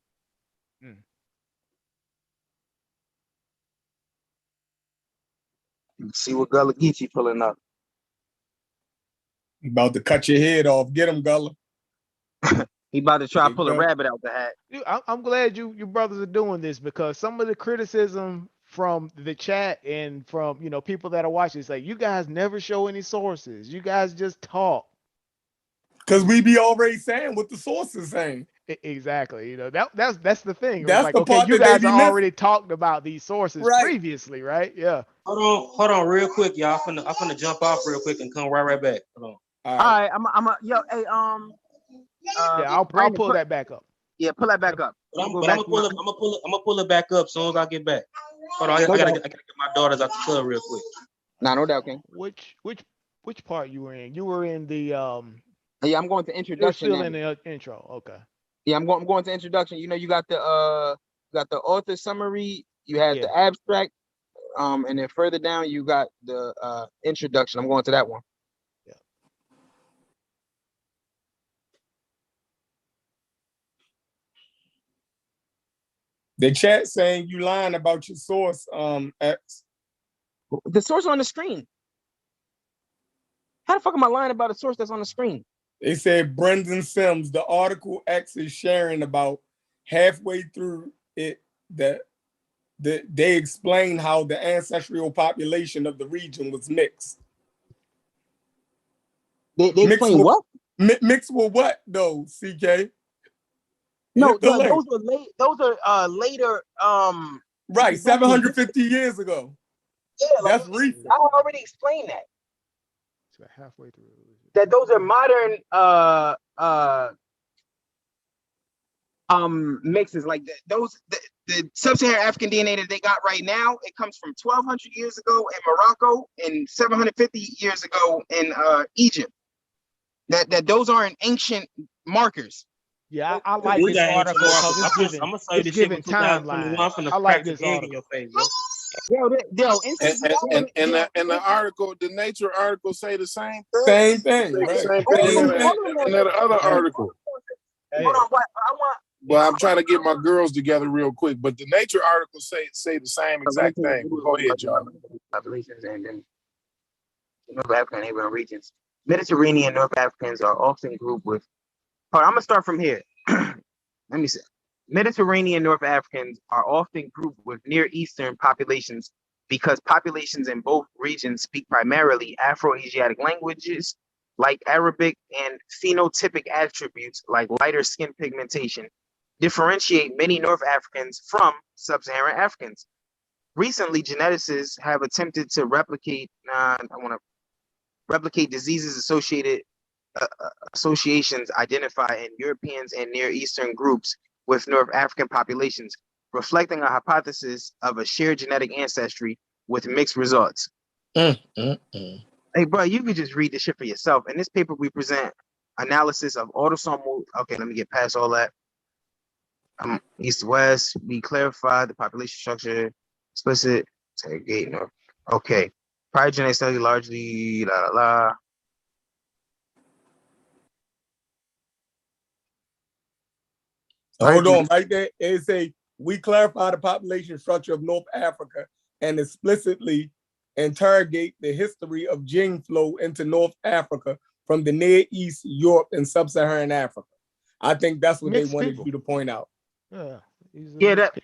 Let's see what Gullah Geechee pulling up. About to cut your head off. Get him, Gullah. He about to try to pull a rabbit out the hat. I'm glad you brothers are doing this because some of the criticism from the chat and from people that are watching, it's like you guys never show any sources. You guys just talk. Because we be already saying what the source is saying. Exactly. That's the thing. That's like, the okay, part you that guys they be already talked about these sources Right. previously, right? Yeah. Hold on, real quick, y'all. I'm finna jump off real quick and come right back. Hold on. All right. Hey, yeah, I'll pull that back up. Yeah, pull that back up. I'm gonna pull it back up as soon as I get back. Hold on, I gotta get my daughters out the club real quick. Nah, no doubt, King. Which part you were in? You were in the Yeah, I'm going to introduction. You're still in the intro. Okay. Yeah, I'm going to introduction. You got the author summary. You had the abstract. And then further down you got the introduction. I'm going to that one. The chat saying you lying about your source, X. The source on the screen. How the fuck am I lying about a source that's on the screen? They said Brendan Sims, the article X is sharing about halfway through it, that they explain how the ancestral population of the region was mixed. They explain what? Mixed with what though, CK? No, those are late. Those are later. Right, 750 years ago. Yeah, that's recent. I already explained that. So halfway through. That those are modern mixes. Like the sub-Saharan African DNA that they got right now, it comes from 1200 years ago in Morocco and 750 years ago in Egypt. That those aren't ancient markers. Yeah, I like this article because it's giving timeline. I like this article. And the article, the Nature article, say the same thing. Same thing, right? Same thing in that other article. Hold on, what I want. Well, I'm trying to get my girls together real quick, but the Nature article say the same exact thing. Go ahead, John. Populations and then North African and neighboring regions. Mediterranean North Africans are often grouped with. I'm gonna start from here. Let me see. Mediterranean North Africans are often grouped with Near Eastern populations because populations in both regions speak primarily Afro-Asiatic languages like Arabic, and phenotypic attributes like lighter skin pigmentation differentiate many North Africans from sub-Saharan Africans. Recently, geneticists have attempted to replicate diseases associations identified in Europeans and Near Eastern groups with North African populations, reflecting a hypothesis of a shared genetic ancestry with mixed results. Hey, bro, you could just read this shit for yourself. In this paper, we present analysis of autosomal. Okay, let me get past all that. East to west, we clarify the population structure, explicit, segregate, no. Okay. Prior genetic study largely, la la la. Hold on, right there. It say we clarify the population structure of North Africa and explicitly interrogate the history of gene flow into North Africa from the Near East, Europe, and Sub-Saharan Africa. I think that's what they wanted you to point out. Yeah, that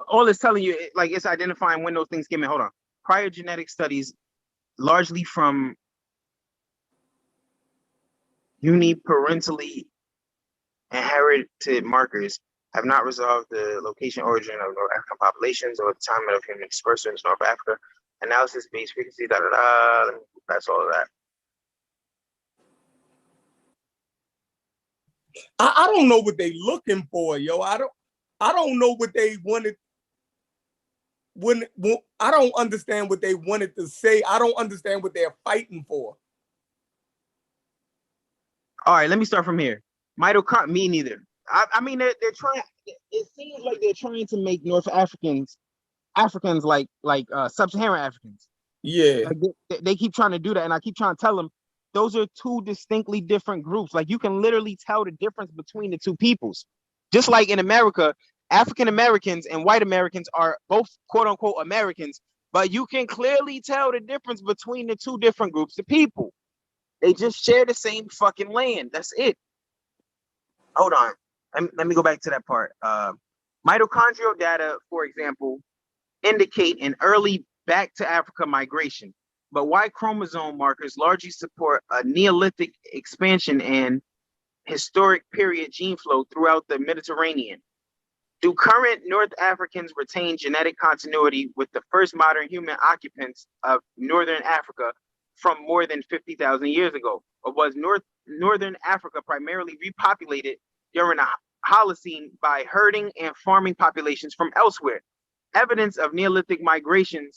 all it's telling you, like it's identifying when those things came in. Hold on. Prior genetic studies, largely from uniparentally inherited markers, have not resolved the location origin of North African populations or the time of human dispersal in North Africa. Analysis based frequency, that's all of that. I don't know what they looking for, yo. I don't know what they wanted. I don't understand what they wanted to say. I don't understand what they're fighting for. All right, let me start from here. Me neither. I mean, they're trying. It seems like they're trying to make North Africans like sub-Saharan Africans. Yeah, like they keep trying to do that, and I keep trying to tell them those are two distinctly different groups. Like you can literally tell the difference between the two peoples. Just like in America, African Americans and white Americans are both quote unquote Americans, but you can clearly tell the difference between the two different groups of people. They just share the same fucking land. That's it. Hold on. Let me go back to that part. Mitochondrial data, for example, indicate an early back to Africa migration, but Y chromosome markers largely support a Neolithic expansion and historic period gene flow throughout the Mediterranean. Do current North Africans retain genetic continuity with the first modern human occupants of Northern Africa from more than 50,000 years ago? Or was Northern Africa primarily repopulated during the Holocene by herding and farming populations from elsewhere? Evidence of Neolithic migration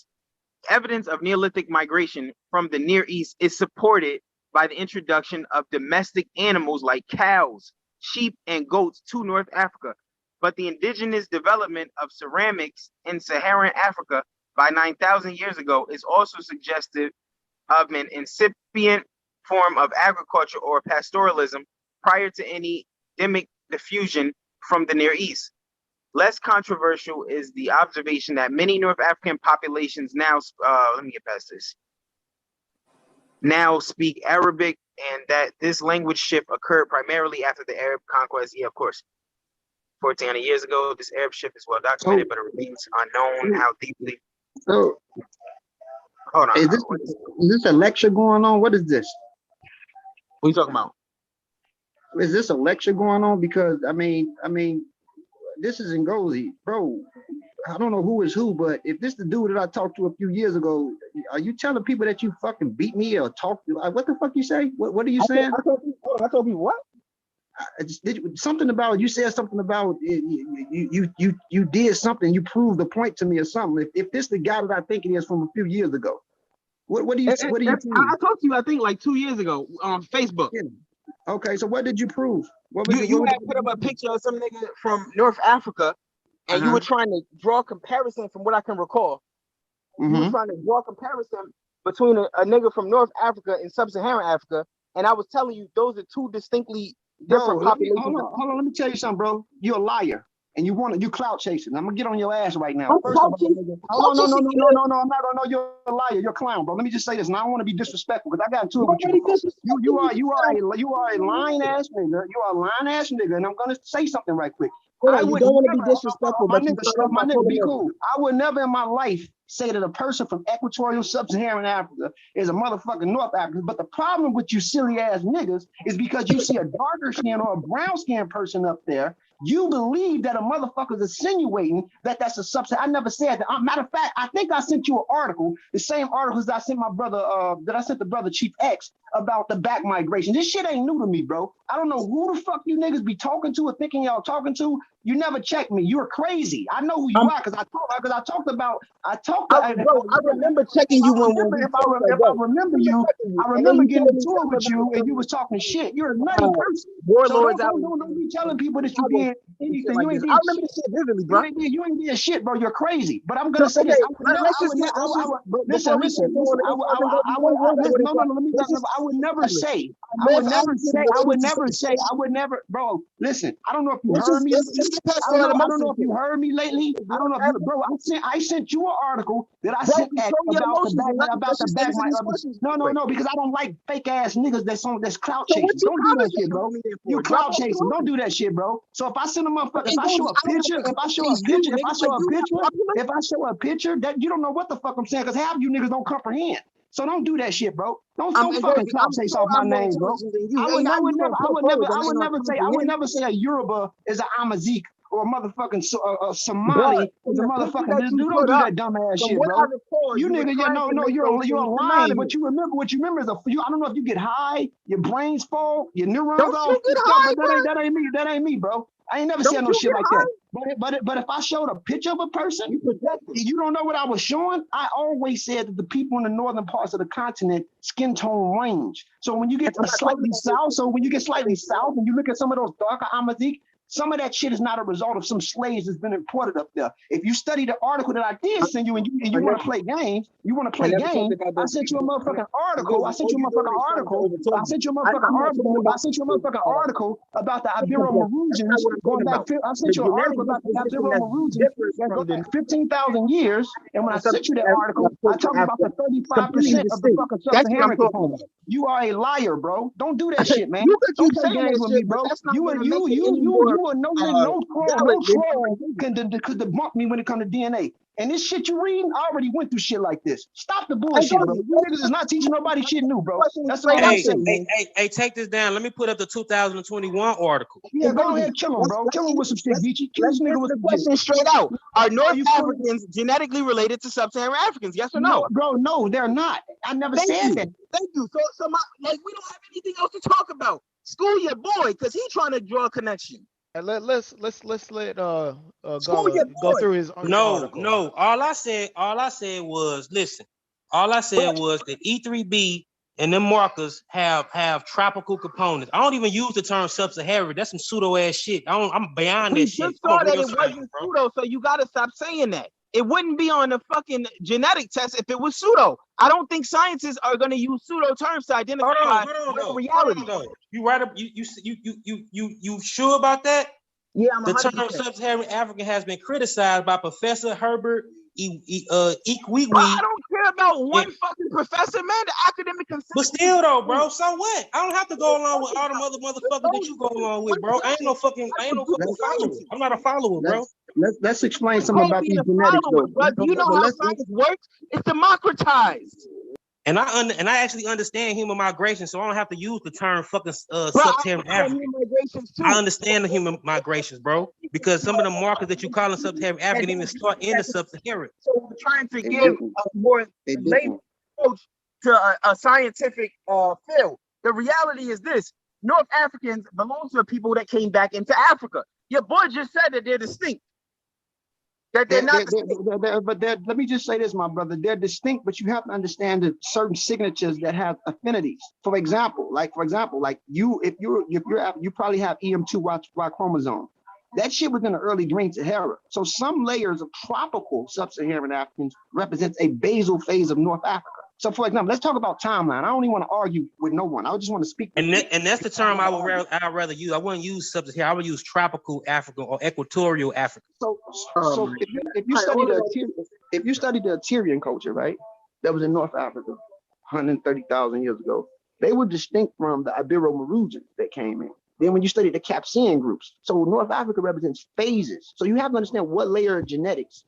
from the Near East is supported by the introduction of domestic animals like cows, sheep, and goats to North Africa. But the indigenous development of ceramics in Saharan Africa by 9,000 years ago is also suggestive of an incipient form of agriculture or pastoralism prior to any endemic diffusion from the Near East. Less controversial is the observation that many North African populations now, let me get past this, now speak Arabic, and that this language shift occurred primarily after the Arab conquest. Yeah, of course. 1,400 years ago, this Arab shift is well documented, but it remains unknown how deeply. So, hold on. Is this a lecture going on? What is this? What are you talking about? Is this a lecture going on? Because I mean, this is Ngozi, bro. I don't know who is who, but if this the dude that I talked to a few years ago, are you telling people that you fucking beat me or talk? What the fuck you say? What are you saying? I told people what? Something about you said something about you did something, you proved a point to me or something. If this the guy that I think it is from a few years ago, what do you I talked to you, I think, like 2 years ago on Facebook. Yeah. Okay, so what did you prove? You had put up a picture of some nigga from North Africa, and you were trying to draw a comparison from what I can recall. You were trying to draw a comparison between a nigga from North Africa and Sub-Saharan Africa, and I was telling you those are two distinctly different populations. Hold on, let me tell you something, bro. You're a liar. And you clout chasing. I'm gonna get on your ass right now. First of all, no, I'm not. No, you're a liar. You're a clown, bro. Let me just say this, and I don't want to be disrespectful because I got into it with you. You are a lying ass nigga. You are a lying ass nigga, and I'm gonna say something right quick. I don't want to be disrespectful, my but nigga, be cool. I would never in my life say that a person from equatorial sub-Saharan Africa is a motherfucking North African. But the problem with you silly ass niggas is because you see a darker skin or a brown skin person up there, you believe that a motherfucker's insinuating that that's a sub-Saharan. I never said that. Matter of fact, I think I sent you an article, the same articles that I sent my brother, that I sent the brother Chief X about the back migration. This shit ain't new to me, bro. I don't know who the fuck you niggas be talking to or thinking y'all talking to. You never check me. You're crazy. I know who you are because I talked about. I remember checking you when I remember you. I remember getting into it with you and you was talking shit. You're a nutty person. Warlords so don't be telling people that you did anything. You ain't did I remember this shit vividly, bro. You ain't did shit, bro. You're crazy. But I'm gonna say this. Listen. I would never say, bro. Listen, I don't know if you heard me. I don't know if you heard me lately. I don't know if you, bro. I sent you an article that I sent about the back. No, because I don't like fake ass niggas that's clout chasing. Don't do that shit, bro. You clout chasing. Don't do that shit, bro. So if I send a motherfucker, if I show a picture, that you don't know what the fuck I'm saying, because half you niggas don't comprehend. So don't do that shit, bro. Don't fucking clout chase off my name, bro. I would never say a Yoruba is an Amazik or a motherfucking Somali is a motherfucking. Dude, don't do that dumb ass shit, bro. You nigga, you're lying. But you remember is I don't know if you get high, your brains fall, your neurons all fucked up, but that ain't me, bro. I ain't never said no shit like that. But if I showed a picture of a person, you don't know what I was showing. I always said that the people in the northern parts of the continent skin tone range. So when you get slightly south, and you look at some of those darker Amazik, some of that shit is not a result of some slaves that's been imported up there. If you study the article that I did send you and you want to play games, I sent you a motherfucking article. I sent you a motherfucking article about the Ibero-Maroons going back. I sent you an article about the Ibero-Maroons going back 15,000 years. And when I sent you that article, I talked about the 35% of the fucking sub-Saharan component. You are a liar, bro. Don't do that shit, man. Don't play games with me, bro. No troll can debunk me when it comes to DNA. And this shit you reading, I already went through shit like this. Stop the bullshit, bro. You niggas is not teaching nobody shit new, bro. That's all I'm saying. Hey, take this down. Let me put up the 2021 article. Yeah, go ahead, kill him, bro. Kill him with some shit, Geechee. Kill this nigga with some question straight out. Are North Africans genetically related to Sub-Saharan Africans? Yes or no? Bro, no, they're not. I never said that. Thank you. So we don't have anything else to talk about. School your boy, because he's trying to draw a connection. And let's let go through his article. No. All I said was, listen. All I said was that E3B and them markers have tropical components. I don't even use the term sub-Saharan. That's some pseudo ass shit. I'm beyond that shit. We just saw that it wasn't pseudo, so you gotta stop saying that. It wouldn't be on the fucking genetic test if it was pseudo. I don't think scientists are going to use pseudo terms to identify reality. You right? You sure about that? Yeah, I'm The 100%. term sub-Saharan African has been criticized by Professor Herbert Ikwiwi. Bro, I don't care about one fucking professor, man. The academic consensus. But still though, bro, so what? I don't have to go along with all the motherfuckers that you go along with, bro. I ain't no fucking follower. I'm not a follower, bro. Let's explain something about these genetics, though. But do you know how science works? It's democratized. And I actually understand human migration, so I don't have to use the term fucking sub-Saharan African. I understand the human migrations, bro, because some of the markers that you call in sub-Saharan African even start in the sub-Saharan. So we're trying to give a more labor approach to a scientific field. The reality is this: North Africans belong to people that came back into Africa. Your boy just said that they're distinct. That they're not distinct. Let me just say this, my brother. They're distinct, but you have to understand that certain signatures that have affinities. For example, you, if you probably have EM2Y chromosome. That shit was in the early Green Sahara. So some layers of tropical sub-Saharan Africans represents a basal phase of North Africa. So for example, let's talk about timeline. I don't even want to argue with no one. I just want to speak. And that's the term I'd rather use. I wouldn't use sub-Saharan. I would use tropical Africa or equatorial Africa. So if you study the Assyrian culture, right, that was in North Africa 130,000 years ago, they were distinct from the Ibero-Maurutians that came in. Then when you study the Capsian groups, so North Africa represents phases. So you have to understand what layer of genetics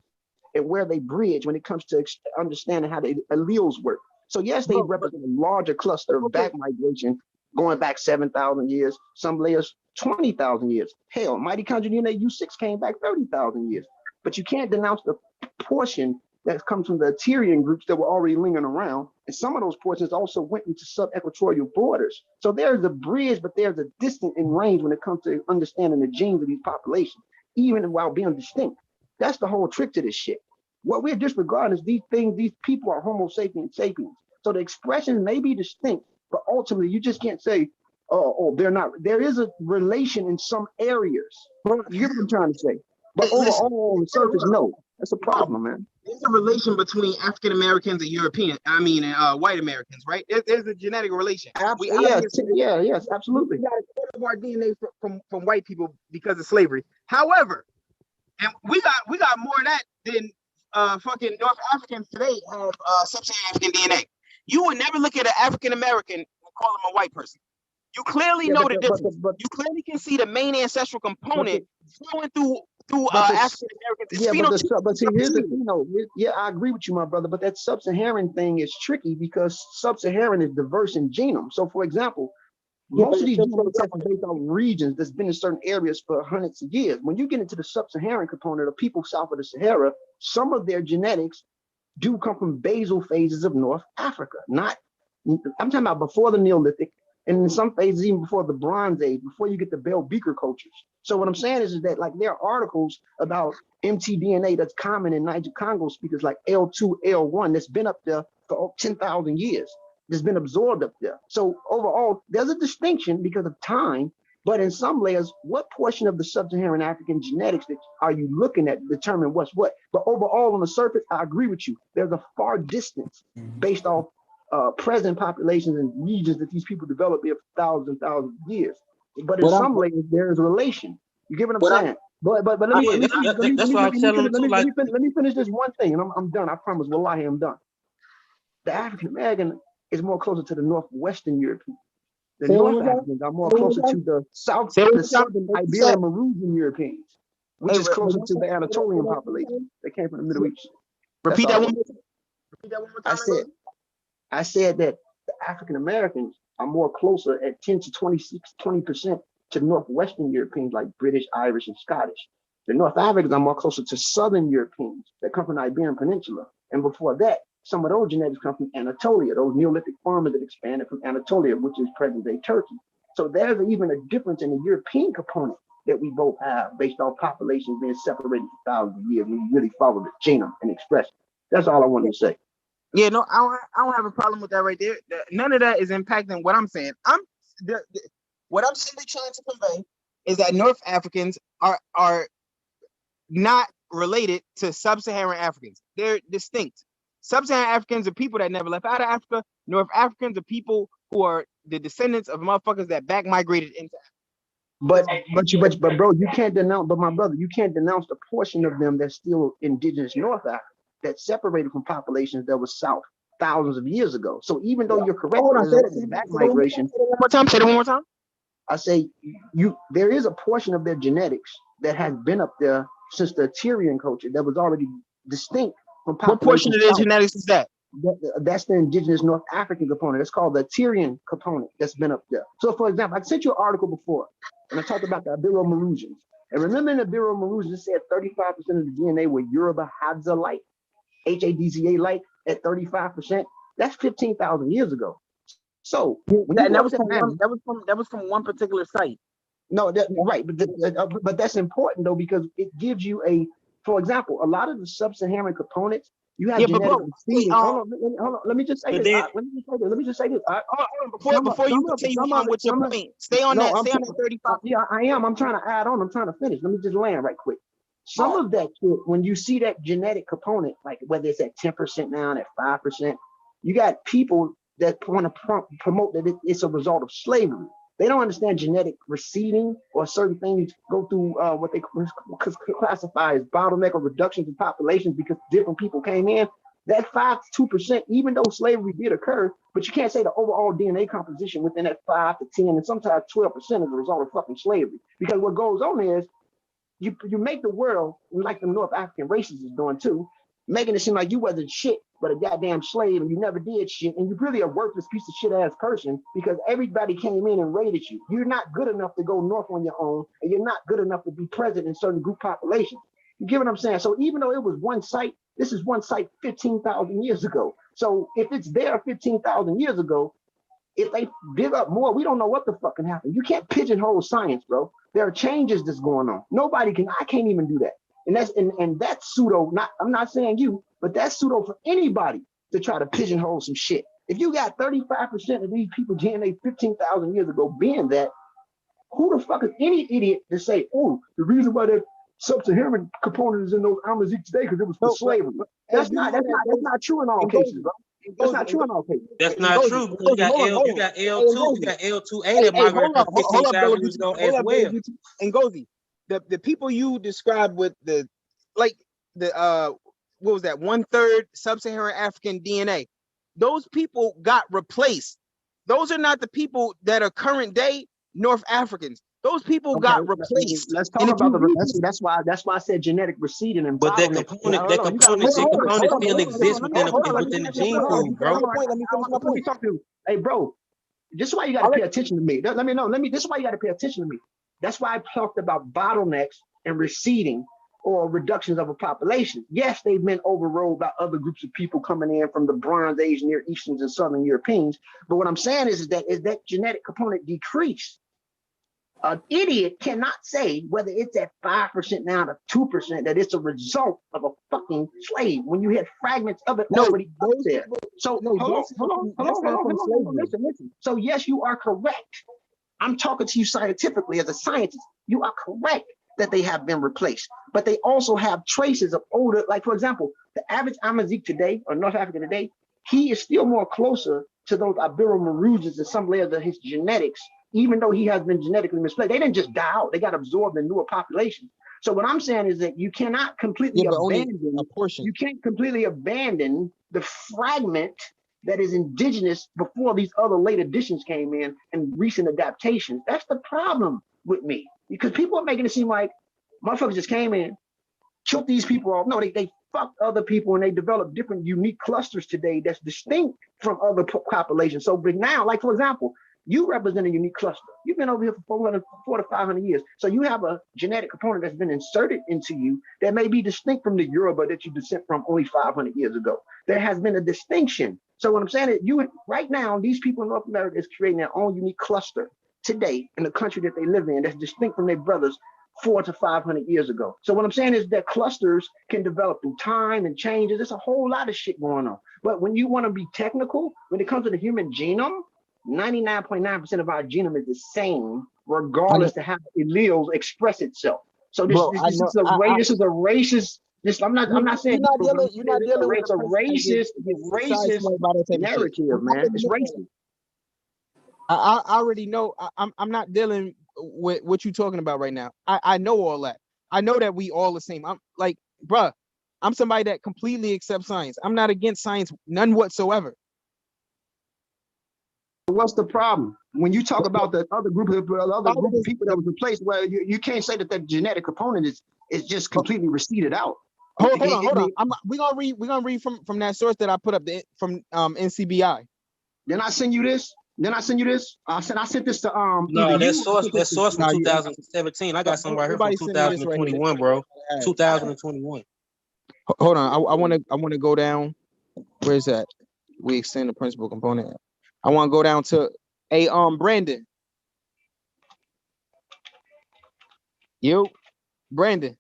and where they bridge when it comes to understanding how the alleles work. So yes, they represent a larger cluster of back migration going back 7,000 years, some layers 20,000 years. Hell, mitochondrial DNA U6 came back 30,000 years. But you can't denounce the portion that comes from the Assyrian groups that were already lingering around. And some of those portions also went into sub-equatorial borders. So there's a bridge, but there's a distance in range when it comes to understanding the genes of these populations, even while being distinct. That's the whole trick to this shit. What we're disregarding is these people are Homo sapiens sapiens. So the expressions may be distinct, but ultimately you just can't say, oh, they're not. There is a relation in some areas. You get what I'm trying to say? But overall, on the surface, no. That's a problem, man. There's a relation between African Americans and white Americans, right? There's a genetic relation. Yes, absolutely. We got a quarter of our DNA from white people because of slavery. However, and we got more of that than fucking North Africans today have sub-Saharan African DNA. You would never look at an African American and call him a white person. You clearly know the difference. You clearly can see the main ancestral component flowing through African Americans. But see, here's the thing, though. Yeah, I agree with you, my brother. But that sub-Saharan thing is tricky because sub-Saharan is diverse in genome. So, for example, most of these genetic tests are based on regions that's been in certain areas for hundreds of years. When you get into the sub-Saharan component of people south of the Sahara, some of their genetics do come from basal phases of North Africa. I'm talking about before the Neolithic, and in some phases even before the Bronze Age, before you get the Bell Beaker cultures. So what I'm saying is that like there are articles about mtDNA that's common in Niger Congo speakers like L2, L1 that's been up there for 10,000 years. That's been absorbed up there. So overall, there's a distinction because of time, but in some layers, what portion of the sub-Saharan African genetics that are you looking at to determine what's what? But overall, on the surface, I agree with you. There's a far distance based off present populations and regions that these people developed here for thousands and thousands of years. But in some layers, there is a relation. You get what I'm saying? But let me finish this one thing, and I'm done. I promise. Wallahi, I'm done. The African American is more closer to the Northwestern European. The North Africans are more closer to the Southern Iberian Mauritian Europeans, which is closer to the Anatolian population that came from the Middle East. Repeat that one more time. I said that the African Americans are more closer at 10 to 20% to Northwestern Europeans like British, Irish, and Scottish. The North Africans are more closer to Southern Europeans that come from the Iberian Peninsula. And before that, some of those genetics come from Anatolia, those Neolithic farmers that expanded from Anatolia, which is present-day Turkey. So there's even a difference in the European component that we both have based on populations being separated for thousands of years. We really follow the genome and expression. That's all I wanted to say. Yeah, no, I don't have a problem with that right there. None of that is impacting what I'm saying. What I'm simply trying to convey is that North Africans are not related to Sub-Saharan Africans. They're distinct. Sub-Saharan Africans are people that never left out of Africa. North Africans are people who are the descendants of motherfuckers that back migrated into Africa. But bro, you can't denounce. But my brother, you can't denounce the portion of them that's still indigenous North Africa that's separated from populations that was south thousands of years ago. So even though you're correct, there's a back migration. Say it one more time. I say there is a portion of their genetics that has been up there since the Tyrian culture that was already distinct from populations. What portion of their genetics is that? That's the indigenous North African component. It's called the Tyrian component that's been up there. So, for example, I sent you an article before, and I talked about the Ibero-Maurutians. And remember in the Ibero-Maurutians, it said 35% of the DNA were Yoruba Hadza-like, Hadza-like at 35%. That's 15,000 years ago. So that was from one particular site. No, right, but that's important though, because it gives you for example, a lot of the sub-Saharan components. You have genetic seeding. Hold on. Let me just say this. Let me just say this. Before you continue on with your point, stay on that 35. Yeah, I am. I'm trying to add on. I'm trying to finish. Let me just land right quick. Some of that shit, when you see that genetic component, like whether it's at 10% now, at 5%, you got people that want to promote that it's a result of slavery. They don't understand genetic receding or certain things go through what they classify as bottleneck or reductions in populations because different people came in. That 5 to 2%, even though slavery did occur, but you can't say the overall DNA composition within that 5 to 10 and sometimes 12% as a result of fucking slavery. Because what goes on is you make the world like the North African races is doing too, making it seem like you wasn't shit but a goddamn slave and you never did shit and you're really a worthless piece of shit ass person because everybody came in and raided you. You're not good enough to go north on your own and you're not good enough to be present in certain group populations. You get what I'm saying? So even though it was one site, this is one site 15,000 years ago. So if it's there 15,000 years ago, if they dig up more, we don't know what the fuck can happen. You can't pigeonhole science, bro. There are changes that's going on. I can't even do that. And that's pseudo, I'm not saying you, but that's pseudo for anybody to try to pigeonhole some shit. If you got 35% of these people DNA 15,000 years ago being that, who the fuck is any idiot to say, oh, the reason why that sub-Saharan component is in those Amazigh today because it was for slavery. That's not true in all cases, bro. That's not true in all cases. That's not true because you got L2, you got L2A that migrated from 15,000 years ago as well. And Gozi, the people you described with what was that 1/3 sub-Saharan African DNA? Those people got replaced. Those are not the people that are current day North Africans. Those people got replaced. Let's talk about that's why I said genetic receding and but that component still exists within the gene pool, bro. Let me talk to you. Hey, bro, this is why you got to pay attention to me. Let me know. This is why you got to pay attention to me. That's why I talked about bottlenecks and receding or reductions of a population. Yes, they've been overrode by other groups of people coming in from the Bronze Age, Near Easterns, and Southern Europeans. But what I'm saying is that genetic component decreased. An idiot cannot say whether it's at 5% now to 2% that it's a result of a fucking slave when you had fragments of it already out there. So hold on. Listen. So yes, you are correct. I'm talking to you scientifically as a scientist. You are correct that they have been replaced, but they also have traces of older, like for example, the average Amazigh today or North Africa today, he is still more closer to those Ibero-Maurutians in some layers of his genetics, even though he has been genetically misplaced. They didn't just die out, they got absorbed in newer populations. So what I'm saying is that you cannot completely abandon a portion. You can't completely abandon the fragment that is indigenous before these other late additions came in and recent adaptations. That's the problem with me. Because people are making it seem like motherfuckers just came in, killed these people off. No, they fucked other people and they developed different unique clusters today that's distinct from other populations. So but now, like for example, you represent a unique cluster. You've been over here for 400 to 500 years. So you have a genetic component that's been inserted into you that may be distinct from the Yoruba that you descent from only 500 years ago. There has been a distinction. So what I'm saying is right now, these people in North America is creating their own unique cluster today in the country that they live in that's distinct from their brothers 400 to 500 years ago. So what I'm saying is that clusters can develop through time and changes. There's a whole lot of shit going on. But when you want to be technical, when it comes to the human genome, 99.9% of our genome is the same, regardless of how alleles express itself. So this is a racist. I'm not saying you're not dealing with a racist narrative, man. It's racist. I already know I'm not dealing what you talking about right now. I know all that. I know that we all the same. I'm like, bruh, I'm somebody that completely accepts science. I'm not against science, none whatsoever. What's the problem when you talk about the other group of people that was replaced? Well, you can't say that the genetic component is just completely receded out. Hold on. We're gonna read from that source that I put up from NCBI. Then I send you this. I sent this to No, that source from 2017. I got some right here from 2021, bro. 2021. Hold on. I wanna go down. Where is that? We extend the principal component. I want to go down to Brandon. Yo, Brandon.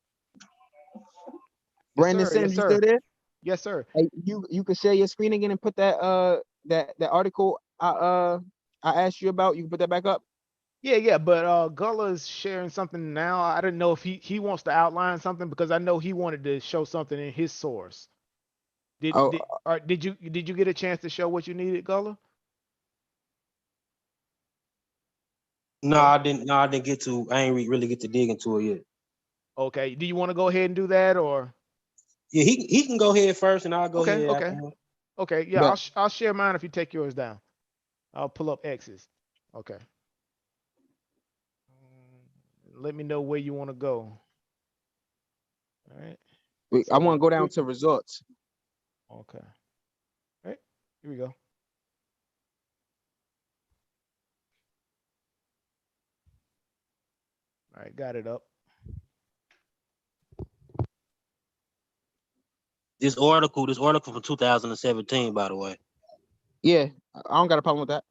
Brandon Sims, you still there? Yes, sir. Hey, you can share your screen again and put that that article I asked you about. You can put that back up. Yeah, but Gulla's sharing something now. I didn't know if he wants to outline something because I know he wanted to show something in his source. Did you get a chance to show what you needed, Gulla? No, I didn't. No, I didn't get to. I ain't really get to dig into it yet. Okay. Do you want to go ahead and do that, or? Yeah, he can go ahead first, and I'll go ahead. Okay. Yeah, I'll share mine if you take yours down. I'll pull up X's. Okay. Let me know where you want to go. All right. Wait, I want to go down to results. Okay. All right. Here we go. All right, got it up. This article from 2017, by the way. Yeah, I don't got a problem with that.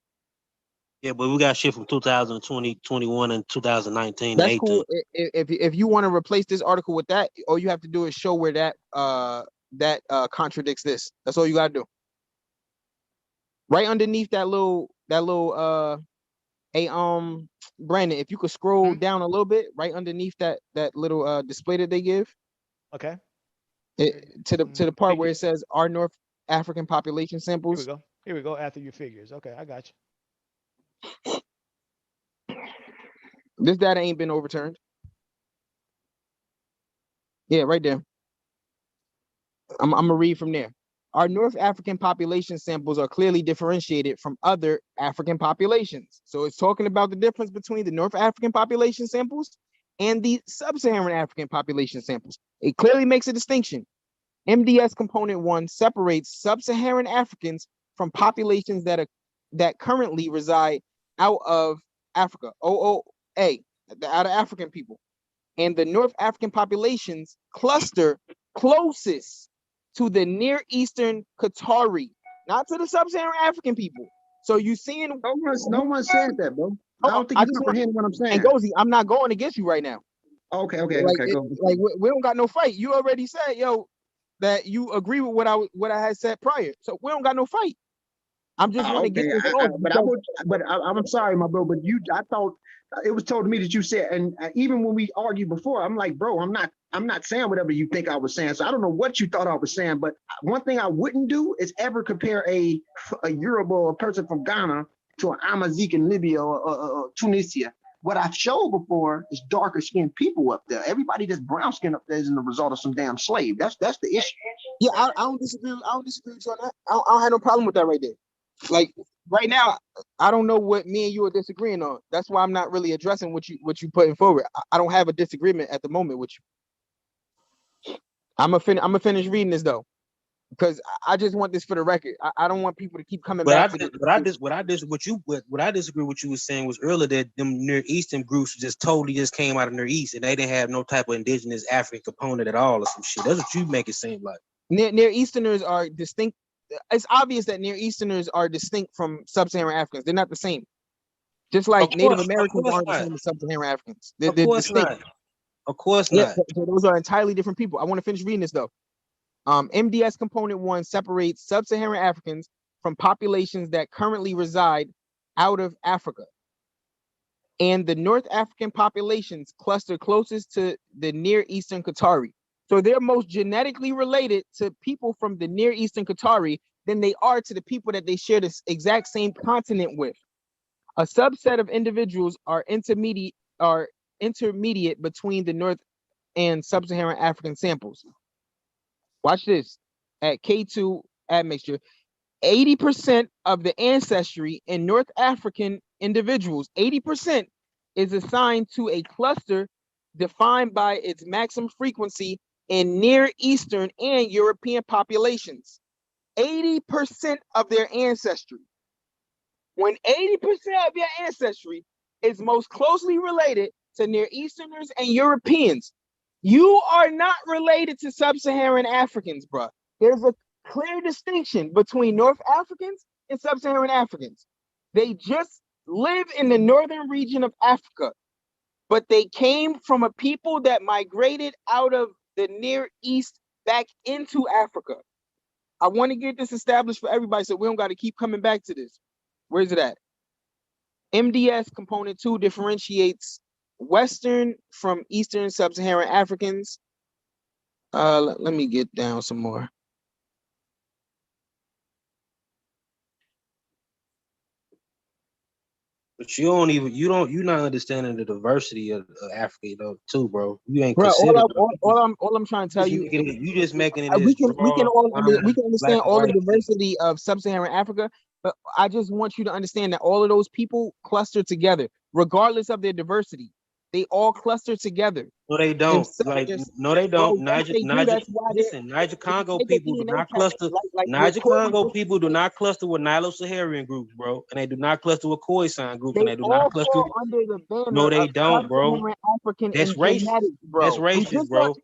Yeah, but we got shit from 2020, 21, and 2019. That's 18. cool. If you want to replace this article with that, all you have to do is show where that contradicts this. That's all you gotta do. Right underneath that little Brandon, if you could scroll down a little bit, right underneath that little display that they give. Okay. To the part where it says our North African population samples. Here we go. After your figures. Okay, I got you. This data ain't been overturned. Yeah, right there. I'm gonna read from there. Our North African population samples are clearly differentiated from other African populations. So it's talking about the difference between the North African population samples and the Sub-Saharan African population samples. It clearly makes a distinction. MDS component 1 separates Sub-Saharan Africans from populations that currently reside out of Africa, OOA, out of African people. And the North African populations cluster closest to the Near Eastern Qatari, not to the Sub-Saharan African people. So you seeing no one said that, bro. I don't think you comprehend what I'm saying. And Gozy, I'm not going against you right now. Okay, go. Like we don't got no fight. You already said, that you agree with what I had said prior. So we don't got no fight. I'm just want to get this on. I'm sorry, my bro, but I thought it was told to me that you said, and even when we argued before, I'm like, bro, I'm not saying whatever you think I was saying. So I don't know what you thought I was saying, but one thing I wouldn't do is ever compare a Yoruba or a person from Ghana to an Amazigh in Libya or Tunisia. What I've showed before is darker skinned people up there. Everybody that's brown skinned up there is in the result of some damn slave. That's the issue. Yeah, I don't disagree. I don't disagree with you on that. I don't have no problem with that right there. Like right now, I don't know what me and you are disagreeing on. That's why I'm not really addressing what you putting forward. I don't have a disagreement at the moment with you. I'm gonna finish reading this though, because I just want this for the record. I don't want people to keep coming back. What I disagree with you was saying was earlier that them Near Eastern groups just came out of Near East and they didn't have no type of indigenous African component at all or some shit. That's what you make it seem like. Near Easterners are distinct. It's obvious that Near Easterners are distinct from Sub-Saharan Africans. They're not the same. Just like Native Americans aren't the same as Sub-Saharan Africans. They're distinct. Of course not. So those are entirely different people. I want to finish reading this though. MDS component 1 separates Sub-Saharan Africans from populations that currently reside out of Africa. And the North African populations cluster closest to the Near Eastern Qatari. So they're most genetically related to people from the Near Eastern Qatari than they are to the people that they share this exact same continent with. A subset of individuals are intermediate are intermediate between the North and Sub-Saharan African samples. Watch this. At K2 admixture, 80% of the ancestry in North African individuals, 80% is assigned to a cluster defined by its maximum frequency in Near Eastern and European populations. 80% of their ancestry. When 80% of your ancestry is most closely related to Near Easterners and Europeans, you are not related to Sub-Saharan Africans, bro. There's a clear distinction between North Africans and Sub-Saharan Africans. They just live in the northern region of Africa, but they came from a people that migrated out of the Near East back into Africa. I want to get this established for everybody so we don't got to keep coming back to this. Where's it at? MDS component 2 differentiates Western from Eastern Sub-Saharan Africans. Let me get down some more. But you're not understanding the diversity of Africa though, too, bro. You ain't Bro, considered. all I'm trying to tell you, you just making it. We can understand all the diversity of Sub-Saharan Africa, but I just want you to understand that all of those people cluster together, regardless of their diversity. They all cluster together. No, they don't. No, they don't. Listen, Niger Congo people do not cluster. Niger Congo people do not cluster with Nilo-Saharan groups, bro, and they do not cluster with Khoisan groups, and they do not cluster. Under the banner No, they don't, bro. That's racist. That's racist, bro.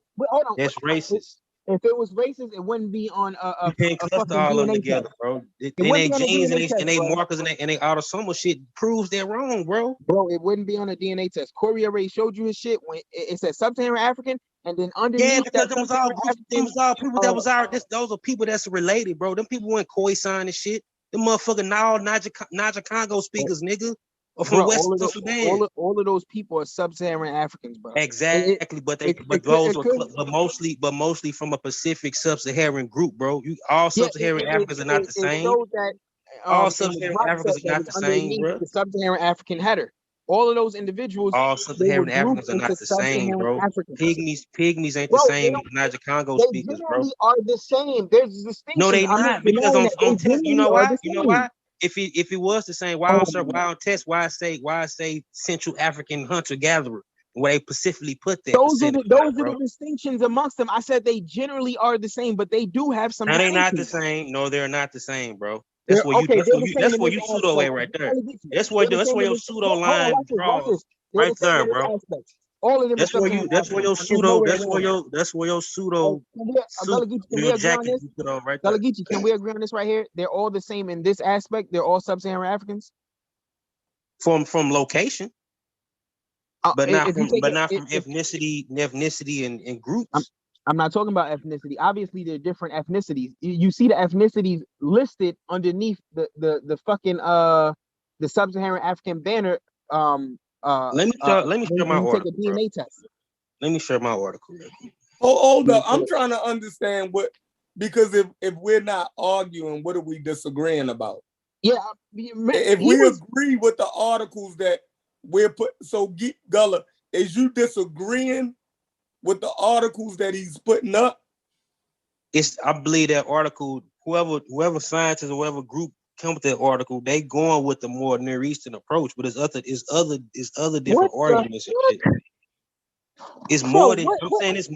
That's racist. If it was racist, it wouldn't be on you can't cluster all of them together, bro. Then they genes and they markers and they autosomal shit proves they're wrong, bro. Bro, it wouldn't be on a DNA test. Corey already showed you his shit when it said Sub-Saharan African, and then underneath. Yeah, because those are people that's related, bro. Them people went Khoisan and shit. Them motherfucking Niger Congo speakers, nigga. Or from West Sudan. All of those people are Sub-Saharan Africans, bro. Exactly, but mostly from a Pacific Sub-Saharan group, bro. All Sub-Saharan Africans are not the same. All Sub-Saharan Africans are not the same, bro. The Sub-Saharan African header. All of those individuals. All Sub-Saharan Africans are not the same, bro. Pygmies ain't the same as Niger Congo speakers, bro. They are the same. There's distinctions. No, they not. Because on test, you know why? You know why? If it was the same, why on test? Why say Central African hunter gatherer? Where they specifically put that. Those are the distinctions amongst them. I said they generally are the same, but they do have some. Now they're not the same. No, they're not the same, bro. That's where you pseudo at right there. That's where your pseudo line draws right there, bro. All of them. That's where your pseudo. Your jacket you put on right there. Dalagichi, can we agree on this right here? They're all the same in this aspect. They're all Sub-Saharan Africans. From location, but not from ethnicity and groups. I'm not talking about ethnicity. Obviously, there are different ethnicities. You see the ethnicities listed underneath the fucking the Sub-Saharan African banner. Let me share my article. Take a DNA test. Let me share my article. Hold up. I'm trying to understand because if we're not arguing, what are we disagreeing about? Yeah, if we agree with the articles that we're put, so Gullah, is you disagreeing with the articles that he's putting up? I believe that article, whoever scientist or whoever group come with that article, they going with the more Near Eastern approach, but it's other different arguments and shit. It's more than I'm saying. It's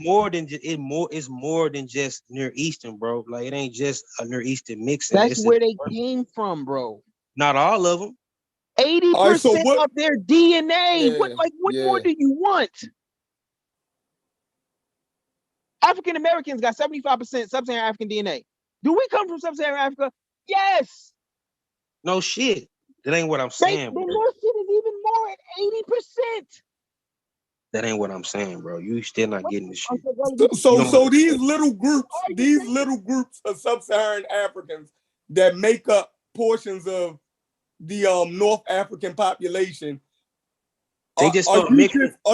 more than just Near Eastern, bro. Like it ain't just a Near Eastern mixing. That's where they came from, bro. Not all of them. 80% of their DNA. What more do you want? African Americans got 75% Sub-Saharan African DNA. Do we come from Sub-Saharan Africa? Yes. No shit. That ain't what I'm saying. Then their shit is even more at 80%. That ain't what I'm saying, bro. You still not getting the shit. So these little groups of Sub-Saharan Africans that make up portions of the North African population. They just are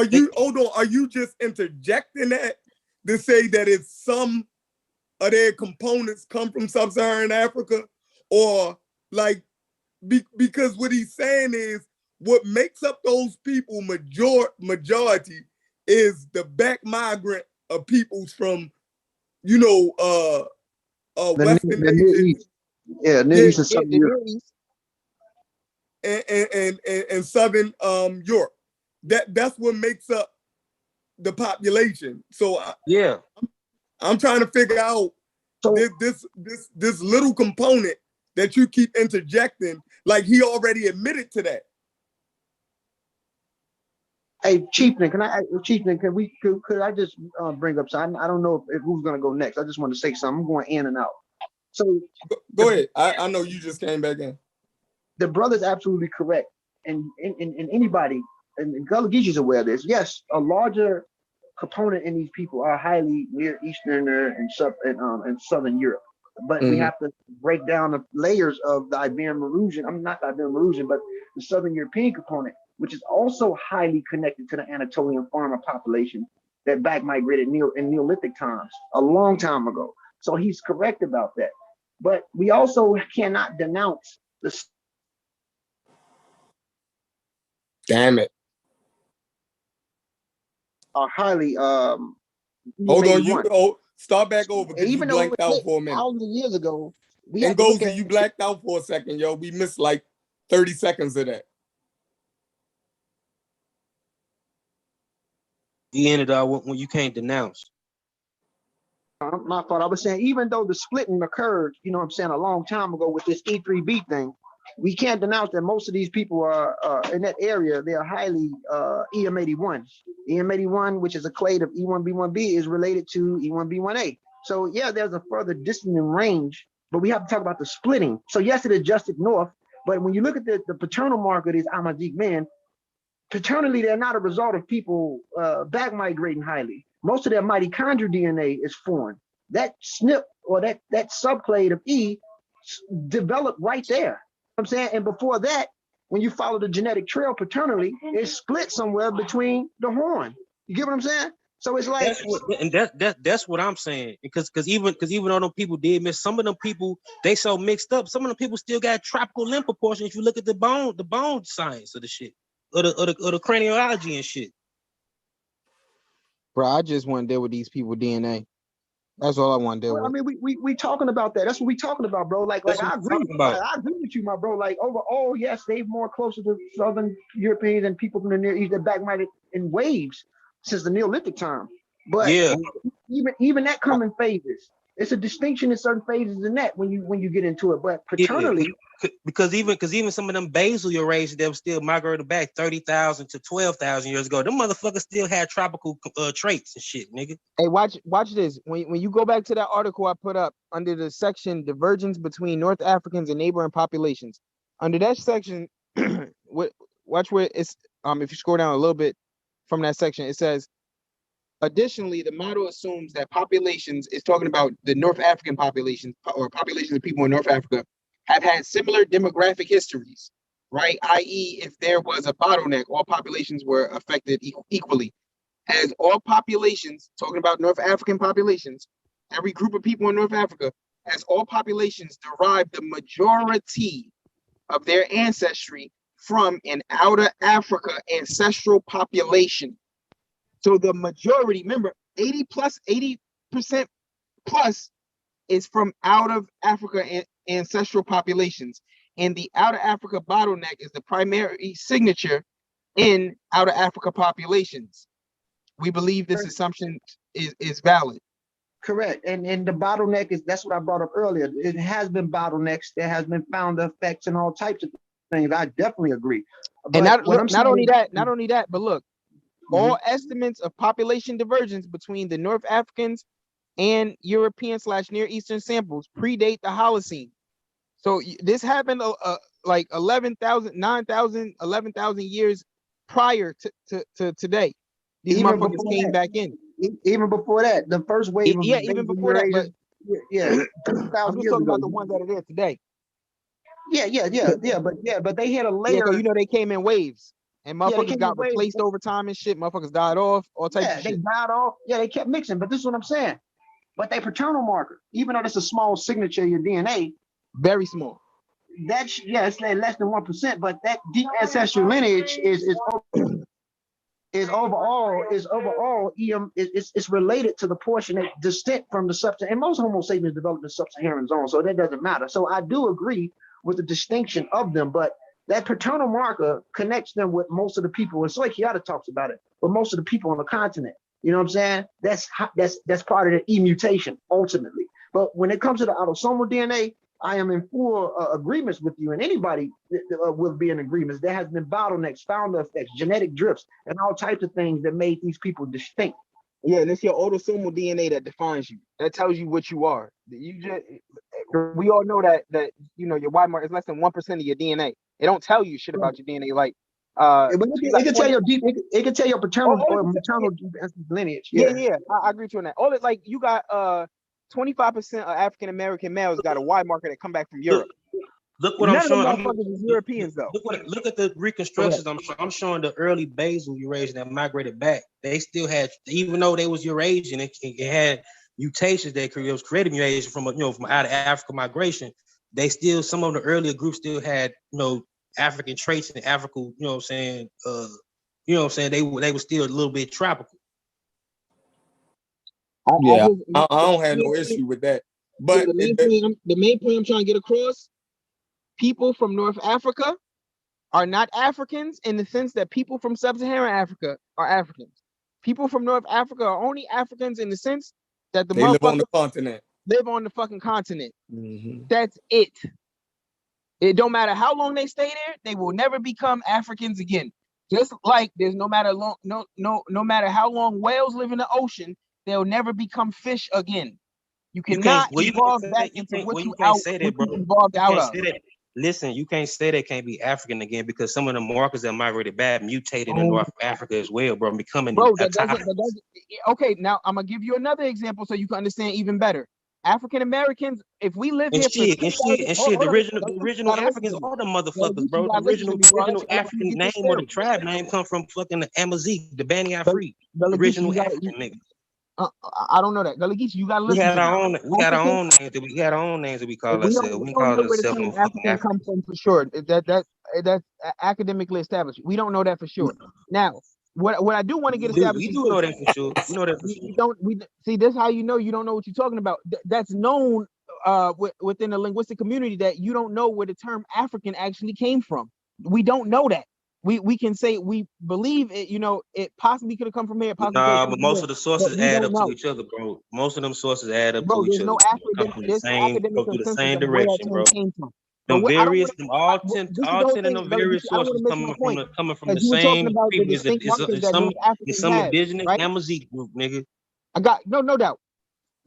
you just interjecting that to say that it's some of their components come from Sub-Saharan Africa, or like because what he's saying is what makes up those people majority is the back migrant of peoples from, you know, Western the Near Asia. East. Yeah, Near East and Southern Europe. And Southern Europe. That's what makes up the population. So I'm trying to figure out this little component that you keep interjecting, like he already admitted to that. Hey, Chieftain, can I just bring up something? I don't know if who's gonna go next. I just want to say something. I'm going in and out. So go ahead. I know you just came back in. The brother's absolutely correct. And anybody, and Gullah Geechee's aware of this. Yes, a larger component in these people are highly Near Easterner and Southern Europe. But we have to break down the layers of the Iberian Marusian. I mean, not the Iberian Marusian, but the Southern European component, which is also highly connected to the Anatolian farmer population that back migrated in Neolithic times, a long time ago. So he's correct about that. But we also cannot denounce the. Damn it. Are highly hold on, start back over because you blanked out for a minute. Thousands of years ago, and Gozy, you blacked out for a second, yo. We missed like 30 seconds of that. He ended up when you can't denounce. My fault. I was saying, even though the splitting occurred, you know what I'm saying, a long time ago with this E3B thing, we can't denounce that most of these people are in that area. They are highly EM81. EM81, which is a clade of E1B1B, is related to E1B1A. So yeah, there's a further distant range, but we have to talk about the splitting. So yes, it adjusted north, but when you look at the paternal marker of these Amazigh men, paternally, they're not a result of people back migrating highly. Most of their mitochondrial DNA is foreign. That SNP or that subclade of E developed right there. I'm saying, and before that, when you follow the genetic trail paternally, it's split somewhere between the horn. You get what I'm saying? So it's like that's what I'm saying. Because even though them people did miss, some of them people, they so mixed up. Some of them people still got tropical limb proportion. If you look at the bone science of the shit, or the craniology and shit. Bro, I just want to deal with these people DNA. That's all I want to deal with. I mean, we talking about that. That's what we talking about, bro. Like I agree. I agree with you, my bro. Like overall, yes, they're more closer to Southern Europeans and people from the Near East that backmigrated in waves since the Neolithic time. But even that come in phases. It's a distinction in certain phases in that when you get into it. But paternally, because even some of them basal races that still migrated back 30,000 to 12,000 years ago, them motherfuckers still had tropical traits and shit, nigga. Hey, watch this. When you go back to that article I put up under the section divergence between North Africans and neighboring populations, under that section, watch where it's if you scroll down a little bit from that section, it says, additionally, the model assumes that populations is talking about the North African populations or populations of people in North Africa have had similar demographic histories, right? I.e., if there was a bottleneck, all populations were affected equally. As all populations, talking about North African populations, every group of people in North Africa, as all populations derive the majority of their ancestry from an outer Africa ancestral population. So the majority, remember, 80% plus is from out of Africa and ancestral populations. And the out of Africa bottleneck is the primary signature in out of Africa populations. We believe this assumption is valid. Correct. And the bottleneck that's what I brought up earlier. It has been bottlenecks. There has been founder effects and all types of things. I definitely agree. But and not only that, but look, all estimates of population divergence between the North Africans and European/Near Eastern samples predate the Holocene. So this happened like 11,000, 9,000, 11,000 years prior to today. These motherfuckers came back in. Even before that, the first wave of even before that, but I'm just talking about the ones that are there today. But they had a layer. You know they came in waves. And motherfuckers got replaced over time and shit. Motherfuckers died off, all types of shit. They died off. Yeah, they kept mixing. But this is what I'm saying. But they paternal marker, even though it's a small signature of your DNA. Very small. that's it's less than 1%, but that deep ancestral lineage is overall it's related to the portion that descent from the sub-Saharan, and most Homo sapiens developed in sub-Saharan zone, so that doesn't matter. So I do agree with the distinction of them, but that paternal marker connects them with most of the people, and Soikiata talks about it, but most of the people on the continent. You know what I'm saying? That's part of the E-mutation ultimately. But when it comes to the autosomal DNA, I am in full agreements with you, and anybody will be in agreement. There has been bottlenecks, founder effects, genetic drifts, and all types of things that made these people distinct. Yeah, and it's your autosomal DNA that defines you. That tells you what you are. We all know that your Y mark is less than 1% of your DNA. It don't tell you shit about your DNA. Like it can tell it can tell your paternal or maternal lineage. Yeah, I agree with you on that. All it like you got 25% of African American males got a Y marker that come back from Europe. Look what I'm showing. Motherfuckers is Europeans though. Look at the reconstructions. I'm showing the early basal Eurasian that migrated back. They still had, even though they was Eurasian, it had mutations that was created mutation from from out of Africa migration. They still, some of the earlier groups still had African traits and African, They were still a little bit tropical. Yeah, I don't have no issue with that. But the main point I'm trying to get across: people from North Africa are not Africans in the sense that people from Sub-Saharan Africa are Africans. People from North Africa are only Africans in the sense that they live on the continent. Live on the fucking continent. Mm-hmm. That's it. It don't matter how long they stay there, they will never become Africans again. Just like there's no matter how long whales live in the ocean, they'll never become fish again. You cannot evolve back into what you evolved out of. Listen, you can't say they can't be African again because some of the markers that migrated back mutated in North Africa as well, bro. Okay, now I'm gonna give you another example so you can understand even better. African Americans, if we live here the original Africans are the motherfuckers, bro. The original African name or the tribe name come from fucking the Amazigh, the Bani Afri, original African niggas. I don't know that. You gotta listen. We got our own names that we call ourselves. We call ourselves no fucking African come from for sure. That's academically established. We don't know that for sure. Now, what I do want to get established. We do know that for sure. We know that for sure. We see this how you know you don't know what you're talking about. That's known within the linguistic community that you don't know where the term African actually came from. We don't know that. We can say we believe it, it possibly could have come from here. But most of the sources add up to each other, bro. Most of them sources add up to each other. Come from the same direction, bro. All 10 of them various sources coming from the same people. It's some indigenous Amazigh group, nigga. I got no doubt.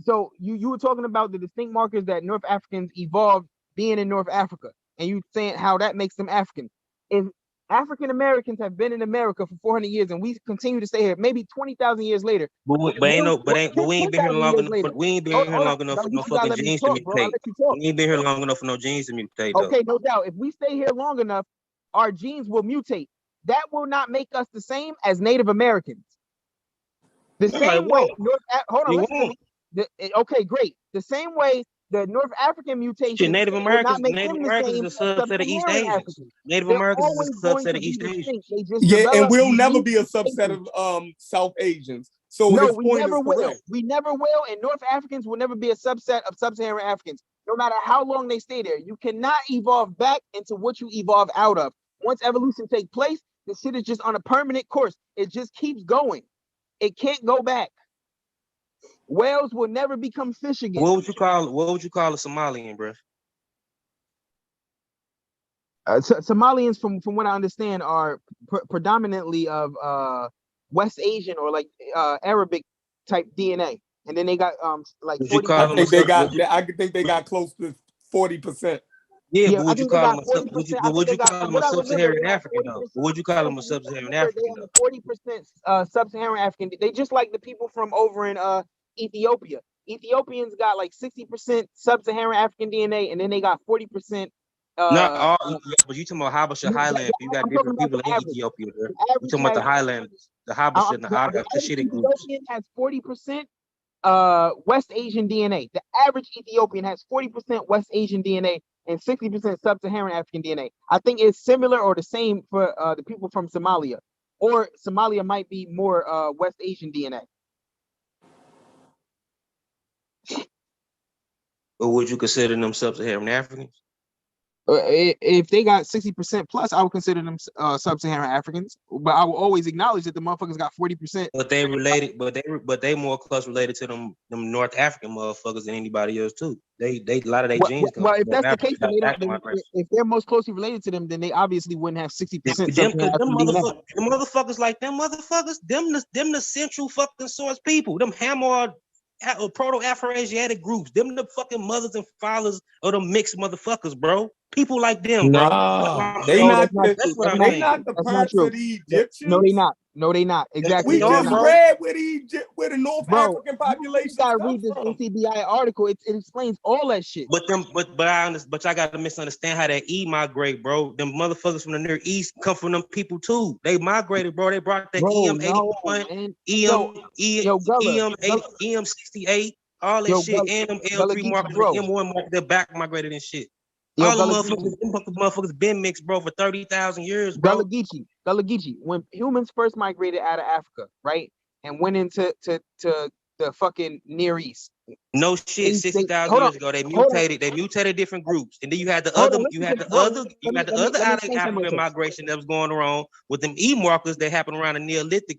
So you were talking about the distinct markers that North Africans evolved being in North Africa, and you saying how that makes them African. If African Americans have been in America for 400 years, and we continue to stay here. Maybe 20,000 years later. But we ain't been here long enough. We ain't been here long enough for no fucking genes to mutate. We ain't been here long enough for no genes to mutate. Okay, no doubt. If we stay here long enough, our genes will mutate. That will not make us the same as Native Americans. The same way. Hold on. Listen to me. Okay, great. The same way. The North African mutation. Native Americans is a subset of East Asians. Native Americans is a subset of East Asians. Yeah, and we'll never be a subset of South Asians. So no, we never will. We never will, and North Africans will never be a subset of Sub-Saharan Africans, no matter how long they stay there. You cannot evolve back into what you evolve out of. Once evolution takes place, the shit is just on a permanent course. It just keeps going. It can't go back. Whales will never become fish again. What would you call a Somalian, bro? Somalians, from what I understand, are predominantly of West Asian or like Arabic type DNA, and then they got like. I think they got close to 40%. Yeah, but would you call them a Sub-Saharan African though? Would you call them a Sub-Saharan African? 40% Sub-Saharan African. They just like the people from over in Ethiopia. Ethiopians got like 60% Sub-Saharan African DNA, and then they got 40%. Not all, but you talking about Habesha Highland? You got different people in Ethiopia. You talking about the Highlanders, the Habesha, and the Hashidi groups. Ethiopian has 40% West Asian DNA. The average Ethiopian has 40% West Asian DNA, and 60% sub-Saharan African DNA. I think it's similar or the same for the people from Somalia, or Somalia might be more West Asian DNA. But would you consider them sub-Saharan Africans? If they got 60% plus, I would consider them sub-Saharan Africans. But I will always acknowledge that the motherfuckers got 40%. But they related, but they more close related to them North African motherfuckers than anybody else too. They a lot of their genes come Well, from if that's the Africa, case, then if they're most closely related to them, then they obviously wouldn't have 60% them sub-Saharan DNA. motherfuckers like them motherfuckers, them the central fucking source people. Them Hammer proto-Afro-Asiatic groups. Them the fucking mothers and fathers of the mixed motherfuckers, bro. People like them, bro. Nah, they No, not that's not they true. not the That's not parts true. of the Egyptians. No, they not. No, they not. Exactly. We just read where the North African population gotta comes read this from. NCBI article. It explains all that shit. But I gotta misunderstand how that migrate, bro. Them motherfuckers from the Near East come from them people too. They migrated, bro. They brought the EM81, EM68, all that shit, and them L3 markers, M1 markers, they're back migrated and shit. All the motherfuckers been mixed, bro, for 30,000 years, bro. Gullah-Geechee. When humans first migrated out of Africa, right, and went into the fucking Near East. No shit, 60,000 years ago, they mutated different groups, and then you had the other African migration that was going around with them markers that happened around the Neolithic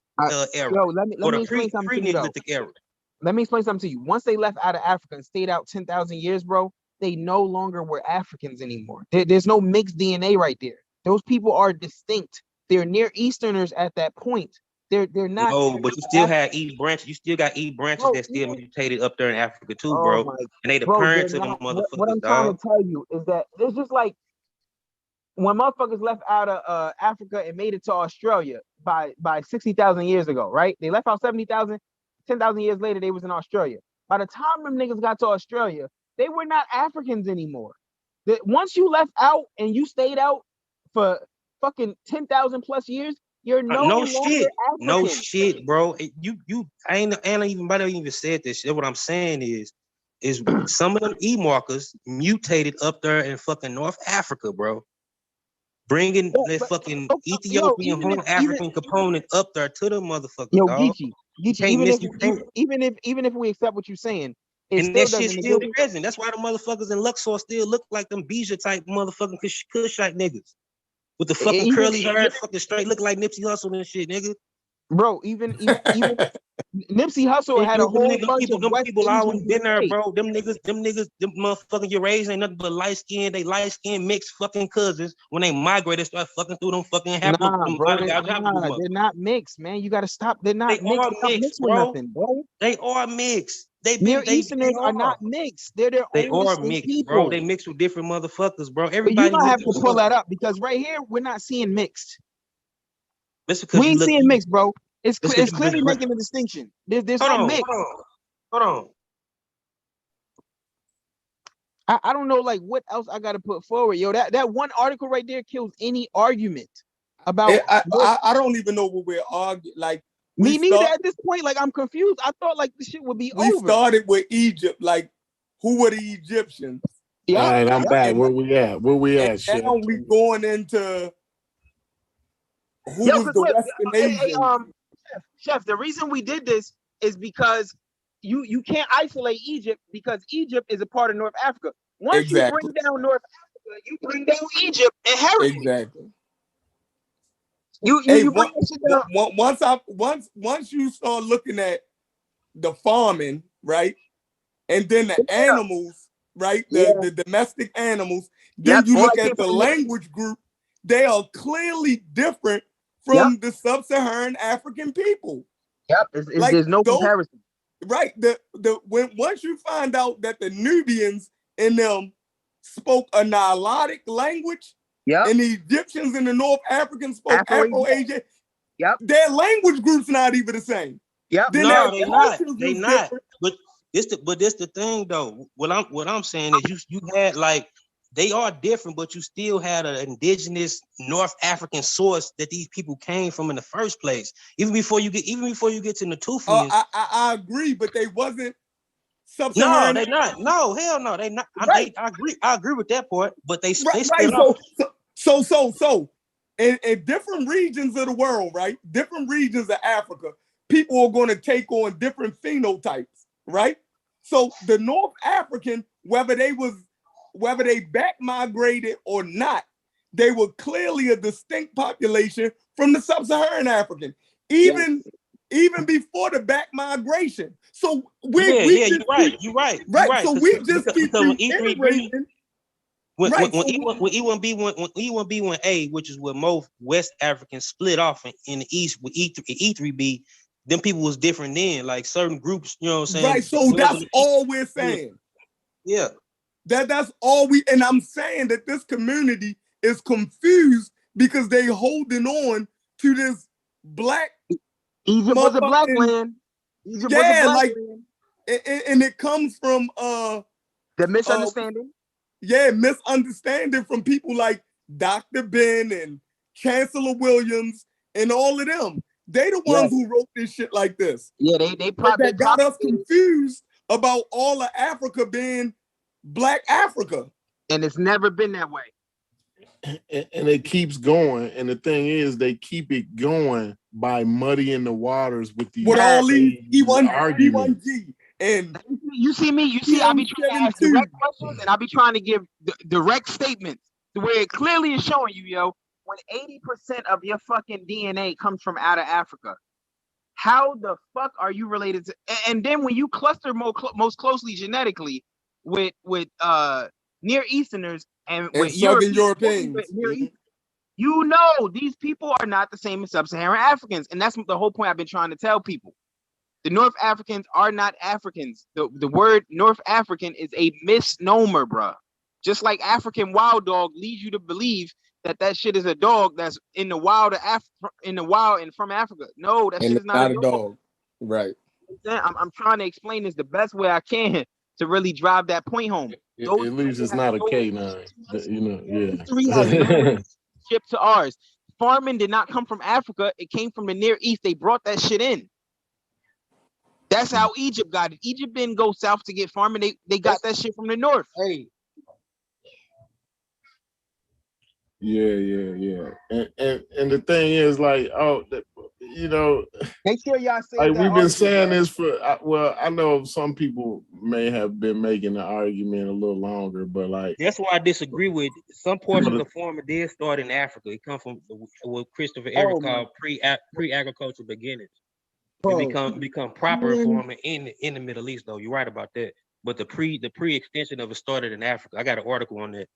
era, let me explain something to you, pre-Neolithic era. Let me explain something to you. Once they left out of Africa and stayed out 10,000 years, bro, they no longer were Africans anymore. There's no mixed DNA right there. Those people are distinct. They're Near Easterners at that point. They're not. No, but you still had branches. You still got branches that still mutated up there in Africa too, bro. And they the parents of them motherfuckers. What I'm trying to tell you is that there's just like when motherfuckers left out of Africa and made it to Australia by 60,000 years ago, right? They left out 70,000. 10,000 years later, they was in Australia. By the time them niggas got to Australia, they were not Africans anymore. Once you left out and you stayed out for fucking 10,000 plus years, you're no longer African. No shit, bro. I ain't even said this shit. What I'm saying is some of them markers mutated up there in fucking North Africa, bro. Bringing the fucking Ethiopian Horn African component up there to the motherfucker. Yo, Geechee, even if we accept what you're saying, and that shit's still present. That's why the motherfuckers in Luxor still look like them Bija type motherfucking Kushite niggas with the fucking curly hair, fucking straight, look like Nipsey Hussle and shit, nigga. Bro, even Nipsey Hussle had a whole bunch of West people always been there, bro. Them motherfucking Eurasian ain't nothing but light skin. They light skin mixed fucking cousins. When they migrated, start fucking through them fucking they're not mixed, man. You gotta stop. They're not mixed with nothing, bro. They are mixed. Near Easterners are not mixed. They're their own mixed, people, bro. They mixed with different motherfuckers, bro. Everybody, you don't have to pull that up because right here we're not seeing mixed. We ain't seeing mixed, bro. It's clearly making a distinction. There's no mix. Hold on. I don't know, like what else I gotta put forward, yo. That one article right there kills any argument about. I don't even know what we're arguing. Like me neither at this point. Like I'm confused. I thought like the shit would be over. We started with Egypt. Like who were the Egyptians? Yeah, all right, I'm back. Where we at? Now we going into who was the Western Asian. Chef, the reason we did this is because you can't isolate Egypt because Egypt is a part of North Africa. Once you bring down North Africa, you bring down Egypt inherently. Exactly. You bring this shit down. Once you start looking at the farming, right, and then the animals, right, the domestic animals, then you look at the language group, they are clearly different from the sub-Saharan African people. There's no comparison. Right. Once you find out that the Nubians in them spoke a Nilotic language, and the Egyptians and the North Africans spoke Afro-Asian, their language group's not even the same. No, they not. But this the thing though. What I'm saying is you had like they are different, but you still had an indigenous North African source that these people came from in the first place. Even before you get to Natufians. I agree, but they wasn't Sub-Saharan. No, they not. No, hell no, they not. Right. I agree with that part, but they Right. split off. So, in different regions of the world, right? Different regions of Africa, people are going to take on different phenotypes, right? So the North African, whether they back migrated or not, they were clearly a distinct population from the Sub-Saharan African, even before the back migration. So you're right. So we just keep reiterating. When E1B1A, which is where most West Africans split off in the East with E3B, them people was different then, like certain groups, you know what I'm saying? Right, so that's all we're saying. Yeah. That's all and I'm saying that this community is confused because they holding on to this black Egypt was a black land. Egypt was a black land. And it comes from the misunderstanding. Misunderstanding from people like Dr. Ben and Chancellor Williams and all of them. They the ones who wrote this shit like this. Yeah, they got us confused about all of Africa being Black Africa. And it's never been that way. And it keeps going. And the thing is, they keep it going by muddying the waters with these all these E1G. And you see, I be trying to ask direct questions, and I be trying to give direct statements to where it clearly is showing you, yo, when 80% of your fucking DNA comes from out of Africa, how the fuck are you related to? And then when you cluster most closely genetically with Near Easterners and with Europeans, you know these people are not the same as Sub-Saharan Africans, and that's the whole point I've been trying to tell people. The North Africans are not Africans. The word North African is a misnomer, bruh. Just like African wild dog leads you to believe that shit is a dog that's in the wild and from Africa. No, that shit is not a dog. Right. I'm trying to explain this the best way I can to really drive that point home. At least it's not a K9. History has no ship to ours. Farming did not come from Africa. It came from the Near East. They brought that shit in. That's how Egypt got it. Egypt didn't go south to get farming. They got that shit from the north. Hey. Yeah. And the thing is, like, make sure y'all say like we've been saying this for. Well, I know some people may have been making the argument a little longer, but like that's why I disagree with some portions of farming did start in Africa. It come from what Christopher Everett called pre-agricultural beginnings. It become proper farming in the Middle East, though. You're right about that. But the pre-extension of it started in Africa. I got an article on that.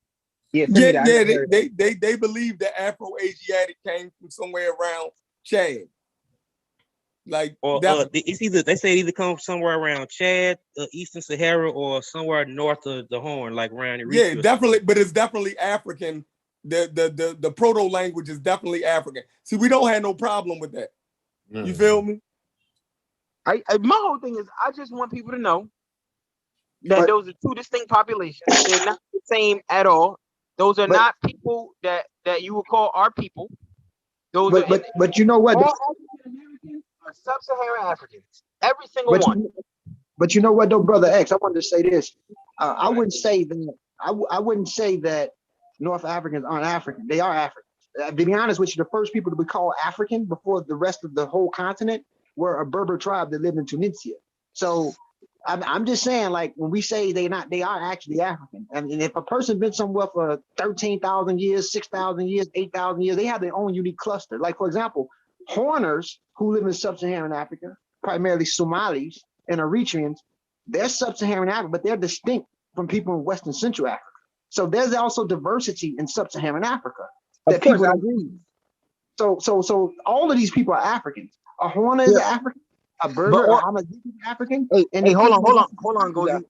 They believe that Afro-Asiatic came from somewhere around Chad. Like, it's either they say it either comes somewhere around Chad, Eastern Sahara, or somewhere north of the Horn, like around Eritrea. Yeah, definitely, but it's definitely African. The proto language is definitely African. See, we don't have no problem with that. You feel me? My whole thing is I just want people to know that those are two distinct populations. They're not the same at all. Those are not people that you would call our people. But you know what? All African Americans are Sub-Saharan Africans. Every single one. But you know what, though, Brother X? I wanted to say this. I wouldn't say that. I wouldn't say that North Africans aren't African. They are Africans. To be honest with you, the first people to be called African before the rest of the whole continent were a Berber tribe that lived in Tunisia. So I'm just saying, like, when we say they are actually African. And if a person been somewhere for 13,000 years, 6,000 years, 8,000 years, they have their own unique cluster. Like, for example, Horners who live in Sub-Saharan Africa, primarily Somalis and Eritreans, they're Sub-Saharan Africa, but they're distinct from people in Western Central Africa. So there's also diversity in Sub-Saharan Africa. Of course, I agree. So all of these people are Africans. A Horner is African, a Berber, I'm a African. Hey, hold on, Goldie.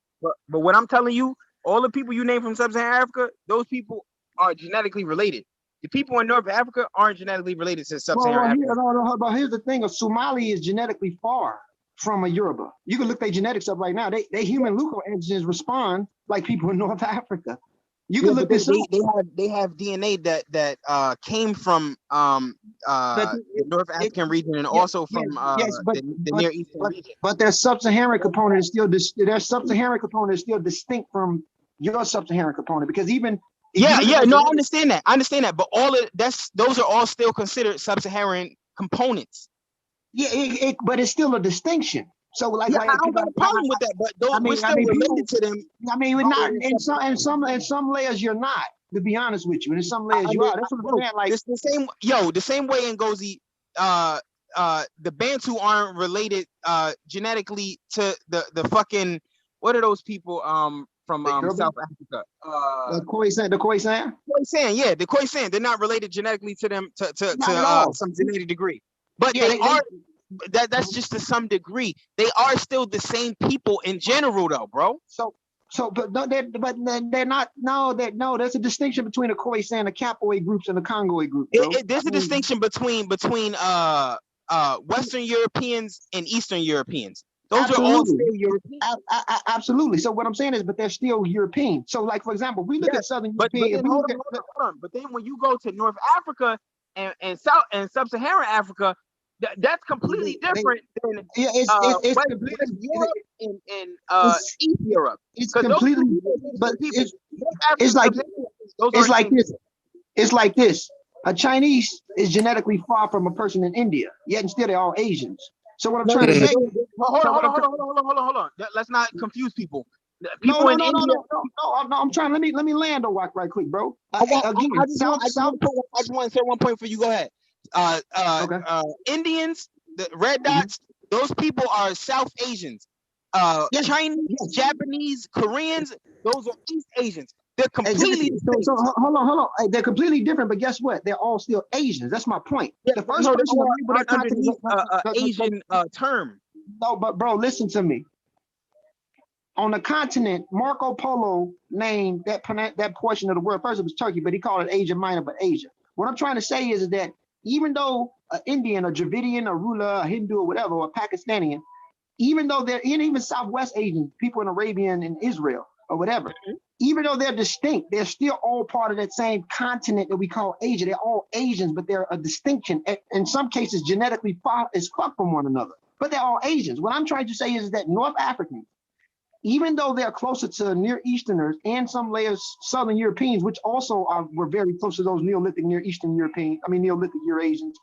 But what I'm telling you, all the people you name from Sub-Saharan Africa, those people are genetically related. The people in North Africa aren't genetically related to Sub-Saharan Africa. No, but here's the thing: a Somali is genetically far from a Yoruba. You can look their genetics up right now. They human leukoantigens respond like people in North Africa. You can look this up. They have DNA that came from the North African region and also from the Near Eastern region. But their sub-Saharan component is still distinct from your sub-Saharan component, because even I understand that, but those are all still considered sub-Saharan components. Yeah, but it's still a distinction. So like, I don't got a problem with that, but we're still related to them. I mean, we're not in some layers you're not, to be honest with you. And in some layers you are. That's what I'm saying. Like it's the same way in Ngozi, the Bantu aren't related genetically to the fucking, what are those people from South Africa? The Khoisan? Khoisan, yeah, the Khoisan. They're not related genetically to them to some genetic degree. But they are. That's just to some degree. They are still the same people in general, though, bro. But they're not. No, there's a distinction between the Khoisan, the Capoe groups, and the Congoe group. There's a distinction between Western Europeans and Eastern Europeans. Those are all still European. Absolutely. So what I'm saying is, but they're still European. So, like for example, we look at Southern European. Hold on. But then when you go to North Africa and Sub-Saharan Africa, that's completely different than West Europe and East Europe. It's completely, but it's like this. It's like this. A Chinese is genetically far from a person in India, yet and still they're all Asians. So what I'm trying to say. Hold on. Let's not confuse people. No. I'm trying. Let me land on Rock right quick, bro. I just want to say one point for you. Go ahead. Indians, the red dots, those people are South Asians. Chinese, Japanese, Koreans, those are East Asians. They're completely different. So hold on. They're completely different, but guess what? They're all still Asians. That's my point. The first person Asian term. No, but bro, listen to me. On the continent, Marco Polo named that portion of the world. First it was Turkey, but he called it Asia Minor, but Asia. What I'm trying to say is that even though an Indian, a Dravidian, a Rula, a Hindu, or whatever, or a Pakistani, even though they're in even Southwest Asian, people in Arabian and Israel or whatever, even though they're distinct, they're still all part of that same continent that we call Asia. They're all Asians, but they're a distinction. In some cases, genetically far as fuck from one another, but they're all Asians. What I'm trying to say is that North Africans, even though they're closer to Near Easterners and some layers Southern Europeans, which also were very close to those Neolithic Neolithic Eurasians,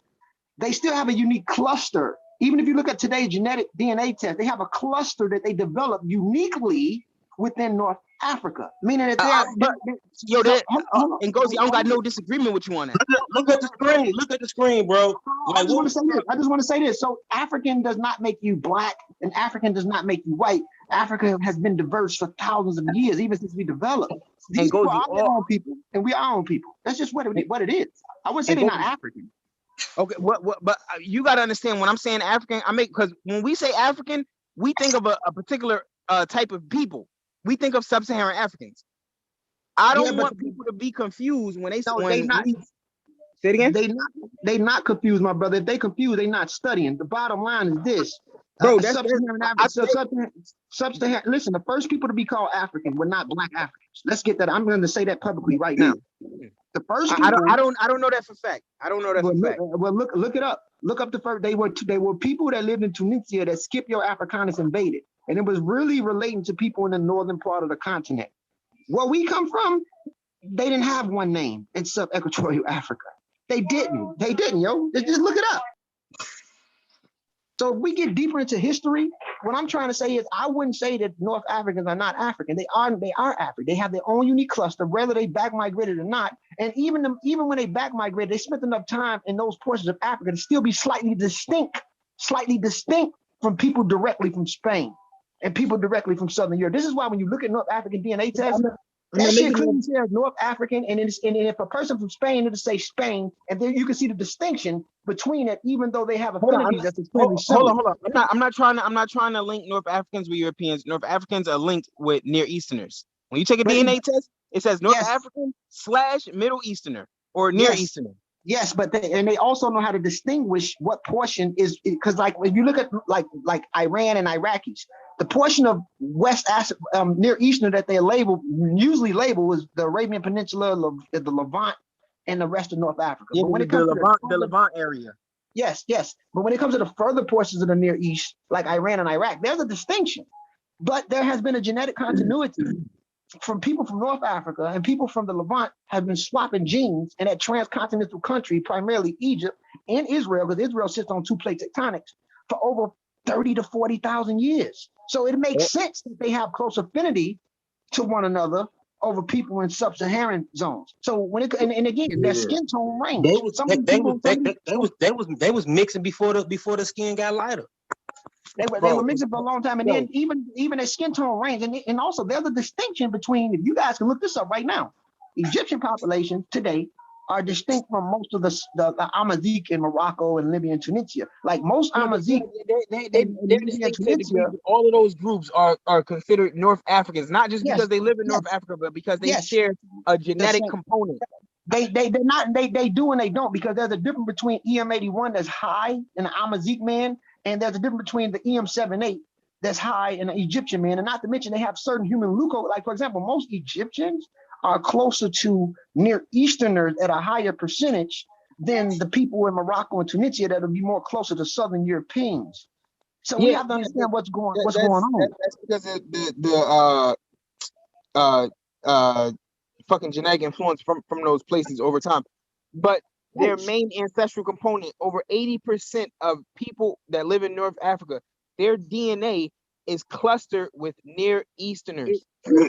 they still have a unique cluster. Even if you look at today's genetic DNA test, they have a cluster that they developed uniquely within North Africa, meaning that and Ngozi, I don't got no disagreement with you on that. Look at the screen. Look at the screen, bro. I just want to say this. So African does not make you black, and African does not make you white. Africa has been diverse for thousands of years, even since we developed. These people are their own people, and we are our own people. That's just what it is. I wouldn't say they're not African. Okay, but you got to understand when I'm saying African, because when we say African, we think of a particular type of people. We think of sub-Saharan Africans. I don't want people to be confused when they say. Say it again. They not confused, my brother. If they confused, they not studying. The bottom line is this. Bro, Sub-Saharan Sub-Saharan. Listen, the first people to be called African were not Black Africans. Let's get that. I'm going to say that publicly right now. The first people, I don't know that for fact. I don't know that for fact. Well, look it up. Look up the first. They were people that lived in Tunisia that Scipio Africanus invaded, and it was really relating to people in the northern part of the continent. Where we come from, they didn't have one name in sub-equatorial Africa. They didn't, yo. Just look it up. So if we get deeper into history, what I'm trying to say is I wouldn't say that North Africans are not African. They are African. They have their own unique cluster, whether they back migrated or not. And even when they back migrated, they spent enough time in those portions of Africa to still be slightly distinct from people directly from Spain and people directly from Southern Europe. This is why when you look at North African DNA tests, that shit clearly says North African, and if a person from Spain, it'll say Spain, and then you can see the distinction between it, even though they have affinities that's extremely similar. Hold on. I'm not trying to link North Africans with Europeans. North Africans are linked with Near Easterners. When you take a DNA test, it says North African / Middle Easterner or Near Easterner. Yes, but they also know how to distinguish what portion is, because like if you look at like Iran and Iraqis, the portion of Near Eastern that they usually label is the Arabian Peninsula, the Levant, and the rest of North Africa. Yeah, but when it the comes to the Levant area. yes, but when it comes to the further portions of the Near East, like Iran and Iraq, there's a distinction. But there has been a genetic continuity from people from North Africa and people from the Levant have been swapping genes in that transcontinental country, primarily Egypt and Israel, because Israel sits on two plate tectonics for over 30 to 40,000 years. So it makes sense that they have close affinity to one another over people in sub-Saharan zones. So when it and again, their skin tone range. They was mixing before the skin got lighter. They were mixing for a long time, and then even their skin tone range, and also there's a distinction between, if you guys can look this up right now, Egyptian population today are distinct from most of the Amazigh in Morocco and Libya and Tunisia. Like most Amazigh, they're distinct to a degree, but all of those groups are considered North Africans, not just because they live in North Africa, but because they share a genetic component. They do and they don't, because there's a difference between EM81 that's high in an Amazigh man, and there's a difference between the EM78 that's high in an Egyptian man, and not to mention they have certain human leuco. Like for example, most Egyptians are closer to Near Easterners at a higher percentage than the people in Morocco and Tunisia that will be more closer to Southern Europeans. So we have to understand what's going on. That's because of the fucking genetic influence from those places over time. But their main ancestral component, over 80% of people that live in North Africa, their DNA is clustered with Near Easterners.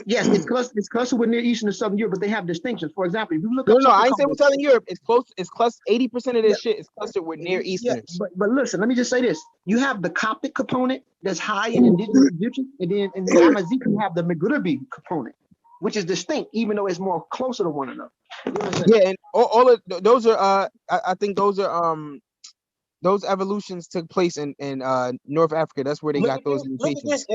Yes, it's clustered with Near Eastern and Southern Europe, but they have distinctions. For example, if you look up, I ain't saying we're Southern Europe. It's close. It's clustered. 80% of this shit is clustered with Near Easterners. But listen, let me just say this: you have the Coptic component that's high in indigenous Egyptian, and then in the Amazigh you have the Maghrebi component, which is distinct, even though it's more closer to one another. Yeah, and all of those are I think those are those evolutions took place in North Africa. That's where they got those mutations.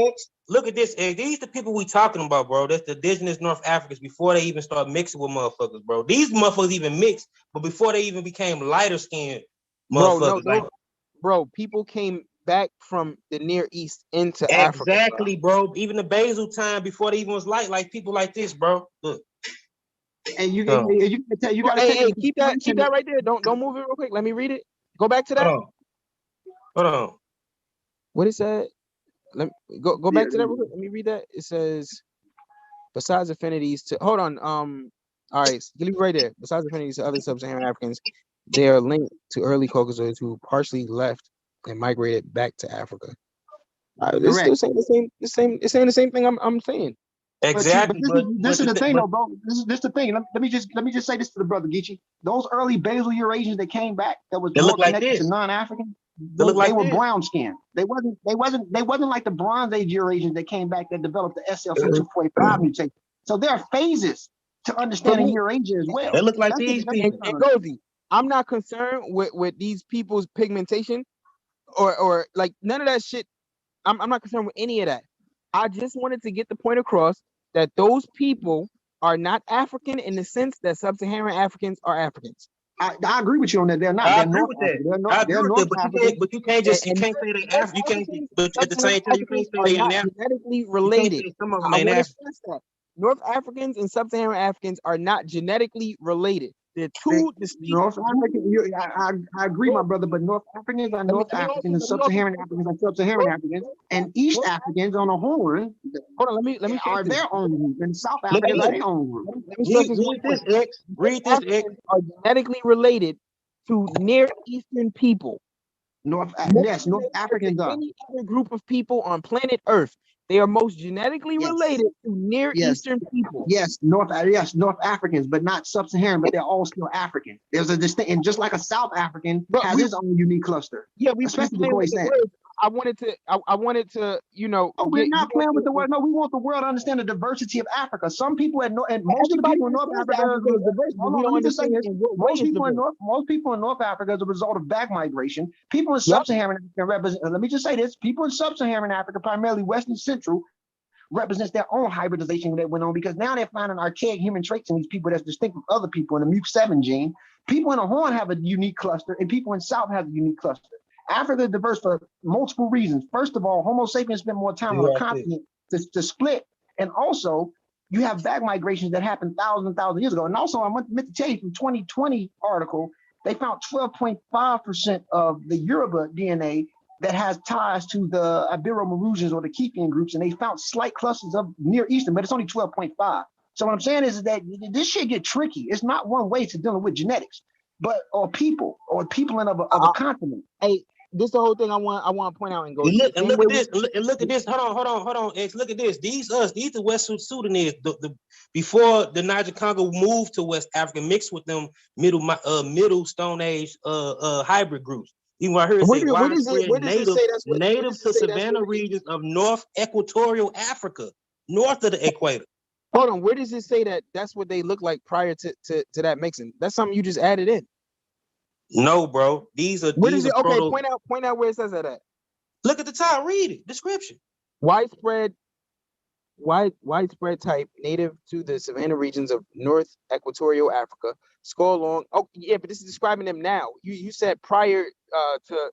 Look at this, X. These the people we talking about, bro. That's the indigenous North Africans before they even start mixing with motherfuckers, bro. These motherfuckers even mixed, but before they even became lighter skinned motherfuckers. Bro, people came back from the Near East into Africa. Exactly, bro. Even the Basal time before they even was like people like this, bro. Look. And you gotta keep that right there. Don't move it real quick. Let me read it. Go back to that. Hold on. What it said? Let me go back to that real quick. Let me read that. It says, besides affinities to all right, leave it right there. Besides affinities to other sub-Saharan Africans, they are linked to early Caucasoids who partially left and migrated back to Africa. It's still saying the same thing I'm saying. Exactly. But this is the thing, though, bro. This is the thing. Let me just say this to the brother Geechee. Those early basal Eurasians that came back that was more connected to non-African, they were brown skinned. They wasn't like the Bronze Age Eurasians that came back that developed the SLC245 mutation. So there are phases to understanding Eurasia as well. They look like these people. And Goldie, I'm not concerned with these people's pigmentation or like none of that shit. I'm not concerned with any of that. I just wanted to get the point across that those people are not African in the sense that sub-Saharan Africans are Africans. I agree with you on that. They're not. I agree with that. But you can't say they African. You can't. But at the same time, you can't say they are genetically related. Some of them ain't African. North Africans and sub-Saharan Africans are not genetically related. They're two distinct. North African. I agree, my brother. But North Africans are North Africans, and sub-Saharan Africans are sub-Saharan Africans, and East Africans on the Horn. Hold on, let me are their own group, and South Africans are their own group. Read this, X. Are genetically related to Near Eastern people. North Africans are. Any other group of people on planet Earth. They are most genetically related to Near Eastern people. Yes, North Africans, but not sub-Saharan, but they're all still African. There's a distinct, and just like a South African has his own unique cluster. Yeah, especially the Khoisan. I wanted to, we're not playing with the word. No, we want the world to understand the diversity of Africa. Some people most of the people in North Africa most people in North Africa as a result of back migration. People in sub-Saharan Africa let me just say this: people in sub-Saharan Africa, primarily West and Central, represents their own hybridization that went on, because now they're finding archaic human traits in these people that's distinct from other people in the MUC7 gene. People in the Horn have a unique cluster, and people in South have a unique cluster. Africa is diverse for multiple reasons. First of all, Homo sapiens spend more time on a continent to split, and also you have back migrations that happened thousands and thousands of years ago. And also, I meant to tell you from 2020 article, they found 12.5% of the Yoruba DNA that has ties to the Ibero-Maurusians or the Kifian groups, and they found slight clusters of Near Eastern, but it's only 12.5. So what I'm saying is that this shit get tricky. It's not one way to dealing with genetics, but or people in of a continent. Hey, this is the whole thing I want to point out and go. Look at this. Look at this. Hold on, X. Look at this. These the West Sudanese. Before the Niger Congo moved to West Africa, mixed with them middle Stone Age hybrid groups. Even I heard say widespread native to savanna regions of North Equatorial Africa, north of the equator. Hold on, where does it say that that's what they look like prior to that mixing? That's something you just added in. No, bro. These are What is it? Okay, point out where it says that at. Look at the top. Read it. Description. Widespread type native to the savanna regions of North Equatorial Africa. Skull long. Oh yeah, but this is describing them now. You said prior to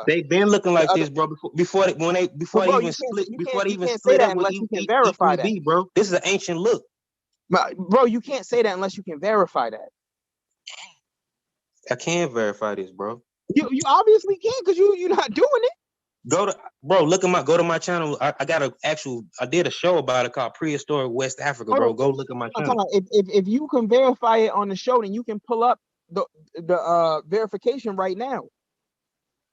they've been looking like this, bro. Before they even split up with E3B, bro. This is an ancient look. Bro, you can't say that unless you can verify that. I can verify this, bro. You obviously can, because you're not doing it. Go to my channel. I did a show about it called Prehistoric West Africa, bro. Go look at my channel. If you can verify it on the show, then you can pull up the verification right now.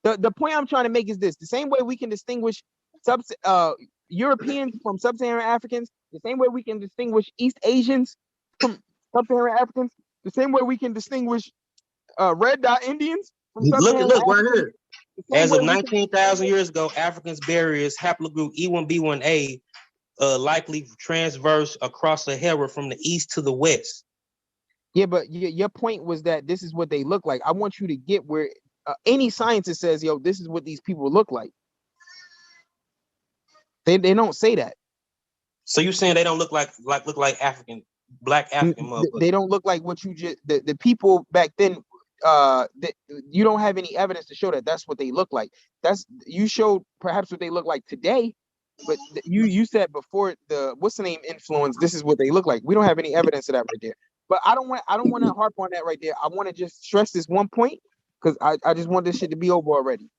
The point I'm trying to make is this: the same way we can distinguish Europeans from sub-Saharan Africans, the same way we can distinguish East Asians from sub-Saharan Africans, the same way we can distinguish red dot Indians from sub-Saharan look right Africans. here. As of 19,000 years ago, Africans barriers haplogroup E1B1A likely transverse across the Sahara from the east to the west. Yeah, but your point was that this is what they look like. I want you to get where any scientist says, yo, this is what these people look like. They don't say that. So you're saying they don't look like black African motherfuckers? They don't look like what you just the people back then. You don't have any evidence to show that that's what they look like. You showed perhaps what they look like today, but you said before the what's the name influence, this is what they look like. We don't have any evidence of that right there. But I don't want to harp on that right there. I want to just stress this one point, because I just want this shit to be over already.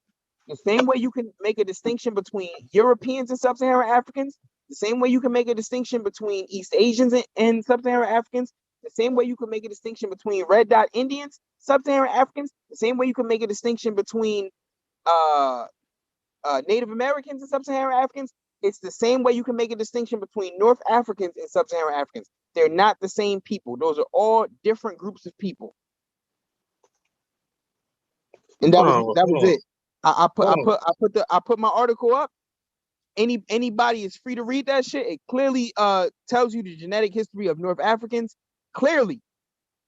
The same way you can make a distinction between Europeans and sub-Saharan Africans, the same way you can make a distinction between East Asians and sub-Saharan Africans, the same way you can make a distinction between red dot Indians, sub-Saharan Africans, the same way you can make a distinction between Native Americans and sub-Saharan Africans, it's the same way you can make a distinction between North Africans and sub-Saharan Africans. They're not the same people. Those are all different groups of people. And that was it. I put my article up. Anybody is free to read that shit. It clearly tells you the genetic history of North Africans. Clearly.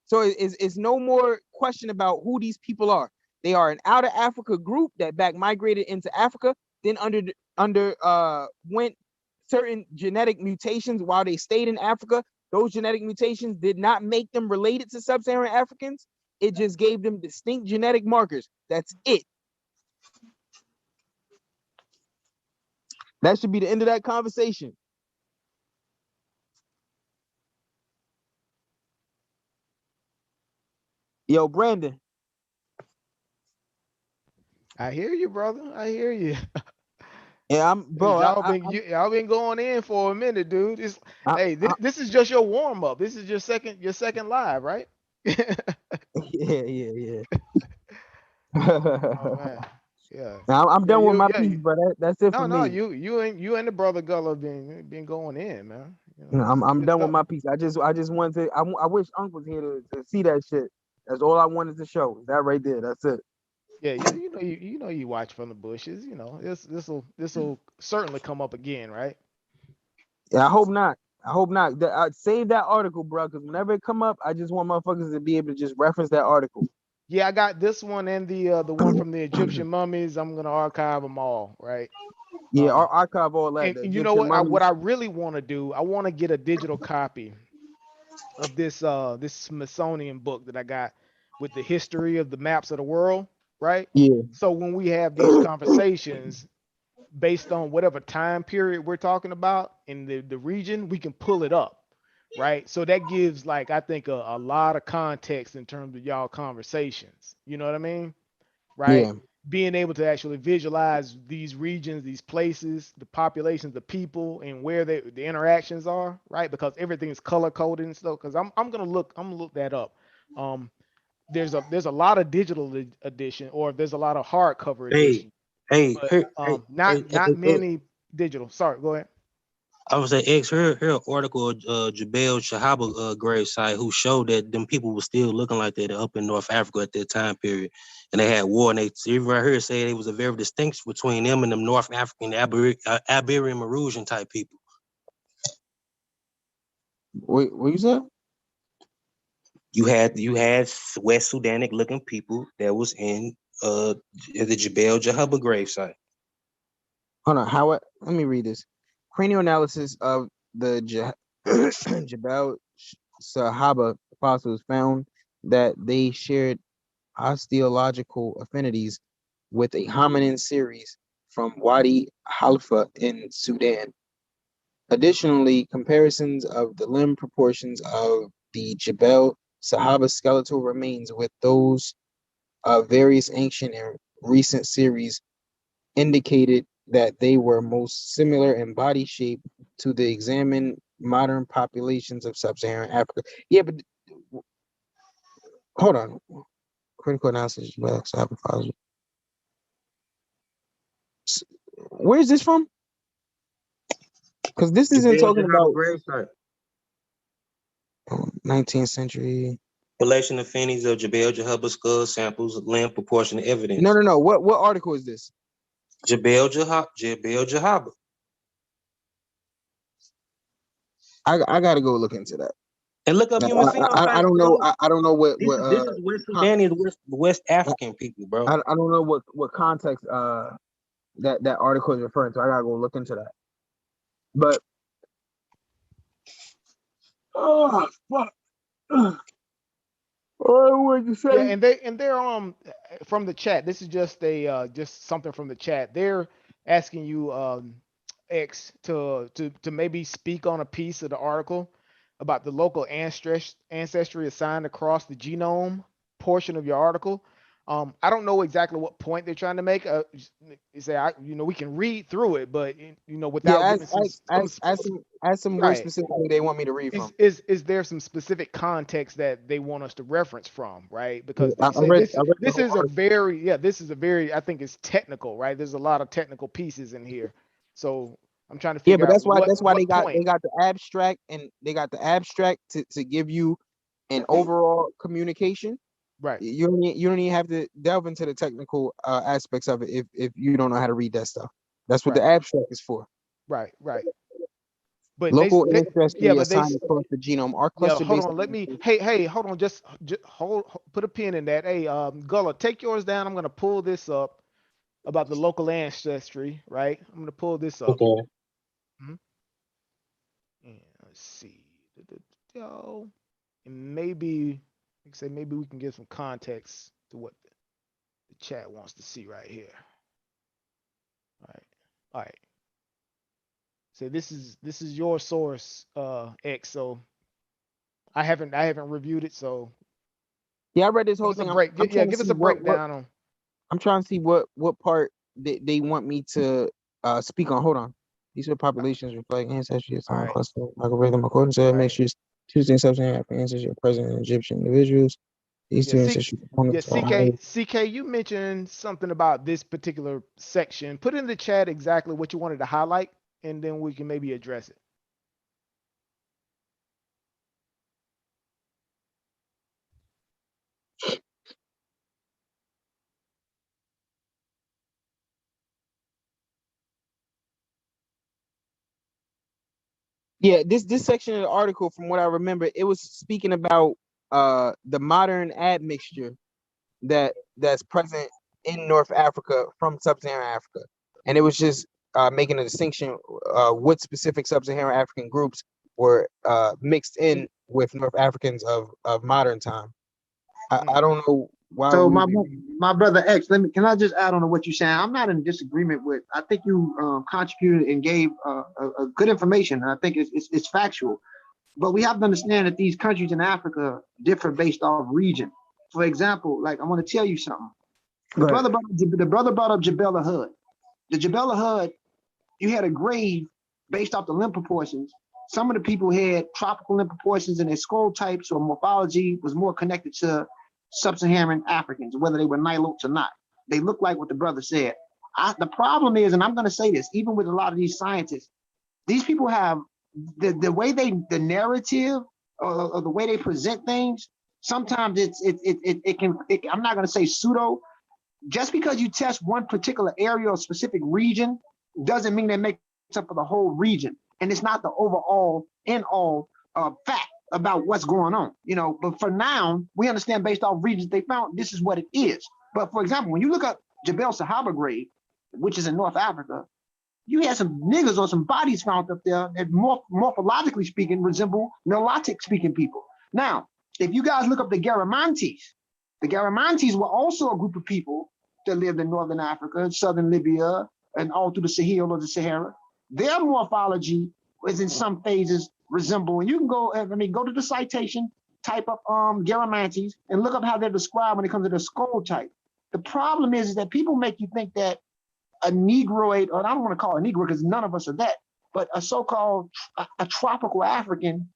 So it's no more question about who these people are. They are an out of Africa group that back migrated into Africa, then went certain genetic mutations while they stayed in Africa. Those genetic mutations did not make them related to sub-Saharan Africans. It just gave them distinct genetic markers. That's it. That should be the end of that conversation. Yo, Brandon. I hear you, brother. I hear you. Yeah, y'all been going in for a minute, dude. This is just your warm up. This is your second live, right? Yeah. Oh, man. Yeah. Now, I'm done with my piece, but that's it for me. No, you and the brother Gullah been going in, man. You know, I'm done with my piece. I just wanted to. I wish Unc was here to see that shit. That's all I wanted to show. That right there. That's it. Yeah, you know you watch from the bushes. You know this will certainly come up again, right? Yeah, I hope not. Save that article, bro, because whenever it come up, I just want motherfuckers to be able to just reference that article. Yeah, I got this one and the one from the Egyptian mummies. I'm gonna archive them all, right? Yeah, archive all that. And you know what? What I really want to do, I want to get a digital copy of this this Smithsonian book that I got with the history of the maps of the world, right? Yeah. So when we have these conversations based on whatever time period we're talking about in the region, we can pull it up, right? So that gives like I think a lot of context in terms of y'all conversations. You know what I mean? Right? Yeah. Being able to actually visualize these regions, these places, the populations, the people, and where the interactions are, right? Because everything is color coded and stuff. Because I'm gonna look that up. There's a lot of digital edition, or there's a lot of hardcover edition, but not many digital. Sorry, go ahead. I was at X here an article Jebel Shahaba grave site who showed that them people were still looking like that up in North Africa at that time period, and they had war. And they even right here say it was a very distinction between them and them North African Iberian Marusian type people. Wait, what you said? You had West Sudanic looking people that was in the Jebel Jahaba grave site. Hold on, Howard. Let me read this. Cranial analysis of the Jebel Sahaba fossils found that they shared osteological affinities with a hominin series from Wadi Halfa in Sudan. Additionally, comparisons of the limb proportions of the Jebel Sahaba skeletal remains with those of various ancient and recent series indicated that they were most similar in body shape to the examined modern populations of sub-Saharan Africa. Yeah, but hold on. Critical analysis. Where is this from? Because this isn't talking about 19th century. Collection of findings of Jebel Jahaba skull samples, limb proportion evidence. No. What article is this? Jebel Jahaba. I gotta go look into that. And look up human phenotype. I don't know. I don't know what this is West Sudanian, West African people, bro. I don't know what context that article is referring to. I gotta go look into that. But oh fuck. What did you say? Yeah, and they're from the chat. This is just just something from the chat. They're asking you X to maybe speak on a piece of the article about the local ancestry assigned across the genome portion of your article. I don't know exactly what point they're trying to make. You say we can read through it, but without giving some where specifically they want me to read from. Is there some specific context that they want us to reference from, right? Because this is a very I think it's technical, right? There's a lot of technical pieces in here, so I'm trying to figure out. Yeah, but that's why they got the abstract, and they got the abstract to give you an overall communication. Right. You don't even have to delve into the technical aspects of it if you don't know how to read that stuff. That's what the abstract is for. Right. But local ancestry assigned across the genome are cluster based. Hold on. Hey, hold on. Just hold. Put a pin in that. Hey, Gullah, take yours down. I'm gonna pull this up about the local ancestry. Right. I'm gonna pull this up. Okay. And let's see. And maybe. Maybe we can give some context to what the chat wants to see right here. All right. So this is your source, X. So I haven't reviewed it. So yeah, I read this whole thing. Give us a breakdown on. I'm trying to see what part they want me to speak on. Hold on. These are populations reflect ancestry assigned cluster algorithm according to mixtures. Tuesday sub-Saharan African ancestry of present Egyptian individuals. These two ancestry components CK, you mentioned something about this particular section. Put in the chat exactly what you wanted to highlight, and then we can maybe address it. Yeah, this section of the article, from what I remember, it was speaking about the modern admixture that's present in North Africa from sub-Saharan Africa, and it was just making a distinction what specific sub-Saharan African groups were mixed in with North Africans of modern time. I don't know why. So my brother X, can I just add on to what you're saying? I'm not in disagreement with. I think you contributed and gave a good information, and I think it's factual. But we have to understand that these countries in Africa differ based off region. For example, like I want to tell you something. The brother brought up Jebel Ahud. The Jebel Ahud, you had a grave based off the limb proportions. Some of the people had tropical limb proportions, and their skull types or morphology was more connected to sub-Saharan Africans, whether they were Nilotes or not. They look like what the brother said. The problem is, and I'm going to say this, even with a lot of these scientists, these people have the way the narrative or the way they present things. Sometimes I'm not going to say pseudo. Just because you test one particular area or specific region doesn't mean they make up for the whole region. And it's not the overall fact about what's going on, but for now, we understand based off regions they found, this is what it is. But for example, when you look up Jebel Sahaba grave, which is in North Africa, you had some niggas or some bodies found up there that morphologically speaking resemble Nilotic speaking people. Now, if you guys look up the Garamantes were also a group of people that lived in Northern Africa, Southern Libya, and all through the Sahel or the Sahara. Their morphology is in some phases resemble, and you can go to the citation, type up Garamantes, and look up how they're described when it comes to the skull type. The problem is that people make you think that a Negroid, or I don't want to call it a Negro because none of us are that, but a so-called a tropical African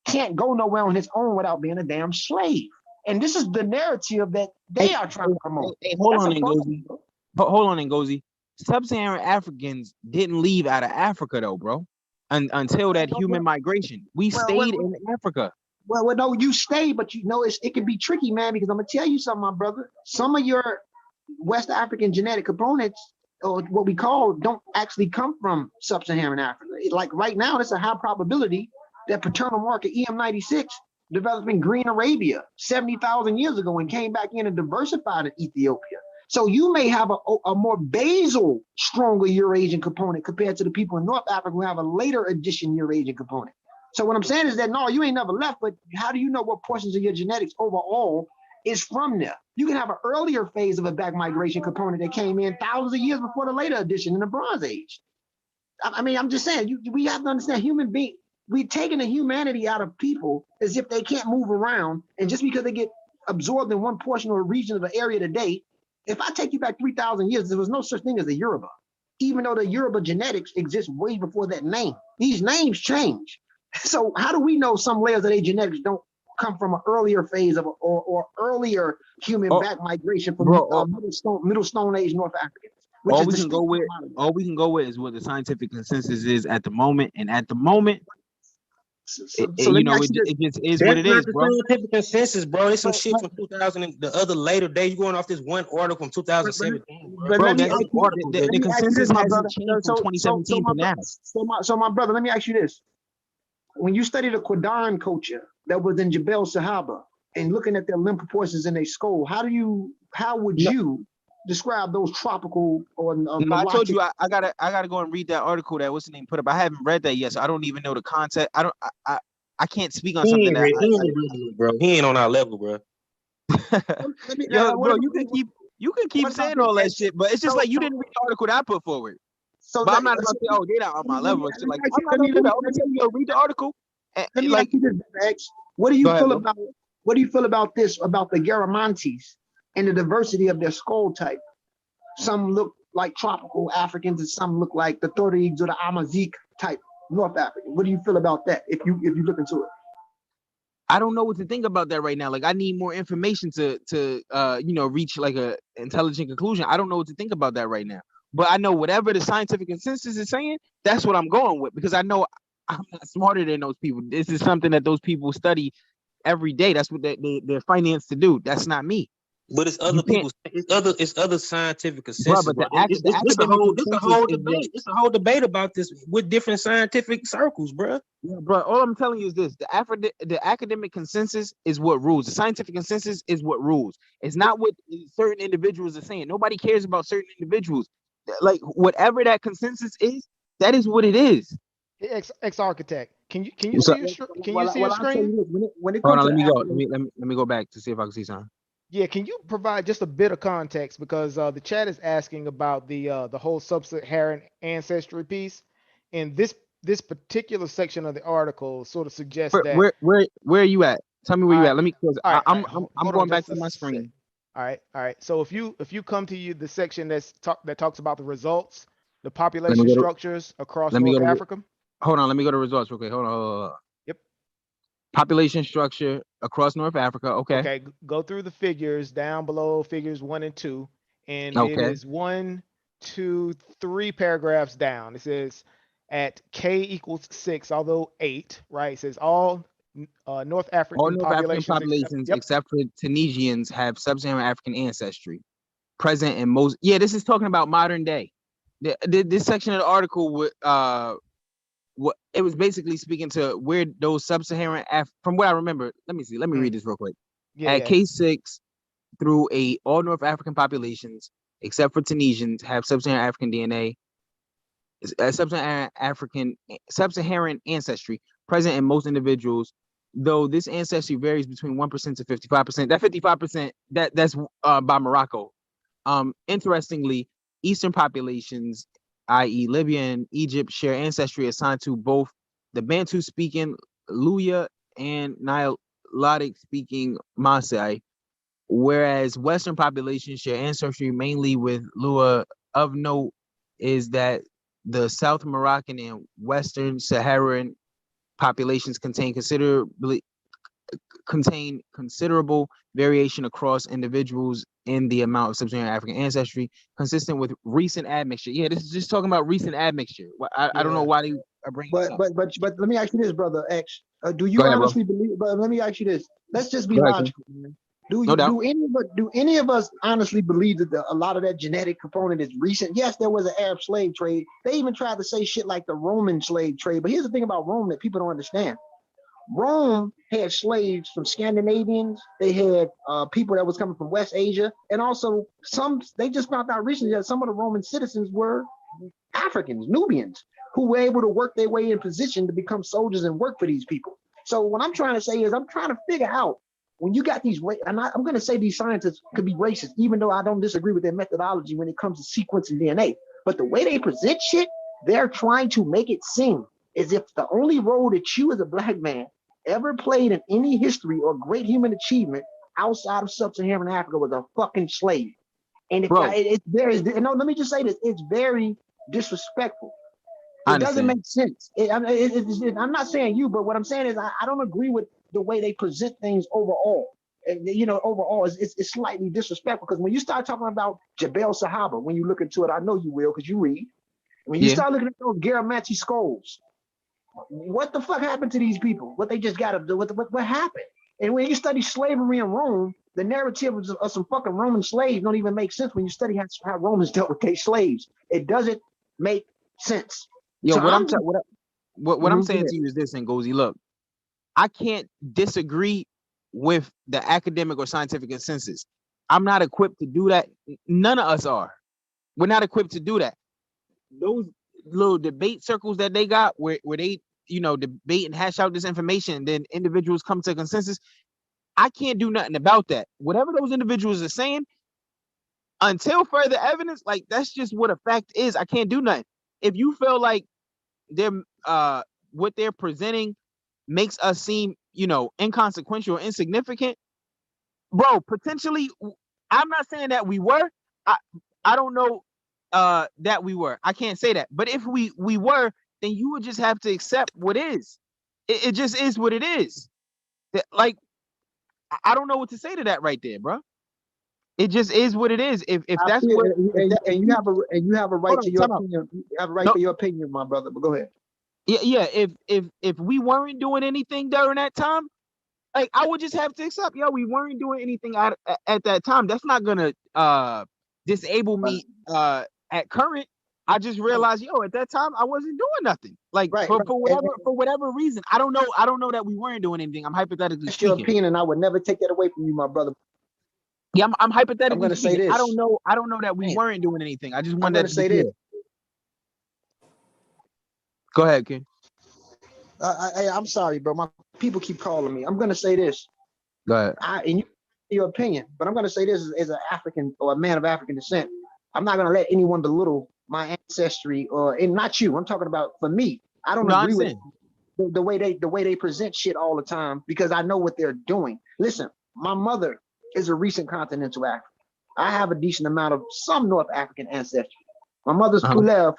can't go nowhere on his own without being a damn slave. And this is the narrative that they are trying to promote. Hey, hold on, Ngozi. Sub-Saharan Africans didn't leave out of Africa though, bro. Until that human migration, we stayed in Africa. Well, no, you stayed, but it can be tricky, man. Because I'm gonna tell you something, my brother. Some of your West African genetic components, or what we call, don't actually come from Sub-Saharan Africa. Like right now, it's a high probability that paternal marker EM96 developed in Green Arabia 70,000 years ago and came back in and diversified in Ethiopia. So you may have a more basal, stronger Eurasian component compared to the people in North Africa who have a later addition Eurasian component. So what I'm saying is that, no, you ain't never left, but how do you know what portions of your genetics overall is from there? You can have an earlier phase of a back migration component that came in thousands of years before the later addition in the Bronze Age. I mean, I'm just saying, we have to understand human beings. We've taken the humanity out of people as if they can't move around. And just because they get absorbed in one portion or region of the area today, if I take you back 3,000 years, there was no such thing as a Yoruba, even though the Yoruba genetics exist way before that name. These names change. So how do we know some layers of their genetics don't come from an earlier phase of or earlier human back migration from middle Stone Age North Africans? All we can go with is what the scientific consensus is at the moment, and at the moment, it just is what it is, bro. Scientific consensus, bro. It's some shit from 2000 and the other later day. You going off this one article from 2017, bro. The consensus hasn't changed from 2017 to now. So my brother, let me ask you this: when you study the Quadarn culture that was in Jebel Sahaba and looking at their limb proportions in their skull, how would you describe those tropical or I told you I gotta go and read that article that what's the name put up. I haven't read that yet, so I don't even know the concept. I can't speak on something that he ain't on our level, bro. Yo, bro, you can keep saying all that shit, but it's just like you didn't read the article that I put forward. So but I'm not gonna say, oh, they're not on my level. It's like I'm not gonna do that. I'm gonna tell you, read the article. Let me ask you this, X. What do you feel about this, about the Garamantes and the diversity of their skull type? Some look like tropical Africans and some look like the Tuaregs or the Amazigh type North African. What do you feel about that if you look into it? I don't know what to think about that right now. Like I need more information to reach like a intelligent conclusion. I don't know what to think about that right now. But I know whatever the scientific consensus is saying, that's what I'm going with, because I know I'm not smarter than those people. This is something that those people study every day. That's what they're financed to do. That's not me. But it's other people. It's other scientific consensus. Bro, but it's a whole debate. It's a whole debate about this with different scientific circles, bro. Yeah, bro. All I'm telling you is this: the academic consensus is what rules. The scientific consensus is what rules. It's not what certain individuals are saying. Nobody cares about certain individuals. like whatever that consensus is, that is what it is. Ex-architect, can you see your I'll tell screen? you this. When it Hold comes on, to let me go. African, Let me go back to see if I can see something. Yeah, can you provide just a bit of context, because the chat is asking about the whole sub-Saharan ancestry piece, and this particular section of the article sort of suggests that. Where are you at? Tell me where you at. Let me, cause all right, I'm hold going on back just to a my sec. screen. All right. So if you come to the section that talks about the results, the population structures across North Africa. Hold on, let me go to results real quick. Hold on. Yep. Population structure across North Africa. Okay. Okay. Go through the figures down below, figures 1 and 2, and it is 1, 2, 3 paragraphs down. It says at K equals 6, although 8, right? It says all North African populations except for Tunisians have sub-Saharan African ancestry present in most. Yeah, this is talking about modern day. This section of the article would what it was basically speaking to where those sub-Saharan from what I remember. Let me read this real quick. At K6 through all North African populations except for Tunisians have sub-Saharan African DNA, sub-Saharan ancestry present in most individuals, though this ancestry varies between 1% to 55%. That 55%, that's by Morocco. Interestingly, Eastern populations, i.e. Libya and Egypt, share ancestry assigned to both the Bantu-speaking Luya and Nilotic-speaking Maasai, whereas Western populations share ancestry mainly with Lua. Of note is that the South Moroccan and Western Saharan populations contain considerable variation across individuals in the amount of sub-Saharan African ancestry, consistent with recent admixture. Yeah, this is just talking about recent admixture. I don't know why they are bringing this up. But let me ask you this, brother X. Do you honestly believe? But let me ask you this. Let's just be logical, man. Do any of us honestly believe that a lot of that genetic component is recent? Yes, there was an Arab slave trade. They even tried to say shit like the Roman slave trade. But here's the thing about Rome that people don't understand. Rome had slaves from Scandinavians. They had people that was coming from West Asia, and also they just found out recently that some of the Roman citizens were Africans, Nubians, who were able to work their way in position to become soldiers and work for these people. So what I'm trying to say is I'm trying to figure out when you got these, and I'm going to say these scientists could be racist, even though I don't disagree with their methodology when it comes to sequencing DNA. But the way they present shit, they're trying to make it seem as if the only role that you as a black man ever played in any history or great human achievement outside of sub-Saharan Africa was a fucking slave. And it's very, no, let me just say this, it's very disrespectful. It doesn't make sense. I'm not saying you, but what I'm saying is I don't agree with the way they present things overall. And overall, it's slightly disrespectful, because when you start talking about Jebel Sahaba, when you look into it, I know you will, because you read. When you start looking at those Garamanti skulls, what the fuck happened to these people? What they just got to do? What happened? And when you study slavery in Rome, the narrative of some fucking Roman slaves don't even make sense when you study how Romans dealt with their slaves. It doesn't make sense. Yo, so what I'm saying to you is this, Ngozi. Look, I can't disagree with the academic or scientific consensus. I'm not equipped to do that. None of us are. We're not equipped to do that. Those little debate circles that they got where they debate and hash out this information, and then individuals come to a consensus. I can't do nothing about that. Whatever those individuals are saying, until further evidence, like that's just what a fact is. I can't do nothing. If you feel like what they're presenting makes us seem inconsequential or insignificant, bro, potentially, I'm not saying that we were. I don't know that we were. I can't say that. But if we were, then you would just have to accept what is. It just is what it is. Like, I don't know what to say to that right there, bro. It just is what it is. If that's what, and you have a right to your opinion. You have a right for your opinion, my brother. But go ahead. Yeah. If we weren't doing anything during that time, like I would just have to accept, we weren't doing anything at that time. That's not gonna disable me at current. I just realized, at that time I wasn't doing nothing. Like for whatever reason. I don't know that we weren't doing anything. I'm hypothetically speaking. That's your opinion, and I would never take that away from you, my brother. Yeah, I'm hypothetically I'm gonna say speaking. this. I don't know that we weren't doing anything. I just wanted to say this. Go ahead, Ken. I'm sorry, bro. My people keep calling me. I'm gonna say this. Go ahead. In your opinion, but I'm gonna say this as an African or a man of African descent. I'm not gonna let anyone belittle my ancestry and not you. I'm talking about for me. I don't agree with the way they present shit all the time because I know what they're doing. Listen, my mother is a recent continental African. I have a decent amount of some North African ancestry. My mother's Pulel.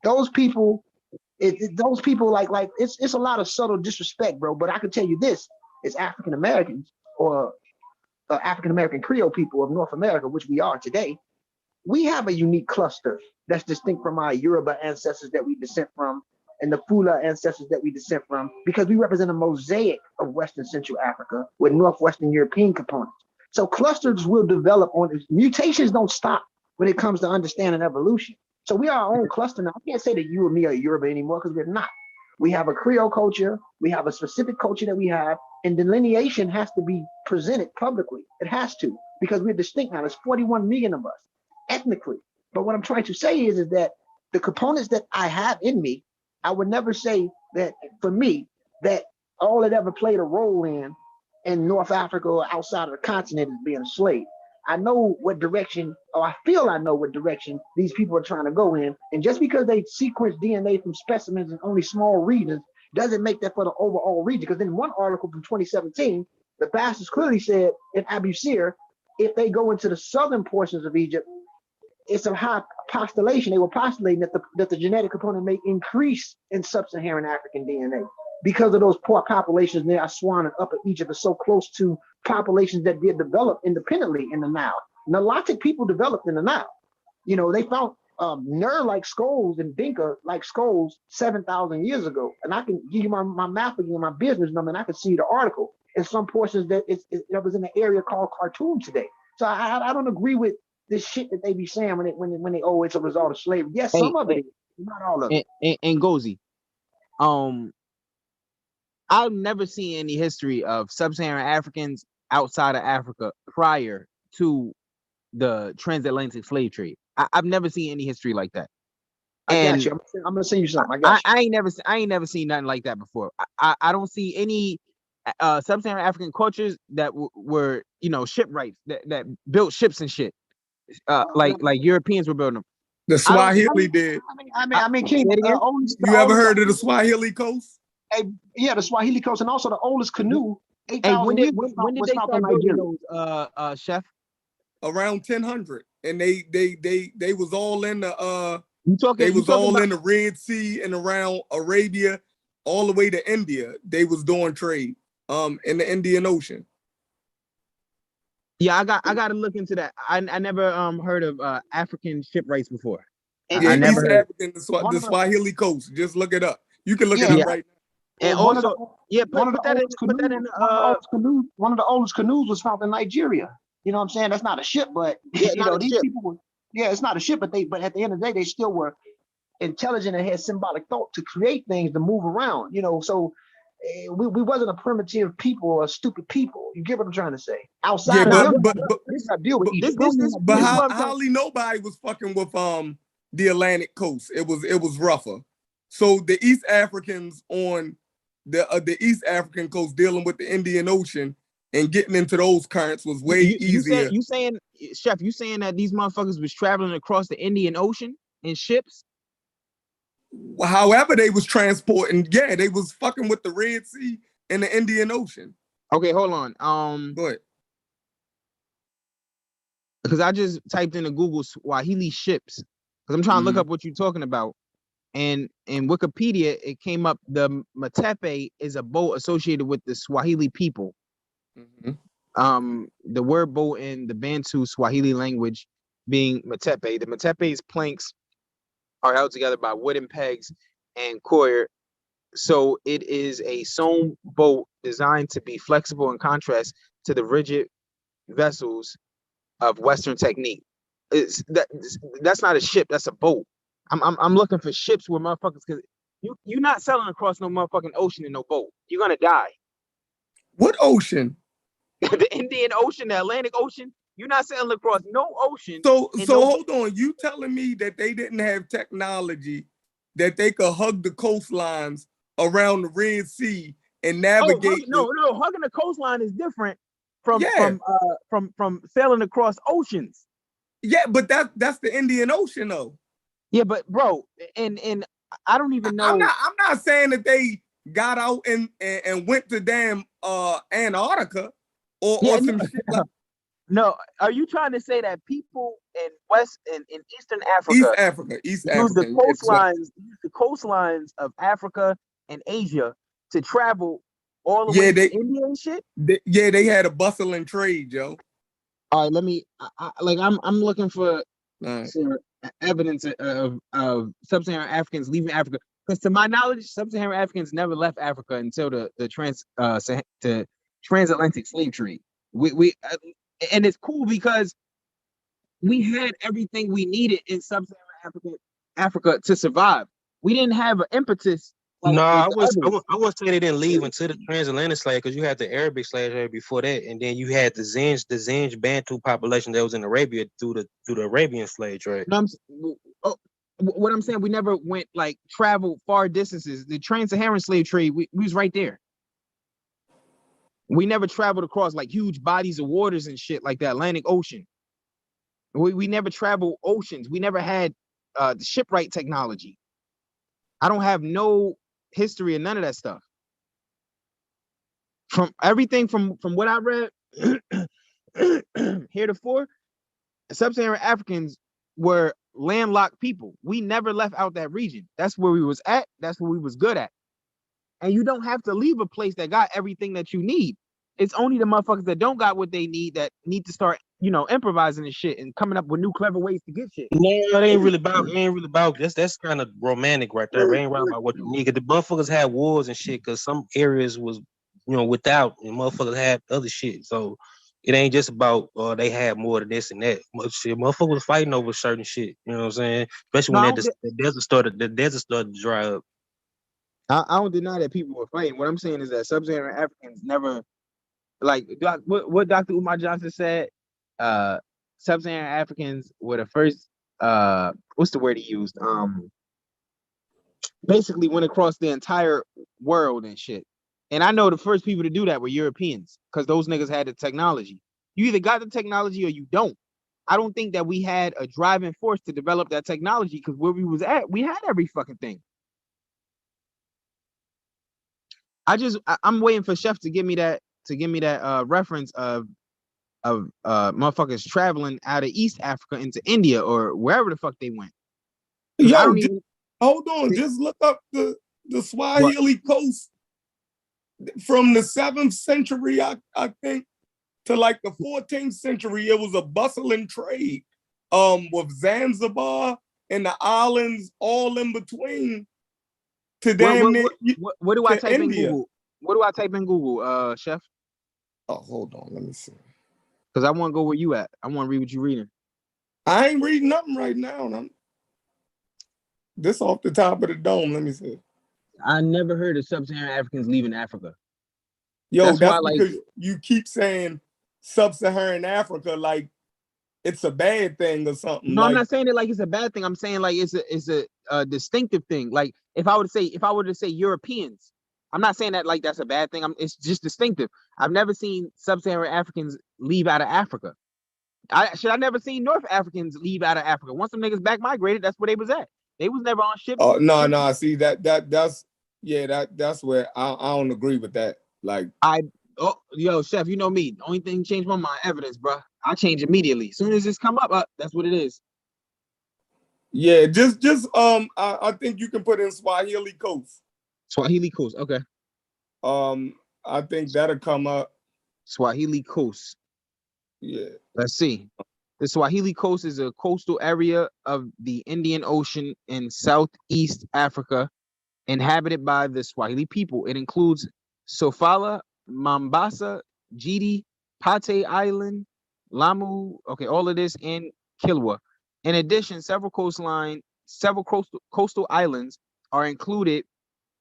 Those people, like it's a lot of subtle disrespect, bro. But I can tell you this: it's African Americans or African American Creole people of North America, which we are today. We have a unique cluster that's distinct from our Yoruba ancestors that we descend from and the Fula ancestors that we descend from, because we represent a mosaic of Western Central Africa with Northwestern European components. So clusters will develop mutations don't stop when it comes to understanding evolution. So we are our own cluster now. I can't say that you or me are Yoruba anymore because we're not. We have a Creole culture. We have a specific culture that we have, and delineation has to be presented publicly. It has to, because we're distinct now. There's 41 million of us ethnically. But what I'm trying to say is that the components that I have in me, I would never say that for me, that all it ever played a role in North Africa or outside of the continent is being a slave. I know what direction, or I feel I know what direction these people are trying to go in. And just because they sequence DNA from specimens in only small regions doesn't make that for the overall region. Because in one article from 2017, the bastards clearly said in Abu Sir, if they go into the southern portions of Egypt, it's a high postulation. They were postulating that the genetic component may increase in sub-Saharan African DNA because of those poor populations near Aswan and Upper Egypt are so close to populations that did develop independently in the Nile. Nilotic people developed in the Nile. You know, they found Ner-like skulls and Dinka-like skulls 7,000 years ago. And I can give you my map again, my business number, and I can see the article. In some portions that it was in an area called Khartoum today. So I don't agree with this shit that they be saying when they it's a result of slavery. Yes, some of it, not all of it. And Gozi, I've never seen any history of sub-Saharan Africans outside of Africa prior to the transatlantic slave trade. I've never seen any history like that. I got you. I'm gonna send you something. I ain't never seen nothing like that before. I don't see any sub-Saharan African cultures that were shipwrights that built ships and shit. Like Europeans were building them. The Swahili did. I mean, King, you ever heard of the Swahili coast? Yeah, the Swahili coast, and also the oldest canoe. 8,000 years. When did they start building those, Chef? Around 1000, and they was all in the in the Red Sea and around Arabia, all the way to India. They was doing trade in the Indian Ocean. Yeah, I got to look into that. I never heard of African shipwrights before. I never heard. African, the Swahili coast. Just look it up. You can look it up right now. And also, put that in. One of the oldest canoes was found in Nigeria. You know what I'm saying? That's not a ship, but these people were. Yeah, it's not a ship, but at the end of the day, they still were intelligent and had symbolic thought to create things to move around. You know, so. We wasn't a primitive people or a stupid people. You get what I'm trying to say? Outside of them, but hardly nobody was fucking with the Atlantic coast. It was rougher. So the East Africans on the East African coast dealing with the Indian Ocean and getting into those currents was way easier. You saying, Chef? You saying that these motherfuckers was traveling across the Indian Ocean in ships? However they was transporting, they was fucking with the Red Sea and the Indian Ocean. Okay, hold on. Go ahead. Because I just typed into Google Swahili ships because I'm trying to look up what you're talking about, and in Wikipedia it came up the Matepe is a boat associated with the Swahili people. The word boat in the Bantu Swahili language being Matepe. The Matepe's planks are held together by wooden pegs and coir. So it is a sewn boat designed to be flexible in contrast to the rigid vessels of Western technique. That's not a ship, that's a boat. I'm looking for ships where motherfuckers, because you're not sailing across no motherfucking ocean in no boat. You're gonna die. What ocean? The Indian Ocean, the Atlantic Ocean. You're not sailing across no ocean. So hold on. You telling me that they didn't have technology that they could hug the coastlines around the Red Sea and navigate? No, hugging the coastline is different from sailing across oceans. Yeah, but that's the Indian Ocean though. Yeah, but bro, and I don't even know. I'm not saying that they got out and went to damn Antarctica or some shit like. No, are you trying to say that people in Eastern Africa, East use Africa, the coastlines of Africa and Asia to travel all the way to India and shit? They had a bustling trade, Joe. All right, let me. I'm looking for evidence of sub-Saharan Africans leaving Africa, because to my knowledge, sub-Saharan Africans never left Africa until the transatlantic slave trade. And it's cool because we had everything we needed in sub-Saharan Africa to survive. We didn't have an impetus. I wouldn't say they didn't leave until the transatlantic slave, because you had the Arabic slave trade before that, and then you had the Zinj Bantu population that was in Arabia through the Arabian slave trade. What I'm saying, we never went traveled far distances. The trans-Saharan slave trade, we was right there. We never traveled across huge bodies of waters and shit like the Atlantic Ocean. We never traveled oceans. We never had the shipwright technology. I don't have no history of none of that stuff. From everything from what I read heretofore, sub-Saharan Africans were landlocked people. We never left out that region. That's where we was at. That's what we was good at. And you don't have to leave a place that got everything that you need. It's only the motherfuckers that don't got what they need that need to start, improvising and shit and coming up with new clever ways to get shit. No, it ain't really about. That's kind of romantic right there. It ain't right about what you need. Cause the motherfuckers had wars and shit. Cause some areas was, without, and motherfuckers had other shit. So it ain't just about they had more than this and that. Motherfuckers was fighting over certain shit. You know what I'm saying? Especially when the desert started to dry up. I don't deny that people were fighting. What I'm saying is that sub-Saharan Africans never, what Dr. Umar Johnson said, sub-Saharan Africans were the first, what's the word he used? Basically went across the entire world and shit. And I know the first people to do that were Europeans, because those niggas had the technology. You either got the technology or you don't. I don't think that we had a driving force to develop that technology, because where we was at, we had every fucking thing. I'm waiting for Chef to give me that reference of motherfuckers traveling out of East Africa into India or wherever the fuck they went. Yo, hold on, just look up the Swahili coast from the 7th century, I think, to the 14th century. It was a bustling trade with Zanzibar and the islands all in between. To damn near. What do I type in Google? What do I type in Google, Chef? Oh, hold on, let me see. Because I want to go where you at. I want to read what you're reading. I ain't reading nothing right now. This off the top of the dome. Let me see. I never heard of sub-Saharan Africans leaving Africa. Yo, that's because you keep saying sub-Saharan Africa like it's a bad thing or something. No, I'm not saying it like it's a bad thing. I'm saying it's a distinctive thing. Like if I were to say Europeans, I'm not saying that like that's a bad thing. It's just distinctive. I've never seen sub-Saharan Africans leave out of Africa. I never seen North Africans leave out of Africa. Once some niggas back migrated, that's where they was at. They was never on ships. Oh no. See that's where I don't agree with that. Yo, Chef, you know me. The only thing changed my mind, evidence, bro. I change immediately. As soon as this come up, that's what it is. Yeah, just I think you can put in Swahili coast. Swahili coast, okay. I think that'll come up. Swahili coast. Yeah. Let's see. The Swahili coast is a coastal area of the Indian Ocean in Southeast Africa, inhabited by the Swahili people. It includes Sofala, Mombasa, Jiti, Pate Island, Lamu, okay, all of this, and Kilwa. In addition, several coastal islands are included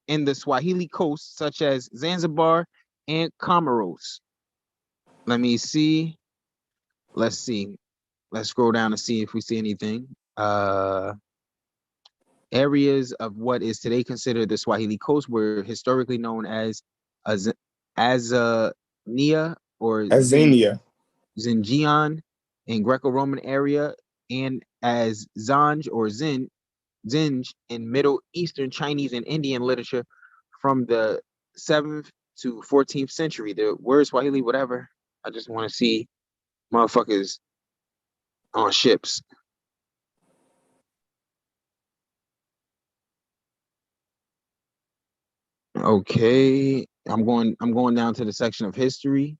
in the Swahili coast, such as Zanzibar and Comoros. Let me see. Let's see. Let's scroll down to see if we see anything. Areas of what is today considered the Swahili coast were historically known as Azania or Azania. Zinjian in Greco-Roman area, and as Zanj or Zinj in Middle Eastern Chinese and Indian literature from the 7th to 14th century. The word Swahili, whatever. I just want to see motherfuckers on ships. Okay, I'm going down to the section of history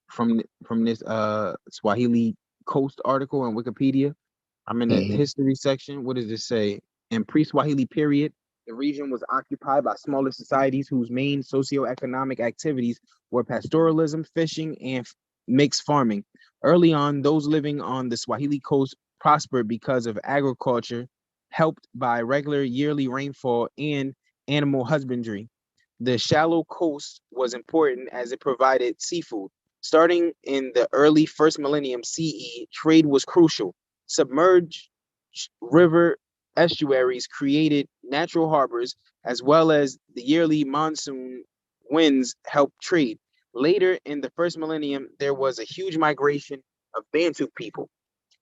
from this Swahili Coast article on Wikipedia. I'm in the history section. What does this say? In pre-Swahili period, the region was occupied by smaller societies whose main socioeconomic activities were pastoralism, fishing, and mixed farming. Early on, those living on the Swahili coast prospered because of agriculture, helped by regular yearly rainfall and animal husbandry. The shallow coast was important as it provided seafood. Starting in the early first millennium CE, trade was crucial. Submerged river estuaries created natural harbors, as well as the yearly monsoon winds helped trade. Later in the first millennium, there was a huge migration of Bantu people.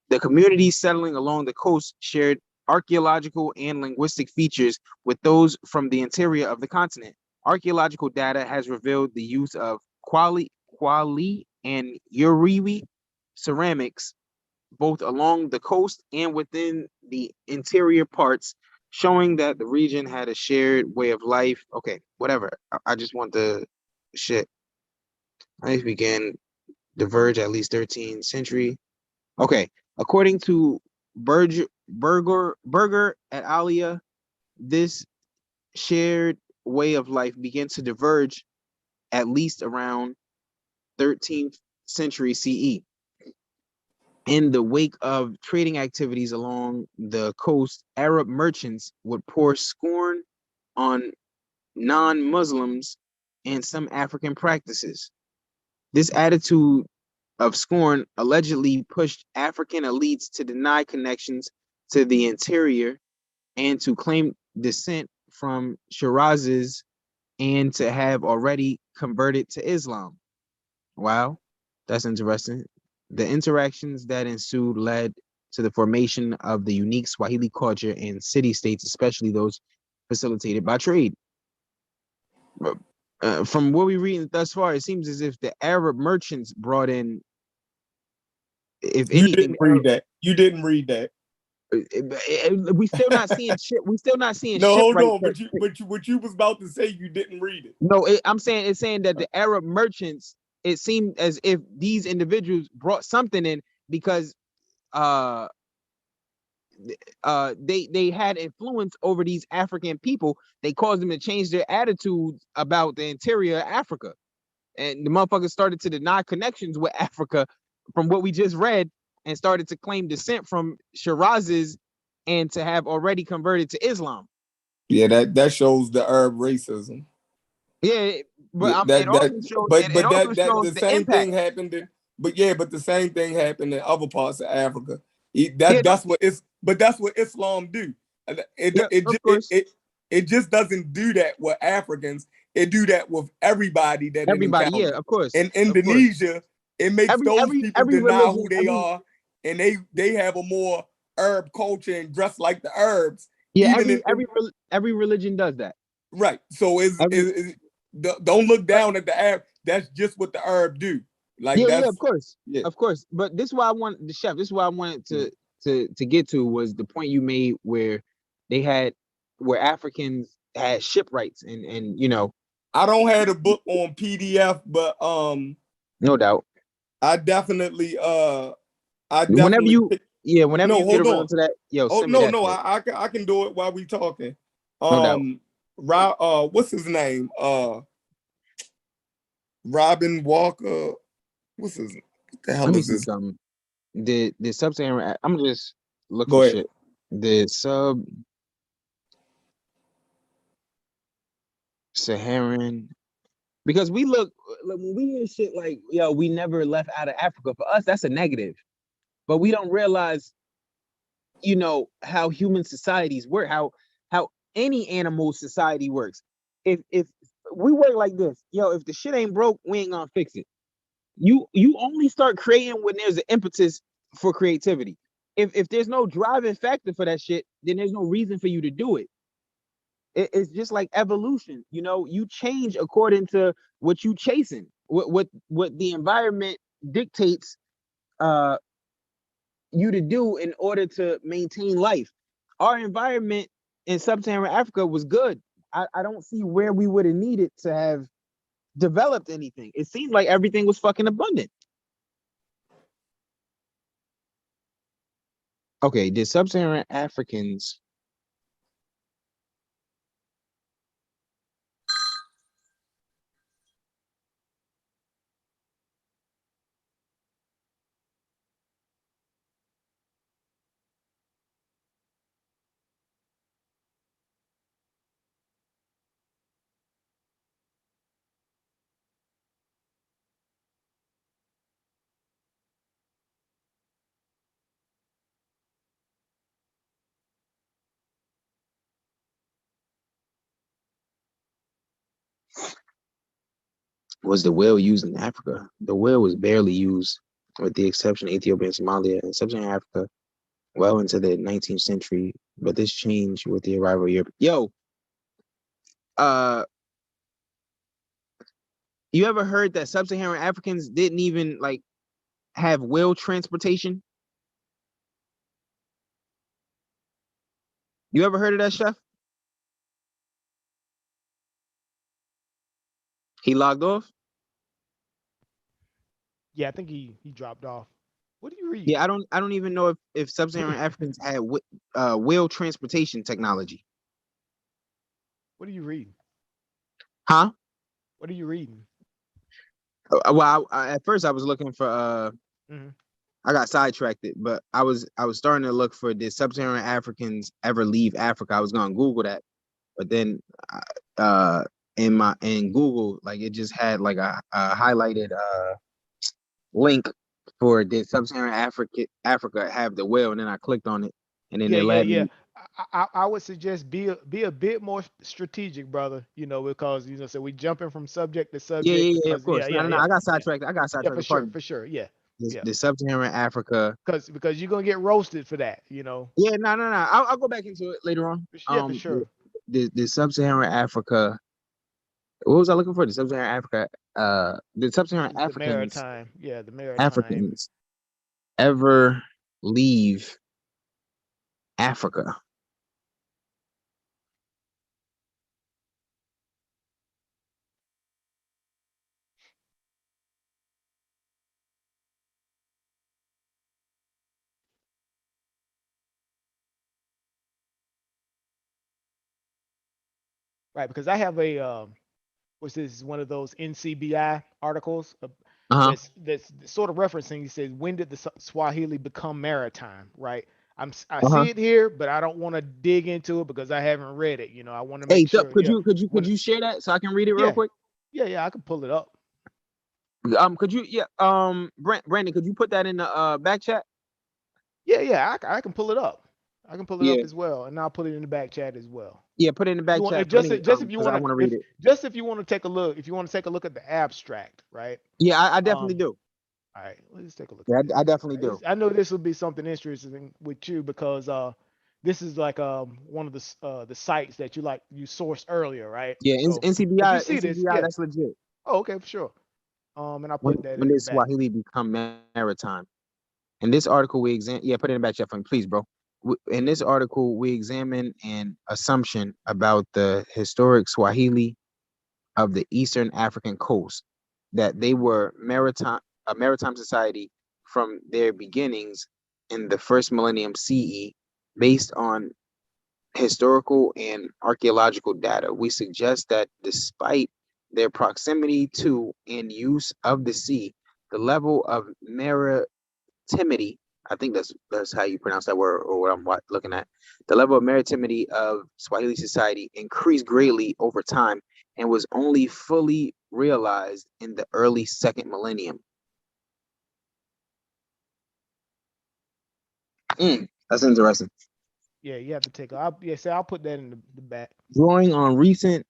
The communities settling along the coast shared archaeological and linguistic features with those from the interior of the continent. Archaeological data has revealed the use of Kwali and Uriwi ceramics both along the coast and within the interior parts, showing that the region had a shared way of life. Okay, whatever. I just want the shit. Life began diverge at least 13th century. Okay, according to Berger et alia, this shared way of life began to diverge at least around 13th century CE. In the wake of trading activities along the coast, Arab merchants would pour scorn on non-Muslims and some African practices. This attitude of scorn allegedly pushed African elites to deny connections to the interior and to claim descent from Shirazes and to have already converted to Islam. Wow, that's interesting. The interactions that ensued led to the formation of the unique Swahili culture in city-states, especially those facilitated by trade. From what we read thus far, it seems as if the Arab merchants brought in, if anything, you didn't read that. You didn't read that. We still not seeing shit. We still not seeing. No, ship hold right on. What you was about to say, you didn't read it. No, it's saying that the Arab merchants. It seemed as if these individuals brought something in because they had influence over these African people. They caused them to change their attitudes about the interior of Africa, and the motherfuckers started to deny connections with Africa from what we just read, and started to claim descent from Shirazes and to have already converted to Islam. Yeah, that shows the Arab racism. Yeah, but it also shows the the same impact. thing happened in, but the same thing happened in other parts of Africa. That's what Islam do. It just doesn't do that with Africans. It do that with everybody that everybody. It encounters. Yeah, of course. In Indonesia, it makes those people deny who they are, and they have a more Arab culture and dress like the Arabs. Yeah, every religion does that. Right. So don't look down at the Arab. That's just what the Arab do. Like of course. But this is why I want the chef. This is why I wanted to get to was the point you made where Africans had shipwrights and you know. I don't have a book on PDF, but no doubt. I definitely whenever you get around to that, send me that. I can do it while we talking. No doubt. What's his name? Robin Walker. What the hell is this? The sub-Saharan. I'm just looking for shit. The sub-Saharan. Because we look when we hear shit like we never left out of Africa. For us, that's a negative. but we don't realize, you know, how human societies work, how any animal society works. If we work like this, yo, if the shit ain't broke, we ain't gonna fix it. You only start creating when there's an impetus for creativity. If there's no driving factor for that shit, then there's no reason for you to do it. It's just like evolution, you know, you change according to what you chasing, what the environment dictates you to do in order to maintain life. Our environment in sub-Saharan Africa was good. I don't see where we would have needed to have developed anything. It seemed like everything was fucking abundant. Okay, did sub-Saharan Africans was the whale used in Africa? The whale was barely used, with the exception of Ethiopia and Somalia and sub-Saharan Africa, well into the 19th century. But this changed with the arrival of Europe. Yo, you ever heard that sub-Saharan Africans didn't even like have whale transportation? You ever heard of that, Chef? He logged off? Yeah, I think he dropped off. What do you read? Yeah, I don't even know if sub-Saharan Africans had whale transportation technology. What are you reading? Huh? What are you reading? Well, at first I was looking for I got sidetracked, but I was starting to look for, did sub-Saharan Africans ever leave Africa? I was gonna Google that, but then in Google, like, it just had like a highlighted link for, did sub-Saharan Africa have the whale, and then I clicked on it, and then it led me. I would suggest be a bit more strategic, brother. You know, because so we jumping from subject to subject. Yeah, of course. No, I got sidetracked. I got sidetracked. For sure. Yeah. The sub-Saharan Africa. Because you're gonna get roasted for that, you know. Yeah, no. I'll go back into it later on. For sure. The sub-Saharan Africa. What was I looking for? The sub-Saharan Africa. The sub-Saharan Africans. The maritime. Yeah, the maritime. Africans ever leave Africa? Right, because I have a what's this, one of those NCBI articles that's sort of referencing. He says, when did the Swahili become maritime? Right. I see it here, but I don't want to dig into it because I haven't read it. You know, I want to make sure. Could you share that so I can read it real quick? Yeah, I can pull it up. Could you Brandon, could you put that in the back chat? Yeah, I can pull it up. I can pull it up as well, and I'll put it in the back chat as well. Yeah, put it in the back chat. Just if you want to read it. Just if you want to take a look, if you want to take a look at the abstract, right? Yeah, I definitely do. All right, let's take a look. Yeah, I definitely do. I know this will be something interesting with you because this is like one of the sites that you sourced earlier, right? Yeah, so, NCBI. You see NCBI, this, that's legit. Oh, okay, for sure. And I put that. When did Swahili become maritime? In this article, we examine. Yeah, put it in the back chat for me, please, bro. In this article, we examine an assumption about the historic Swahili of the Eastern African coast, that they were a maritime society from their beginnings in the first millennium CE, based on historical and archaeological data. We suggest that despite their proximity to and use of the sea, the level of maritimity, I think that's how you pronounce that word, or what I'm looking at. The level of maritimity of Swahili society increased greatly over time and was only fully realized in the early second millennium. That's interesting. Yeah, you have to take. I'll put that in the back. Drawing on recent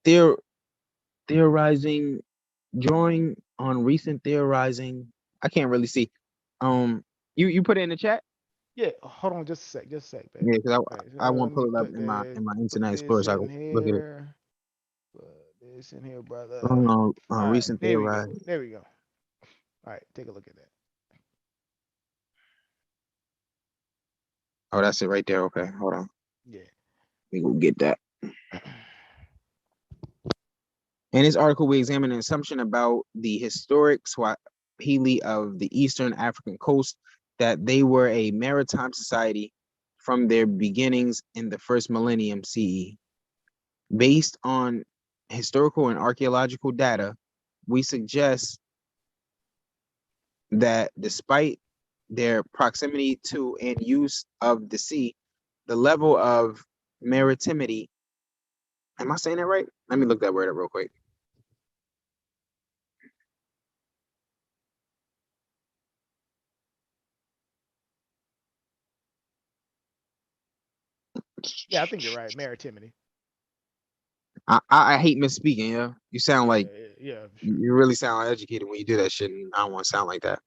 theorizing. I can't really see. You put it in the chat? Yeah, hold on just a sec, baby. Yeah, because I Let won't me pull it up put in my put Internet this Explorer so I in can look at it. here. Put this in here, brother. Drawing on All right, recent there we go. theorizing. There we go. All right, take a look at that. Oh, that's it right there. Okay, hold on. Yeah. We will get that. In this article, we examine an assumption about the historic Swahili of the Eastern African coast, that they were a maritime society from their beginnings in the first millennium CE. Based on historical and archaeological data, we suggest that despite their proximity to and use of the sea, the level of maritimity, am I saying that right? Let me look that word up real quick. Yeah, I think you're right. Maritimity. I hate misspeaking, yeah. You sound like yeah. You really sound educated when you do that shit, and I don't want to sound like that.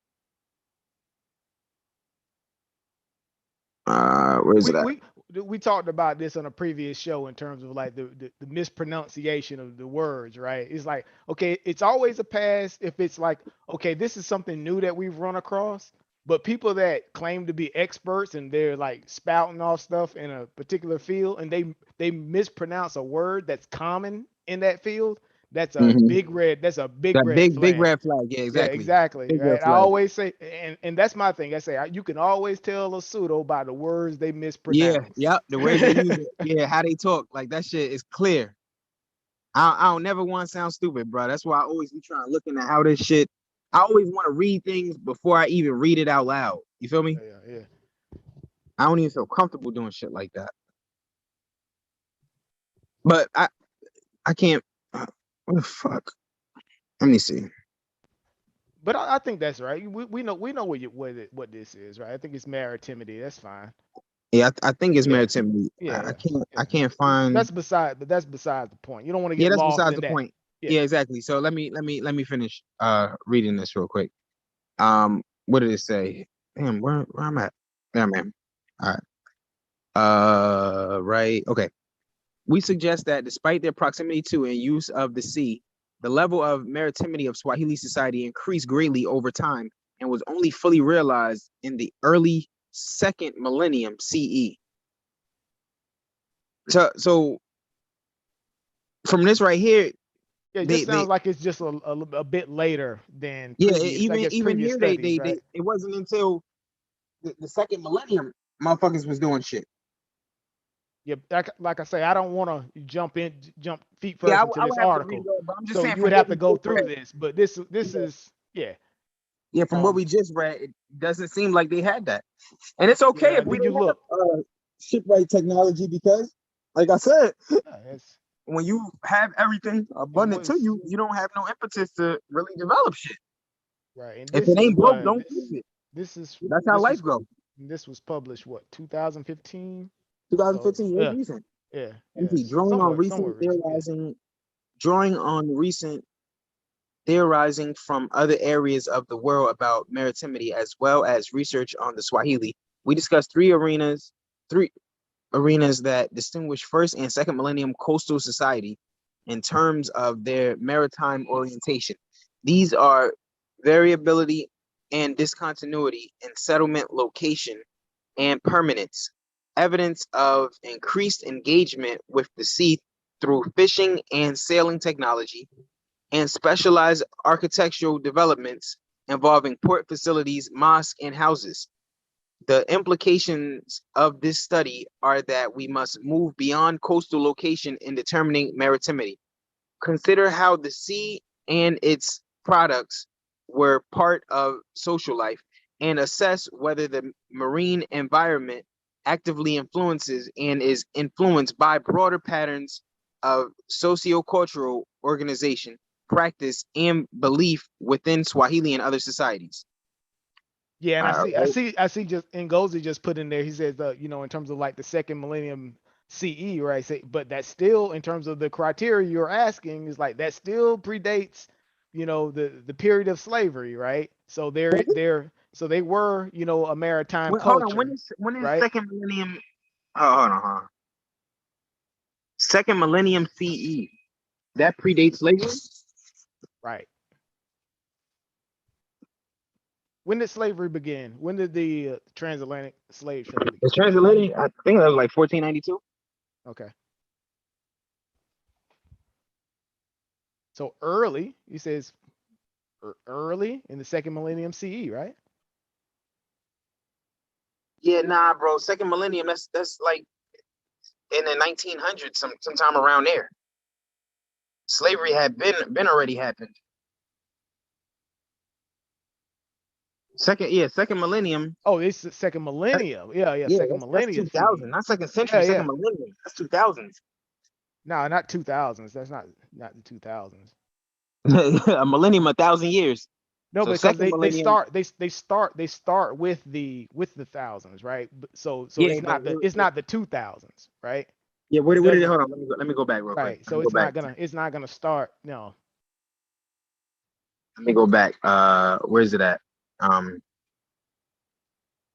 Where is it at? We talked about this on a previous show in terms of like the mispronunciation of the words, right? It's like, okay, it's always a pass if it's like, okay, this is something new that we've run across, but people that claim to be experts and they're like spouting off stuff in a particular field and they mispronounce a word that's common in that field, that's a big red flag. Big red flag. Yeah, Yeah, exactly. exactly. Big red Right. I flag. always say, and that's my thing. I say you can always tell a pseudo by the words they mispronounce. Yeah, the words they use. Yeah, how they talk. Like that shit is clear. I don't never want to sound stupid, bro. That's why I always be trying to looking at how this shit. I always want to read things before I even read it out loud. You feel me? Yeah. I don't even feel comfortable doing shit like that. But I can't. What the fuck? Let me see. But I think that's right. We know what this is, right? I think it's maritimity. That's fine. Yeah, I think it's maritimity. Yeah, I can't find. That's beside the point. You don't want to get that's lost besides in the that. point. Yeah, exactly. So let me finish reading this real quick. What did it say? Damn, where I'm at? There, man. All right. Right. Okay. We suggest that despite their proximity to and use of the sea, the level of maritimity of Swahili society increased greatly over time and was only fully realized in the early second millennium CE. So from this right here, it just sounds like it's just a bit later than previous, even previous here studies, right? it wasn't until the second millennium motherfuckers was doing shit. Yeah, like I say, I don't want to jump feet first into this article. But I'm just so saying you would have to go through this, but this is Yeah, from what we just read, it doesn't seem like they had that. And it's okay if we don't have shipwright technology because, like I said, when you have everything abundant to you, you don't have no impetus to really develop shit. Right. And if it ain't broke, don't fix it. That's how life goes. This was published, 2015? 2015, it's recent. Yeah. Drawing on recent theorizing from other areas of the world about maritimity, as well as research on the Swahili, we discussed three arenas that distinguish first and second millennium coastal society in terms of their maritime orientation. These are variability and discontinuity in settlement location and permanence, evidence of increased engagement with the sea through fishing and sailing technology, and specialized architectural developments involving port facilities, mosques, and houses. The implications of this study are that we must move beyond coastal location in determining maritimity. Consider how the sea and its products were part of social life, and assess whether the marine environment actively influences and is influenced by broader patterns of sociocultural organization, practice, and belief within Swahili and other societies. Yeah, and I see just Ngozi just put in there. He says, you know, in terms of like the second millennium CE, right? But that's still in terms of the criteria you're asking is like that still predates, you know, the period of slavery, right? So they were, you know, a maritime culture. Hold on, when is right? second millennium? Hold on. Second millennium CE. That predates slavery? Right. When did slavery begin? When did the transatlantic slave trade begin? The transatlantic, I think that was like 1492. Okay. So early, he says early in the second millennium CE, right? Yeah, nah, bro. Second millennium, that's like in the 1900s, sometime around there. Slavery had been already happened. Second millennium. Oh, it's the second millennium. Yeah, second millennium. That's 2000, not second century, second millennium. That's 2000s. No, not 2000s. That's not the 2000s. A millennium, 1,000 years. No, So because they start with the thousands, right? So yeah, it's not the 2000s, right? Yeah, where did it? Hold on, let me go back real quick. Right, so it's not gonna start. No. Let me go back. Where is it at?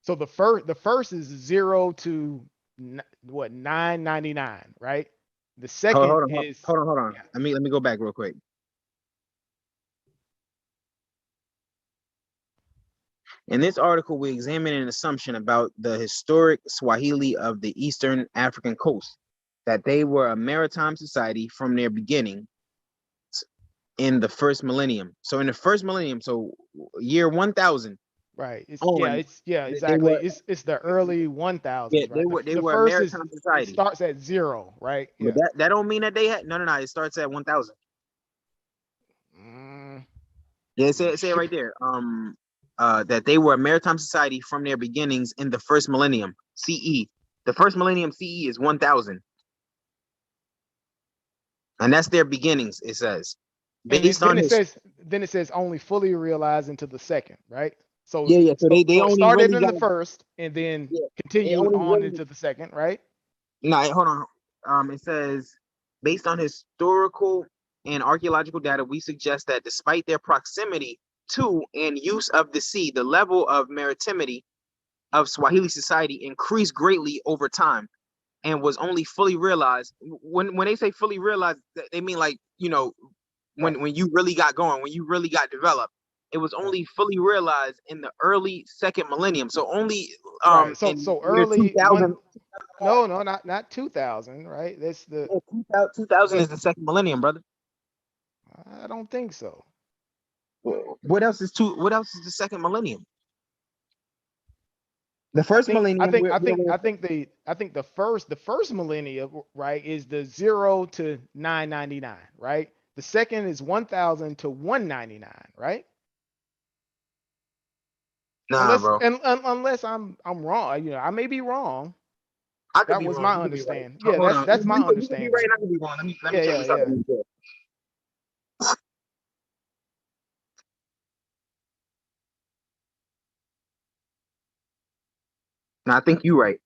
So the first is 0 to 999, right? The second hold on. is Hold on. Yeah. Let me go back real quick. In this article, we examine an assumption about the historic Swahili of the Eastern African coast, that they were a maritime society from their beginning in the first millennium. So in the first millennium, so year 1000. Right. Exactly. It's the early 1000s. Yeah, right? they were a maritime society. It starts at 0, right? But that don't mean that they had no. It starts at 1000. Yeah, say it right there. That they were a maritime society from their beginnings in the first millennium CE. The first millennium CE is 1000, and that's their beginnings. It says, based on then it says only fully realized into the second, right? So yeah. So they only started really in the first and then continued on into the second, right? No, hold on. It says, based on historical and archaeological data, we suggest that despite their proximity to and use of the sea, the level of maritimity of Swahili society increased greatly over time and was only fully realized. When they say fully realized, they mean like, you know, when you really got going, when you really got developed. It was only fully realized in the early second millennium. So only so early 2000. No, not 2000, right? That's the 2000 is the second millennium, brother. I don't think so. What else is the second millennium? The first millennium. I think the first millennium, right, is the 0 to 999, right? The second is 1000 to 199, right? Nah, bro. Unless I'm wrong, you know, I may be wrong. That was my understanding. Yeah, that's my understanding. Right, I could be wrong. Let me check this out. No, I think you're right.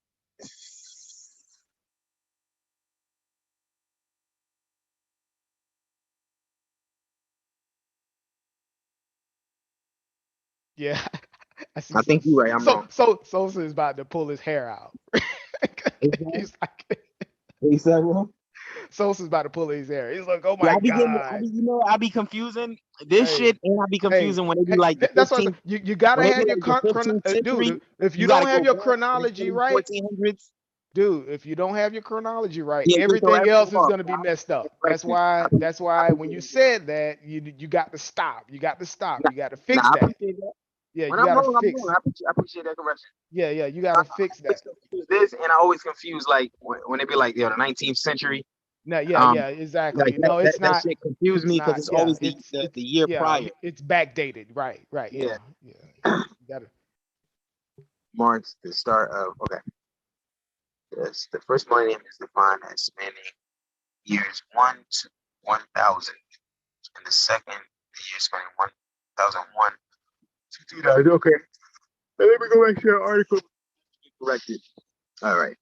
Yeah, I think you're right. I'm wrong. Sosa is about to pull his hair out. He's like, he said, "Well, Sosa's about to pull his hair." He's like, "Oh my god!" I be confusing this shit, and I be confusing when they be like, that's what you gotta have your dude. If you don't have your chronology right, 1400s. Dude, if you don't have your chronology right, everything else is gonna be messed up. That's why when you said that, you got to stop. You got to stop. You got to fix that. Yeah, when you I'm gotta wrong, fix. I'm wrong. I appreciate that correction. Yeah, you gotta fix that. This, and I always confuse like when they be like, the 19th century. No, yeah, exactly. Like no, it's not. That shit confused me because it's always the year prior. It's backdated. Right. Yeah. You gotta marks the start of Yes, the first millennium is defined as spanning years 1 to 1000, and the second, the year spanning 1001 to 2000. Okay. Let me go back to the article. Corrected. All right.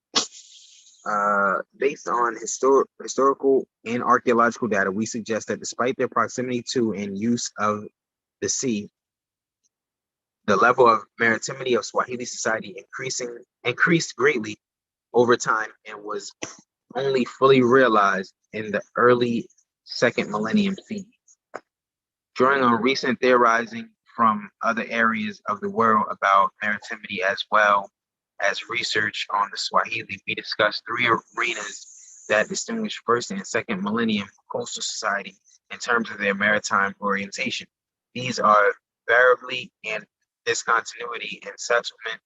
Based on historical and archaeological data, we suggest that despite their proximity to and use of the sea, the level of maritimity of Swahili society increased greatly over time and was only fully realized in the early second millennium CE. Drawing on recent theorizing from other areas of the world about maritimity as well as research on the Swahili, we discussed three arenas that distinguish first and second millennium coastal society in terms of their maritime orientation. These are variably and discontinuity in settlement,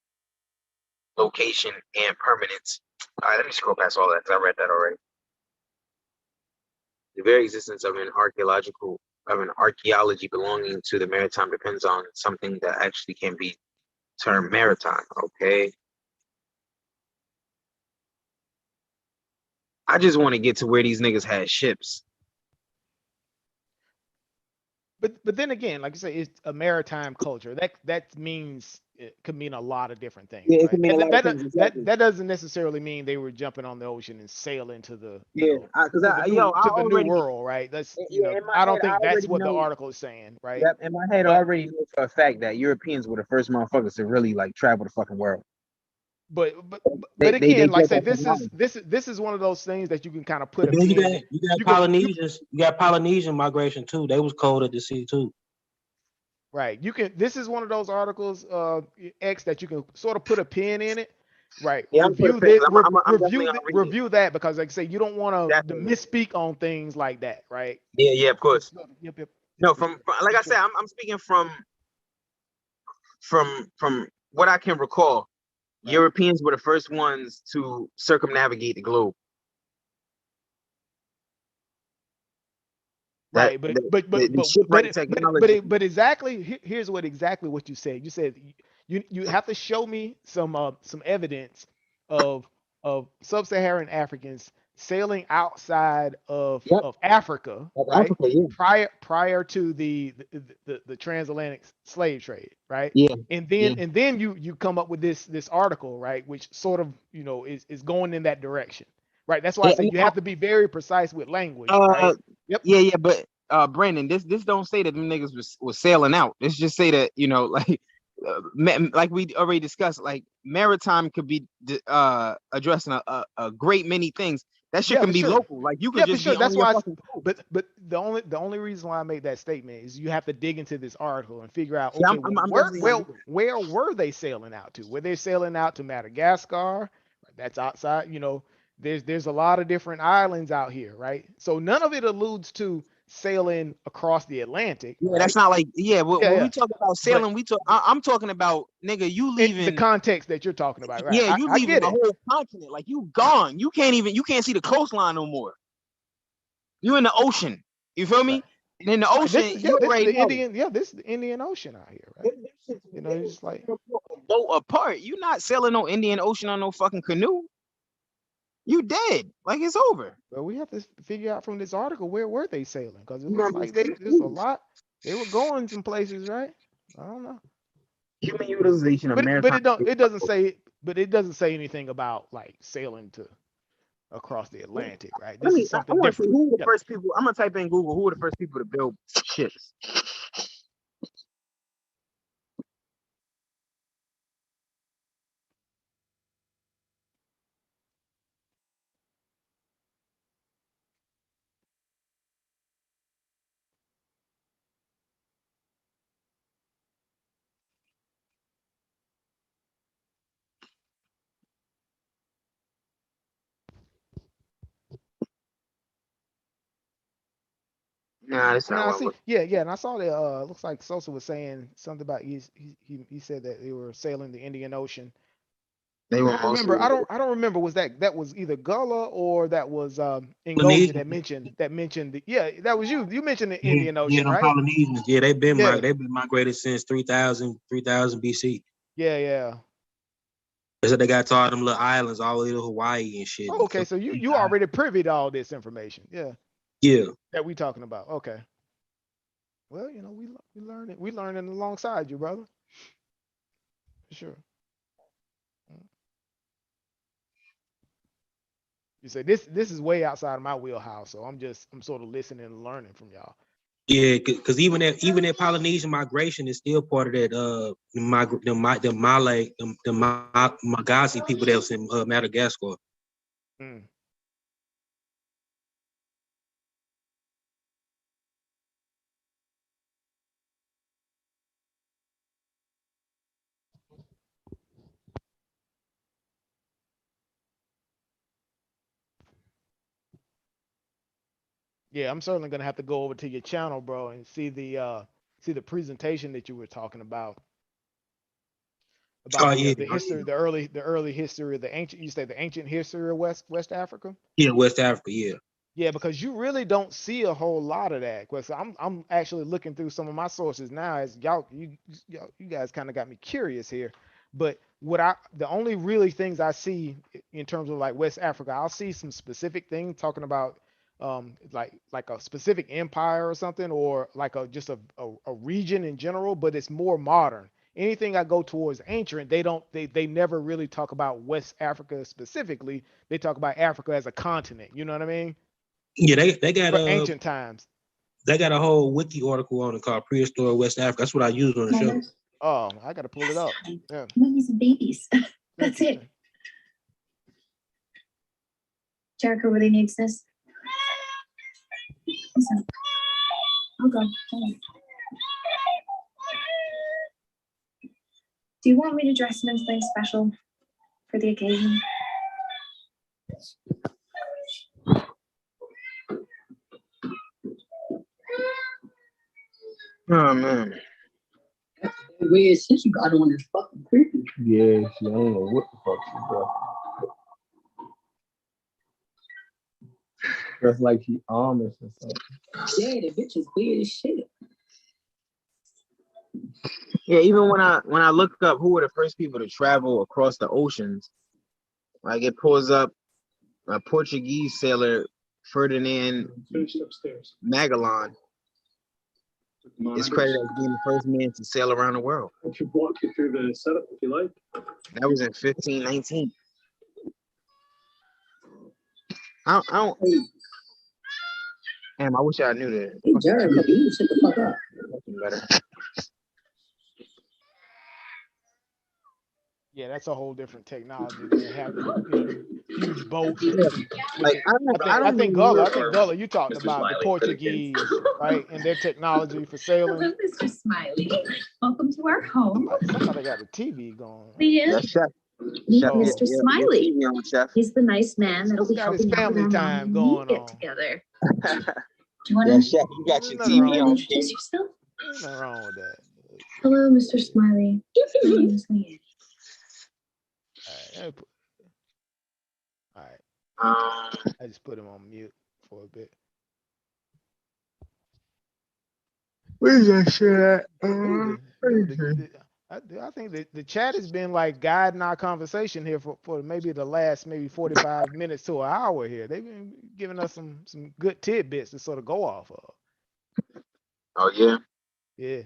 location, and permanence. All right, let me scroll past all that because I read that already. The very existence of an archaeology belonging to the maritime depends on something that actually can be termed maritime. Okay. I just want to get to where these niggas had ships. But then again, like I say, it's a maritime culture. That means it could mean a lot of different things. Yeah, it right? could mean a lot of things. Exactly. That doesn't necessarily mean they were jumping on the ocean and sailing to the new world, right? That's I don't think that's what the article is saying, right? Yep, in my head, I already know for a fact that Europeans were the first motherfuckers to really like travel the fucking world. But again, like I say, this is one of those things that you can kind of put a pin. You got Polynesians. You got Polynesian migration too. They was cold at the sea too. Right. This is one of those articles, X, that you can sort of put a pin in it. Right. Yeah, review that because, like I say, you don't want to misspeak on things like that, right? Yeah, of course. Yep. No, from like I said, I'm speaking from what I can recall. Right. Europeans were the first ones to circumnavigate the globe. Right, but exactly here's what you said. You said you have to show me some evidence of sub-Saharan Africans sailing outside of Africa, right? Prior to the transatlantic slave trade, right? Yeah. And then you come up with this article, right, which sort of is going in that direction. Right, that's why I say you have to be very precise with language. Right? Yep. Yeah, but Brandon, this don't say that them niggas was sailing out. This just say that like we already discussed, like maritime could be addressing a great many things. That shit can be local. Like you could just be that's on your why. fucking But the only reason why I made that statement is you have to dig into this article and figure out where were they sailing out to? Were they sailing out to Madagascar? That's outside. There's a lot of different islands out here, right? So none of it alludes to sailing across the Atlantic. Yeah, right? that's not like when we talk about sailing, I'm talking about nigga, you leaving the context that you're talking about, right? Yeah, you leaving the whole continent, like you gone. You can't see the coastline no more. You in the ocean. You feel me? Right. And in the ocean, this is the Indian Ocean out here, right? It's like boat apart. You not sailing no Indian Ocean on no fucking canoe. You dead. Like it's over. But we have to figure out from this article where were they sailing, because it looks like there's a lot. They were going some places, right? I don't know. Human utilization of maritime. It doesn't say anything about like sailing across the Atlantic, right? This is something different. Who were the first people? I'm gonna type in Google. Who were the first people to build ships? Nah, that's not what. And I saw that. Looks like Sosa was saying something about he said that they were sailing the Indian Ocean. They were. I don't remember. Was that was either Gullah or that was Ngozi that mentioned that was you. You mentioned the Indian Ocean, right? Polynesians. Yeah, they've been migrated since 3000 BC. Yeah. They said they got to all them little islands all the way to Hawaii and shit. Oh, okay, so you already privy to all this information. Yeah. That we talking about. Okay. Well, we learning alongside you, brother. For sure. You say this is way outside of my wheelhouse, so I'm sort of listening and learning from y'all. Yeah, because even that Polynesian migration is still part of that the Malay the Malagasy people that was in Madagascar. Mm. Yeah, I'm certainly gonna have to go over to your channel, bro, and see the presentation that you were talking about the history, the early history of the ancient. You say the ancient history of West Africa. Yeah, West Africa. Yeah. Yeah, because you really don't see a whole lot of that. Because I'm actually looking through some of my sources now. As you guys kind of got me curious here. But the only really things I see in terms of like West Africa, I'll see some specific things talking about like a specific empire or something, or like just a region in general. But it's more modern. Anything I go towards ancient, they never really talk about West Africa specifically. They talk about Africa as a continent. You know what I mean? Yeah, they got ancient times. They got a whole wiki article on it called Prehistoric West Africa. That's what I use on the show. Oh, I gotta pull it up. Yeah. Movies and babies. That's it. Jericho really needs this. Listen. I'll go. Do you want me to dress him in something special for the occasion? Oh man. Weird shit you got on is fucking creepy. Yeah, she, I don't know what the fuck she got. Dressed like she Amish or something. Yeah, the bitch is weird as shit. Yeah, even when I look up who were the first people to travel across the oceans, like it pulls up a Portuguese sailor, Ferdinand Magellan. Is credited as being the first man to sail around the world. I could walk you through the setup if you like. That was in 1519. I don't. Damn, I wish I knew that. Hey, Jared, you shut the fuck up. Better. Yeah, that's a whole different technology. They have the huge boats. Like, I think Gullah, you talked about the Portuguese, right, and their technology for sailing. Hello, Mr. Smiley. Welcome to our home. Somebody got the TV going. That's Chef. Meet Chef, Mr. yeah, Smiley. yeah, Chef. He's the nice man that'll be Got his helping out with family our mom time and going me get on. together. Do you want Yeah, to? Chef, you got your Nothing TV wrong on. Introduce yourself. Ain't nothing wrong with that. Hello, Mr. Smiley. My name is Leanne. All right. I just put him on mute for a bit. Where's that shit at? I think the chat has been like guiding our conversation here for maybe the last 45 minutes to an hour here. They've been giving us some good tidbits to sort of go off of. Oh yeah. Yeah.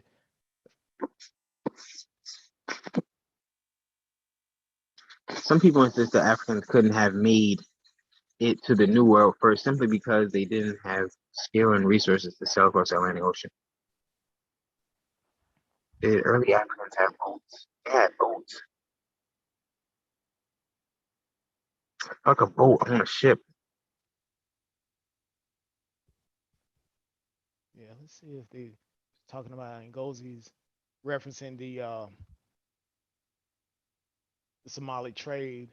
Some people insist that Africans couldn't have made it to the New World first simply because they didn't have skill and resources to sail across the Atlantic Ocean. Did early Africans have boats? They had boats. Like a boat on a ship. Yeah, let's see if they talking about Ngosi's referencing the Somali trade.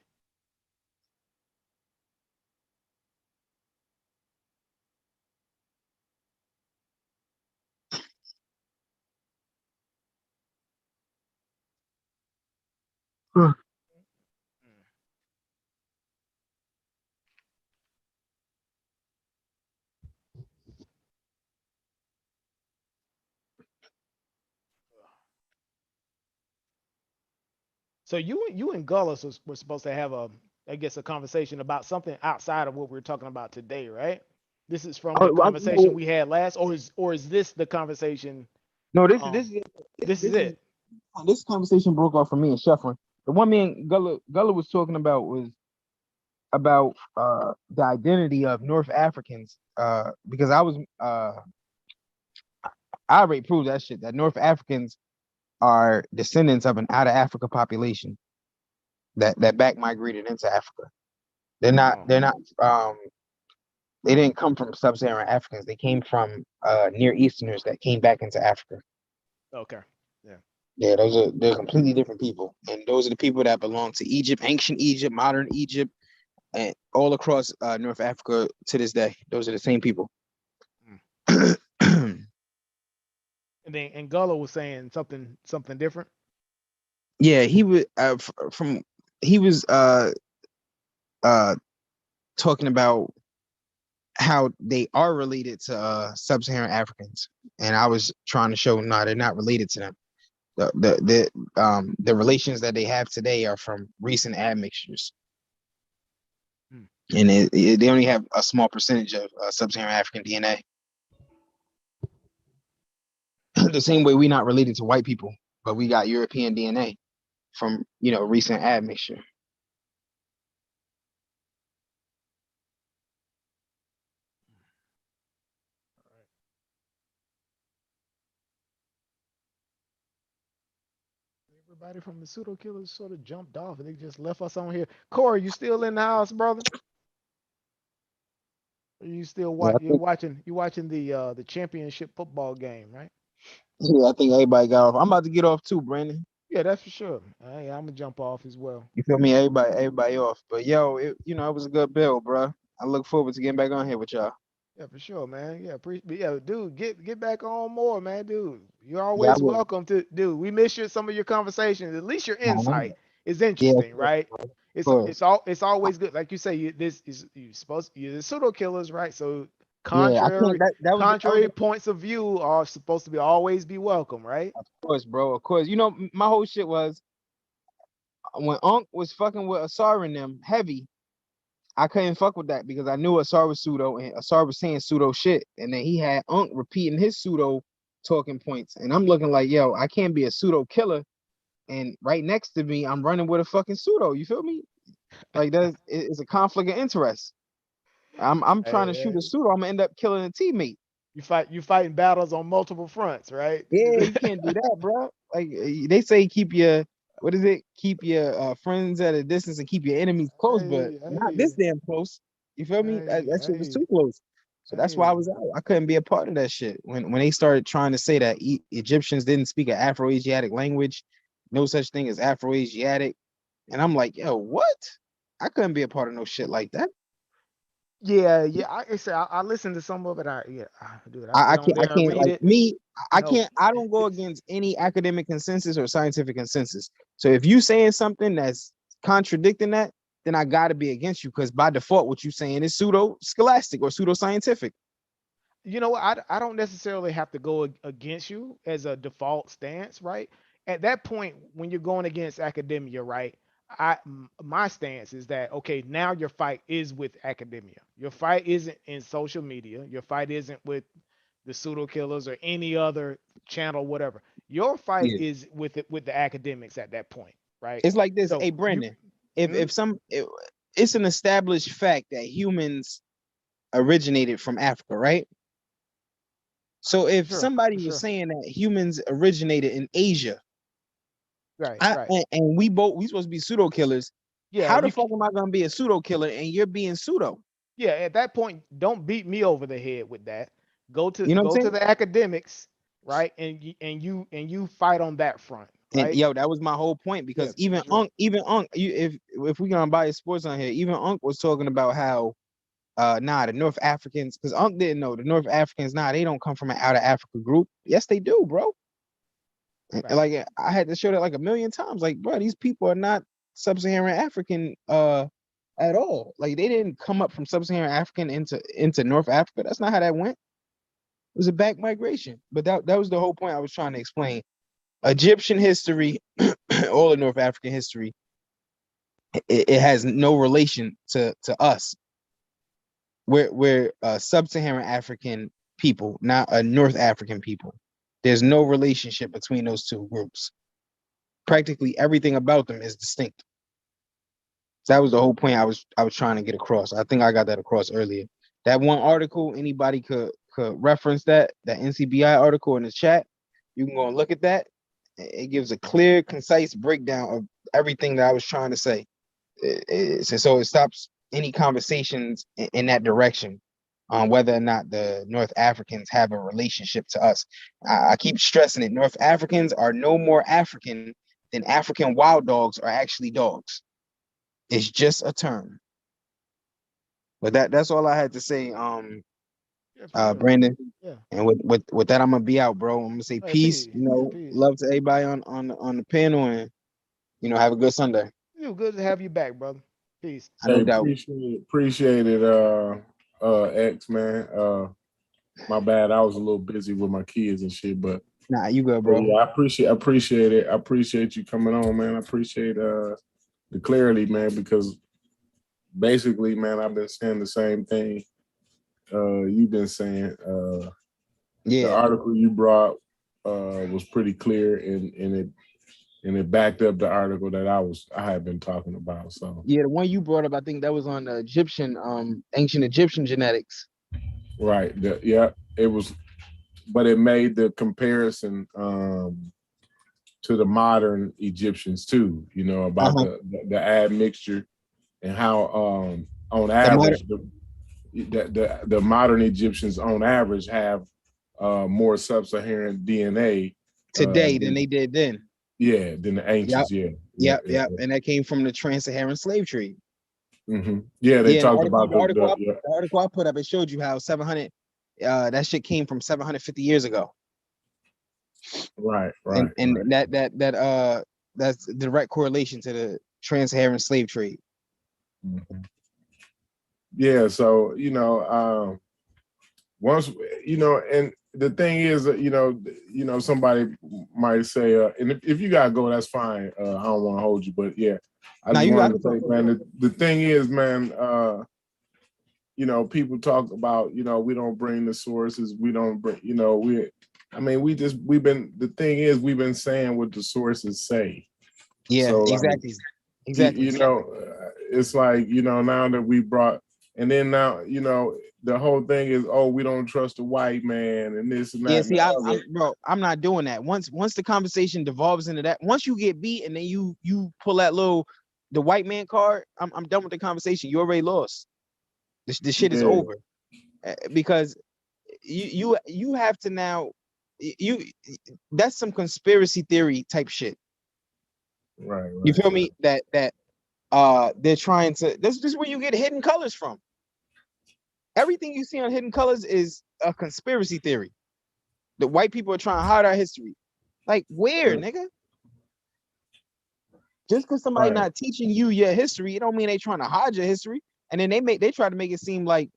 Huh. So you and Gullis were supposed to have a conversation about something outside of what we're talking about today, right? This is from the conversation we had last, or is this the conversation? No, this is this is it. this conversation broke off for me and Shuffling. The one man Gullah was talking about was about the identity of North Africans. Because I already proved that shit, that North Africans are descendants of an out of Africa population that back migrated into Africa. They're not they didn't come from sub-Saharan Africans. They came from Near Easterners that came back into Africa. Okay. Yeah. Yeah, they're completely different people. And those are the people that belong to Egypt, ancient Egypt, modern Egypt, and all across North Africa to this day. Those are the same people. And Gullah was saying something different. Yeah, he was talking about how they are related to sub-Saharan Africans, and I was trying to show they're not related to them. The relations that they have today are from recent admixtures, and they only have a small percentage of sub-Saharan African DNA. The same way we're not related to white people, but we got European DNA from recent admixture. Everybody from the pseudo killers sort of jumped off and they just left us on here. Corey, you still in the house, brother? Are you still watching the championship football game, right? Yeah, I think everybody got off. I'm about to get off too, Brandon. Yeah, that's for sure. I'm gonna jump off as well. You feel me? Everybody off. But yo, it was a good build, bro. I look forward to getting back on here with y'all. Yeah, for sure, man. Yeah, dude, get back on more, man, dude. You're Yeah, I always will. welcome to, dude. We miss some of your conversations. At least your insight is Yeah, interesting, right? of course. It's always good. Like you say, you're the pseudo killers, right? So Yeah, I think that was points of view are supposed to always be welcome, right? of course, bro. Of course. My whole shit was when Unc was fucking with Asar and them heavy, I couldn't fuck with that because I knew Asar was pseudo and Asar was saying pseudo shit. And then he had Unc repeating his pseudo talking points. And I'm looking like, yo, I can't be a pseudo killer. And right next to me, I'm running with a fucking pseudo. You feel me? Like it's a conflict of interest. I'm trying to shoot a pseudo. I'm gonna end up killing a teammate. You fighting battles on multiple fronts, right? Yeah, you can't do that, bro. Like they say, keep your friends at a distance and keep your enemies close, but not this damn close. You feel me? That shit was too close. So that's why I was out. I couldn't be a part of that shit. When they started trying to say that Egyptians didn't speak an Afro-Asiatic language, no such thing as Afro-Asiatic, and I'm like, yo, what? I couldn't be a part of no shit like that. Yeah. I listened to some of it. Dude, I get on there can't and read like it. me. I can't. I don't go against any academic consensus or scientific consensus. So if you saying something that's contradicting that, then I got to be against you because by default, what you saying is pseudo scholastic or pseudo scientific. You know what? I don't necessarily have to go against you as a default stance, right? At that point, when you're going against academia, right? My stance is that okay, now your fight is with academia. Your fight isn't in social media. Your fight isn't with the pseudo killers or any other channel, whatever. Your fight is with the academics at that point, right? It's like this. So Hey, Brandon, it's an established fact that humans originated from Africa, right? So if somebody was saying that humans originated in Asia, right. And we supposed to be pseudo killers. Yeah, how the fuck am I gonna be a pseudo killer and you're being pseudo? Yeah, at that point, don't beat me over the head with that. Go to the academics, right? And you fight on that front, right? And yo, that was my whole point because even Unc, if we gonna buy sports on here, even Unc was talking about how the North Africans, because Unc didn't know the North Africans, they don't come from an out of Africa group. Yes, they do, bro. Right. Like I had to show that like a million times. Like, bro, these people are not sub-Saharan African at all. Like they didn't come up from sub-Saharan African into North Africa. That's not how that went. It was a back migration. But that was the whole point I was trying to explain. Egyptian history, all of North African history, it has no relation to us. We're sub-Saharan African people, not a North African people. There's no relationship between those two groups. practically everything about them is distinct. So that was the whole point I was trying to get across. I think I got that across earlier. That one article, anybody could reference that NCBI article in the chat. You can go and look at that. It gives a clear, concise breakdown of everything that I was trying to say. So it stops any conversations in that direction on whether or not the North Africans have a relationship to us. I keep stressing it. North Africans are no more African than African wild dogs are actually dogs. It's just a term. But that's all I had to say, Brandon. Yeah. And with that, I'm gonna be out, bro. I'm gonna say peace. Love to everybody on the panel, and have a good Sunday. Good to have you back, brother. Peace. No doubt. Appreciate it, X, man. My bad, I was a little busy with my kids and shit, but nah, you good, bro. Yeah, I appreciate it. I appreciate you coming on, man. I appreciate the clarity, man, because basically, man, I've been saying the same thing you've been saying. The article you brought was pretty clear, and it backed up the article that I had been talking about. So yeah, the one you brought up, I think that was on the ancient Egyptian genetics. Right. It was, but it made the comparison to the modern Egyptians too. About the admixture and how on average the modern Egyptians on average have more sub-Saharan DNA today than they did then. Yeah, than the ancients. Yep. And that came from the trans-Saharan slave trade. Mm-hmm. Yeah, they talked about the article I put up. It showed you how 700 that shit came from 750 years ago. Right. And that's direct correlation to the trans-Saharan slave trade. Mm-hmm. Yeah, so once and the thing is, somebody might say, and if you gotta go, that's fine. I don't want to hold you, but yeah, I just wanted to say, man, the thing is, man, people talk about, we don't bring the sources, we don't bring, the thing is, we've been saying what the sources say. Yeah, so, exactly. Exactly. It's like, now that we brought, and then now, the whole thing is, we don't trust the white man and this and that. Yeah, see, I'm not doing that. Once the conversation devolves into that, once you get beat and then you pull that the white man card, I'm done with the conversation. You already lost. The shit is over. Because you have to now, that's some conspiracy theory type shit. Right. You feel me? That they're trying to, this is where you get hidden colors from. Everything you see on Hidden Colors is a conspiracy theory. The white people are trying to hide our history. Like, where, nigga? Just because somebody not teaching you your history, it don't mean they trying to hide your history. And then they try to make it seem like,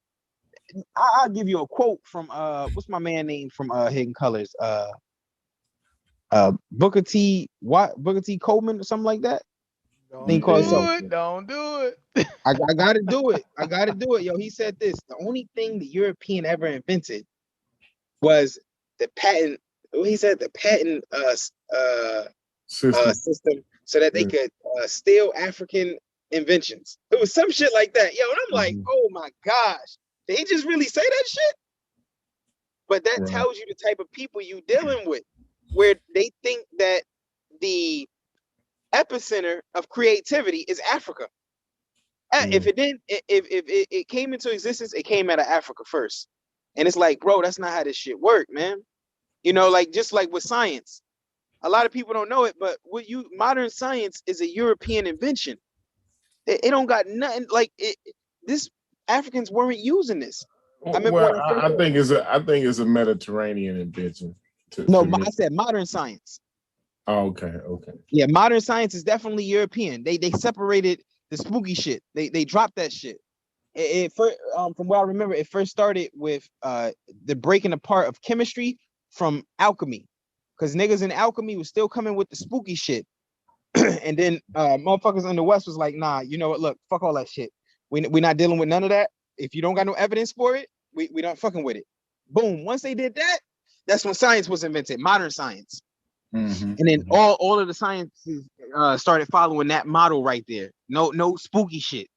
I'll give you a quote from what's my man name from Hidden Colors? Booker T Coleman or something like that. Don't do it. I gotta do it. I gotta do it. Yo, he said this. The only thing the European ever invented was the patent. He said the patent system so that they could steal African inventions. It was some shit like that. Yo, and I'm like, oh my gosh. Did he just really say that shit? But that tells you the type of people you dealing with, where they think that the epicenter of creativity is Africa. If it came into existence, it came out of Africa first. And it's like, bro, that's not how this shit work, man. Like just like with science, a lot of people don't know it, but modern science is a European invention. It don't got nothing like it. This Africans weren't using this. I think it's a Mediterranean invention. I said modern science. Oh, okay. Yeah, modern science is definitely European. They separated the spooky shit. They dropped that shit. From what I remember, it first started with the breaking apart of chemistry from alchemy, because niggas in alchemy was still coming with the spooky shit. And then motherfuckers in the West was like, nah, you know what? Look, fuck all that shit. We're not dealing with none of that. If you don't got no evidence for it, we not fucking with it. Boom. Once they did that, that's when science was invented. Modern science. And then all of the sciences started following that model right there. No spooky shit.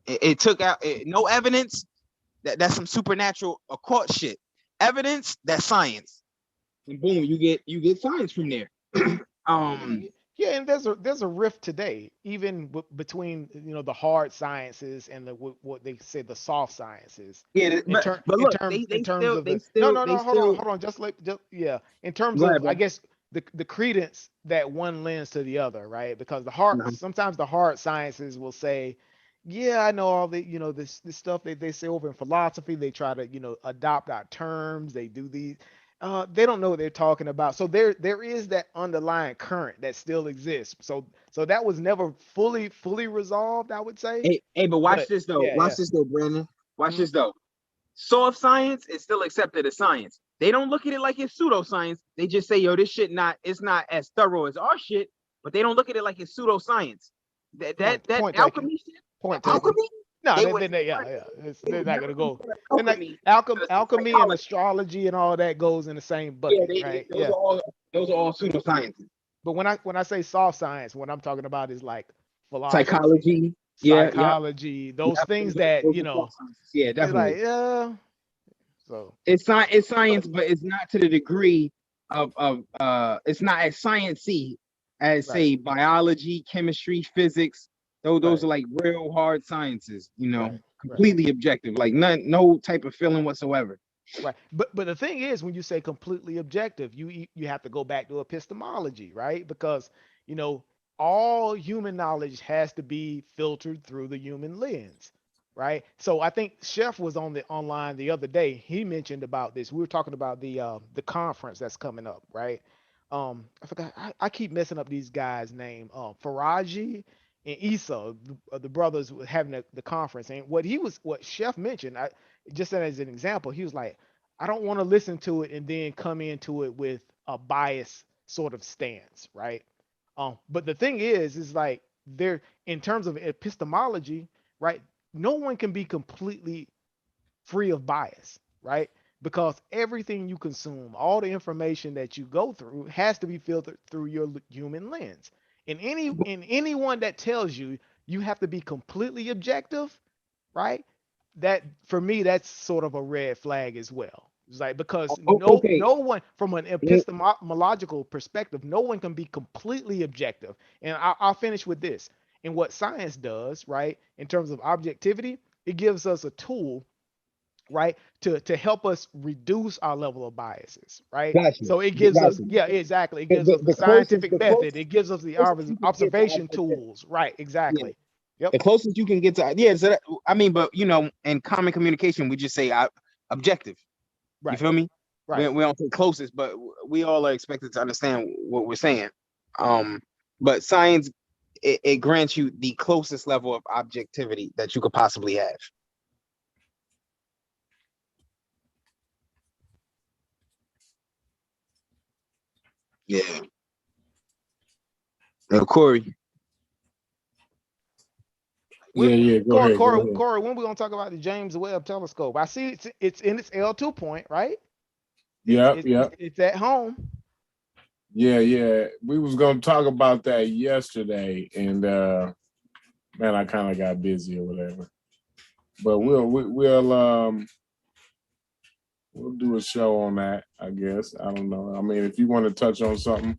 It took out no evidence. That's some supernatural occult shit. Evidence, that's science. And boom, you get science from there. Yeah, and there's a rift today, even between the hard sciences and what they say the soft sciences. Yeah, but look, In terms of hold on, just in terms of I guess the credence that one lends to the other, right? Because sometimes the hard sciences will say, yeah, I know all the this stuff they say over in philosophy. They try to adopt our terms. They do these. They don't know what they're talking about. So there is that underlying current that still exists. So that was never fully resolved, I would say. Hey, but watch this though. Watch this though, Brandon. Watch this though. Soft science is still accepted as science. They don't look at it like it's pseudoscience. They just say, yo, this shit it's not as thorough as our shit, but they don't look at it like it's pseudoscience. That alchemy shit. Alchemy? No, they're not gonna go. Alchemy and astrology and all that goes in the same bucket, right? Those are all pseudosciences. But when I say soft science, what I'm talking about is like philosophy, psychology, those things that yeah, definitely. Like, so it's science, but it's not to the degree of it's not as sciencey as say biology, chemistry, physics. Those are like real hard sciences, completely objective, like no type of feeling whatsoever. Right, but the thing is, when you say completely objective, you have to go back to epistemology, right? Because all human knowledge has to be filtered through the human lens, right? So I think Chef was online the other day. He mentioned about this. We were talking about the conference that's coming up, right? I forgot. I keep messing up these guys' name. Faraji and Issa, the brothers having the conference, and what Chef mentioned, just as an example, he was like, I don't want to listen to it and then come into it with a bias sort of stance, right? But the thing is like there, in terms of epistemology, right? No one can be completely free of bias, right? Because everything you consume, all the information that you go through has to be filtered through your human lens. And anyone that tells you you have to be completely objective, right? That for me, that's sort of a red flag as well. It's like because no one from an epistemological perspective, no one can be completely objective. And I'll finish with this. And what science does, right, in terms of objectivity, it gives us a tool, right, to help us reduce our level of biases, right? Gotcha. So it gives us, exactly. It gives us the scientific method. It gives us the observation tools, right? Exactly. Yep. The closest you can get to, so but in common communication, we just say objective. Right. You feel me? Right. We don't say closest, but we all are expected to understand what we're saying. But science, it grants you the closest level of objectivity that you could possibly have. Yeah. Now, Corey. Go ahead. Corey, when we gonna talk about the James Webb Telescope? I see it's in its L2 point, right? It's at home. Yeah. We was gonna talk about that yesterday, and man, I kind of got busy or whatever. But we'll do a show on that, I guess. I don't know. I mean, if you want to touch on something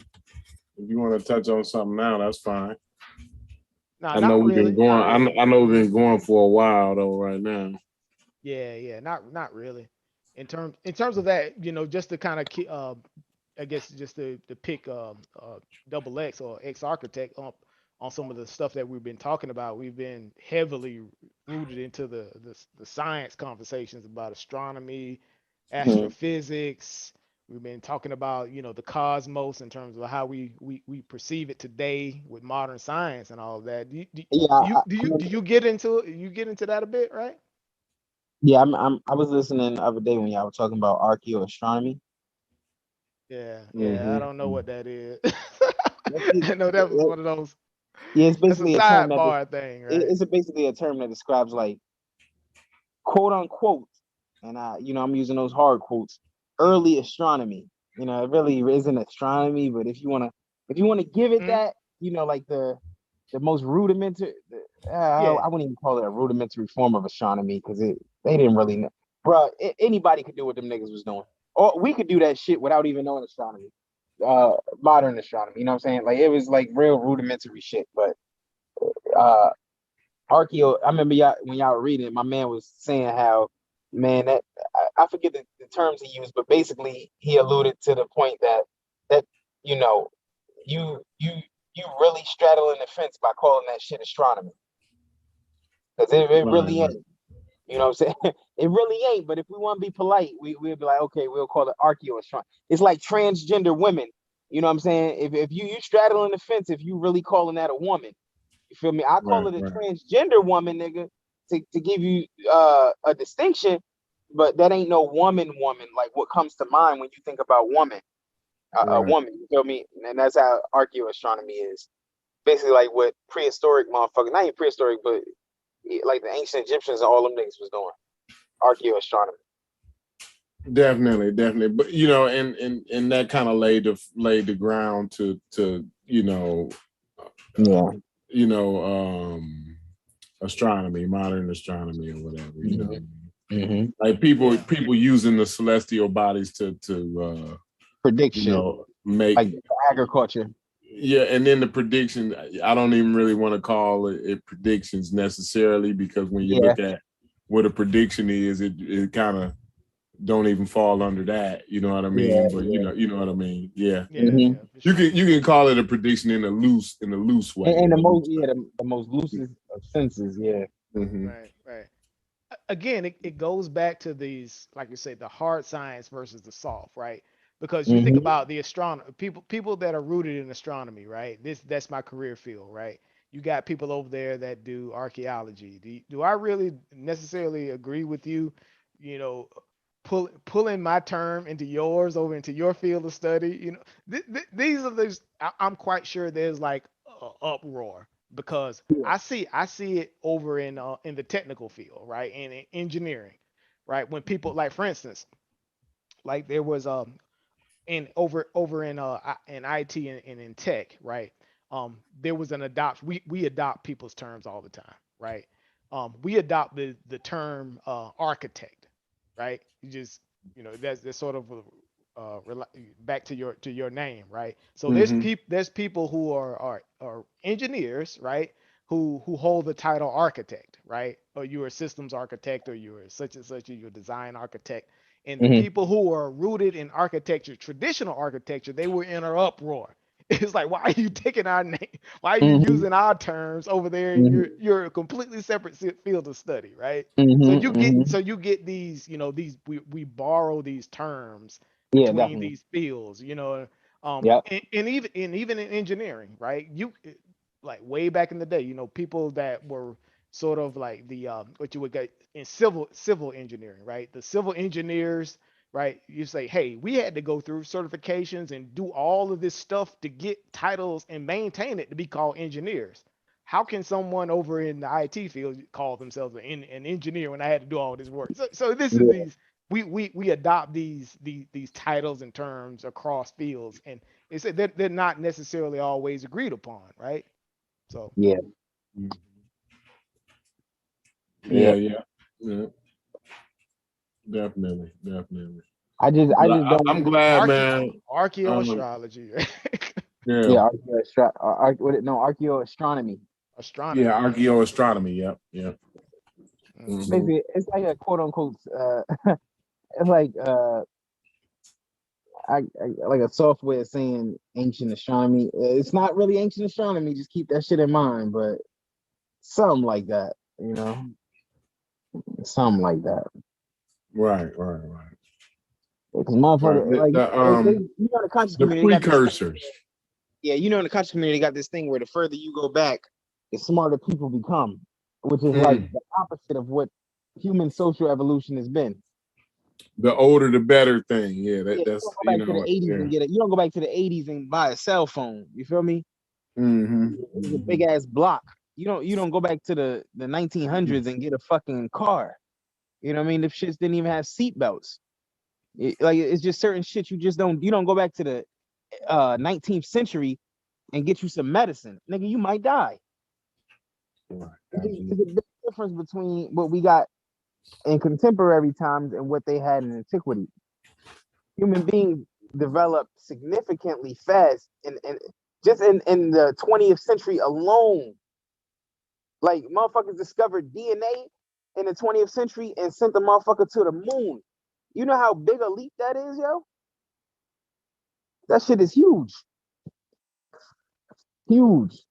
now, that's fine. No, I know we've been going. I know we've been going for a while though. Right now. Yeah. Not really. In terms of that, just to kind of, I guess just to pick double X or X Architect up on some of the stuff that we've been talking about. We've been heavily rooted into the science conversations about astronomy, astrophysics. We've been talking about the cosmos in terms of how we perceive it today with modern science and all of that. Do you get into it? You get into that a bit, right? Yeah, I was listening the other day when y'all were talking about archaeoastronomy. Yeah, I don't know what that is. I know that was one of those. Yeah, it's basically a sidebar thing, right? It's basically a term that describes like quote unquote, and I'm using those hard quotes, early astronomy, You know, it really isn't astronomy, but if you wanna give it that, you know, like the most rudimentary, I wouldn't even call it a rudimentary form of astronomy because they didn't really know. Bro, anybody could do what them niggas was doing. Or we could do that shit without even knowing astronomy. Modern astronomy, you know what I'm saying? Like it was like real rudimentary shit, but archaeo, I remember y'all when y'all were reading it, my man was saying how, man, that I forget the terms he used, but basically he alluded to the point that you know, you really straddling the fence by calling that shit astronomy. Because it really ain't. You know what I'm saying? It really ain't, but if we want to be polite, we'll be like, okay, we'll call it archaeoastronomy. It's like transgender women. You know what I'm saying? If you straddling the fence, if you really calling that a woman, you feel me? I call it a transgender woman, nigga, to give you a distinction, but that ain't no woman. Like what comes to mind when you think about woman, a woman. You feel me? And that's how archaeoastronomy is. Basically, like what prehistoric motherfuckers, not even prehistoric, but like the ancient Egyptians and all them niggas was doing. Archaeoastronomy. Definitely. But you know, and that kind of laid the ground to you know, astronomy, modern astronomy, or whatever. You know, like people using the celestial bodies to prediction, you know, make like agriculture. Yeah, and then the prediction, I don't even really want to call it predictions necessarily, because when you look at what a prediction is, it kind of don't even fall under that. You know what I mean? But you know what I mean? Yeah. You can call it a prediction in a loose way. And the most loosest of senses, Right. Again, it goes back to these, like you say, the hard science versus the soft, right? Because you think about the astronomer, people that are rooted in astronomy, right? That's my career field, right? You got people over there that do archaeology. Do I really necessarily agree with you? You know, pulling my term into yours over into your field of study. You know, these are those. I'm quite sure there's like a uproar because I see it over in the technical field, right? And in engineering, right? When people, like, for instance, like there was in over in IT and in tech, right? There was an we adopt people's terms all the time, right? We adopt the term architect, right? You just, you know, that's sort of back to your name, right? So there's people who are engineers, right? Who hold the title architect, right? Or you're a systems architect, or you're such and such, or you're a design architect. And the people who are rooted in architecture, traditional architecture, they were in an uproar. It's like, why are you taking our name? Why are you using our terms over there? And you're a completely separate field of study, right? So you get these, you know, we borrow these terms between these fields, you know, and even in engineering, right? Like way back in the day, you know, people that were sort of like the what you would get in civil engineering, right? The civil engineers, right? You say, hey, we had to go through certifications and do all of this stuff to get titles and maintain it to be called engineers. How can someone over in the IT field call themselves an engineer when I had to do all this work? So this is these we adopt these titles and terms across fields, and it's they're not necessarily always agreed upon, right? So Yeah. Definitely. I just don't. I'm glad, man. Archaeoastrology. Archaeoastronomy. Astronomy. Yeah, archaeoastronomy. Yep. Basically, it's like a quote unquote. It's like like a software saying ancient astronomy. It's not really ancient astronomy. Just keep that shit in mind. But something like that, you know, something like that. Right. Because motherfucker, like you know, the conscious community, the precursors. You know, in the conscious community, got this thing where the further you go back, the smarter people become, which is like the opposite of what human social evolution has been. The older, the better thing. Yeah, that's you don't go back to the 80s and you don't go back to the 80s and buy a cell phone. You feel me? It's a big ass block. You don't go back to the 1900s and get a fucking car. You know what I mean? The shits didn't even have seat belts. Like it's just certain shit you don't go back to the 19th century and get you some medicine, nigga. You might die. There's a big difference between what we got in contemporary times and what they had in antiquity. Human beings developed significantly fast, and just in the 20th century alone. Like motherfuckers discovered DNA in the 20th century and sent the motherfucker to the moon. You know how big a leap that is, yo? That shit is huge. Huge.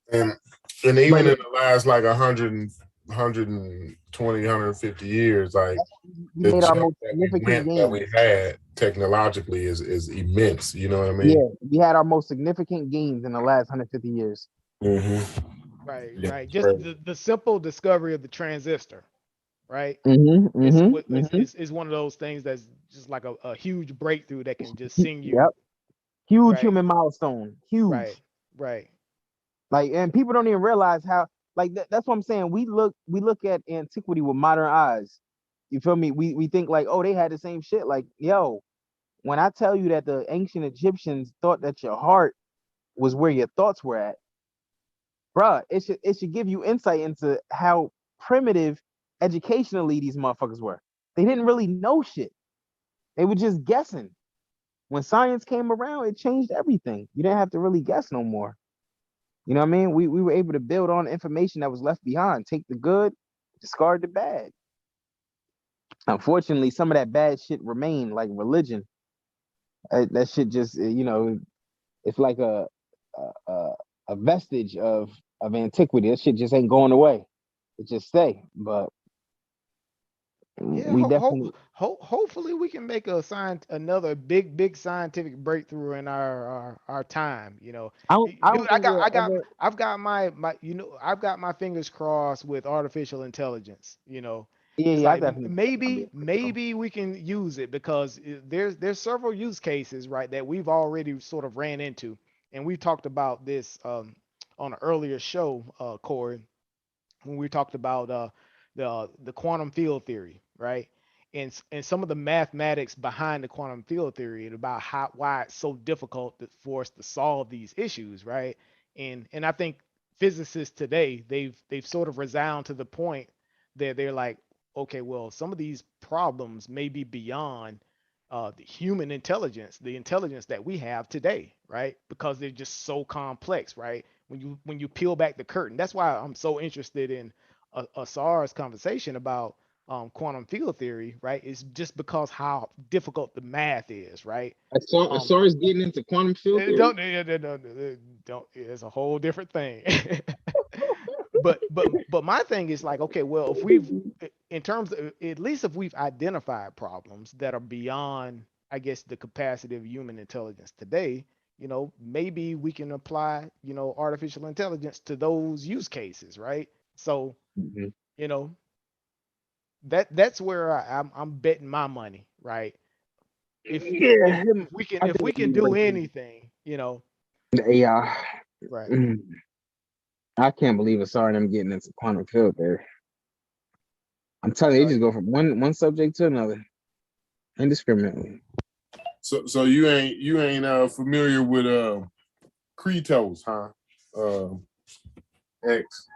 And even in the last like 120, 150 years, like the jump that we had technologically is immense. You know what I mean? Yeah, we had our most significant gains in the last 150 years. Right, Yeah, right. Just the simple discovery of the transistor, right? Is one of those things that's just like a huge breakthrough that can just sing you. Yep. Huge right? human milestone. Huge. Right. Like, and people don't even realize how, like, that's what I'm saying. We look at antiquity with modern eyes. You feel me? We think like, oh, they had the same shit. Like, yo, when I tell you that the ancient Egyptians thought that your heart was where your thoughts were at, bruh, it should give you insight into how primitive educationally these motherfuckers were. They didn't really know shit. They were just guessing. When science came around, it changed everything. You didn't have to really guess no more. You know what I mean? We were able to build on information that was left behind. Take the good, discard the bad. Unfortunately, some of that bad shit remained, like religion. That shit just, it's like a vestige of antiquity. That shit just ain't going away. It just stay. But yeah, we definitely hopefully we can make another big scientific breakthrough in our time. I've got my fingers crossed with artificial intelligence. It's I like definitely maybe we can use it because there's several use cases, right, that we've already sort of ran into, and we talked about this on an earlier show, Corey, when we talked about the quantum field theory, right? And some of the mathematics behind the quantum field theory and about why it's so difficult for us to solve these issues, right? And I think physicists today they've sort of resound to the point that they're like, okay, well, some of these problems may be beyond the human intelligence, the intelligence that we have today, right? Because they're just so complex, right? When you peel back the curtain, that's why I'm so interested in Asar's conversation about quantum field theory, right? It's just because how difficult the math is, right? Asar's getting into quantum field theory. Don't. It's a whole different thing. but my thing is like, okay, well, if we've, in terms of, at least if we've identified problems that are beyond, I guess, the capacity of human intelligence today, maybe we can apply, artificial intelligence to those use cases, right? So, that's where I'm betting my money, right? If we can do anything, the AI, right? I can't believe Asar and them getting into quantum field theory. I'm telling you, they just go from one subject to another indiscriminately. So you ain't familiar with Kretos, huh? X.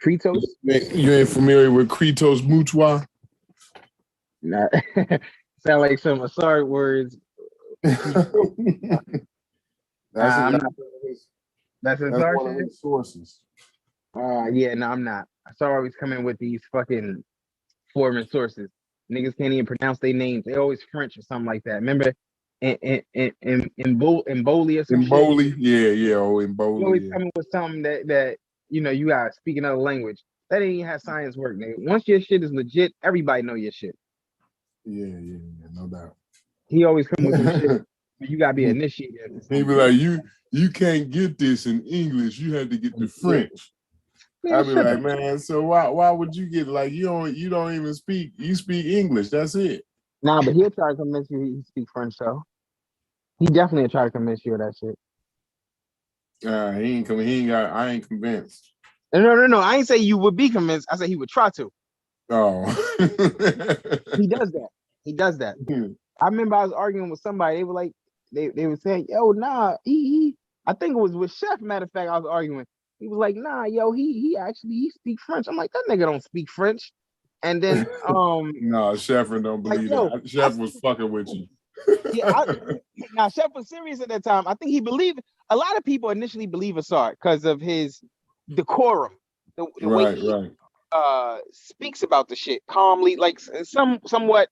Kretos? You ain't familiar with Kretos Mutua? Nah. Sound like some Asar words. That's Asar one of his sources. Yeah, no, I'm not. Asar always come in with these fucking foreign sources. Niggas can't even pronounce their names. They always French or something like that. Remember, in Emboli or some shit. Emboli, yeah, Emboli. You always coming with something that you gotta speak another language. That ain't even how science work, nigga. Once your shit is legit, everybody know your shit. Yeah, no doubt. He always come with some shit. You gotta be initiated. He be like, you can't get this in English. You had to get the French. I'd be like, man, so why would you get, like, you don't even speak, you speak English, that's it. Nah, but he'll try to convince you he speak French, though. He definitely try to convince you of that shit. I ain't convinced. No. I ain't say you would be convinced. I said he would try to. Oh. He does that. He does that. I remember I was arguing with somebody. They were like, they were saying, yo, nah, he I think it was with Chef. Matter of fact, I was arguing. He was like, nah, yo, he speak French. I'm like, that nigga don't speak French. And then no, Sheffrin don't believe that. Chef was fucking with you. Now Chef was serious at that time. I think he believed. A lot of people initially believe Asar because of his decorum, the way he speaks about the shit calmly, like somewhat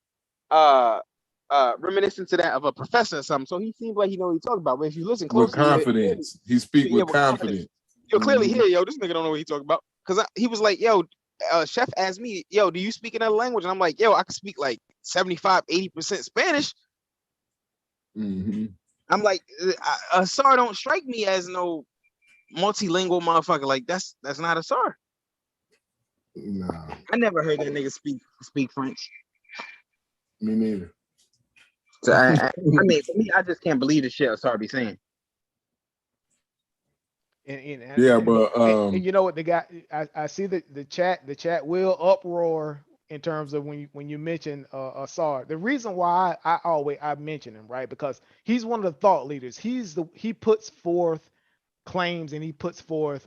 reminiscent to that of a professor or something. So he seems like he knows what he's talking about. But if you listen closely, with confidence, he speak with confidence. You'll clearly hear, yo, this nigga don't know what he's talking about. Because he was like, yo, Chef asked me, yo, do you speak another language? And I'm like, yo, I can speak like 75-80% Spanish. I'm like, Asar don't strike me as no multilingual motherfucker. Like that's not Asar. Nah, I never heard that nigga speak French. Me neither. So I mean, for me, I just can't believe the shit Asar be saying. And you know what the guy, I see the chat will uproar in terms of when you mention Asar. The reason why I mention him, right, because he's one of the thought leaders. He puts forth claims and he puts forth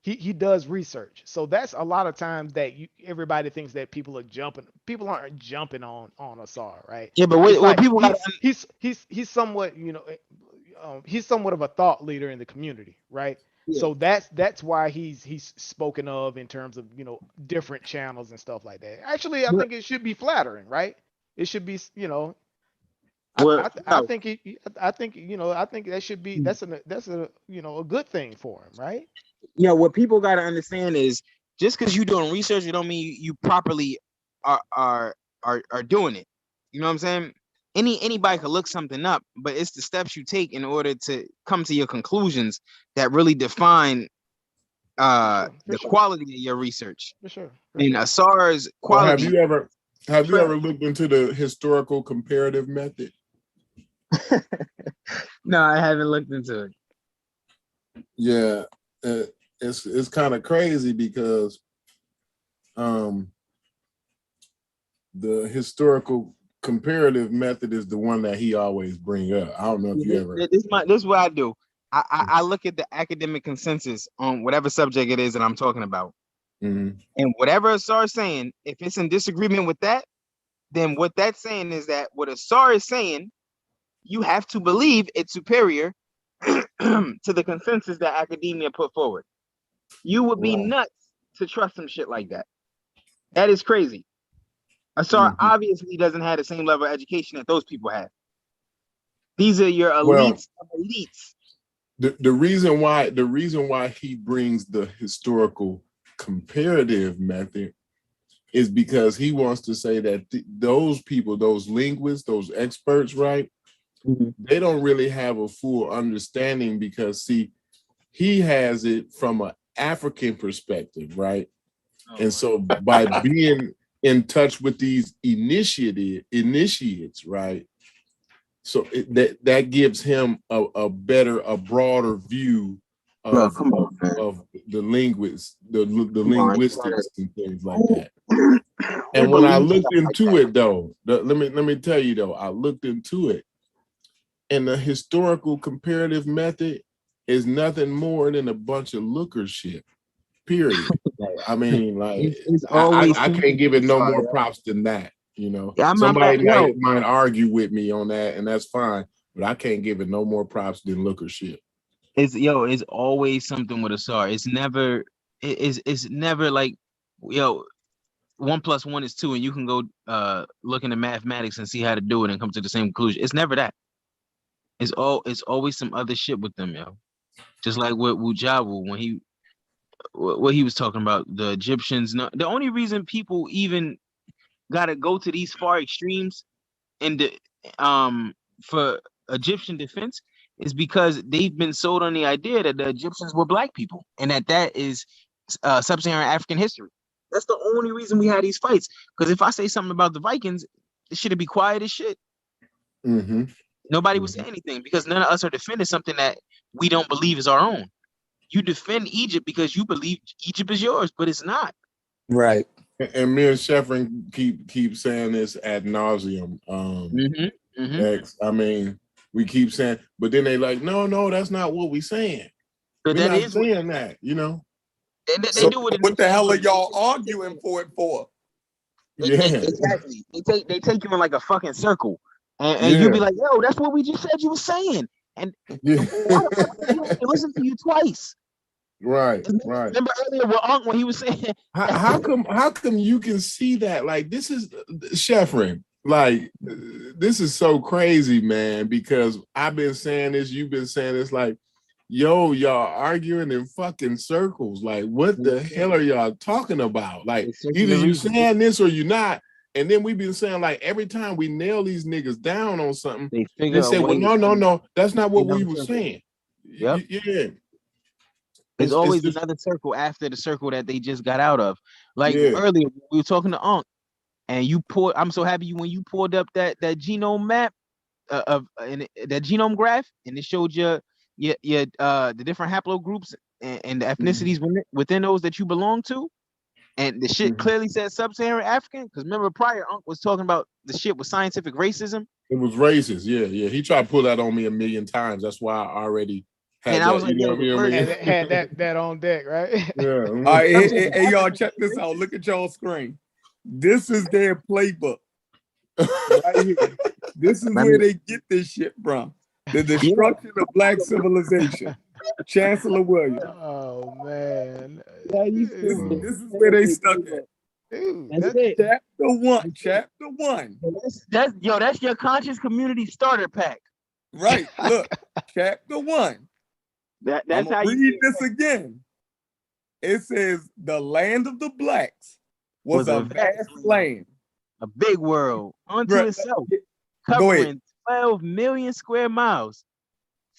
he does research. So that's a lot of times that everybody thinks that people are jumping. People aren't jumping on Asar, right? Yeah, but what people he's somewhat he's somewhat of a thought leader in the community, right? Yeah. So that's why he's spoken of in terms of different channels and stuff like that. Actually, I think it should be flattering, right? It should be I think that should be that's a good thing for him, right? What people got to understand is just because you're doing research, it don't mean you properly are doing it. You know what I'm saying? Anybody could look something up, but it's the steps you take in order to come to your conclusions that really define the quality of your research. For sure. And Asar's quality. Have you ever looked into the historical comparative method? No, I haven't looked into it. Yeah, it's kind of crazy because the historical comparative method is the one that he always bring up. I don't know if you ever. This is what I do. I look at the academic consensus on whatever subject it is that I'm talking about. And whatever Asar is saying, if it's in disagreement with that, then what that's saying is that what Asar is saying, you have to believe it's superior to the consensus that academia put forward. You would be nuts to trust some shit like that. That is crazy. Asar obviously doesn't have the same level of education that those people have. These are your elites of elites. The reason why he brings the historical comparative method is because he wants to say that those people, those linguists, those experts, right? They don't really have a full understanding because see, he has it from an African perspective, right? And so by being in touch with these initiates, right? So that gives him a broader view of the linguists, the linguistics and things like that. And when I looked into it, though, let me tell you though, I looked into it, and the historical comparative method is nothing more than a bunch of looker shit. Period. I mean, I can't give it no more props than that. Somebody might argue with me on that, and that's fine. But I can't give it no more props than looker shit. It's always something with Asar. It's never like 1 + 1 is 2, and you can go look into mathematics and see how to do it and come to the same conclusion. It's never that. It's always some other shit with them, yo. Just like with Wujawu when what he was talking about, the Egyptians. No, the only reason people even gotta go to these far extremes and for Egyptian defense is because they've been sold on the idea that the Egyptians were black people and that is sub-Saharan African history. That's the only reason we had these fights. Because if I say something about the Vikings, it should be quiet as shit. Nobody would say anything because none of us are defending something that we don't believe is our own. You defend Egypt because you believe Egypt is yours, but it's not. Right. And me and Sheffrin keep saying this ad nauseum. X, I mean, we keep saying, but then they like, no, that's not what we saying. But We're that not is saying that, you know. They So do it. what the hell are y'all arguing for it for? Exactly. They take you in like a fucking circle, and you be like, yo, that's what we just said you were saying, and why the fuck did you listen to you twice? Right. Remember earlier when he was saying, how come you can see that? Like, this is Sheffrin. Like, this is so crazy, man, because I've been saying this, you've been saying this, like, yo, y'all arguing in fucking circles. Like, what the hell are y'all talking about? Like, either you saying this or you not. And then we've been saying, like, every time we nail these niggas down on something, they say, well, no, that's not what we were saying. Yep. Yeah. There's always another circle after the circle that they just got out of. Like earlier, we were talking to Unc, and I'm so happy when you pulled up that genome map of that genome graph, and it showed you the different haplogroups and the ethnicities within those that you belong to. And the shit clearly said sub-Saharan African, because remember prior Unc was talking about the shit with scientific racism. It was racist, yeah. He tried to pull that on me a million times. That's why I already had and that. I was like, had that on deck, right? Yeah. All right, hey, y'all, check this out. Look at y'all screen. This is their playbook. Right here. This is where they get this shit from. The destruction of Black civilization. Chancellor Williams. Oh man. This is where they stuck at. That's it. Chapter one. That's your conscious community starter pack. Right. Look, chapter one. That's how you read this again. It says the land of the blacks was a vast land. A big world unto itself, covering 12 million square miles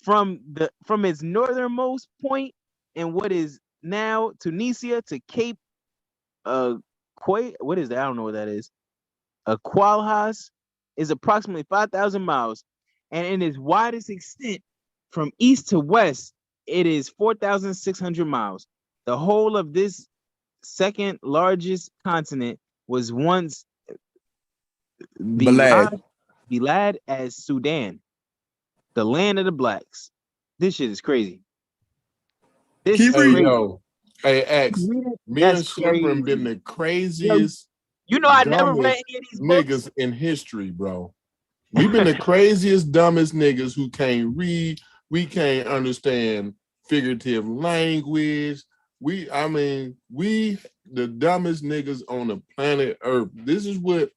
from its northernmost point in what is now Tunisia to Cape what is that? I don't know what that is. Qualhas is approximately 5,000 miles, and in its widest extent from east to west, it is 4,600 miles. The whole of this second largest continent was once Bilad as Sudan, the land of the blacks. This shit is crazy. This is crazy. Hey, X, me and Sheffrin been the craziest. You know, I never read any of these niggas in history, bro. We've been the craziest, dumbest niggas who can't read. We can't understand figurative language. We the dumbest niggas on the planet Earth. This is what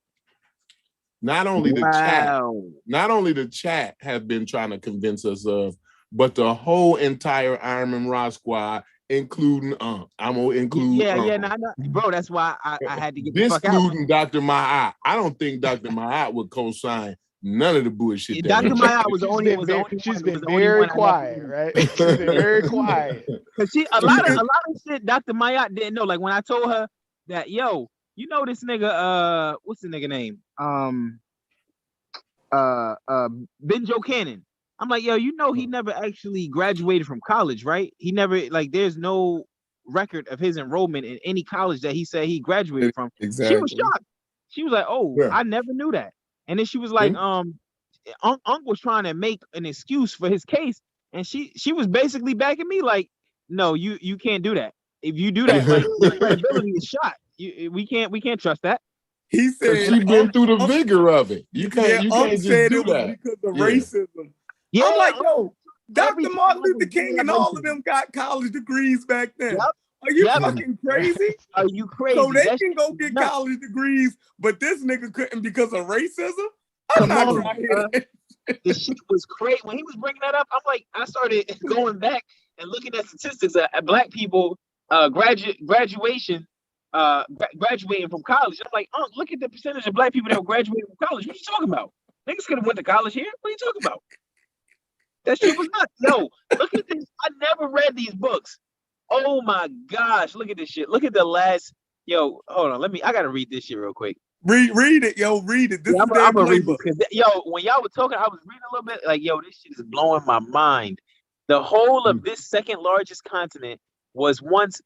not only the chat have been trying to convince us of, but the whole entire Iron Man Raw squad, including I'm gonna include bro. That's why I had to get the fuck out. Excluding Dr. Ma'at. I don't think Dr. Ma'at would co-sign none of the bullshit. Dr. Ma'at was the only She's been very quiet, right? She's been very quiet. Cause a lot of shit Dr. Ma'at didn't know. Like when I told her that, yo, you know this nigga, what's the nigga name? Benjo Cannon. I'm like, yo, you know he never actually graduated from college, right? He never, like, there's no record of his enrollment in any college that he said he graduated from. Exactly. She was shocked. She was like, oh, I never knew that. And then she was like, Unc was trying to make an excuse for his case, and she was basically backing me like, no, you can't do that. If you do that, like, your credibility is shot. We can't trust that. He said she's been through the vigor of it. You can't just do that because of racism. Yeah, I'm like, yo, Dr. Martin Luther King and all of them got college degrees back then. Yep. Are you fucking crazy? Are you crazy? So they can go get college degrees, but this nigga couldn't because of racism? I'm not trying to hear that. This shit was crazy. When he was bringing that up, I'm like, I started going back and looking at statistics at black people graduating from college. I'm like, look at the percentage of black people that were graduating from college. What are you talking about? Niggas could have went to college here. What are you talking about? That shit was nuts. Yo, look at this. I never read these books. Oh my gosh, look at this shit. Look at the last. Yo, hold on. I gotta read this shit real quick. Read it, yo. Read it. This is their playbook. Yo, when y'all were talking, I was reading a little bit. Like, yo, this shit is blowing my mind. The whole of this second largest continent was once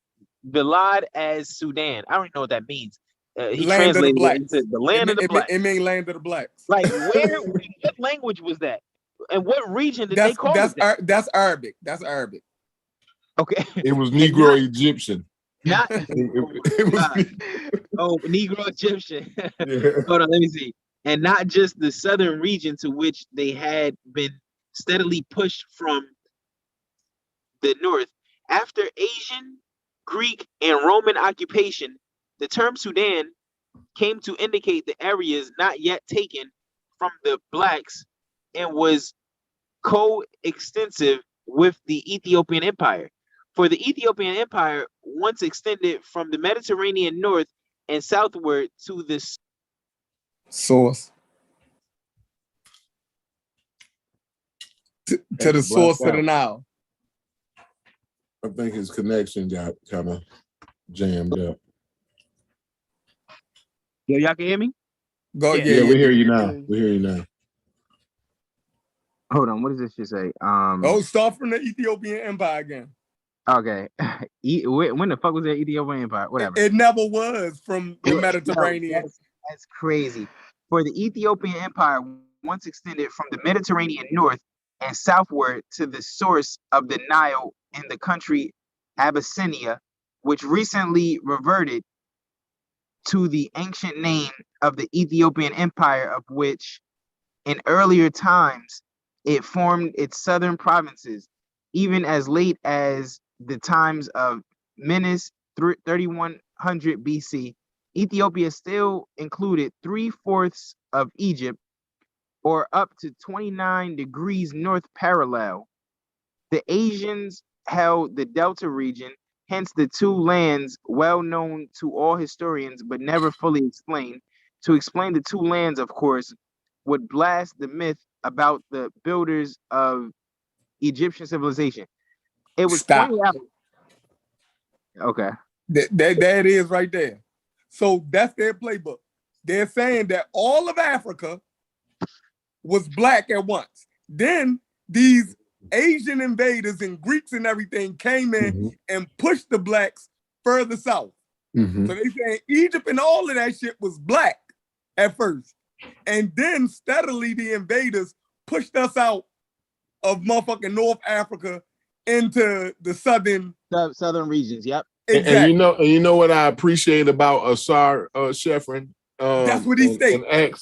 Bilad as Sudan. I don't even know what that means. He Land of the translated it blacks. into the land of the blacks. It mean land of the blacks. Like what language was that? And what region did they call it that? That's Arabic. That's Arabic. Okay. It was Negro Egyptian. Not it was Negro Egyptian. Yeah. Hold on, let me see. And not just the southern region to which they had been steadily pushed from the north. After Asian, Greek, and Roman occupation, the term Sudan came to indicate the areas not yet taken from the blacks and was co-extensive with the Ethiopian Empire. For the Ethiopian Empire once extended from the Mediterranean north and southward to the source. To the source of the Nile. I think his connection got kind of jammed up. Yo, y'all can hear me? Yeah, we hear you now. We hear you now. Hold on, what does this shit say? Start from the Ethiopian Empire again. Okay. When the fuck was the Ethiopian Empire? Whatever. It never was from the Mediterranean. That's crazy. For the Ethiopian Empire once extended from the Mediterranean north and southward to the source of the Nile in the country Abyssinia, which recently reverted to the ancient name of the Ethiopian Empire, of which in earlier times it formed its southern provinces, even as late as the times of Menes 3100 BC. Ethiopia still included 3/4 of Egypt, or up to 29 degrees north parallel. The Asians held the Delta region, hence the two lands well known to all historians but never fully explained. To explain the two lands, of course, would blast the myth about the builders of Egyptian civilization. It was pointed out. Okay. That is right there. So that's their playbook. They're saying that all of Africa was black at once. Then these Asian invaders and Greeks and everything came in and pushed the blacks further south. So they saying Egypt and all of that shit was black at first. And then steadily the invaders pushed us out of motherfucking North Africa into the southern regions. Yep. Exactly. And you know what I appreciate about Asar Shefrin? That's what he stated.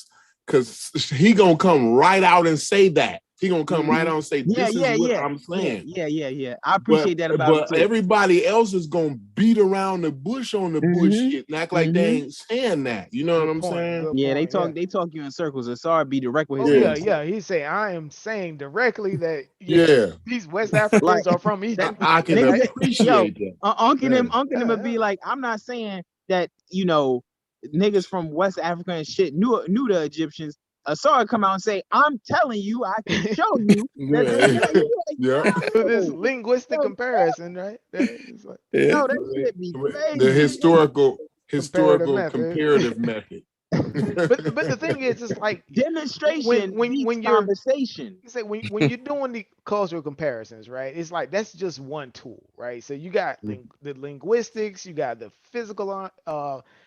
Because he gonna come right out and say that. He gonna come right out and say, "This is what I'm saying." Yeah. I appreciate that about him too. But everybody else is gonna beat around the bush on the bullshit and act like they ain't saying that. You know what I'm saying? Yeah, they talk you in circles. Asar be direct with his He say, I am saying directly that these West Africans are from Egypt. I can appreciate that. Uncle them would be like, I'm not saying that, niggas from West Africa and shit knew the Egyptians. Asar come out and say, I'm telling you, I can show you. This linguistic comparison, right? That shit be crazy. The historical comparative method. But the thing is, it's like demonstration when you're conversation. You say when you're doing the cultural comparisons, right? It's like that's just one tool, right? So you got the linguistics, you got the physical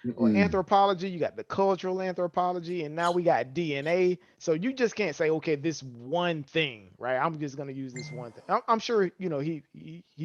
anthropology, you got the cultural anthropology, and now we got DNA. So you just can't say, okay, this one thing, right? I'm just gonna use this one thing. I'm sure he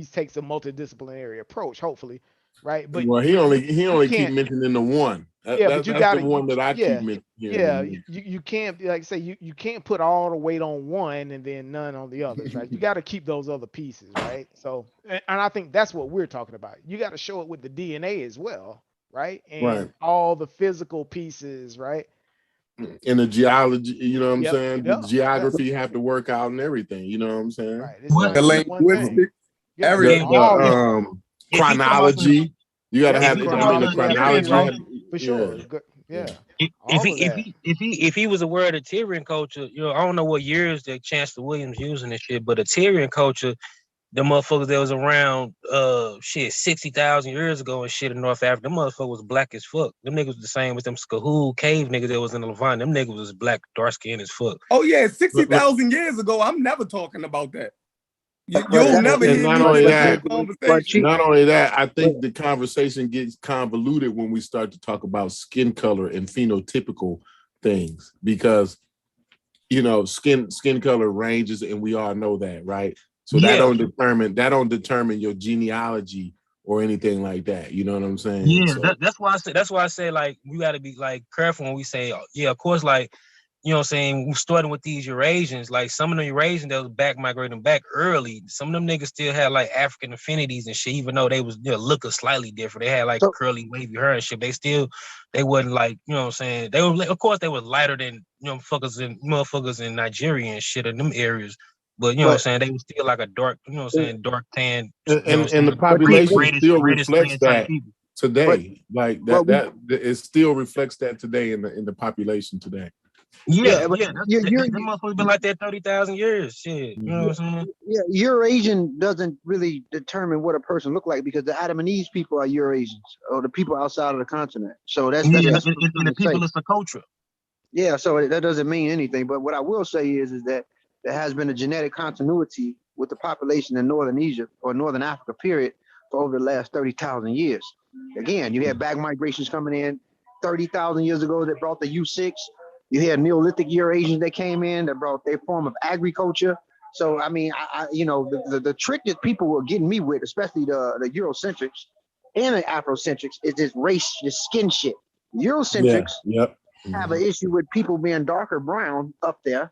takes a multidisciplinary approach, hopefully, right? But he only keep mentioning the one. But you got the one that I keep mentioning. Yeah, you can't you can't put all the weight on one and then none on the others, right? You got to keep those other pieces, right? So, and I think that's what we're talking about. You got to show it with the DNA as well, right? And all the physical pieces, right? And the geology, you know what I'm saying? The geography have to work out and everything, you know what I'm saying? Right. The linguistic, everything. Chronology. You got to have the chronology. Right? For sure. Yeah. If he was aware of the Tyrian culture, I don't know what years that Chancellor Williams using this shit, but the Tyrian culture, the motherfuckers that was around 60,000 years ago and shit in North Africa, them motherfuckers was black as fuck. Them niggas was the same as them Skahul cave niggas that was in the Levant. Them niggas was black, dark skinned as fuck. Oh yeah, 60,000 years ago. I'm never talking about that. You'll never hear not me only with that, that conversation. not only that, I think the conversation gets convoluted when we start to talk about skin color and phenotypical things, because skin color ranges, and we all know that, right? So that don't determine your genealogy or anything like that. You know what I'm saying? Yeah, So, that's why I say like we got to be like careful when we say of course, like what I'm saying, we're starting with these Eurasians. Like some of the Eurasians that was back migrating back early, some of them niggas still had like African affinities and shit, even though they was looking slightly different. They had like curly, wavy hair and shit. They wasn't like, what I'm saying, they were, of course they was lighter than motherfuckers in Nigeria and shit in them areas. But what I'm saying, they was still like a dark, dark tan, and the population still reflects that today. But, like that it still reflects that today in the population today. Them motherfuckers been like that 30,000 years. Shit, you know what I'm saying? Yeah, Eurasian doesn't really determine what a person look like, because the Adam and Eve people are Eurasians, or the people outside of the continent. So that's and the people is the culture. Yeah, so that doesn't mean anything. But what I will say is that there has been a genetic continuity with the population in northern Egypt or northern Africa, period, for over the last 30,000 years. Again, you had back migrations coming in 30,000 years ago that brought the U6. You had Neolithic Eurasians that came in that brought their form of agriculture. So I mean, the trick that people were getting me with, especially the Eurocentrics and the Afrocentrics, is this race, this skin shit. Eurocentrics have an issue with people being darker brown up there,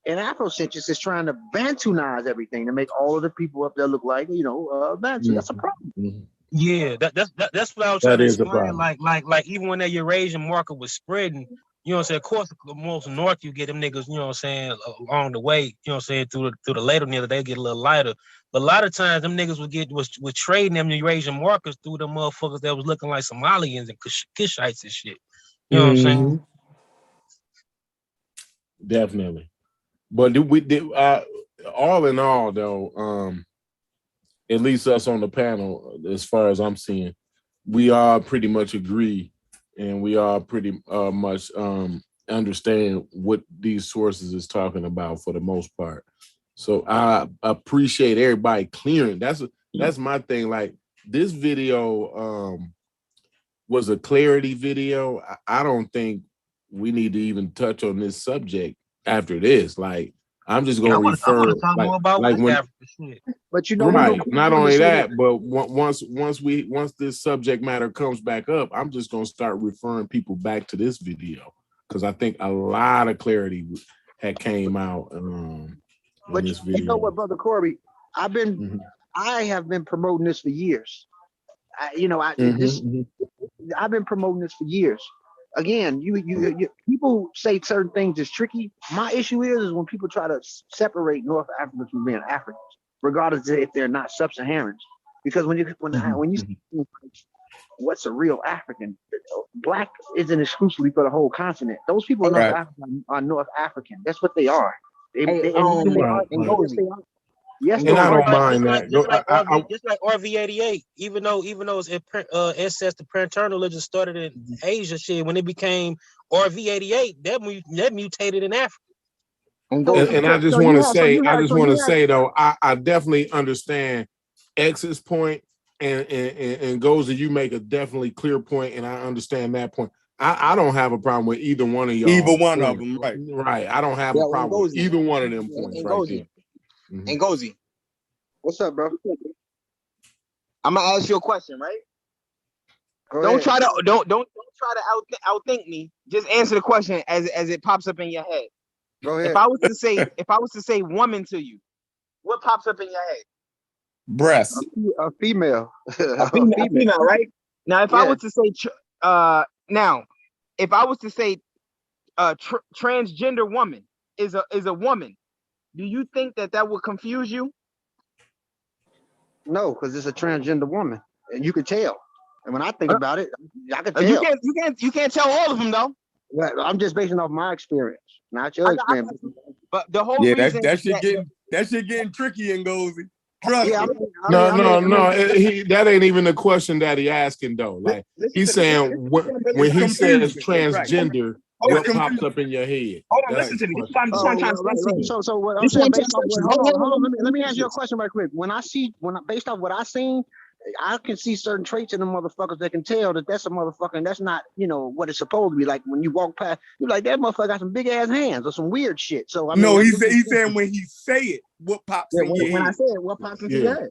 and Afrocentrics is trying to Bantunize everything to make all of the people up there look like Bantu. That's a problem. Yeah, that's what I was trying to explain. Like even when that Eurasian market was spreading, of course, the most north you get them niggas, along the way, through the later near they get a little lighter. But a lot of times them niggas was trading them Eurasian markers through them motherfuckers that was looking like Somalians and Kishites and shit. You know what I'm saying? Definitely. But all in all, though, at least us on the panel, as far as I'm seeing, we all pretty much agree, and we all pretty much understand what these sources is talking about for the most part. So I appreciate everybody clearing. That's my thing. Like, this video was a clarity video. I don't think we need to even touch on this subject after this. Like, I'm just gonna refer more about Africa shit. But right. Not only that, but once this subject matter comes back up, I'm just gonna start referring people back to this video, because I think a lot of clarity had came out on this video. You know what, Brother Corby? I have been promoting this for years. I've been promoting this for years. Again, you people say certain things is tricky. My issue is when people try to separate North Africans from being Africans, regardless if they're not sub-Saharans. Because when you see what's a real African, black isn't exclusively for the whole continent. Those people in North Africa are North African. That's what they are. Yes, and I don't mind that. Just like RV88, even though its ancestor paternal religion started in Asia, shit, when it became RV88, that mutated in Africa. And I just want to say though, I definitely understand X's point, and Goza, you make a definitely clear point, and I understand that point. I don't have a problem with either one of y'all. Either one of them, right? Right. I don't have a problem with either one of them points right there. And Gozy, what's up, bro? I'm gonna ask you a question, right? Don't try to outthink me. Just answer the question as it pops up in your head. Go ahead. If I was to say woman to you, what pops up in your head? Breast. A female. A female, right? Now, if I was to say transgender woman is a woman, do you think that would confuse you? No, because it's a transgender woman, and you can tell. And when I think about it, I can tell. You can't tell all of them though. I'm just basing off my experience, not your experience. But the whole reason that shit getting tricky and Gozy. Trust me. That ain't even the question that he asking though. Like, he's saying when he says transgender, what pops up in your head? Hold on, listen to me. This is what I'm trying to say to you. So what I'm This is saying, what I'm based off trying what, to say. hold on, let me answer your question right quick. Based off what I seen, I can see certain traits in the motherfuckers that can tell that that's a motherfucker and that's not, what it's supposed to be. Like when you walk past, you're like, that motherfucker got some big ass hands or some weird shit. So I mean, no, he's saying when he say it, what pops in your head? When I say it, what pops into your head?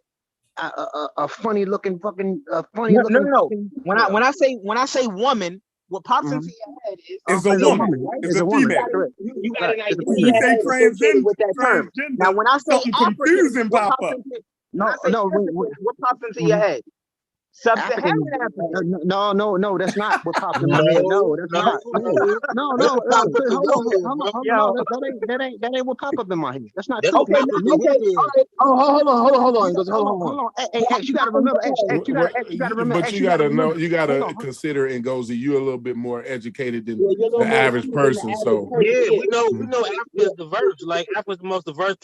A funny looking fucking, No. When I say woman, what pops into your head is a woman. Right? It's a female. You got an idea. When you say transgender, with that term. Now, when I say something African, confusing what pop pops up. into what pops into your head? Sub-Saharan African. No, that's not what pops in my head. No, that's not. No. That ain't what pop up in my head. That's not true. Okay. Hold on. Hold on. Hey, X, you gotta remember. X, you gotta remember. But you gotta consider, Ngozi, you're a little bit more educated than the average person. So yeah, we know Africa is diverse. Like Africa's the most diverse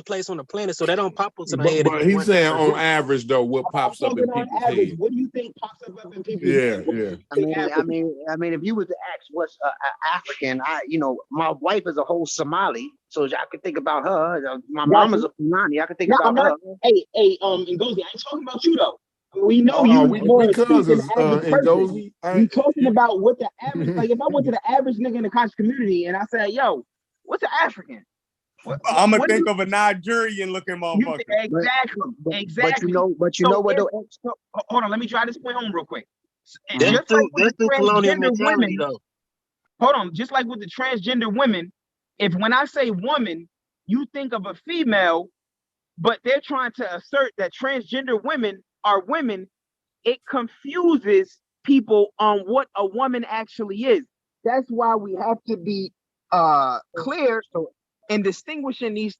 place on the planet, so they don't pop up to the head. But he's saying on average though, what pops up in people's head? What do you think pops up in people's head? Yeah. I mean, if you was to ask what's African, my wife is a whole Somali, so I could think about her. My mom is a Fulani, I could think about her. Hey, Ngozi, I ain't talking about you though. We know you. We cousins, Ngozi. You talking about what the average? Like if I went to the average nigga in the conscious community and I said, "Yo, what's an African?" I'm gonna think of a Nigerian looking motherfucker. Exactly. But you know what though? Hold on, let me try this point home real quick. That's through colonial mentality, though. Hold on, just like with the transgender women, if when I say woman, you think of a female, but they're trying to assert that transgender women are women, it confuses people on what a woman actually is. That's why we have to be clear in distinguishing these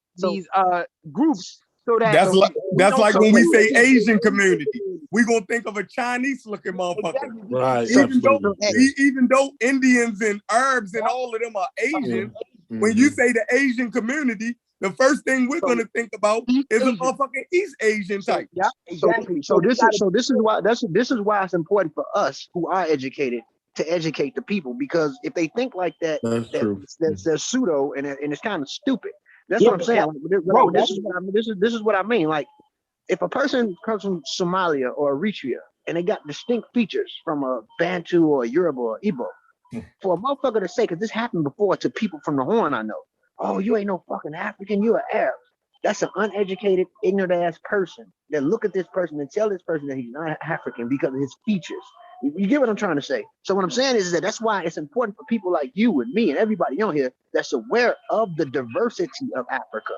groups. So that's like when we say Asian community, we're gonna think of a Chinese looking motherfucker. Right. Even though Indians and Arabs and all of them are Asian, when you say the Asian community, the first thing we're gonna think about is a motherfucking East Asian type. Yeah, exactly. So this is why it's important for us who are educated to educate the people, because if they think like that, they're pseudo and it's kind of stupid. That's what I'm saying. This is what I mean. Like, if a person comes from Somalia or Eritrea and they got distinct features from a Bantu or a Yoruba or Igbo, for a motherfucker to say, because this happened before to people from the Horn I know, oh, you ain't no fucking African, you an Arab. That's an uneducated, ignorant ass person that look at this person and tell this person that he's not African because of his features. You get what I'm trying to say? So what I'm saying is that that's why it's important for people like you and me and everybody on here that's aware of the diversity of Africa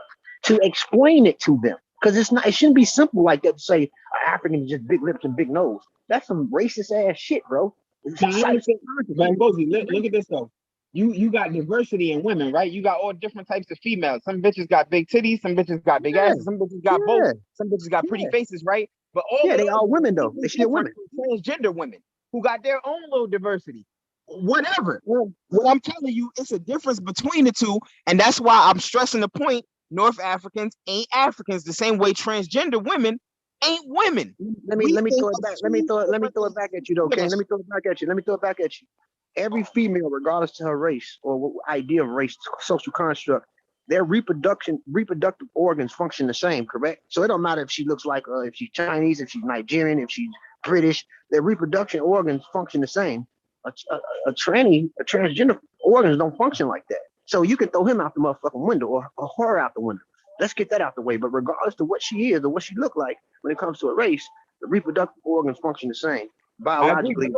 to explain it to them. Because it shouldn't be simple like that to say African is just big lips and big nose. That's some racist ass shit, bro. Look at this though. You got diversity in women, right? You got all different types of females. Some bitches got big titties, some bitches got big asses, some bitches got both, some bitches got pretty faces, right? But they all women though. They still women. Transgender women who got their own little diversity. Whatever. What I'm telling you, it's a difference between the two, and that's why I'm stressing the point. North Africans ain't Africans the same way transgender women ain't women. Let me throw it back. Let me throw it back at you though, okay? Let me throw it back at you. Every female, regardless to her race or idea of race, social construct, their reproductive organs function the same, correct? So it don't matter if she looks like, if she's Chinese, if she's Nigerian, if she's British, their reproduction organs function the same. A transgender organs don't function like that. So you can throw him out the motherfucking window or her out the window. Let's get that out the way. But regardless to what she is or what she look like, when it comes to a race, the reproductive organs function the same biologically.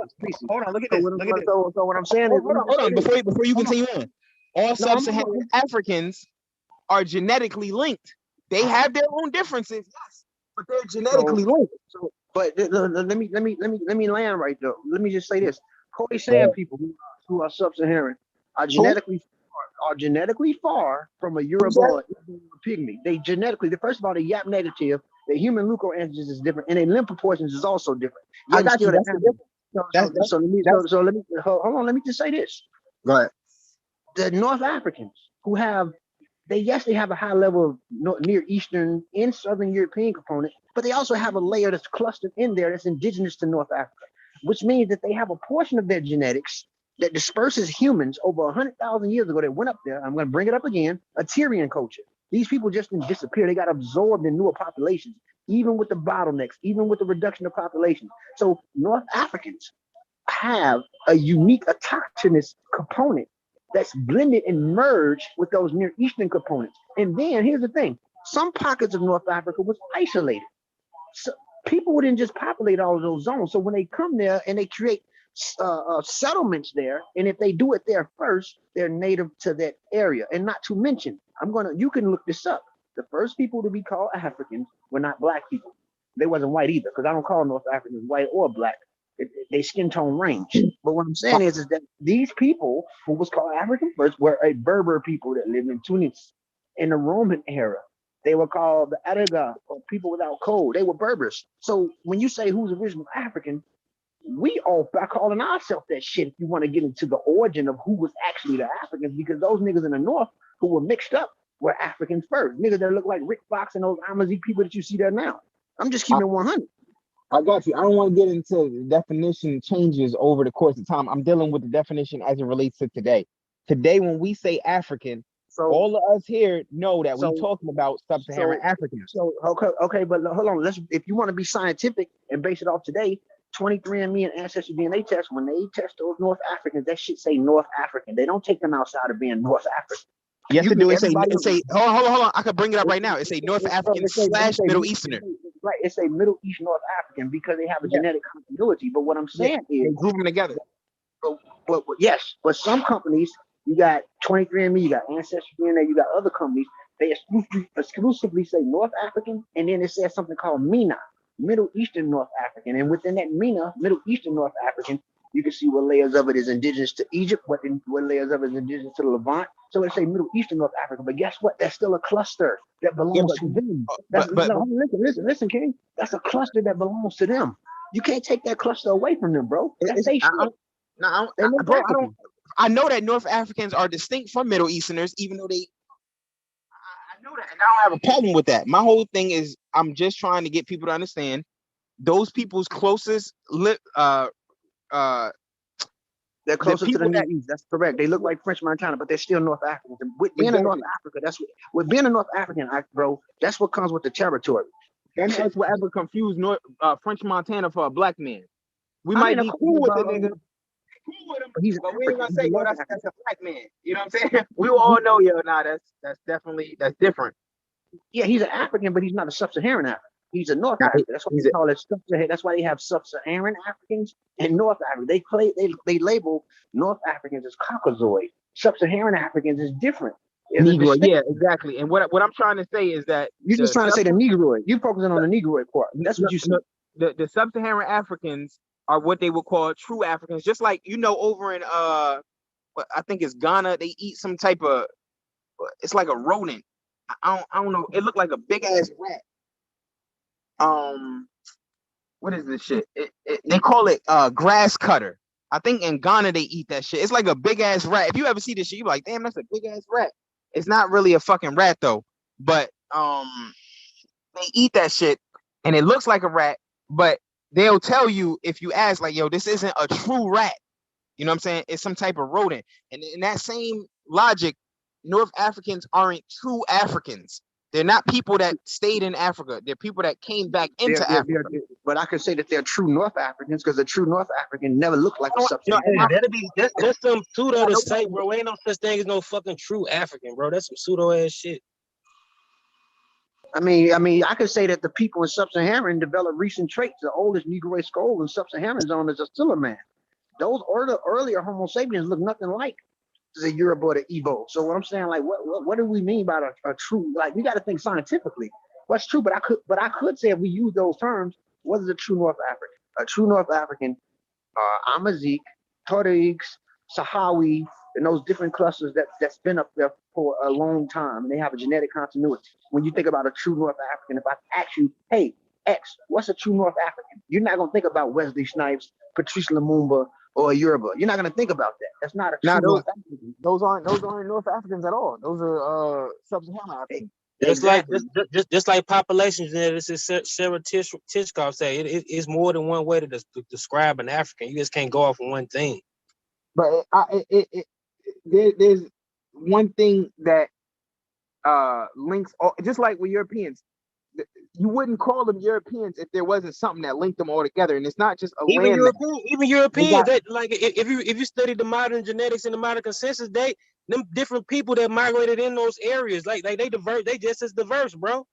Hold on, look at this. So what I'm saying is, hold on. Before you continue on, all sub-Saharan Africans are genetically linked. They have their own differences, yes, but they're genetically linked. But let me land right there. Let me just say this: Khoisan people who are sub-Saharan are genetically far from a Yoruba or pygmy. They genetically, first of all, they're YAP negative. The human leukoantigens is different, and their limb proportions is also different. I got you. So let me hold on. Let me just say this. Go ahead. The North Africans who have they have a high level of Near Eastern and Southern European component, but they also have a layer that's clustered in there that's indigenous to North Africa, which means that they have a portion of their genetics that disperses humans over 100,000 years ago that went up there. I'm going to bring it up again. A Tyrian culture. These people just didn't disappear. They got absorbed in newer populations, even with the bottlenecks, even with the reduction of population. So North Africans have a unique autochthonous component that's blended and merged with those Near Eastern components. And then here's the thing. Some pockets of North Africa was isolated. So people didn't just populate all of those zones. So when they come there and they create settlements there, and if they do it there first, they're native to that area. And not to mention, you can look this up. The first people to be called Africans were not black people. They wasn't white either, because I don't call North Africans white or black. They skin tone range. But what I'm saying is that these people who was called African first were a Berber people that lived in Tunis in the Roman era. They were called the Araga, or people without code. They were Berbers. So when you say who's original African, we all are calling ourselves that shit if you want to get into the origin of who was actually the Africans, because those niggas in the North who were mixed up were Africans first. Niggas that look like Rick Fox and those Amazigh people that you see there now. I'm just keeping it 100. I got you. I don't want to get into the definition changes over the course of time. I'm dealing with the definition as it relates to today. Today, when we say African, all of us here know that we're talking about sub-Saharan Africans. So okay, but hold on. If you want to be scientific and base it off today, 23andMe and Ancestry DNA test, when they test those North Africans, that shit say North African. They don't take them outside of being North African. Yes, it do. It say hold on. I can bring it up right now. It say North African / Middle Easterner. Right. It's a Middle East North African because they have a genetic continuity. But what I'm saying is they group them together. But yes, but some companies, you got 23andMe, you got Ancestry DNA, you got other companies, they exclusively say North African, and then it says something called MENA, Middle Eastern North African. And within that MENA, Middle Eastern North African, you can see what layers of it is indigenous to Egypt, what layers of it is indigenous to the Levant. So let's say Middle Eastern North Africa, but guess what? That's still a cluster that belongs to them. Listen, King. That's a cluster that belongs to them. You can't take that cluster away from them, bro. That's they shit. I know that North Africans are distinct from Middle Easterners, even though I know that, and I don't have a problem with that. My whole thing is I'm just trying to get people to understand those people's closest they're closer to the Near East. That's correct. They look like French Montana, but they're still North Africans. With being a North Africa, that's with being a North African, bro. That's what comes with the territory. And that's whatever confused French Montana for a black man. We might be cool with the nigga. Cool with him, but we ain't gonna say, that's a black man. You know what I'm saying? We all know, that's different. Yeah, he's an African, but he's not a sub-Saharan African. He's a North African. That's why they call it sub-Saharan. That's why they have sub-Saharan Africans and North Africans. They label North Africans as Caucasoid. Sub-Saharan Africans is different. Negroid, yeah, exactly. And what I'm trying to say is that you're just trying to say the Negroid. You're focusing on the Negroid part. That's what you said. The sub-Saharan Africans are what they would call true Africans. Just like over in I think it's Ghana, they eat some type of, it's like a rodent. I don't know. It looked like a big ass rat. What is this shit? They call it grass cutter. I think in Ghana they eat that shit. It's like a big ass rat. If you ever see this shit, you're like, damn, that's a big ass rat. It's not really a fucking rat though, but they eat that shit and it looks like a rat, but they'll tell you if you ask, like, yo, this isn't a true rat. You know what I'm saying? It's some type of rodent. And in that same logic, North Africans aren't true Africans. They're not people that stayed in Africa. They're people that came back into Africa. But I can say that they're true North Africans because a true North African never looked like a substitute. That's some pseudo to say, bro. Ain't no such thing as no fucking true African, bro. That's some pseudo ass shit. I mean, I could say that the people in Sub-Saharan developed recent traits. The oldest Negroid skull in Sub-Saharan zone is a Suleiman. Those earlier Homo sapiens look nothing like the Yoruba or the Igbo. So what I'm saying, like, what do we mean by a true? Like, we got to think scientifically. What's true? But I could say if we use those terms, what is a true North African? A true North African, Amazigh, Tuaregs, Sahawi, and those different clusters that's been up there for a long time, and they have a genetic continuity. When you think about a true North African, if I ask you, hey, X, what's a true North African? You're not gonna think about Wesley Snipes, Patrice Lumumba, or Yoruba. You're not gonna think about that. That's not a true North African. Those aren't North Africans at all. Those are Sub-Saharan Africans. Just like population genetics, Sarah Tishkoff say, it's more than one way to describe an African. You just can't go off of one thing. But there's one thing that links all, just like with Europeans. You wouldn't call them Europeans if there wasn't something that linked them all together, and it's not just a Even land. Europeans, that like if you study the modern genetics and the modern consensus, them different people that migrated in those areas, like they diverse, they just as diverse, bro.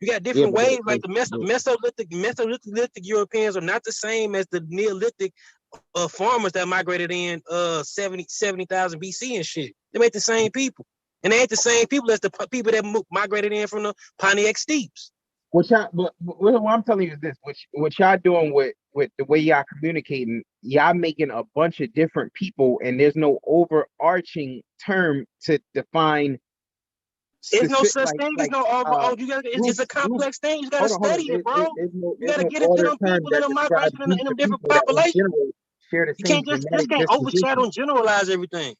You got different ways, like the Mesolithic Europeans are not the same as the Neolithic farmers that migrated in 70,000 BC and shit. They ain't the same people, and they ain't the same people as the people that migrated in from the Pontiac steppes. What I'm telling you is this: what y'all doing with the way y'all communicating, y'all making a bunch of different people, and there's no overarching term to define. There's no such thing as no overall. It's a complex thing. You gotta study it, bro. You gotta get into them people in the migration and them different populations. You can't just overshadow and generalize everything.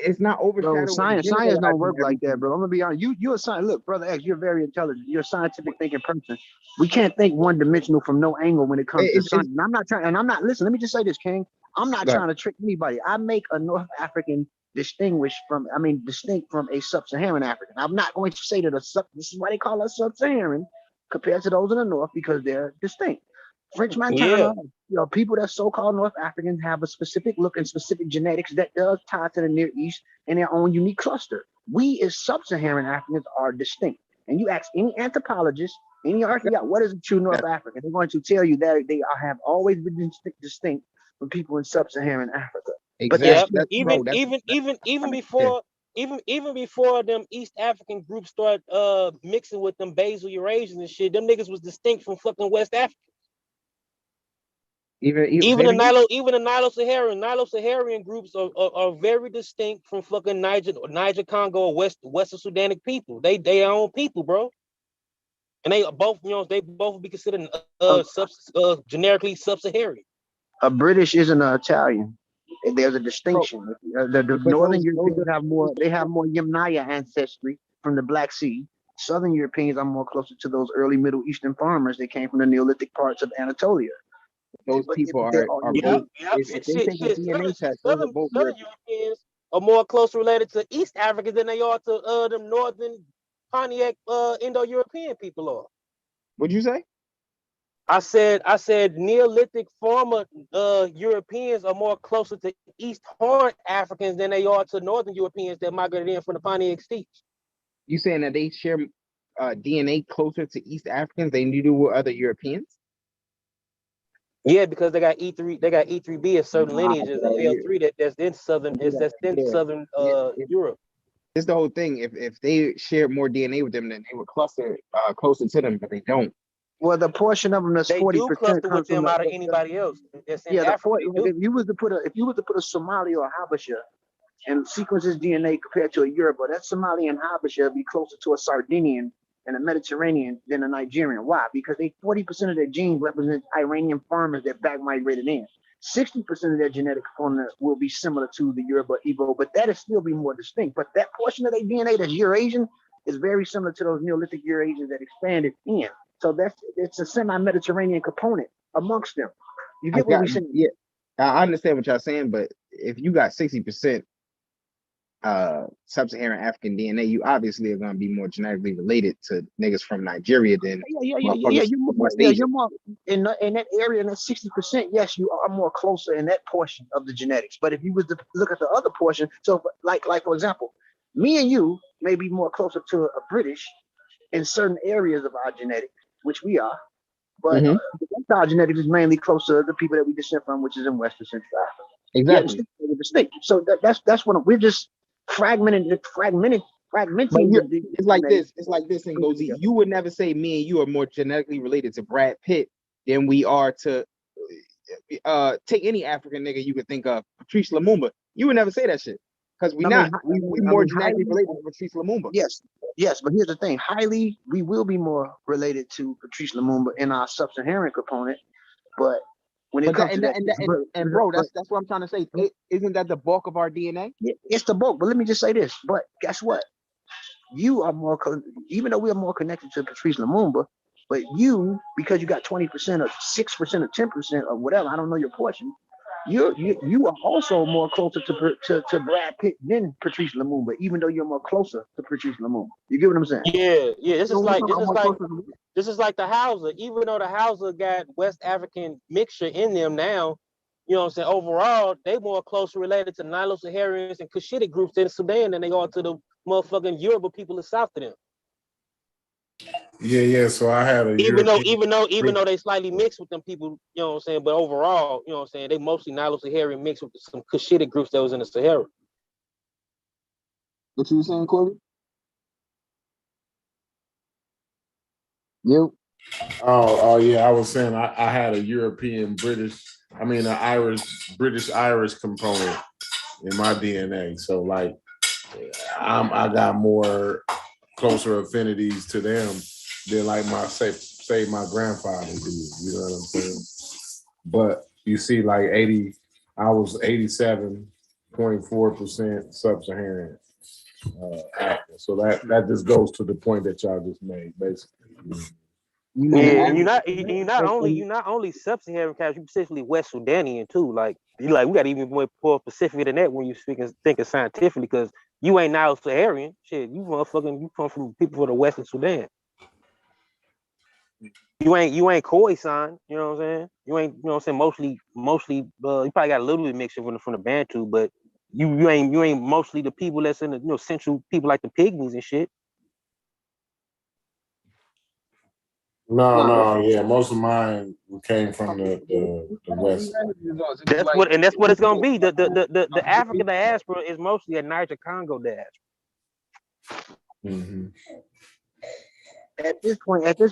It's not overshadowing. Science don't work like that, bro. I'm gonna be honest. You're a science. Look, brother X, you're very intelligent. You're a scientific thinking person. We can't think one dimensional from no angle when it comes to science. And I'm not trying. And I'm not. Listen, let me just say this, King. I'm not trying to trick anybody. I make a North African distinct from a sub-Saharan African. I'm not going to say that this is why they call us sub-Saharan compared to those in the North, because they're distinct. French Montana, people that so-called North Africans have a specific look and specific genetics that does tie to the Near East and their own unique cluster. We as sub-Saharan Africans are distinct. And you ask any anthropologist, any archaeologist, what is a true North African? They're going to tell you that they have always been distinct from people in sub-Saharan Africa. Exactly. But even before them East African groups start mixing with them Basal Eurasians and shit, them niggas was distinct from fucking West Africa. Even the Nilo-Saharan groups are very distinct from fucking Niger Congo or Western Sudanic people. They their own people, bro. And they both be considered generically sub-Saharan. A British isn't an Italian. There's a distinction. The Northern Europeans have more Yamnaya ancestry from the Black Sea. Southern Europeans are more closer to those early Middle Eastern farmers that came from the Neolithic parts of Anatolia. Those people are both. If they take a DNA test, those are both Southern Europeans are more closely related to East Africans than they are to them Northern Pontiac Indo-European people are. What'd you say? I said Neolithic former Europeans are more closer to East Horn Africans than they are to Northern Europeans that migrated in from the Pontiac steppes. You saying that they share DNA closer to East Africans than you do with other Europeans? Yeah, because they got E3, they got E3B of certain lineages of L3 that's in southern Europe. It's the whole thing. If they shared more DNA with them, then they would cluster closer to them, but they don't. Well, the portion of them that's 40% do cluster with them out of anybody else. That's in Africa. If you was to put a Somali or a Habesha and sequence his DNA compared to a Yoruba, that Somali and Habesha would be closer to a Sardinian and a Mediterranean than a Nigerian. Why? Because 40% of their genes represent Iranian farmers that back migrated in. 60% of their genetic component will be similar to the Yoruba Igbo, but that'll still be more distinct. But that portion of their DNA that's Eurasian is very similar to those Neolithic Eurasians that expanded in. So it's a semi-Mediterranean component amongst them. You get what we're saying? Yeah, I understand what y'all saying, but if you got 60% sub-Saharan African DNA, you obviously are going to be more genetically related to niggas from Nigeria than You're more in that area, in that 60%. Yes, you are more closer in that portion of the genetics. But if you was to look at the other portion, so like for example, me and you may be more closer to a British in certain areas of our genetics, which we are. But our genetics is mainly closer to the people that we descend from, which is in Western Central Africa. Exactly. Distinct. So that's what we're just fragmenting. It's like this. It's like this, Ngozi. You would never say me and you are more genetically related to Brad Pitt than we are to take any African nigga you could think of, Patrice Lumumba. You would never say that shit because we more genetically related to Patrice Lumumba. Yes, but here's the thing: we will be more related to Patrice Lumumba in our sub-Saharan component, but. When it comes to that, bro, that's what I'm trying to say. Isn't that the bulk of our DNA? It's the bulk, but let me just say this. But guess what? You are more, even though we are more connected to Patrice Lumumba, but you, because you got 20% or 6% or 10% or whatever, I don't know your portion, you are also more closer to Brad Pitt than Patrice Lumumba, even though you're more closer to Patrice Lumumba. You get what I'm saying? Yeah. This is like Closer this is like the Hausa. Even though the Hausa got West African mixture in them now, you know what I'm saying? Overall, they more closely related to Nilo-Saharan and Cushitic groups in Sudan than they are to the motherfucking Yoruba people that's south of them. Yeah. So I had a even though they slightly mixed with them people, you know what I'm saying. But overall, you know what I'm saying, they mostly Nilo-Saharan mixed with some Cushitic groups that was in the Sahara. What you were saying, Corey? You? Oh yeah, I was saying I had a European British, an British Irish component in my DNA. So like I got more closer affinities to them than like say my grandfather did. You know what I'm saying? But you see, like I was 87.4% sub-Saharan African. So that just goes to the point that y'all just made, basically. Yeah, and you're not only sub-Saharan African, you're specifically West Sudanian too. Like we got even more specific than that when you thinking scientifically, because you ain't Nilo-Saharan. Shit, you come from people from the Western Sudan. You ain't Khoisan, you know what I'm saying? You ain't, you know what I'm saying, mostly you probably got a little bit of mixture from the Bantu, but you ain't mostly the people that's in the central people like the Pygmies and shit. No, yeah, most of mine came from the West. That's what it's gonna be. The African diaspora is mostly a Niger Congo diaspora. Mm-hmm. At this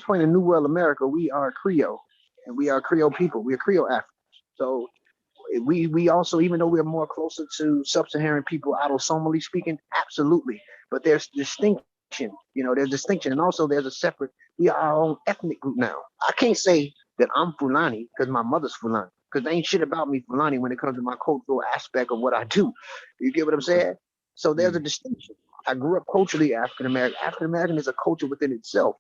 point in New World America, we are Creole, and we are Creole people. We are Creole Africans. So we also, even though we're more closer to sub-Saharan people, autosomally speaking, absolutely. But there's distinction. There's distinction, and also there's a separate. We are our own ethnic group now. I can't say that I'm Fulani because my mother's Fulani, because there ain't shit about me Fulani when it comes to my cultural aspect of what I do. You get what I'm saying? So there's a distinction. I grew up culturally African American. African American is a culture within itself.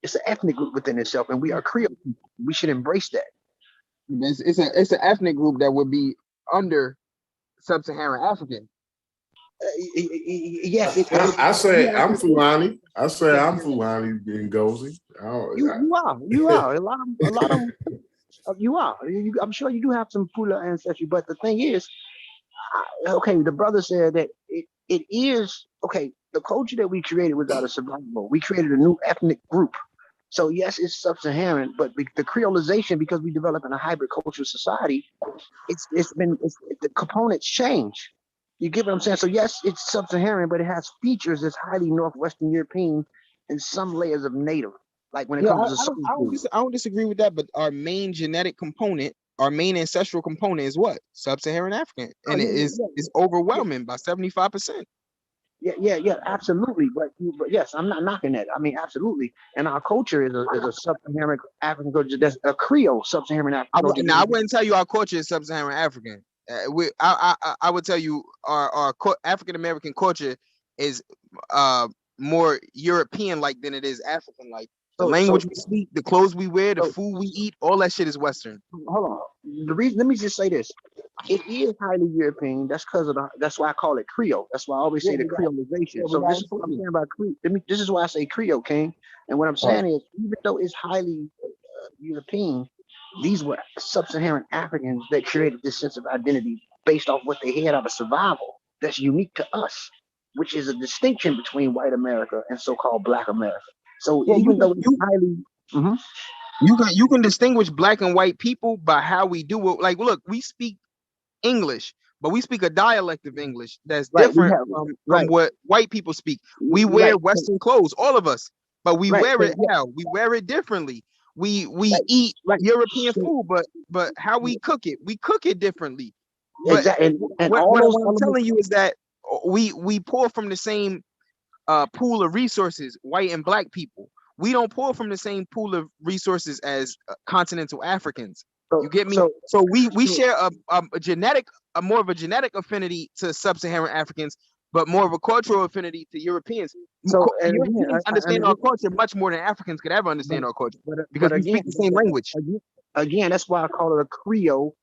It's an ethnic group within itself, and we are Creole people. We should embrace that. It's an ethnic group that would be under sub-Saharan African. Yes, I say I'm Fulani. I say I'm Fulani in Gozi. You are. A lot of you are. I'm sure you do have some Fula ancestry, but the thing is, the brother said that it is okay. The culture that we created was out of survival. We created a new ethnic group. So yes, it's sub-Saharan, but the creolization, because we develop in a hybrid cultural society, the components change. You get what I'm saying? So yes, it's sub-Saharan, but it has features that's highly Northwestern European and some layers of Native. Like when it comes to I don't disagree with that, but our main genetic component, our main ancestral component is what? Sub-Saharan African, and it is overwhelming by 75%. Yeah, absolutely. But yes, I'm not knocking that. I mean, absolutely. And our culture is a sub-Saharan African culture. That's a Creole sub-Saharan African culture. Now, I wouldn't tell you our culture is sub-Saharan African. I would tell you our African American culture is more European like than it is African like. The language we speak, the clothes we wear, the food we eat, all that shit is Western. Hold on. Let me just say this. It is highly European. That's that's why I call it Creole. That's why I always say the Creolization. So this is what I'm saying about Creole. This is why I say Creole, King. And what I'm saying is, even though it's highly European, these were sub-Saharan Africans that created this sense of identity based off what they had out of survival. That's unique to us, which is a distinction between white America and so-called Black America. So even though it's highly, you can distinguish Black and white people by how we do it. Like, look, we speak English, but we speak a dialect of English that's different from what white people speak. We wear Western clothes, all of us, but we wear it how? We wear it differently. We eat European food, but how we cook it differently. But what I'm telling you is that we pull from the same pool of resources, white and Black people. We don't pull from the same pool of resources as continental Africans. You get me? So we share a more of a genetic affinity to sub-Saharan Africans, but more of a cultural affinity to Europeans. So Europeans understand our culture much more than Africans could ever understand our culture because we speak the same language. Again, that's why I call it a Creole.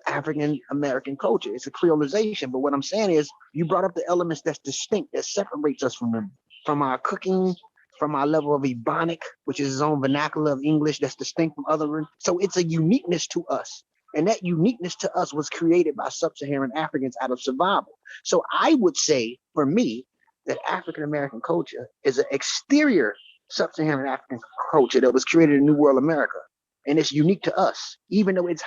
African American culture. It's a creolization. But what I'm saying is, you brought up the elements that's distinct, that separates us from them, from our cooking, from our level of Ebonic, which is its own vernacular of English that's distinct from other. So it's a uniqueness to us. And that uniqueness to us was created by sub-Saharan Africans out of survival. So I would say, for me, that African American culture is an exterior sub-Saharan African culture that was created in New World America. And it's unique to us, even though it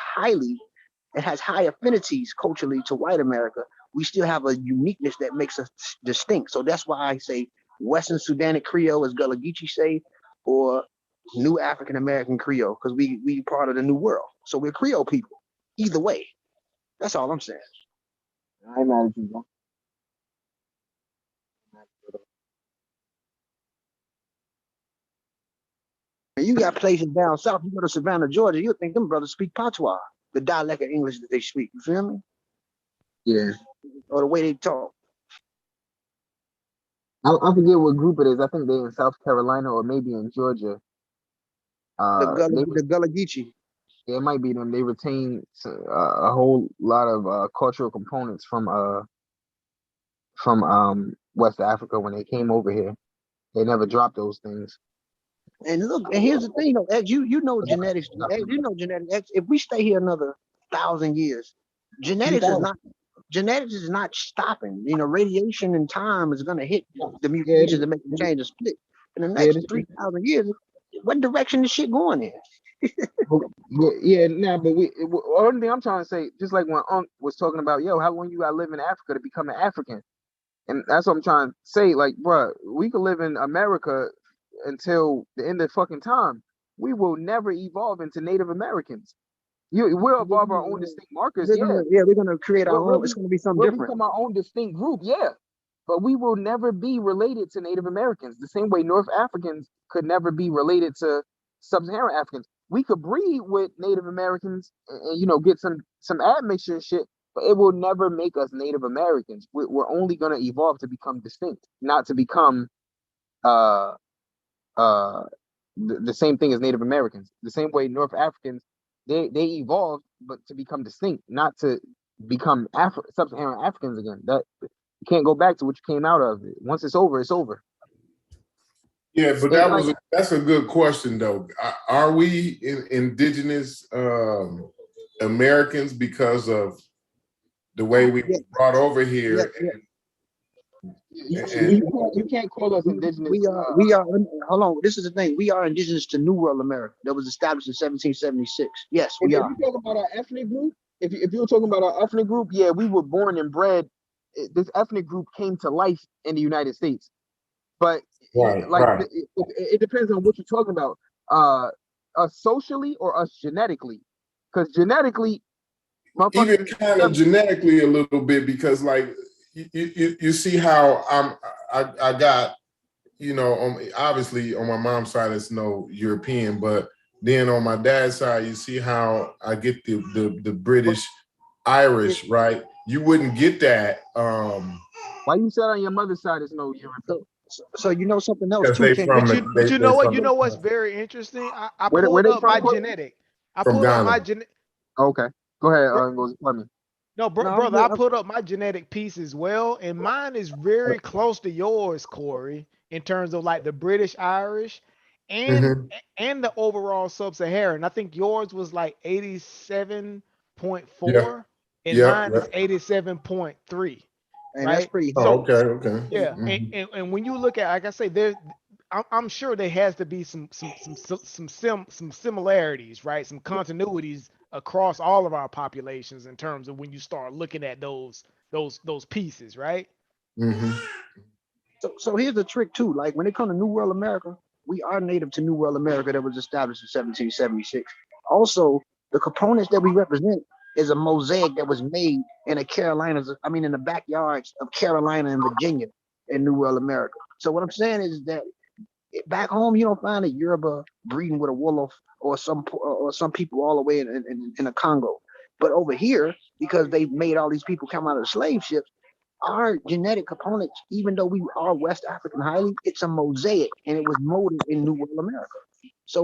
has high affinities culturally to white America. We still have a uniqueness that makes us distinct. So that's why I say Western Sudanic Creole, as Gullah Geechee say, or New African American Creole, because we part of the New World. So we're Creole people. Either way, that's all I'm saying. I ain't mad at you, bro. And you got places down south. You go to Savannah, Georgia. You'll think them brothers speak patois, the dialect of English that they speak. You feel me? Yeah. Or the way they talk. I forget what group it is. I think they're in South Carolina or maybe in Georgia. The Gullah Geechee. Yeah, it might be them. They retain a whole lot of cultural components from West Africa when they came over here. They never dropped those things. And look, and here's the thing, though, X, you know genetics. X, you know genetics. X, if we stay here another 1,000 years, genetics is not stopping. You know, radiation and time is going to hit the mutations that make the change and split. In the next 3,000 years, what direction is shit going in? But only thing I'm trying to say, just like when Unc was talking about, yo, how long you gotta live in Africa to become an African? And that's what I'm trying to say. Like, bro, we could live in America until the end of fucking time. We will never evolve into Native Americans. We'll evolve our own distinct markers. We're gonna create our own. It's gonna be something different. We'll become our own distinct group. Yeah. But we will never be related to Native Americans. The same way North Africans could never be related to Sub-Saharan Africans. We could breed with Native Americans and get some admixture and shit, but it will never make us Native Americans. We're only gonna evolve to become distinct, not to become the same thing as Native Americans. The same way North Africans, they evolved, but to become distinct, not to become Sub-Saharan Africans again. That you can't go back to what you came out of. Once it's over, it's over. Yeah, but that's a good question though. Are we indigenous Americans because of the way we brought over here? You can't call us indigenous. We are. Hold on. This is the thing. We are indigenous to New World America that was established in 1776. Yes, we are. If you're talking about our ethnic group, if you're talking about our ethnic group, yeah, we were born and bred. This ethnic group came to life in the United States, but it depends on what you're talking about. Us socially or us genetically, because genetically, even kind of genetically a little bit, because like you see how I got, obviously on my mom's side it's no European, but then on my dad's side you see how I get the British Irish, right? You wouldn't get that. Why you said on your mother's side is no European? So you know something else too. But you know what? You know what's very interesting? I pulled up my genetic. I pulled up my genetic. Okay, go ahead. Pardon me. No, brother, I put up my genetic piece as well, and mine is very close to yours, Corey, in terms of like the British Irish and the overall Sub-Saharan. I think yours was like 87.4, and mine is 87.3. And right? that's pretty. Oh, okay. Yeah, and when you look at, like I say, I'm sure there has to be some similarities, right? Some continuities across all of our populations in terms of when you start looking at those pieces, right? So here's the trick too. Like when it comes to New World America, we are native to New World America that was established in 1776. Also, the components that we represent is a mosaic that was made in the backyards of Carolina and Virginia in New World America. So what I'm saying is that back home, you don't find a Yoruba breeding with a Wolof or some people all the way in the Congo. But over here, because they've made all these people come out of the slave ships, our genetic components, even though we are West African highly, it's a mosaic and it was molded in New World America. So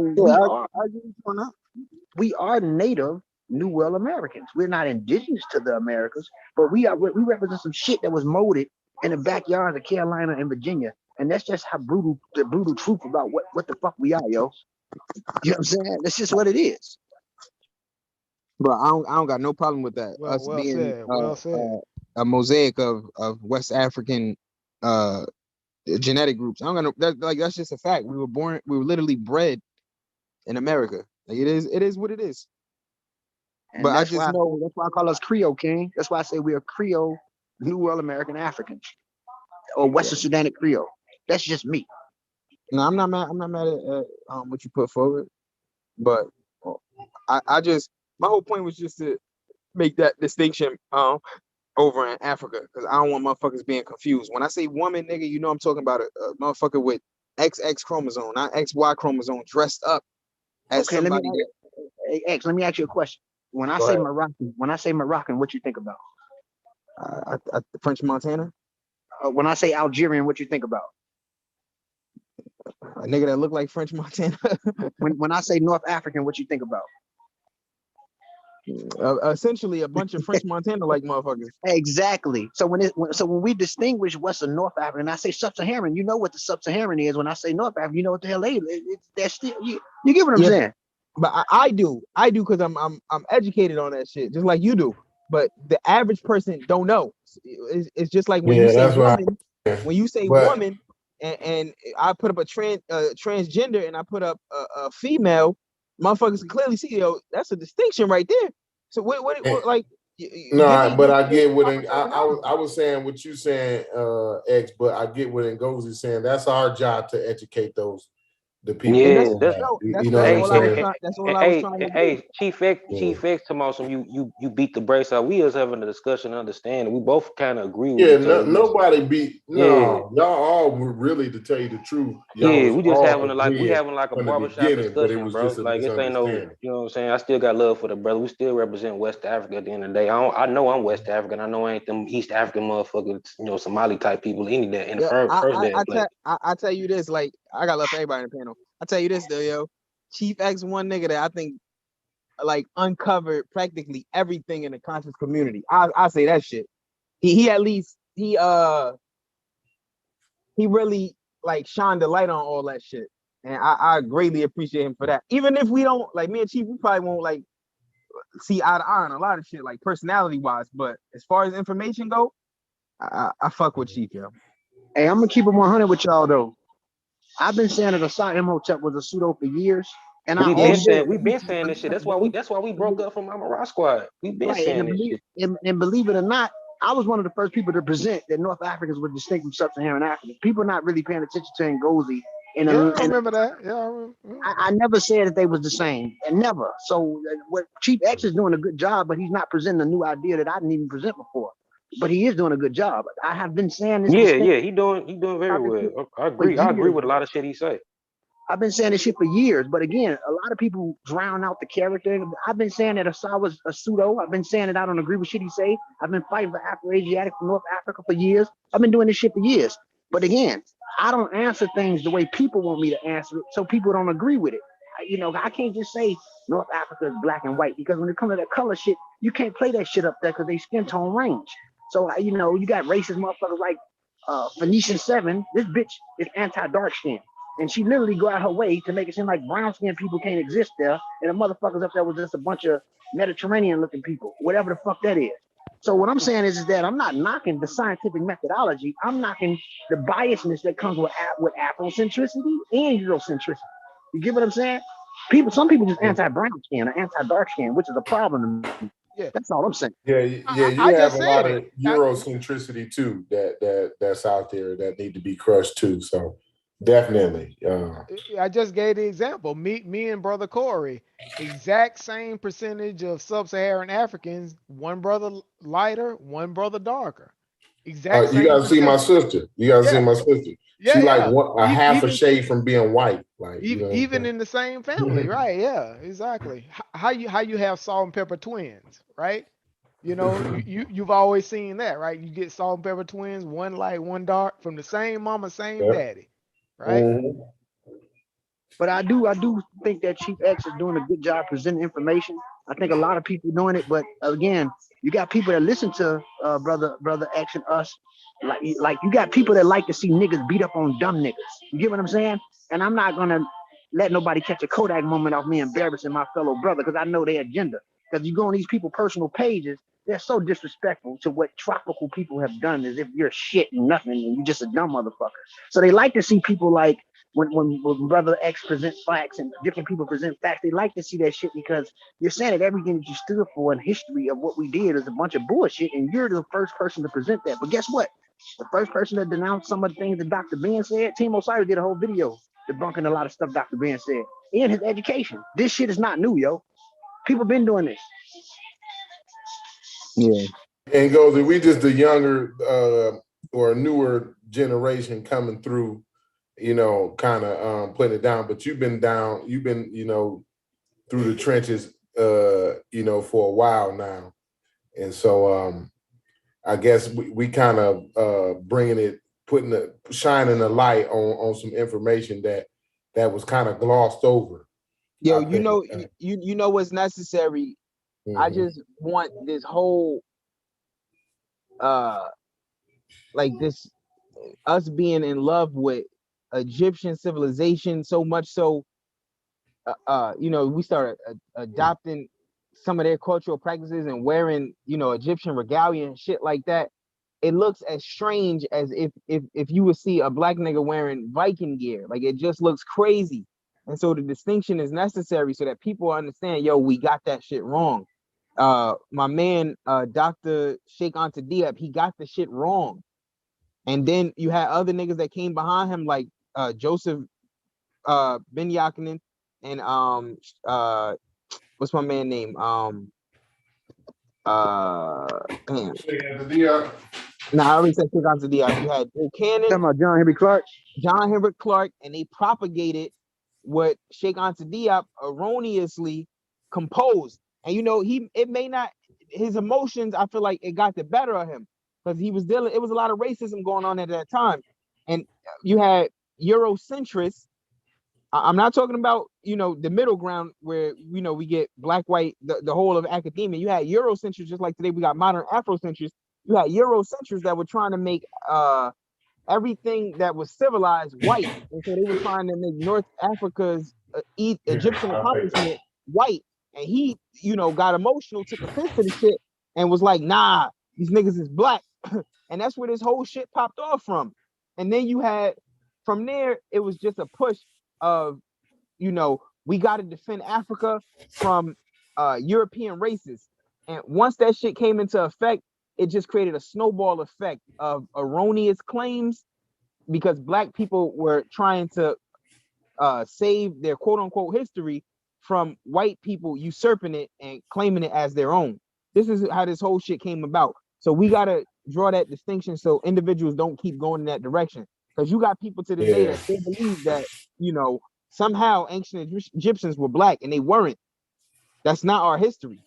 we are native New World Americans. We're not indigenous to the Americas, but we represent some shit that was molded in the backyards of Carolina and Virginia. And that's just how the brutal truth about what the fuck we are, yo. You know what I'm saying? That's just what it is. But I don't got no problem with that. Well, Us well being said. Well said. a mosaic of West African genetic groups. I don't got no that's just a fact. We were literally bred in America. Like it is what it is. And but that's why I call us Creole, King. That's why I say we're Creole, New World American Africans, or Western Sudanic Creole. That's just me. No, I'm not mad at what you put forward, but I just my whole point was just to make that distinction over in Africa, because I don't want motherfuckers being confused. When I say woman, nigga, you know I'm talking about a motherfucker with XX chromosome, not XY chromosome, dressed up as somebody. Hey, X, let me ask you a question. When I say Moroccan, what you think about? French Montana. When I say Algerian, what you think about? A nigga that look like French Montana. when I say North African, what you think about? Essentially a bunch of French Montana like motherfuckers. Exactly. So when we distinguish what's a North African, I say sub-Saharan, you know what the sub-Saharan is. When I say North African, you know what the hell they that's still you get what I'm saying? But I do because I'm educated on that shit, just like you do. But the average person don't know. It's just like when you say woman, woman, and I put up a transgender and I put up a female, motherfuckers can clearly see, yo, that's a distinction right there. So what like? No, but I get what I was saying. What you saying, X? But I get what Ngozi saying. That's our job to educate the people. Yeah, that's all I was trying to do. Hey, Chief X, Tomaso, you beat the brace out. We was having a discussion, understanding. We both kind of agree with each other. Nobody beat. No, y'all all were really, to tell you the truth. We just having a barbershop discussion, bro. Just like it's ain't no, you know what I'm saying. I still got love for the brother. We still represent West Africa at the end of the day. I know I'm West African. I know I ain't them East African motherfuckers, Somali type people. Any that in the first day. I tell you this, like I got love for everybody in the panel. I tell you this though, yo, Chief X one nigga that I think like uncovered practically everything in the conscious community. I say that shit. He at least he really like shined the light on all that shit, and I greatly appreciate him for that. Even if we don't like me and Chief, we probably won't like see eye to eye on a lot of shit like personality wise, but as far as information go, I fuck with Chief, yo. Hey, I'm gonna keep it 100 with y'all though. I've been saying that Asad Imhotep was a pseudo for years, and we've been saying this shit. That's why we broke up from Amarat Squad. We've been saying this shit. And believe it or not, I was one of the first people to present that North Africans were distinct from Sub-Saharan Africans. People not really paying attention to Ngozi. I remember that. Yeah, I never said that they was the same, and never. So what Chief X is doing a good job, but he's not presenting a new idea that I didn't even present before. But he is doing a good job. I have been saying this. Yeah, he doing very well. I agree. I agree with a lot of shit he say. I've been saying this shit for years, but again, a lot of people drown out the character. I've been saying that Asad was a pseudo. I've been saying that I don't agree with shit he say. I've been fighting for Afro-Asiatic for North Africa for years. I've been doing this shit for years. But again, I don't answer things the way people want me to answer it, so people don't agree with it. I can't just say North Africa is black and white, because when it comes to that color shit, you can't play that shit up there because they skin tone range. So, you got racist motherfuckers like Phoenician 7. This bitch is anti-dark skin. And she literally go out her way to make it seem like brown skinned people can't exist there. And the motherfuckers up there was just a bunch of Mediterranean looking people, whatever the fuck that is. So what I'm saying is that I'm not knocking the scientific methodology. I'm knocking the biasness that comes with Afrocentricity and Eurocentricity. You get what I'm saying? Some people just anti-brown skin or anti-dark skin, which is a problem to me. Yeah, that's all I'm saying. Yeah, you have a lot of Eurocentricity too that's out there that need to be crushed too. So definitely. I just gave the example. Me and brother Corey, exact same percentage of sub-Saharan Africans. One brother lighter, one brother darker. Exact same. You gotta see my sister. She like a half a shade from being white. Like even in the same family, right? Yeah, exactly. How you have salt and pepper twins, right? You've always seen that, right? You get salt and pepper twins, one light, one dark, from the same mama, same daddy, right? But I do think that Chief X is doing a good job presenting information. I think a lot of people doing it, but again, you got people that listen to brother X and us. Like you got people that like to see niggas beat up on dumb niggas. You get what I'm saying? And I'm not gonna let nobody catch a Kodak moment off me embarrassing my fellow brother because I know their agenda. Because you go on these people's personal pages, they're so disrespectful to what tropical people have done as if you're shit and nothing and you're just a dumb motherfucker. So they like to see people like when Brother X presents facts and different people present facts, they like to see that shit because you're saying that everything that you stood for in history of what we did is a bunch of bullshit, and you're the first person to present that. But guess what? The first person to denounce some of the things that Dr. Ben said, Team Osiris did a whole video debunking a lot of stuff Dr. Ben said in his education. This shit is not new, yo. People been doing this. Yeah. And goes, if we just the younger or newer generation coming through, kind of putting it down. But you've been, through the trenches, for a while now. And so I guess we kind of shining a light on some information that was kind of glossed over. Yo, you know what's necessary. Mm-hmm. I just want this whole like this us being in love with Egyptian civilization so much so we started adopting some of their cultural practices and wearing Egyptian regalia and shit like that. It looks as strange as if you would see a black nigga wearing Viking gear. Like, it just looks crazy. And so the distinction is necessary so that people understand, yo, we got that shit wrong. My man Dr. Sheikh Anta Diop, he got the shit wrong. And then you had other niggas that came behind him, like Joseph Ben Yakinen and what's my man name? Damn. I already said Sheikh Anta Diop. You had Bill Cannon. Talking about John Henry Clark, and they propagated what Sheikh Anta Diop erroneously composed. And his emotions, I feel like it got the better of him because it was a lot of racism going on at that time. And you had Eurocentrists. I'm not talking about, the middle ground where, we get black, white, the whole of academia. You had Eurocentrists, just like today we got modern Afrocentrists. You had Eurocentrists that were trying to make everything that was civilized white. And so they were trying to make North Africa's Egyptian accomplishment white. And he, got emotional, took offense to the shit and was like, nah, these niggas is black. And that's where this whole shit popped off from. And then you had, from there, it was just a push of, we got to defend Africa from European races. And once that shit came into effect, it just created a snowball effect of erroneous claims because black people were trying to save their quote unquote history from white people usurping it and claiming it as their own. This is how this whole shit came about. So we got to draw that distinction so individuals don't keep going in that direction. Because you got people to the day that still believe that, somehow ancient Egyptians were black and they weren't. That's not our history.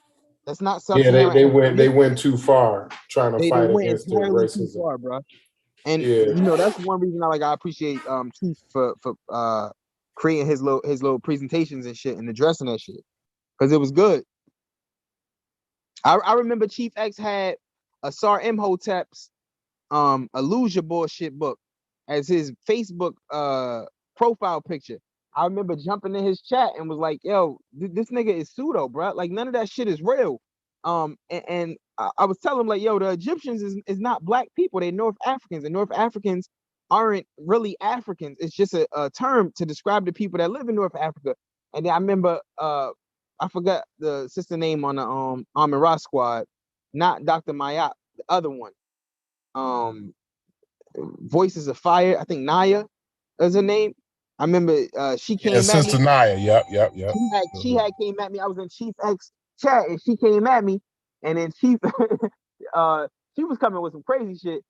That's not something. Yeah, they went too far trying to fight against the racism, too far, bro. And that's one reason I appreciate Chief for creating his little presentations and shit and addressing that shit because it was good. I remember Chief X had a Sar Imhotep's illusion bullshit book as his Facebook profile picture. I remember jumping in his chat and was like, yo, this nigga is pseudo, bro. Like, none of that shit is real. And I was telling him, like, yo, the Egyptians is not black people. They're North Africans. And North Africans aren't really Africans. It's just a term to describe the people that live in North Africa. And then I remember, I forgot the sister name on the Amin Ra squad, not Dr. Mayat, the other one. Voices of Fire, I think Naya is her name. I remember she came at me. Sister Naya, yep. She had came at me. I was in Chief X chat and she came at me, and then Chief she was coming with some crazy shit.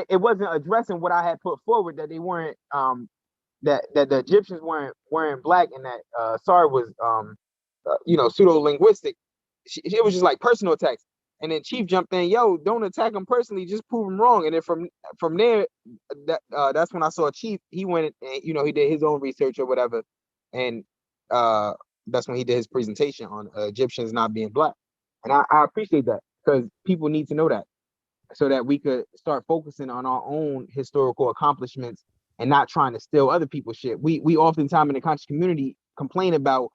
It wasn't addressing what I had put forward, that they weren't that the Egyptians weren't wearing black, and that Sar was pseudo-linguistic. It was just like personal attacks. And then Chief jumped in, yo, don't attack him personally, just prove him wrong. And then from there, that's when I saw Chief. He went and he did his own research or whatever, and That's when he did his presentation on Egyptians not being black. And I appreciate that, because people need to know that, so that we could start focusing on our own historical accomplishments and not trying to steal other people's shit. We oftentimes in the conscious community complain about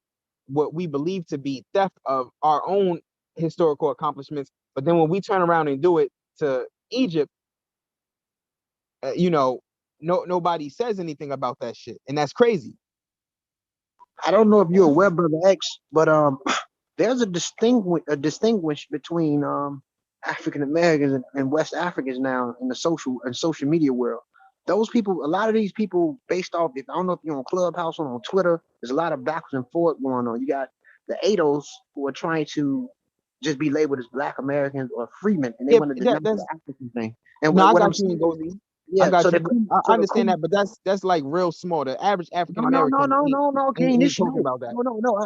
what we believe to be theft of our own historical accomplishments, but then when we turn around and do it to Egypt, nobody says anything about that shit, and that's crazy. I don't know if you're aware, Brother X, but there's a distinguish between African Americans and West Africans now in the social media world. Those people, a lot of these people, based off, I don't know if you're on Clubhouse or on Twitter, there's a lot of backwards and forth going on. You got the ADOS who are trying to just be labeled as Black Americans or freemen, and they want to deny the African thing. And no, what I I'm got you, saying, Goldie. yeah, I got so you. I understand that, but that's like real small. The average African American no, King, ain't this talking about that.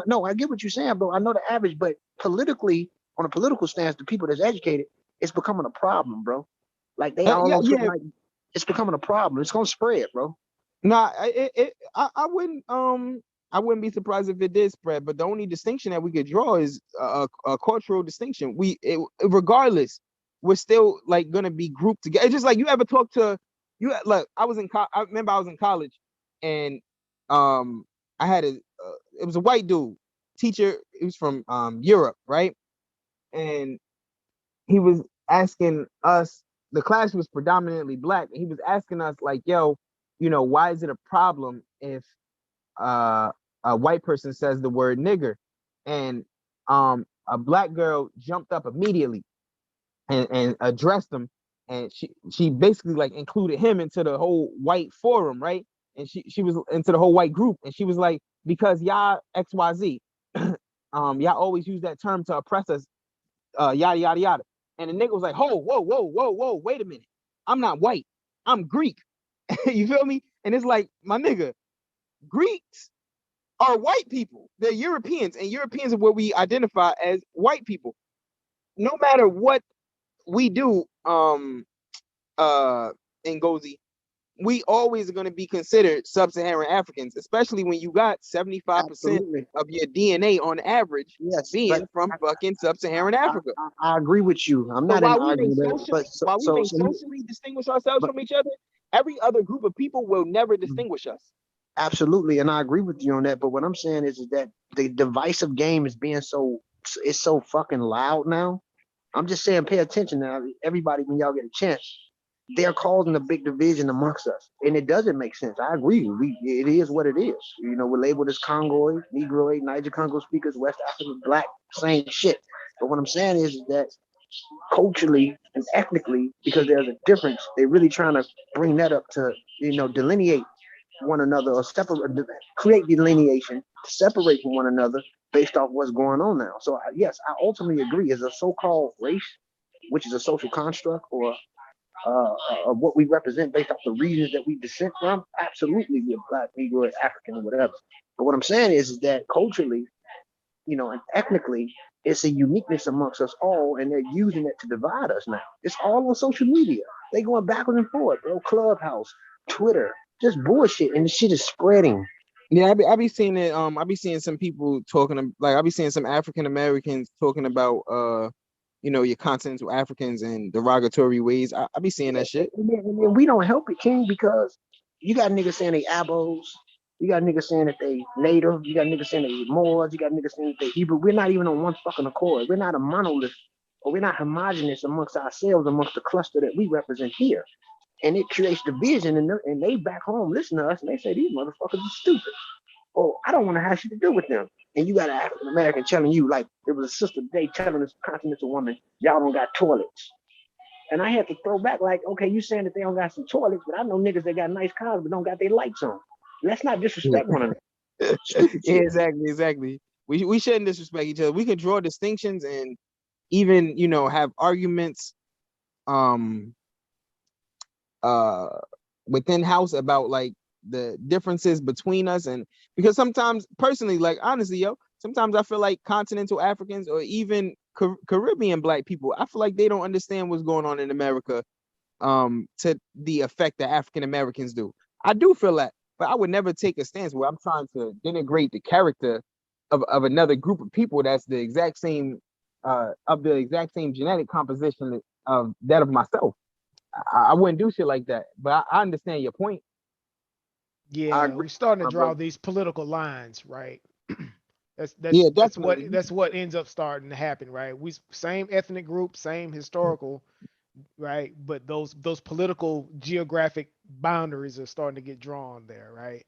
No, I get what you're saying, bro. I know the average, but politically, on a political stance, the people that's educated, it's becoming a problem, bro. Like they all on Twitter, like, it's becoming a problem. It's gonna spread, bro. Nah, I wouldn't be surprised if it did spread, but the only distinction that we could draw is a cultural distinction. Regardless, we're still like gonna be grouped together. It's just like, you ever talk to look, I remember I was in college, and I had it was a white dude teacher. He was from Europe, right? And he was asking us, the class was predominantly black, and he was asking us like, yo, why is it a problem if a white person says the word nigger? And a black girl jumped up immediately and addressed him, and she basically like included him into the whole white forum, right? And she was into the whole white group, and she was like, because y'all XYZ, y'all always use that term to oppress us, yada yada yada. And the nigga was like, whoa, wait a minute. I'm not white. I'm Greek. You feel me? And it's like, my nigga, Greeks are white people. They're Europeans, and Europeans are what we identify as white people. No matter what we do, Ngozi, we always are going to be considered sub-Saharan Africans, especially when you got 75% of your DNA on average being from fucking sub-Saharan Africa. I agree with you. I'm not while arguing we may socially distinguish ourselves from each other, every other group of people will never distinguish us. Absolutely, and I agree with you on that. But what I'm saying is that the divisive game is being so fucking loud now. I'm just saying, pay attention now, everybody, when y'all get a chance. They're causing a big division amongst us, and it doesn't make sense. I agree. It is what it is. We're labeled as Congoid, Negroid, Niger Congo speakers, West African, Black, same shit. But what I'm saying is that culturally and ethnically, because there's a difference, they're really trying to bring that up to delineate one another, or create delineation to separate from one another based off what's going on now. So yes, I ultimately agree. As a so-called race, which is a social construct, or of what we represent based off the regions that we descend from, absolutely we're Black, Negro, African, or whatever. But what I'm saying is that culturally, and ethnically, it's a uniqueness amongst us all, and they're using it to divide us now. It's all on social media. They going backwards and forth, bro. Clubhouse, Twitter, just bullshit, and the shit is spreading. Yeah, I be seeing it. I be seeing some people talking, like I be seeing some African Americans talking about your continental Africans in derogatory ways. I be seeing that shit. And we don't help it, King, because you got niggas saying they Abos, you got niggas saying that they Native, you got niggas saying they Moors, you got niggas saying that they Hebrew. We're not even on one fucking accord. We're not a monolith, or we're not homogenous amongst ourselves, amongst the cluster that we represent here. And it creates division, and they back home listen to us, and they say, these motherfuckers are stupid. Oh, I don't want to have shit to do with them. And you got an African American telling you, like, there was a sister today telling this continental woman, y'all don't got toilets. And I had to throw back, like, okay, you saying that they don't got some toilets, but I know niggas that got nice cars but don't got their lights on. Let's not disrespect one another. Yeah, exactly. We shouldn't disrespect each other. We can draw distinctions and even have arguments within house about like the differences between us. And because sometimes, personally, like honestly, sometimes I feel like continental Africans or even Caribbean Black people, I feel like they don't understand what's going on in America to the effect that African Americans do. I do feel that, but I would never take a stance where I'm trying to denigrate the character of another group of people that's the exact same of the exact same genetic composition of that of myself. I wouldn't do shit like that. But I understand your point. Yeah, we're starting to draw these political lines, right? That's definitely. that's what ends up starting to happen, right? We same ethnic group, same historical, right? But those political geographic boundaries are starting to get drawn there, right?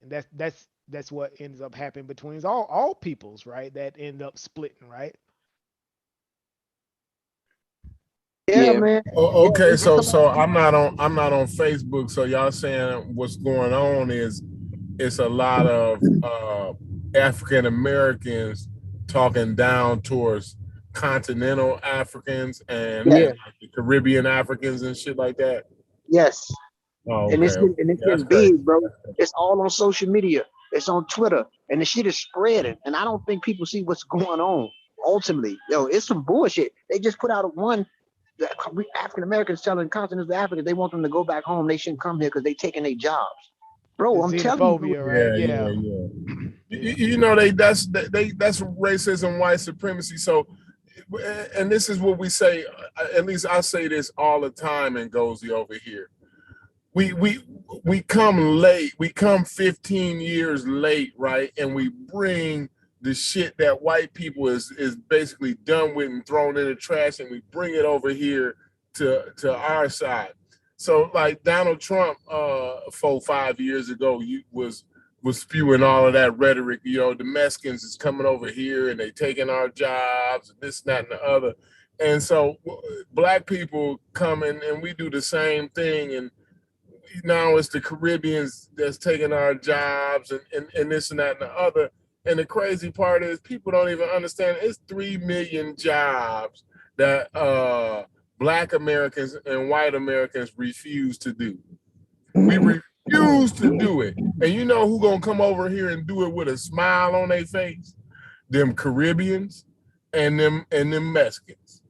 And that's what ends up happening between all peoples, right? That end up splitting, right? Yeah, man. Okay, so I'm not on Facebook. So y'all saying what's going on is it's a lot of African Americans talking down towards continental Africans and like the Caribbean Africans and shit like that. Yes. Oh, And okay. it's getting big, bro. It's all on social media. It's on Twitter, and the shit is spreading. And I don't think people see what's going on. Ultimately, it's some bullshit. They just put out the African Americans telling continental Africans they want them to go back home. They shouldn't come here because they taking their jobs, bro. I'm telling you, right? Yeah. You know that's racism, white supremacy. So, and this is what we say. At least I say this all the time in Gozy over here. We come late. We come 15 years late, right? And we bring the shit that white people is basically done with and thrown in the trash, and we bring it over here to our side. So like Donald Trump 4-5 years ago was spewing all of that rhetoric, the Mexicans is coming over here and they taking our jobs and this, that, and the other. And so black people come in and we do the same thing, and now it's the Caribbeans that's taking our jobs and this and that and the other. And the crazy part is people don't even understand it's 3 million jobs that Black Americans and white Americans refuse to do. We refuse to do it. And you know who's gonna come over here and do it with a smile on their face? Them Caribbeans and them Mexicans.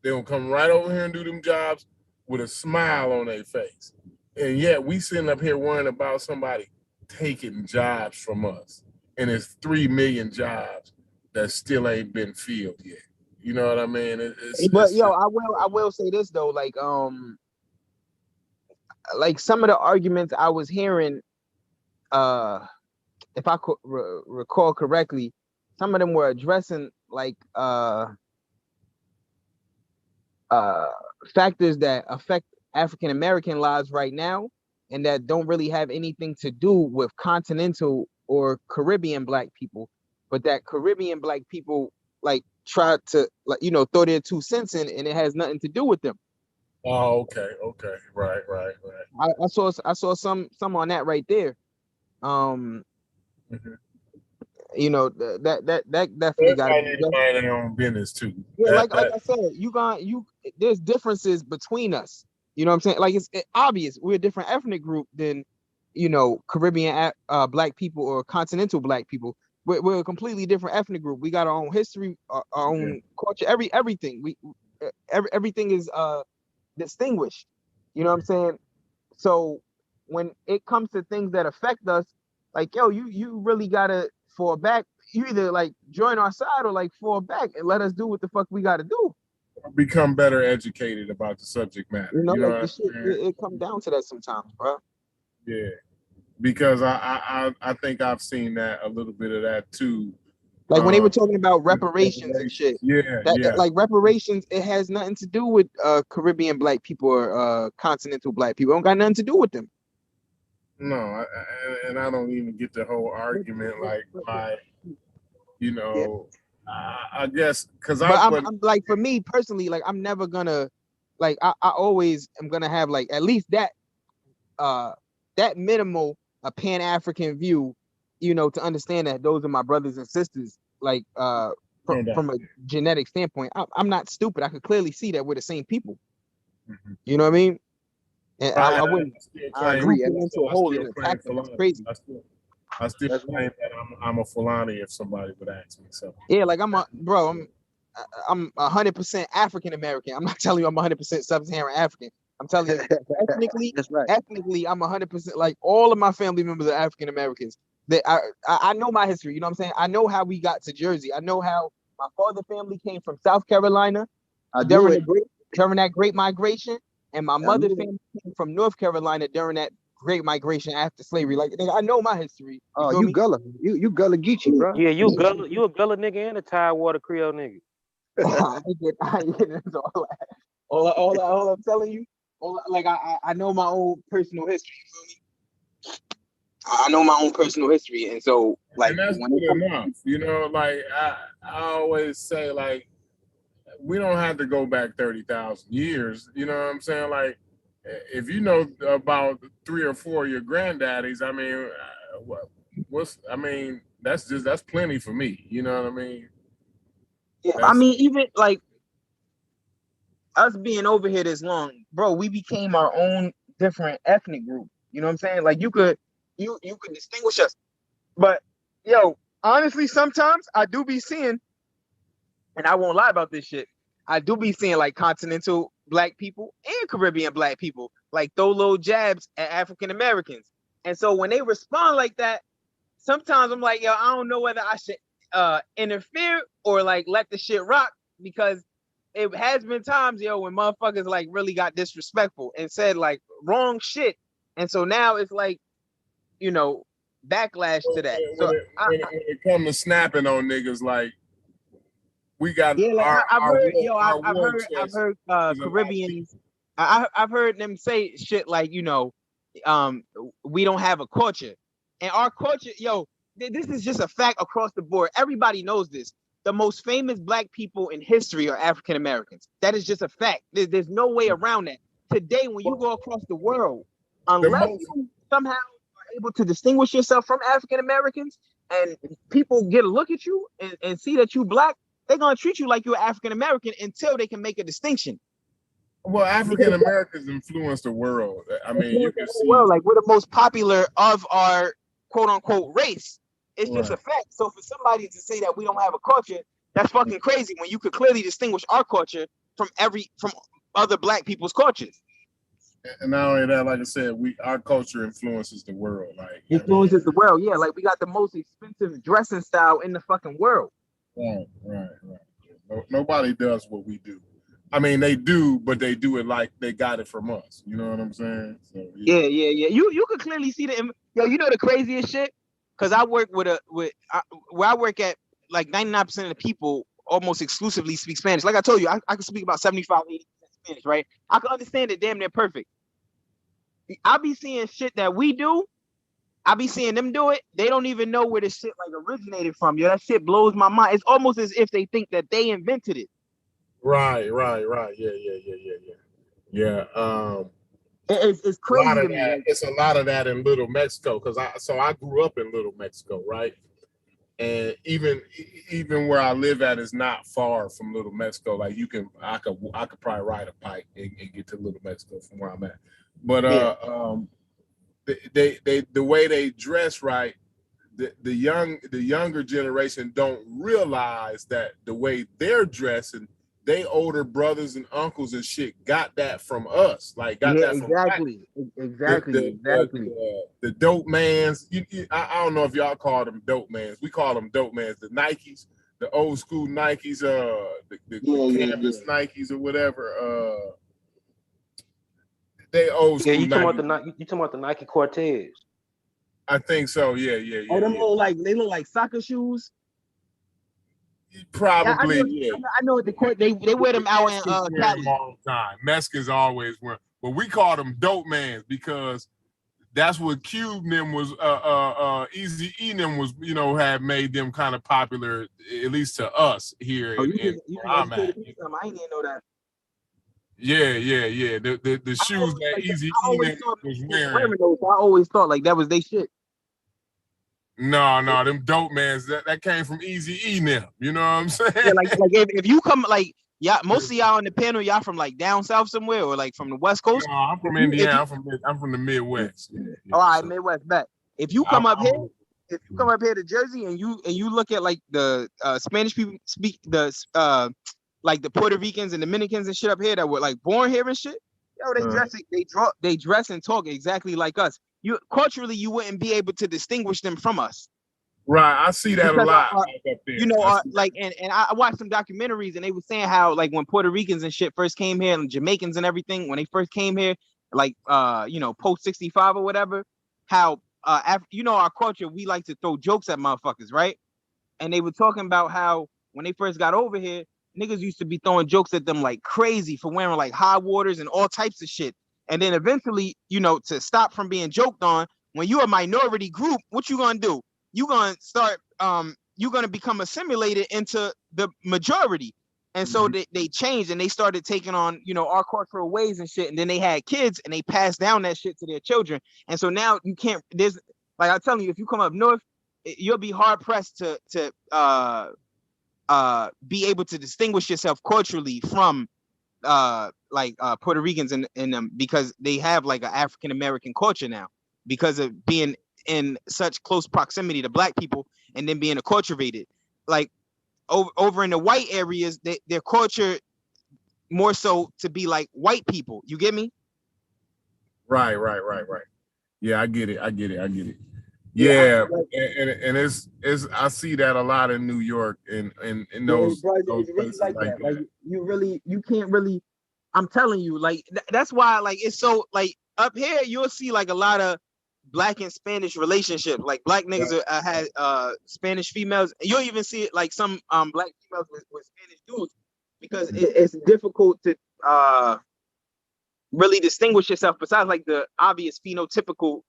They're gonna come right over here and do them jobs with a smile on their face. And yet we sitting up here worrying about somebody taking jobs from us. And it's 3 million jobs that still ain't been filled yet. You know what I mean? I will say this though, like some of the arguments I was hearing, if I could recall correctly, some of them were addressing like factors that affect African American lives right now, and that don't really have anything to do with continental or Caribbean Black people, but that Caribbean Black people like try to throw their 2 cents in, and it has nothing to do with them. Oh, okay, right. I saw some on that right there. That definitely got to be mind their own business too. Yeah, like I said, there's differences between us. You know what I'm saying? Like it's obvious we're a different ethnic group than Caribbean Black people or continental Black people. We're a completely different ethnic group. We got our own history, our own culture, everything. Everything is distinguished. You know what I'm saying? So when it comes to things that affect us, like you really gotta fall back. You either like join our side or like fall back and let us do what the fuck we gotta do. Become better educated about the subject matter. It comes down to that sometimes, bro. Yeah, because I think I've seen that a little bit of that too. Like when they were talking about reparations and shit. That like reparations, it has nothing to do with Caribbean Black people or continental Black people. It don't got nothing to do with them. No, and I don't even get the whole argument I guess because I'm like, for me personally, like I'm never gonna like I always am gonna have like at least that minimal a Pan-African view, to understand that those are my brothers and sisters, like from a genetic standpoint. I'm not stupid. I could clearly see that we're the same people. Mm-hmm. You know what I mean? And I wouldn't group them into a whole and attack them. It's crazy. I still claim that I'm a Fulani if somebody would ask me so. Yeah, like I'm 100% African American. I'm not telling you I'm 100% Sub-Saharan African. I'm telling you ethnically, that's right. Ethnically, I'm 100% like all of my family members are African Americans. that I know my history. You know what I'm saying? I know how we got to Jersey. I know how my father's family came from South Carolina during that Great Migration, and my mother's family came from North Carolina during that Great Migration after slavery. Like, nigga, I know my history. You Gullah. You Gullah Geechee, bro. Yeah, you a Gullah nigga and a Tidewater Creole nigga. I ain't get into all I'm telling you. I know my own personal history. You feel me? I know my own personal history, and so like and that's good enough. You know, like I always say, like we don't have to go back 30,000 years. You know what I'm saying? Like if you know about 3 or 4 of your granddaddies, I mean, that's plenty for me. You know what I mean? Yeah, I mean, even like us being over here this long, bro, we became our own different ethnic group. You know what I'm saying? Like you could distinguish us. But yo, honestly, sometimes I do be seeing, and I won't lie about this shit, I do be seeing like continental black people and Caribbean black people like throw little jabs at African Americans. And so when they respond like that, sometimes I'm like, yo, I don't know whether I should interfere or like let the shit rock, because it has been times, yo, when motherfuckers like really got disrespectful and said like wrong shit. And so now it's like, you know, backlash to that. When it comes to snapping on niggas, like we got I've heard Caribbeans. I've heard them say shit like, you know, we don't have a culture, and our culture, yo, this is just a fact across the board. Everybody knows this. The most famous black people in history are African Americans. That is just a fact. There's no way around that. Today, when you go across the world, unless you somehow are able to distinguish yourself from African Americans, and people get a look at you and see that you black, they're gonna treat you like you're African American until they can make a distinction. Well, African Americans influence the world. I mean, you can see, like we're the most popular of our quote unquote race. It's just a fact. So for somebody to say that we don't have a culture, that's fucking crazy when you could clearly distinguish our culture from other black people's cultures. And not only that, like I said, our culture influences the world. Like influences the world, yeah. Like we got the most expensive dressing style in the fucking world. Right. Nobody does what we do. I mean, they do, but they do it like they got it from us. You know what I'm saying? So, yeah. You could clearly see the yo. You know the craziest shit, because I work where I work at, like 99% of the people almost exclusively speak Spanish. Like I told you, I can speak about 75, 80% Spanish, right? I can understand it damn near perfect. I be seeing shit that we do. I be seeing them do it. They don't even know where this shit like originated from. Yo, that shit blows my mind. It's almost as if they think that they invented it. Right. Yeah. It's crazy to me. It's a lot of that in Little Mexico, because I grew up in Little Mexico, right? And even where I live at is not far from Little Mexico. Like I could probably ride a bike and get to Little Mexico from where I'm at. But the way they dress, right? The younger generation don't realize that the way they're dressing, they older brothers and uncles and shit got that from us. Like got that from exactly. The dope mans. I don't know if y'all call them dope mans. We call them dope mans. The Nikes, the old school Nikes, the canvas Nikes or whatever. They old school. Yeah, you talking about the Nike Cortez? I think so. Yeah. Oh, them they look like soccer shoes. Probably. Yeah, I know what they wear them out in Cali all the time. Mexicans always wear, but we call them dope mans because that's what Cube them was. Easy E them was, had made them kind of popular, at least to us here in where I'm at. I didn't know that. Yeah. The shoes that Easy E was wearing. I always thought like that was they shit. No, them dope mans that came from Easy E now. You know what I'm saying? Yeah, like if you come like most of y'all on the panel, y'all from like down south somewhere or like from the West Coast. No, I'm from Indiana. I'm from the Midwest. Yeah. All right, Midwest back. If you come up here to Jersey and you look at like the Spanish people speak the like the Puerto Ricans and Dominicans and shit up here that were like born here and shit, yo, they dress and talk exactly like us. culturally you wouldn't be able to distinguish them from us. Right, I see that a lot. And I watched some documentaries, and they were saying how, like, when Puerto Ricans and shit first came here, and Jamaicans and everything, when they first came here, like, post 65 or whatever, how, our culture, we like to throw jokes at motherfuckers, right? And they were talking about how when they first got over here, niggas used to be throwing jokes at them like crazy for wearing like high waters and all types of shit. And then eventually, to stop from being joked on, when you're a minority group, what you gonna do? You gonna start, you're gonna become assimilated into the majority. And so they changed and they started taking on, our cultural ways and shit. And then they had kids and they passed down that shit to their children. And so now you can't, like I'm telling you, if you come up north, you'll be hard pressed to be able to distinguish yourself culturally from Puerto Ricans and them, because they have like an African American culture now because of being in such close proximity to black people and then being acculturated. Like over in the white areas, their culture more so to be like white people. You get me? Right. Yeah, I get it. Yeah, and it's I see that a lot in New York and in those places like that. Like you can't really. I'm telling you, like that's why, like it's so like up here you'll see like a lot of black and Spanish relationships. Like black niggas had Spanish females. You'll even see it like some black females with Spanish dudes, because it's difficult to really distinguish yourself besides like the obvious phenotypical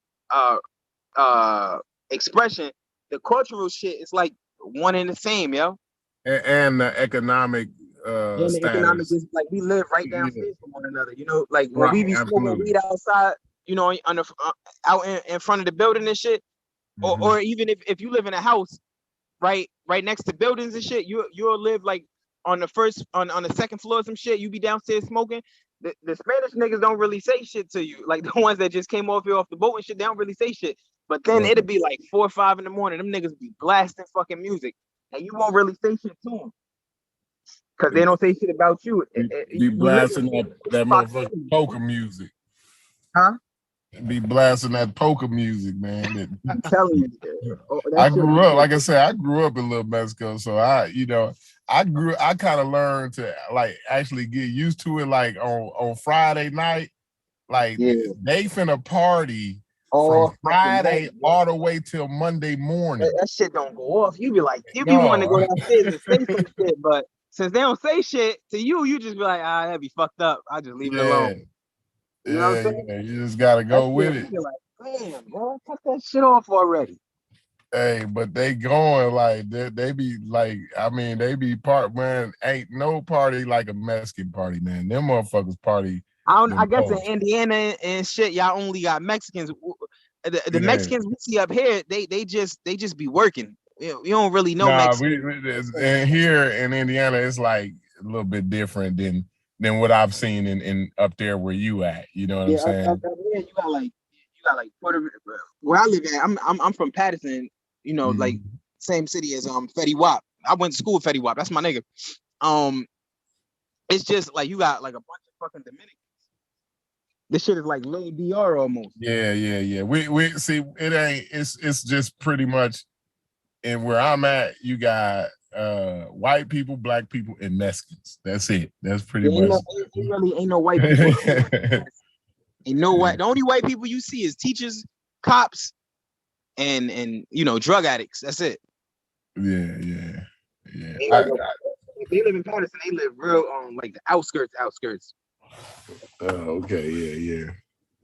expression. The cultural shit is like one and the same, yo. And the economic the status. economic is like we live right downstairs from one another. Like when we be smoking weed outside, on the out in front of the building and shit, or even if you live in a house right next to buildings and shit, you'll live like on the second floor or some shit. You be downstairs smoking. The Spanish niggas don't really say shit to you. Like the ones that just came off the boat and shit, they don't really say shit. But then it'll be like 4 or 5 in the morning. Them niggas be blasting fucking music, and you won't really say shit to them because they don't say shit about you. Be blasting that motherfucking polka music. Huh? Be blasting that polka music, man. I'm telling you. I grew up, like I said, I grew up in Little Mexico, so I kind of learned to like actually get used to it. Like on Friday night, like they finna party from Friday all the way till Monday morning. That shit don't go off. You be wanting to go downstairs and say some shit, but since they don't say shit to you, you just be like, that'd be fucked up. I just leave it alone. You know what I'm saying? Yeah, you just gotta go with it. You're like, damn, bro, cut that shit off already. Hey, but they going like they be like, I mean, they be man. Ain't no party like a Mexican party, man. Them motherfuckers party. I guess in Indiana and shit, y'all only got Mexicans. The Mexicans we see up here, they just be working. You don't really know Mexicans. And here in Indiana, it's like a little bit different than what I've seen in up there where you at. You know what I'm saying? Up here, you got like Puerto Rico. Where I live at, I'm from Patterson. Like same city as Fetty Wap. I went to school with Fetty Wap. That's my nigga. It's just like you got like a bunch of fucking Dominicans. This shit is like Lil DR almost. Yeah. We see it ain't. It's just pretty much. And where I'm at, you got white people, black people, and Mexicans. That's it. That's pretty much. It really ain't no white people. Ain't no white. The only white people you see is teachers, cops, and drug addicts. That's it. Yeah. They live in Patterson. They live real on like the outskirts. Okay. Yeah.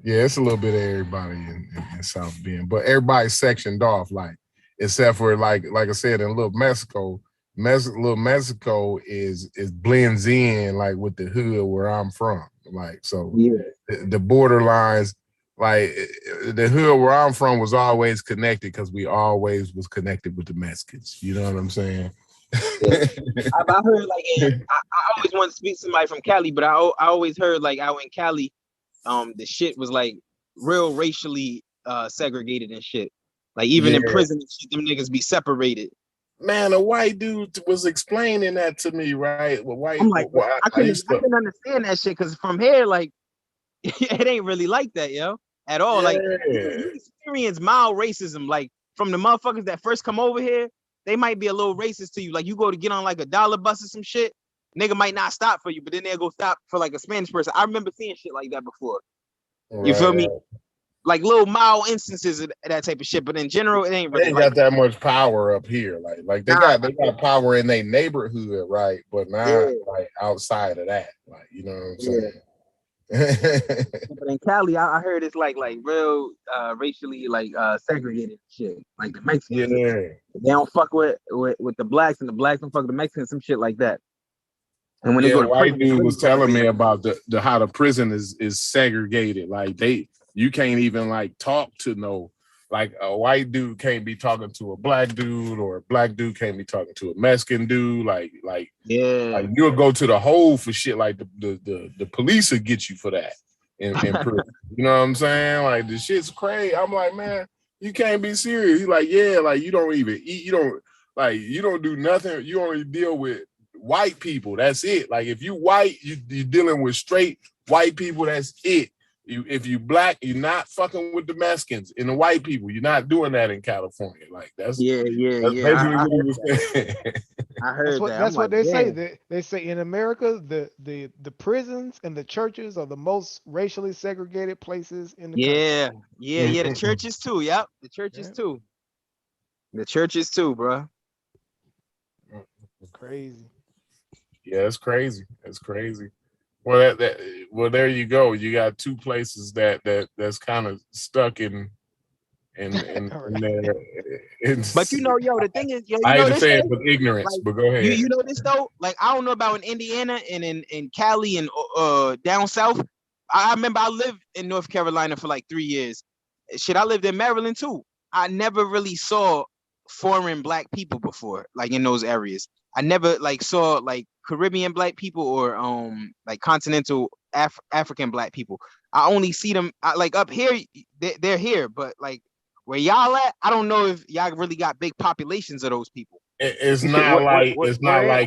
It's a little bit of everybody in South Bend, but everybody's sectioned off, like except for like I said in Little Mexico. Little Mexico is blends in like with the hood where I'm from. Like so, the borderlines. Like the hood where I'm from was always connected because we always was connected with the Mexicans. You know what I'm saying? I heard like I always wanted to speak to somebody from Cali, but I always heard like out in Cali, the shit was like real racially segregated and shit. Like even in prison, them niggas be separated. Man, a white dude was explaining that to me, right? I'm like, I couldn't understand that shit because from here, like, it ain't really like that, yo. at all. Like Yeah. you experience mild racism, like from the motherfuckers that first come over here. They might be a little racist to you. Like you go to get on like a dollar bus or some shit, nigga might not stop for you, but then they'll go stop for like a Spanish person. I remember seeing shit like that before. You feel me? Like little mild instances of that type of shit, but in general, it ain't really. They ain't got that much power up here. Like they got power in their neighborhood, right? But not like outside of that. Like, you know what I'm saying? But in Cali, I heard it's like real racially like segregated shit. Like the Mexicans, they don't fuck with the blacks, and the blacks don't fuck with the Mexicans, some shit like that. And when they go to white prison, dude was telling me about the how the prison is segregated. Like you can't even like talk to like a white dude can't be talking to a black dude, or a black dude can't be talking to a Mexican dude. Like you'll go to the hole for shit. Like the police will get you for that in prison. You know what I'm saying? Like the shit's crazy. I'm like, man, you can't be serious. He's like, yeah, like you don't even eat. You don't do nothing. You only deal with white people. That's it. Like if you white, you're dealing with straight white people. That's it. If you black, you're not fucking with the Mexicans and the white people. You're not doing that in California. Like that's basically what he was saying. I heard that's what they say. They say in America, the prisons and the churches are the most racially segregated places in the country. Yeah. The churches too. Yep, the churches too. The churches too, bro. Crazy. Yeah, it's crazy. It's crazy. Well, well, there you go. You got two places that's kind of stuck in there. But you know, the thing is, you I know hate to this say it though? with ignorance, Like, but go ahead. You know this though? Like I don't know about in Indiana and in Cali and down south. I remember I lived in North Carolina for like 3 years. Shit, I lived in Maryland too. I never really saw foreign black people before, like in those areas. I never like saw like Caribbean black people or like continental African black people. I only see them like up here. They're here, but like where y'all at, I don't know if y'all really got big populations of those people. It's not like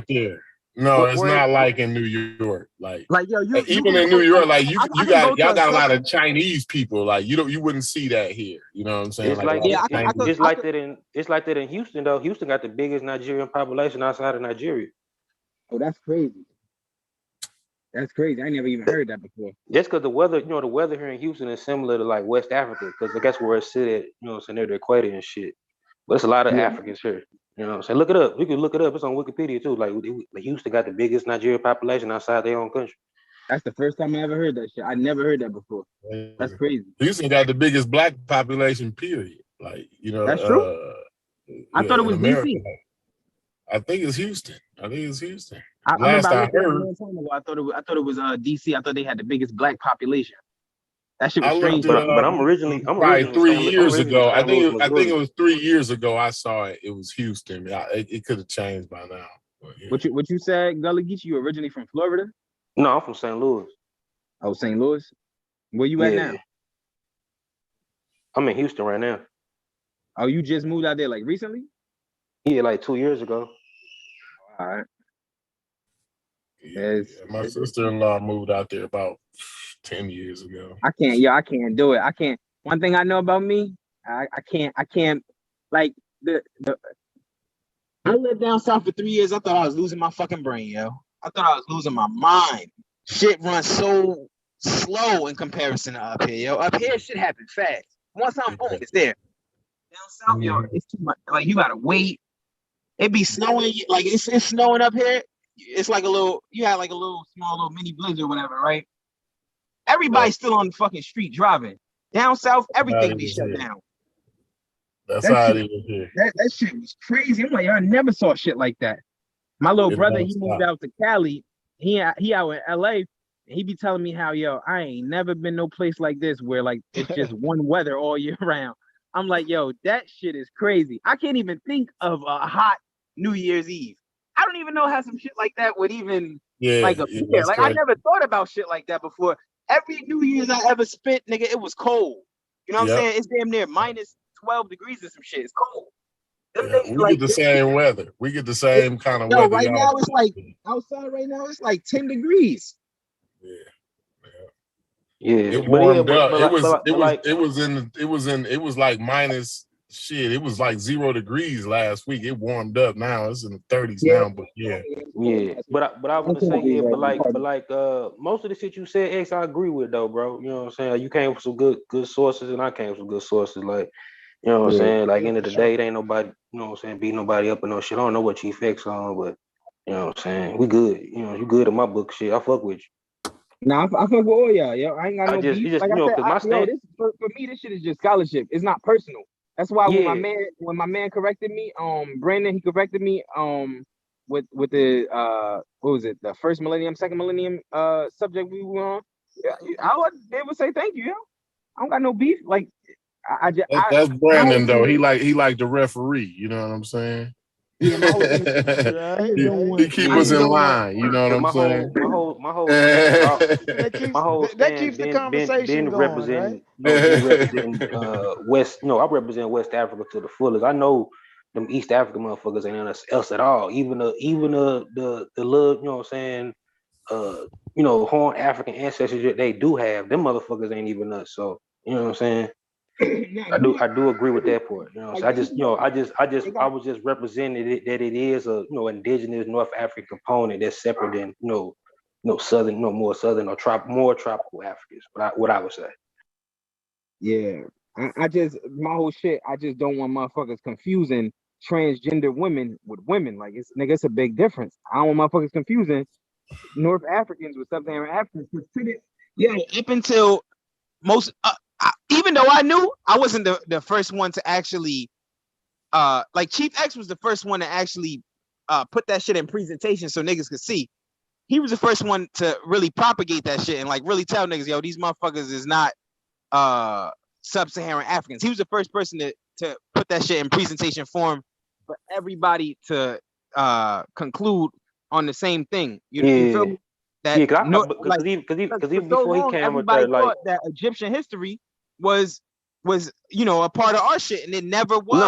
there. No, it's not like in New York. Like yo, even in New York, like y'all got a lot of Chinese people. Like you wouldn't see that here. You know what I'm saying? It's like that in Houston though. Houston got the biggest Nigerian population outside of Nigeria. Oh, that's crazy. That's crazy. I never even heard that before. Just because the weather here in Houston is similar to like West Africa, because that's where it's sit at, near the equator and shit. But it's a lot of Africans here. You know what I'm saying? Look it up. You can look it up. It's on Wikipedia too. Like Houston got the biggest Nigerian population outside their own country. That's the first time I ever heard that shit. I never heard that before. That's crazy. Houston got the biggest black population, period. Like, that's true. I thought it was DC. I think it's Houston. Last I heard, a long time ago, I thought it was DC. I thought they had the biggest black population. That shit was strange. But I'm originally 3 years ago. I think it was 3 years ago. I saw it. It was Houston. It could have changed by now. Yeah. What you said, Gully Geechee? You originally from Florida? No, I'm from St. Louis. Oh, St. Louis. Where you at now? I'm in Houston right now. Oh, you just moved out there like recently? Yeah, like 2 years ago. All right. Yeah, my sister-in-law moved out there about 10 years ago. I can't do it. I can't. One thing I know about me, I can't like I lived down south for 3 years. I thought I was losing my fucking brain, yo. I thought I was losing my mind. Shit runs so slow in comparison to up here, yo. Up here, shit happens fast. Once I'm home, it's there. Down south, yo, it's too much. Like you gotta wait. It be snowing. Like it's snowing up here. It's like you had like a small little mini blizzard or whatever, right? Everybody's still on the fucking street driving. Down south, everything be shut down. That's how it is here. That shit was crazy. I'm like, I never saw shit like that. My little brother, he moved out to Cali. He out in LA, and he be telling me how, yo, I ain't never been no place like this where like it's just one weather all year round. I'm like, yo, that shit is crazy. I can't even think of a hot New Year's Eve. I don't even know how some shit like that would even like appear. Like I never thought about shit like that before. Every New Year's I ever spent, nigga, it was cold. You know what I'm saying? It's damn near minus 12 degrees or some shit. It's cold. We get the same weather. We get the same kind of weather. Right now it's like outside right now, it's like 10 degrees. Yeah. Yeah, It but yeah, warmed up. but like, It was like minus shit. It was like 0 degrees last week. It warmed up now. It's in the 30s Yeah. now, but yeah. Yeah, but I want to say most of the shit you said, X, I agree with though, bro. You know what I'm saying? You came with some good sources, and I came with some good sources. Like, you know what I'm saying? Like, end of the day, it ain't nobody, you know what I'm saying, beat nobody up or no shit. I don't know what Chief X on, but you know what I'm saying? We good. You know, you good in my book, shit. I fuck with you. Nah, I fuck with all y'all, yo. I ain't got no beef. You just, Like you I know, said, cause my stand. this for me, this shit is just scholarship. It's not personal. That's why Yeah. when my man corrected me, Brandon, he corrected me, with the what was it, the first millennium, second millennium subject we were on. Yeah, I would they would say thank you, yo. I don't got no beef. Like That's Brandon though. He like the referee. You know what I'm saying? Yeah, my whole thing. He keep us in line. You know what I'm saying? My whole stand keeps the been conversation going, representing, right? been representing West. I represent West Africa to the fullest. I know them East African motherfuckers ain't nothing else at all. Even the little, you know what I'm saying, Horn African ancestors that they do have, them motherfuckers ain't even us. So you know what I'm saying? I do agree with that part. You know, so I was just representing it that it is a indigenous North African component that's separate than southern, more southern or more tropical Africans. What I would say. Yeah, I just my whole shit. I just don't want motherfuckers confusing transgender women with women. Like it's a big difference. I don't want motherfuckers confusing North Africans with Sub-Saharan Africans. Yeah, up until most, even though I knew I wasn't the first one to actually, like Chief X was the first one to actually put that shit in presentation so niggas could see. He was the first one to really propagate that shit and like really tell niggas, yo, these motherfuckers is not Sub-Saharan Africans. He was the first person to put that shit in presentation form for everybody to conclude on the same thing. You feel me? That because even before he came with everybody that, like, thought that Egyptian history was a part of our shit, and it never was. No,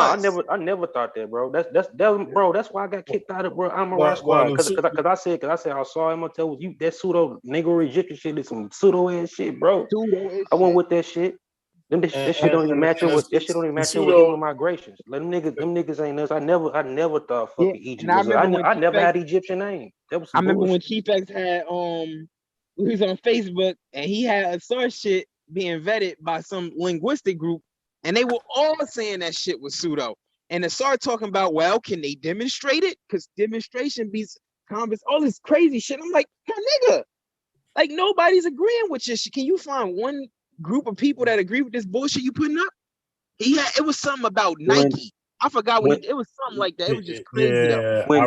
I never thought that, bro. That's bro. That's why I got kicked out of Amaran Squad because I said I saw him tell you that pseudo Negro Egyptian shit is some pseudo ass shit, bro. I went with that shit. That shit don't even match up with human migrations. Like, them niggas ain't us. I never thought fucking Egypt was. I never had Egyptian name. That was some I remember bullshit. when Chief X had he was on Facebook and he had a source shit being vetted by some linguistic group, and they were all saying that shit was pseudo. And they started talking about, well, can they demonstrate it? Because demonstration beats converse, all this crazy shit. I'm like, my nigga, like nobody's agreeing with your shit. Can you find one group of people that agree with this bullshit you putting up? It was something about Nike. I forgot it was something like that. It was just crazy though. When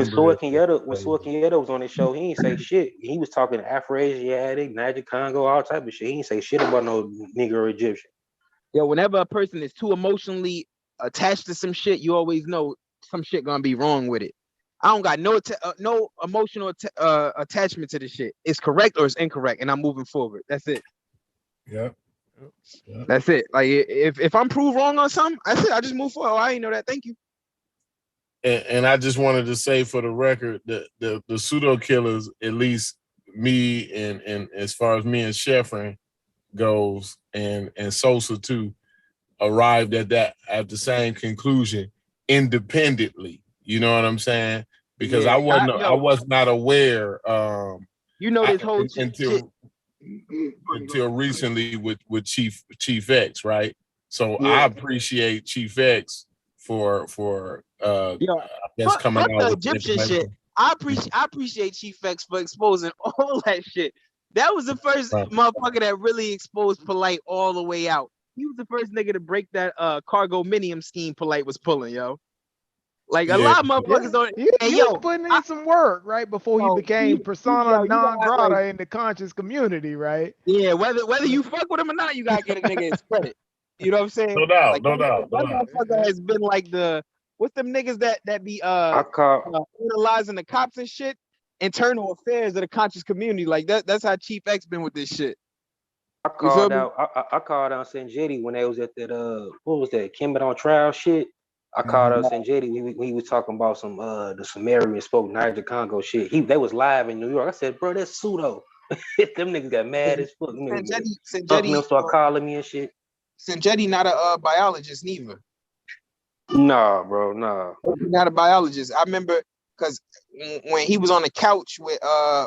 Soy Kenyatta was on his show, he ain't say shit. He was talking Afro-Asiatic, Niger Congo, all type of shit. He ain't say shit about no Negro Egyptian. Yeah, whenever a person is too emotionally attached to some shit, you always know some shit gonna be wrong with it. I don't got no emotional attachment to this shit. It's correct or it's incorrect, and I'm moving forward. That's it. Yeah. That's it. Like if I'm proved wrong on something, that's it. I just move forward. I ain't know that. Thank you. And I just wanted to say for the record that the pseudo killers, at least me and as far as me and Sheffrin goes, and Sosa too, arrived at the same conclusion independently. You know what I'm saying? Because I was not aware. This whole until recently with Chief X, right? So I appreciate Chief X for I guess coming out with Egyptian shit. I appreciate Chief X for exposing all that shit. That was the first motherfucker that really exposed Polite all the way out. He was the first nigga to break that cargo minium scheme Polite was pulling, yo. Like a lot of motherfuckers don't. He was putting in some work right before he became persona non grata in the conscious community, right? Yeah, whether you fuck with him or not, you gotta get a nigga his credit. You know what I'm saying? No doubt, like, no doubt. That motherfucker has been like what's them niggas that be analyzing the cops and shit, internal affairs of the conscious community. Like that's how Chief X been with this shit. I called out Sanjetti when they was at that what was that Kimbit on trial shit. I called out Sanjetti when he was talking about some the Sumerian spoke Niger Congo shit. They was live in New York. I said, bro, that's pseudo. Them niggas got mad as fuck. Them niggas- Uncle Sanjetti, them start calling me and shit. Sanjetti not a biologist neither. Nah, bro, nah. Not a biologist. I remember because when he was on the couch with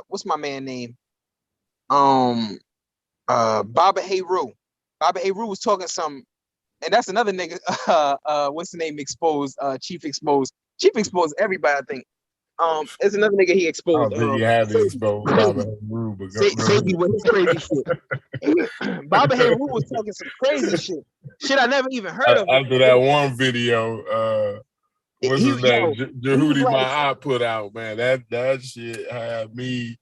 what's my man name? Baba Heru. Baba Heru was talking some, and that's another nigga. What's the name? Exposed. Chief exposed. Chief exposed everybody. I think. It's another nigga he I exposed. don't think he had to expose Baba Haru, but go Sadie with his crazy shit. Baba Heru was talking some crazy shit. Shit I never even heard of. After that one video, what's his name? Jehudi like, Ma'at put out, man. That shit had me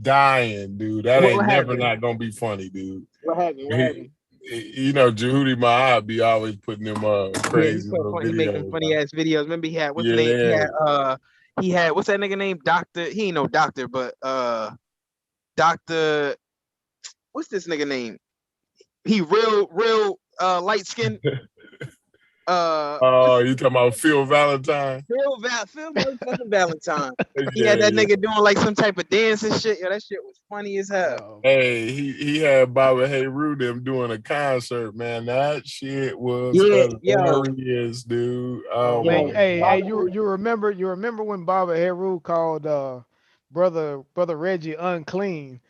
dying, dude. That What ain't never happened? not gonna be funny, dude. What happened? What happened? You know, Jehudi Ma'at be always putting them crazy little He making videos. funny ass videos. Remember he had what's the Yeah. name? He had what's that nigga name? Doctor. He ain't no doctor, but Doctor. What's this nigga name? He real light skinned. Oh, you talking about Phil Valentine? Phil motherfucking Valentine. He had that nigga doing like some type of dance and shit. Yo, that shit was funny as hell. Hey, he had Baba Heru them doing a concert, man. That shit was hilarious, dude. Oh man, my hey, God. you remember when Baba Heru called brother Reggie unclean?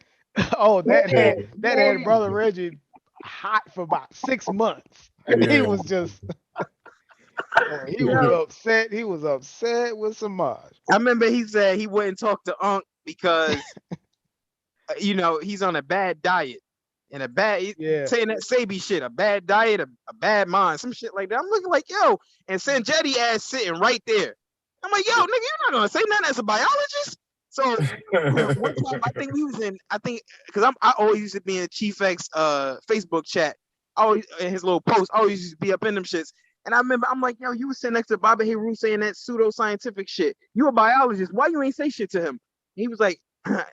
Oh, that had brother Reggie hot for about 6 months. He was just he was upset. He was upset with Samaj. I remember he said he wouldn't talk to Unc because he's on a bad diet and saying that Sabi shit, a bad diet, a bad mind, some shit like that. I'm looking like, yo, and Sanjetti ass sitting right there. I'm like, yo, nigga, you're not gonna say nothing as a biologist. So one time because I always used to be in Chief X Facebook chat. Always in his little post, I always used to be up in them shits. And I remember I'm like, yo, you was sitting next to Baba Heru saying that pseudoscientific shit. You a biologist. Why you ain't say shit to him? He was like,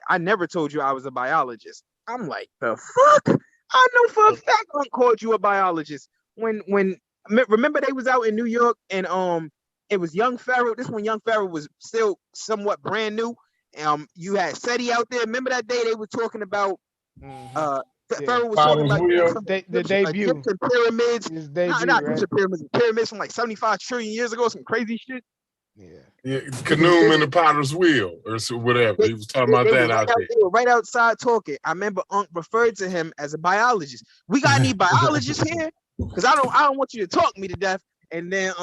I never told you I was a biologist. I'm like, the fuck? I know for a fact I called you a biologist. When remember they was out in New York and it was Young Pharaoh. This when Young Pharaoh was still somewhat brand new. You had SETI out there. Remember that day they were talking about Pharaoh was talking about the debut. Egyptian pyramids. His debut, not right? Egyptian pyramids from like 75 trillion years ago, some crazy shit. Yeah, Canoe in the Potter's Wheel or so whatever. He was talking about that out there. They were right outside talking. I remember Unc referred to him as a biologist. We got any biologists here? Because I don't want you to talk me to death. And then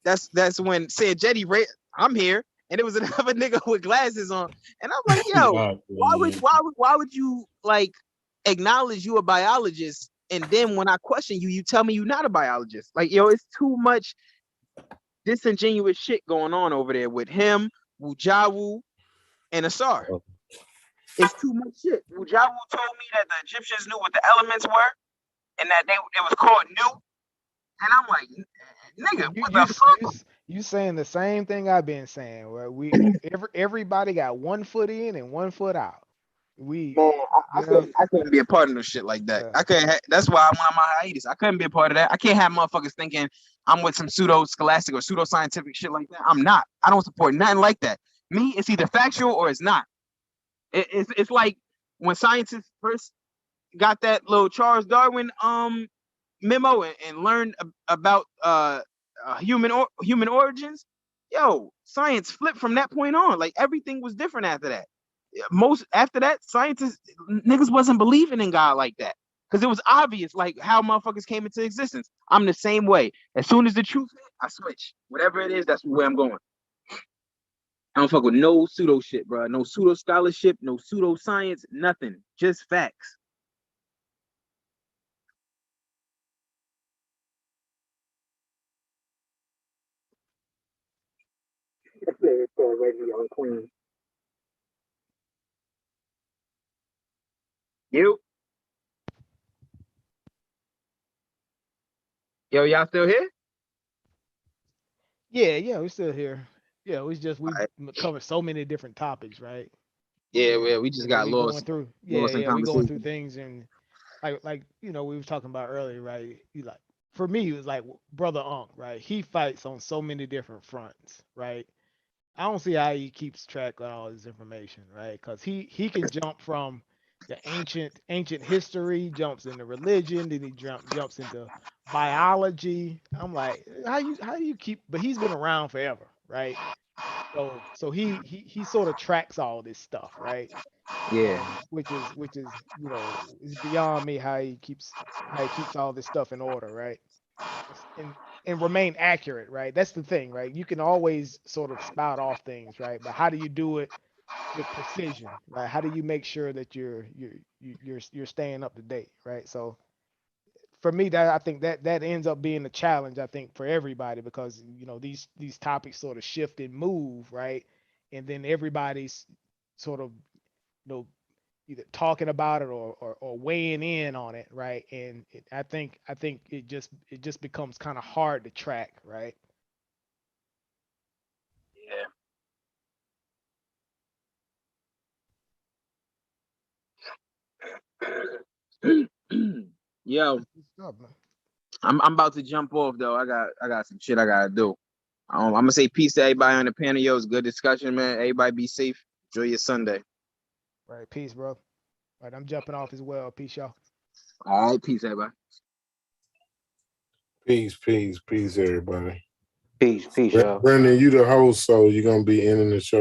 that's when Sanjetti I'm here, and it was another nigga with glasses on, and I'm like, yo, why would you like acknowledge you a biologist, and then when I question you, you tell me you're not a biologist? Like, yo, it's too much disingenuous shit going on over there with him, Wujawu, and Asar. It's too much shit. Wujawu told me that the Egyptians knew what the elements were, and that it was called new. And I'm like, nigga, what the fuck? You saying the same thing I've been saying. Where everybody got 1 foot in and 1 foot out. I couldn't be a part of no shit like that. I couldn't. That's why I went on my hiatus. I couldn't be a part of that. I can't have motherfuckers thinking I'm with some pseudo scholastic or pseudoscientific shit like that. I'm not. I don't support nothing like that. Me, it's either factual or it's not. It's like when scientists first got that little Charles Darwin memo and learned about human origins. Yo, science flipped from that point on. Like everything was different after that. After that, scientists niggas wasn't believing in God like that because it was obvious like how motherfuckers came into existence. I'm the same way. As soon as the truth hit, I switch. Whatever it is, that's where I'm going. I don't fuck with no pseudo shit, bro. No pseudo scholarship, no pseudo science, nothing. Just facts. You? Yo, y'all still here? Yeah, we're still here. Yeah, we covered so many different topics, right? Yeah, we just got lost. Going through, we going through things and like we were talking about earlier, right? For me, it was like Brother Unc, right? He fights on so many different fronts, right? I don't see how he keeps track of all this information, right? Because he can jump from the ancient history, jumps into religion, then he jumps into biology. I'm like, how do you keep? But he's been around forever, right? So he sort of tracks all this stuff, right? Yeah. Which is is beyond me how he keeps all this stuff in order, right? And remain accurate, right? That's the thing, right? You can always sort of spout off things, right? But how do you do it with precision, right? How do you make sure that you're staying up to date, right? So for me, that I think that ends up being a challenge, I think, for everybody, because these topics sort of shift and move, right? And then everybody's sort of either talking about it or weighing in on it, right? And I think it just becomes kind of hard to track, right? Yo, I'm about to jump off though. I got some shit I gotta do. I'm gonna say peace to everybody on the panel. Yo, it's good discussion, man. Everybody be safe. Enjoy your Sunday. Right, peace, bro. All right, I'm jumping off as well. Peace, y'all. All right, peace, everybody. Peace, everybody. Peace, y'all. Brandon, you the host, so you're gonna be ending the show.